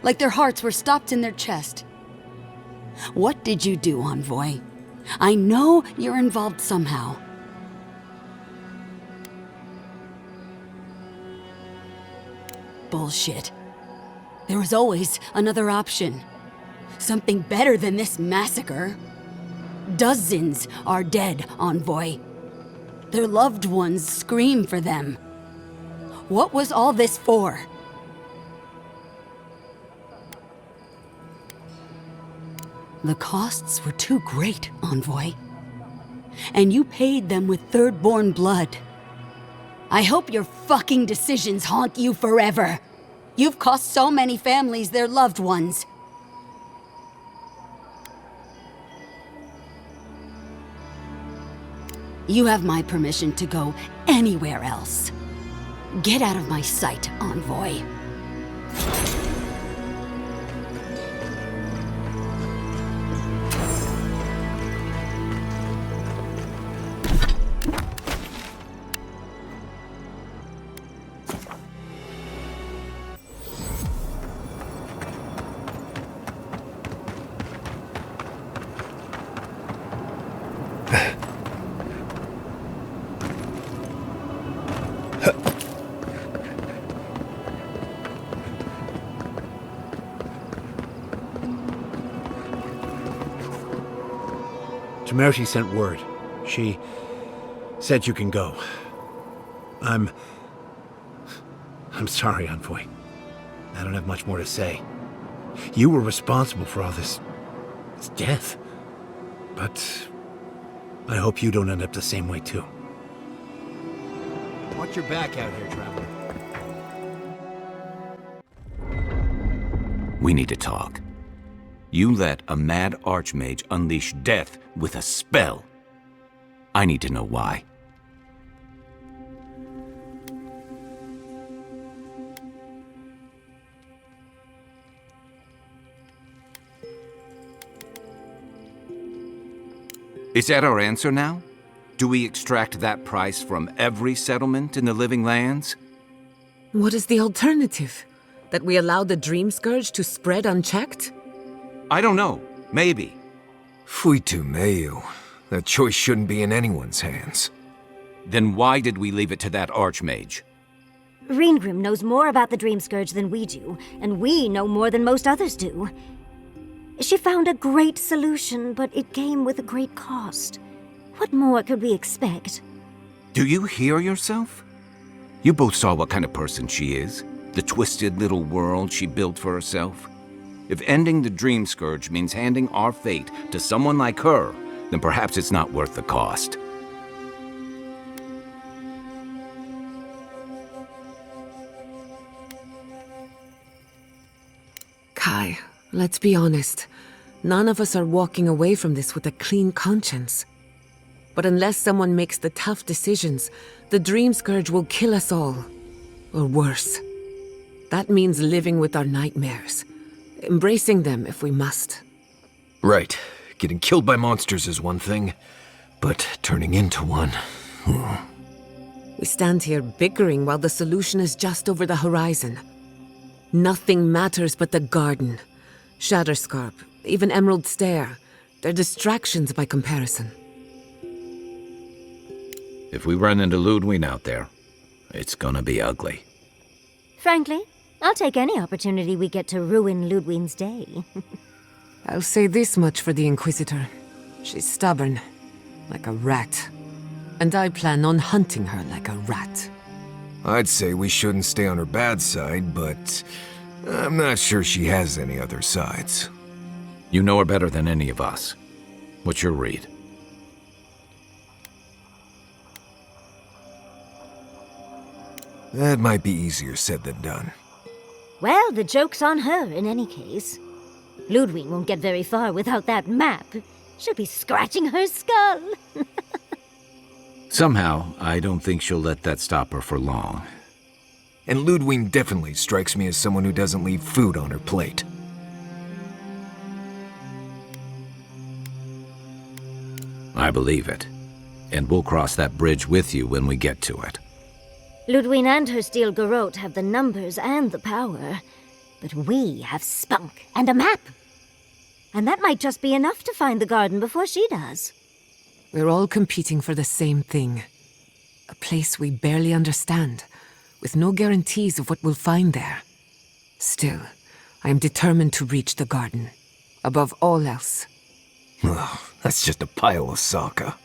Like their hearts were stopped in their chest. What did you do, Envoy? I know you're involved somehow. Bullshit. There was always another option. Something better than this massacre. Dozens are dead, Envoy. Their loved ones scream for them. What was all this for? The costs were too great, Envoy. And you paid them with Thirdborn blood. I hope your fucking decisions haunt you forever. You've cost so many families their loved ones. You have my permission to go anywhere else. Get out of my sight, Envoy. Mercy sent word. She said you can go. I'm sorry, Envoy. I don't have much more to say. You were responsible for all this death. But I hope you don't end up the same way, too. Watch your back out here, traveler. We need to talk. You let a mad archmage unleash death with a spell. I need to know why. Is that our answer now? Do we extract that price from every settlement in the Living Lands? What is the alternative? That we allow the dream scourge to spread unchecked? I don't know. Maybe. Fuitu meio. That choice shouldn't be in anyone's hands. Then why did we leave it to that archmage? Reengrim knows more about the Dream Scourge than we do, and we know more than most others do. She found a great solution, but it came with a great cost. What more could we expect? Do you hear yourself? You both saw what kind of person she is. The twisted little world she built for herself. If ending the Dream Scourge means handing our fate to someone like her, then perhaps it's not worth the cost. Kai, let's be honest. None of us are walking away from this with a clean conscience. But unless someone makes the tough decisions, the Dream Scourge will kill us all. Or worse. That means living with our nightmares. Embracing them if we must. Right. Getting killed by monsters is one thing, but turning into one... We stand here bickering while the solution is just over the horizon. Nothing matters but the garden. Shatterscarp, even Emerald Stair. They're distractions by comparison. If we run into Ludwig out there, it's gonna be ugly. Frankly, I'll take any opportunity we get to ruin Ludwig's day. I'll say this much for the Inquisitor. She's stubborn, like a rat. And I plan on hunting her like a rat. I'd say we shouldn't stay on her bad side, but I'm not sure she has any other sides. You know her better than any of us. What's your read? That might be easier said than done. Well, the joke's on her in any case. Ludwig won't get very far without that map. She'll be scratching her skull. Somehow, I don't think she'll let that stop her for long. And Ludwig definitely strikes me as someone who doesn't leave food on her plate. I believe it. And we'll cross that bridge with you when we get to it. Ludwig and her steel garrote have the numbers and the power, but we have spunk and a map. And that might just be enough to find the garden before she does. We're all competing for the same thing. A place we barely understand, with no guarantees of what we'll find there. Still, I am determined to reach the garden, above all else. Ugh, that's just a pile of Sokka.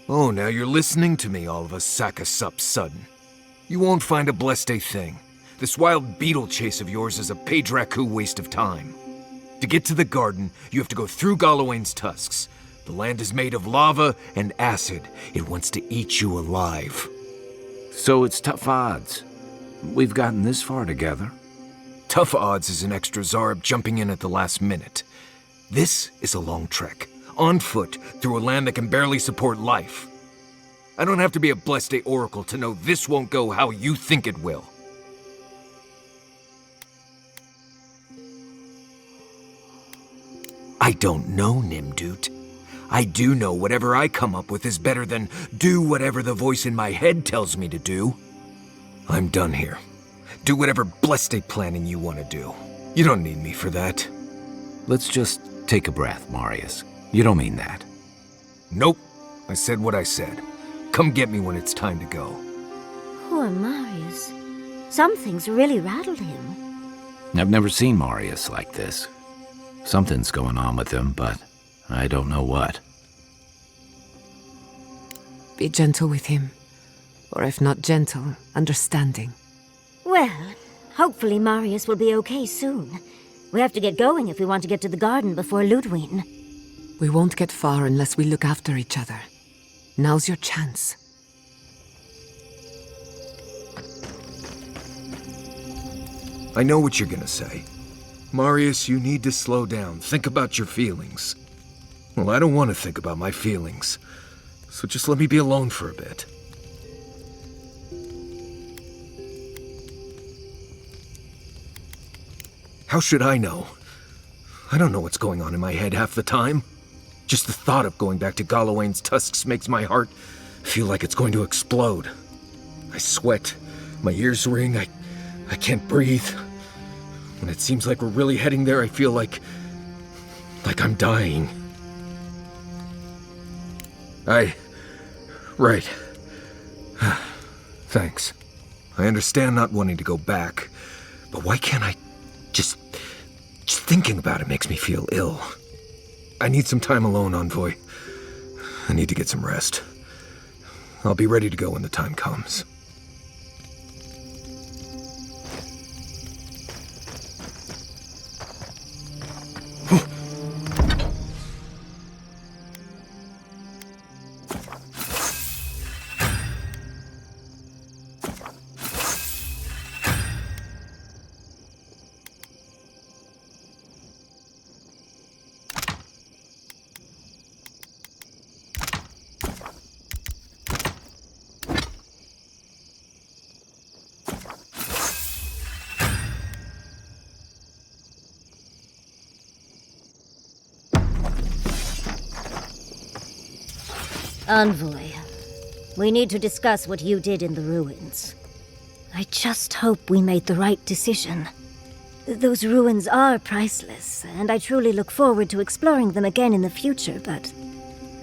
Oh, now you're listening to me, all of a Sokka sup sudden. You won't find a blessed a thing. This wild beetle chase of yours is a Page-Raku waste of time. To get to the garden, you have to go through Galawain's tusks. The land is made of lava and acid. It wants to eat you alive. So it's tough odds. We've gotten this far together. Tough odds is an extra Zarb jumping in at the last minute. This is a long trek, on foot, through a land that can barely support life. I don't have to be a blessed oracle to know this won't go how you think it will. I don't know, Nimdut. I do know whatever I come up with is better than do whatever the voice in my head tells me to do. I'm done here. Do whatever blessed planning you want to do. You don't need me for that. Let's just take a breath, Marius. You don't mean that. Nope. I said what I said. Come get me when it's time to go. Poor Marius. Some things really rattled him. I've never seen Marius like this. Something's going on with him, but I don't know what. Be gentle with him. Or if not gentle, understanding. Well, hopefully Marius will be okay soon. We have to get going if we want to get to the garden before Ludwig. We won't get far unless we look after each other. Now's your chance. I know what you're gonna say. Marius, you need to slow down. Think about your feelings. Well, I don't want to think about my feelings. So just let me be alone for a bit. How should I know? I don't know what's going on in my head half the time. Just the thought of going back to Galawain's tusks makes my heart feel like it's going to explode. I sweat. My ears ring. I can't breathe. When it seems like we're really heading there, I feel like I'm dying. Right. Thanks. I understand not wanting to go back, but why can't I just thinking about it makes me feel ill. I need some time alone, Envoy. I need to get some rest. I'll be ready to go when the time comes. Envoy, we need to discuss what you did in the ruins. I just hope we made the right decision. Those ruins are priceless, and I truly look forward to exploring them again in the future, but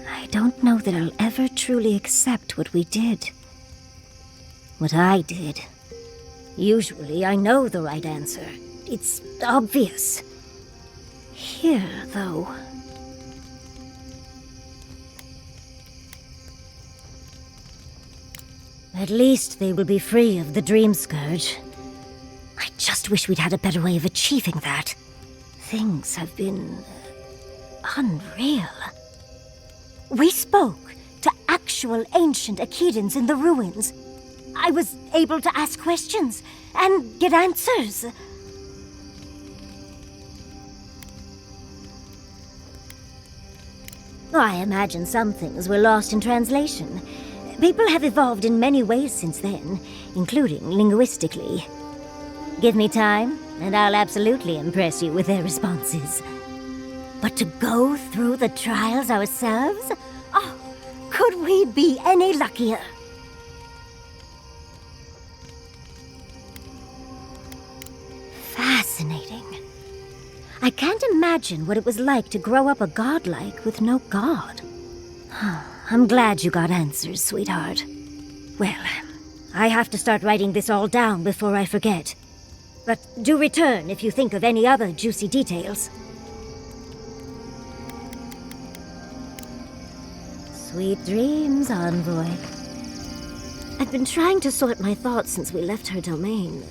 I don't know that I'll ever truly accept what we did. What I did. Usually I know the right answer. It's obvious. Here, though... At least they will be free of the dream scourge. I just wish we'd had a better way of achieving that. Things have been... unreal. We spoke to actual ancient Achaedans in the ruins. I was able to ask questions and get answers. I imagine some things were lost in translation. People have evolved in many ways since then, including linguistically. Give me time, and I'll absolutely impress you with their responses. But to go through the trials ourselves? Oh, could we be any luckier? Fascinating. I can't imagine what it was like to grow up a godlike with no god. I'm glad you got answers, sweetheart. Well, I have to start writing this all down before I forget. But do return if you think of any other juicy details. Sweet dreams, Envoy. I've been trying to sort my thoughts since we left her domain.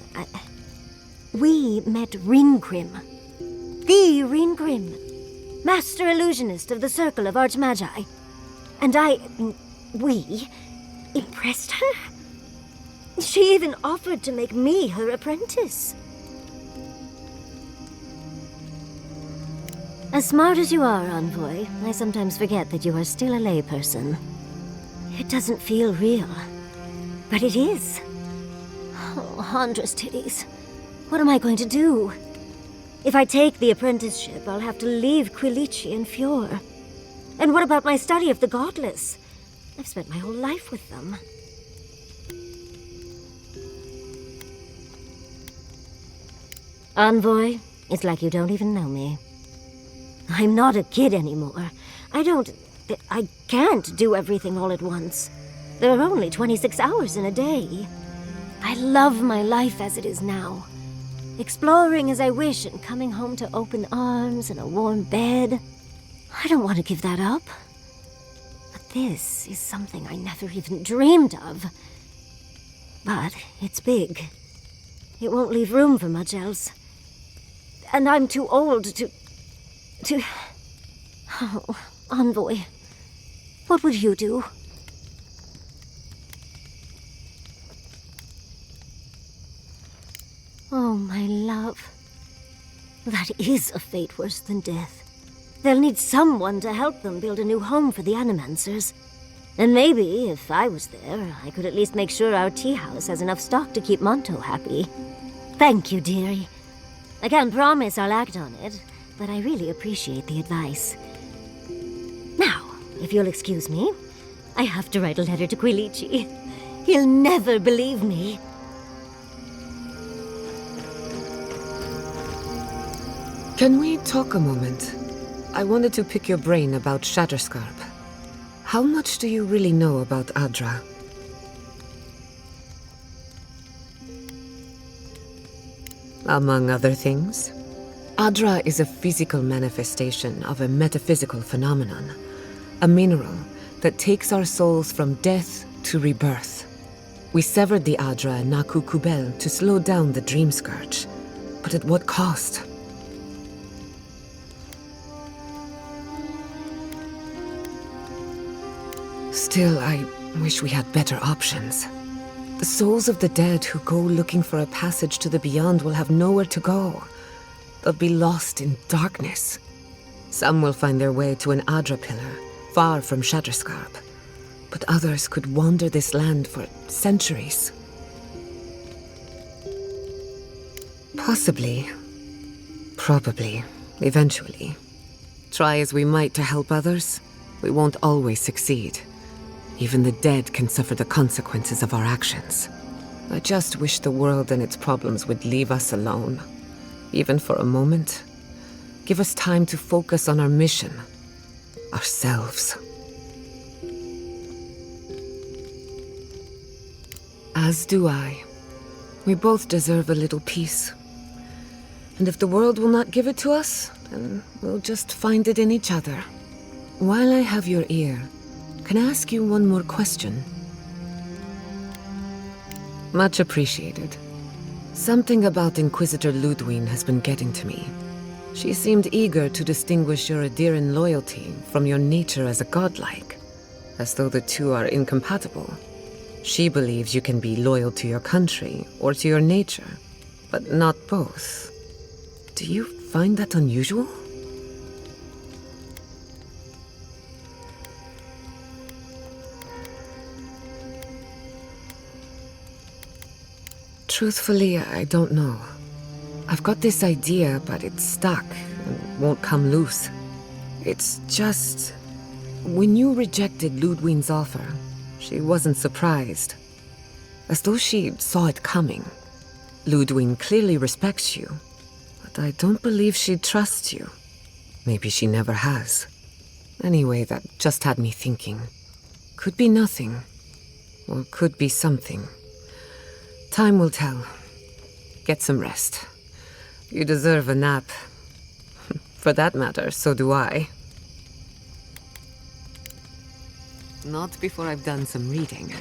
We met Ringrim. The Ringrim. Master illusionist of the Circle of Archmagi. And we impressed her? She even offered to make me her apprentice. As smart as you are, Envoy, I sometimes forget that you are still a layperson. It doesn't feel real, but it is. Oh, Handra's titties. What am I going to do? If I take the apprenticeship, I'll have to leave Quilici and Fjord. And what about my study of the Godless? I've spent my whole life with them. Envoy, it's like you don't even know me. I'm not a kid anymore. I can't do everything all at once. There are only 26 hours in a day. I love my life as it is now. Exploring as I wish and coming home to open arms and a warm bed. I don't want to give that up. But this is something I never even dreamed of. But it's big. It won't leave room for much else. And I'm too old to... Oh, Envoy. What would you do? Oh, my love. That is a fate worse than death. They'll need someone to help them build a new home for the Animancers. And maybe, if I was there, I could at least make sure our tea house has enough stock to keep Monto happy. Thank you, dearie. I can't promise I'll act on it, but I really appreciate the advice. Now, if you'll excuse me, I have to write a letter to Quilici. He'll never believe me. Can we talk a moment? I wanted to pick your brain about Shatterscarp. How much do you really know about Adra? Among other things, Adra is a physical manifestation of a metaphysical phenomenon, a mineral that takes our souls from death to rebirth. We severed the Adra and Naku Kubel to slow down the Dream Scourge, but at what cost? Still, I wish we had better options. The souls of the dead who go looking for a passage to the beyond will have nowhere to go. They'll be lost in darkness. Some will find their way to an Adra pillar, far from Shatterscarp. But others could wander this land for centuries. Possibly. Probably. Eventually. Try as we might to help others, we won't always succeed. Even the dead can suffer the consequences of our actions. I just wish the world and its problems would leave us alone. Even for a moment. Give us time to focus on our mission. Ourselves. As do I. We both deserve a little peace. And if the world will not give it to us, then we'll just find it in each other. While I have your ear, can I ask you one more question? Much appreciated. Something about Inquisitor Ludwine has been getting to me. She seemed eager to distinguish your Adiran loyalty from your nature as a godlike, as though the two are incompatible. She believes you can be loyal to your country or to your nature, but not both. Do you find that unusual? Truthfully, I don't know. I've got this idea, but it's stuck and won't come loose. It's just... When you rejected Ludwine's offer, she wasn't surprised. As though she saw it coming. Ludwine clearly respects you, but I don't believe she'd trust you. Maybe she never has. Anyway, that just had me thinking. Could be nothing, or could be something. Time will tell. Get some rest. You deserve a nap. For that matter, so do I. Not before I've done some reading.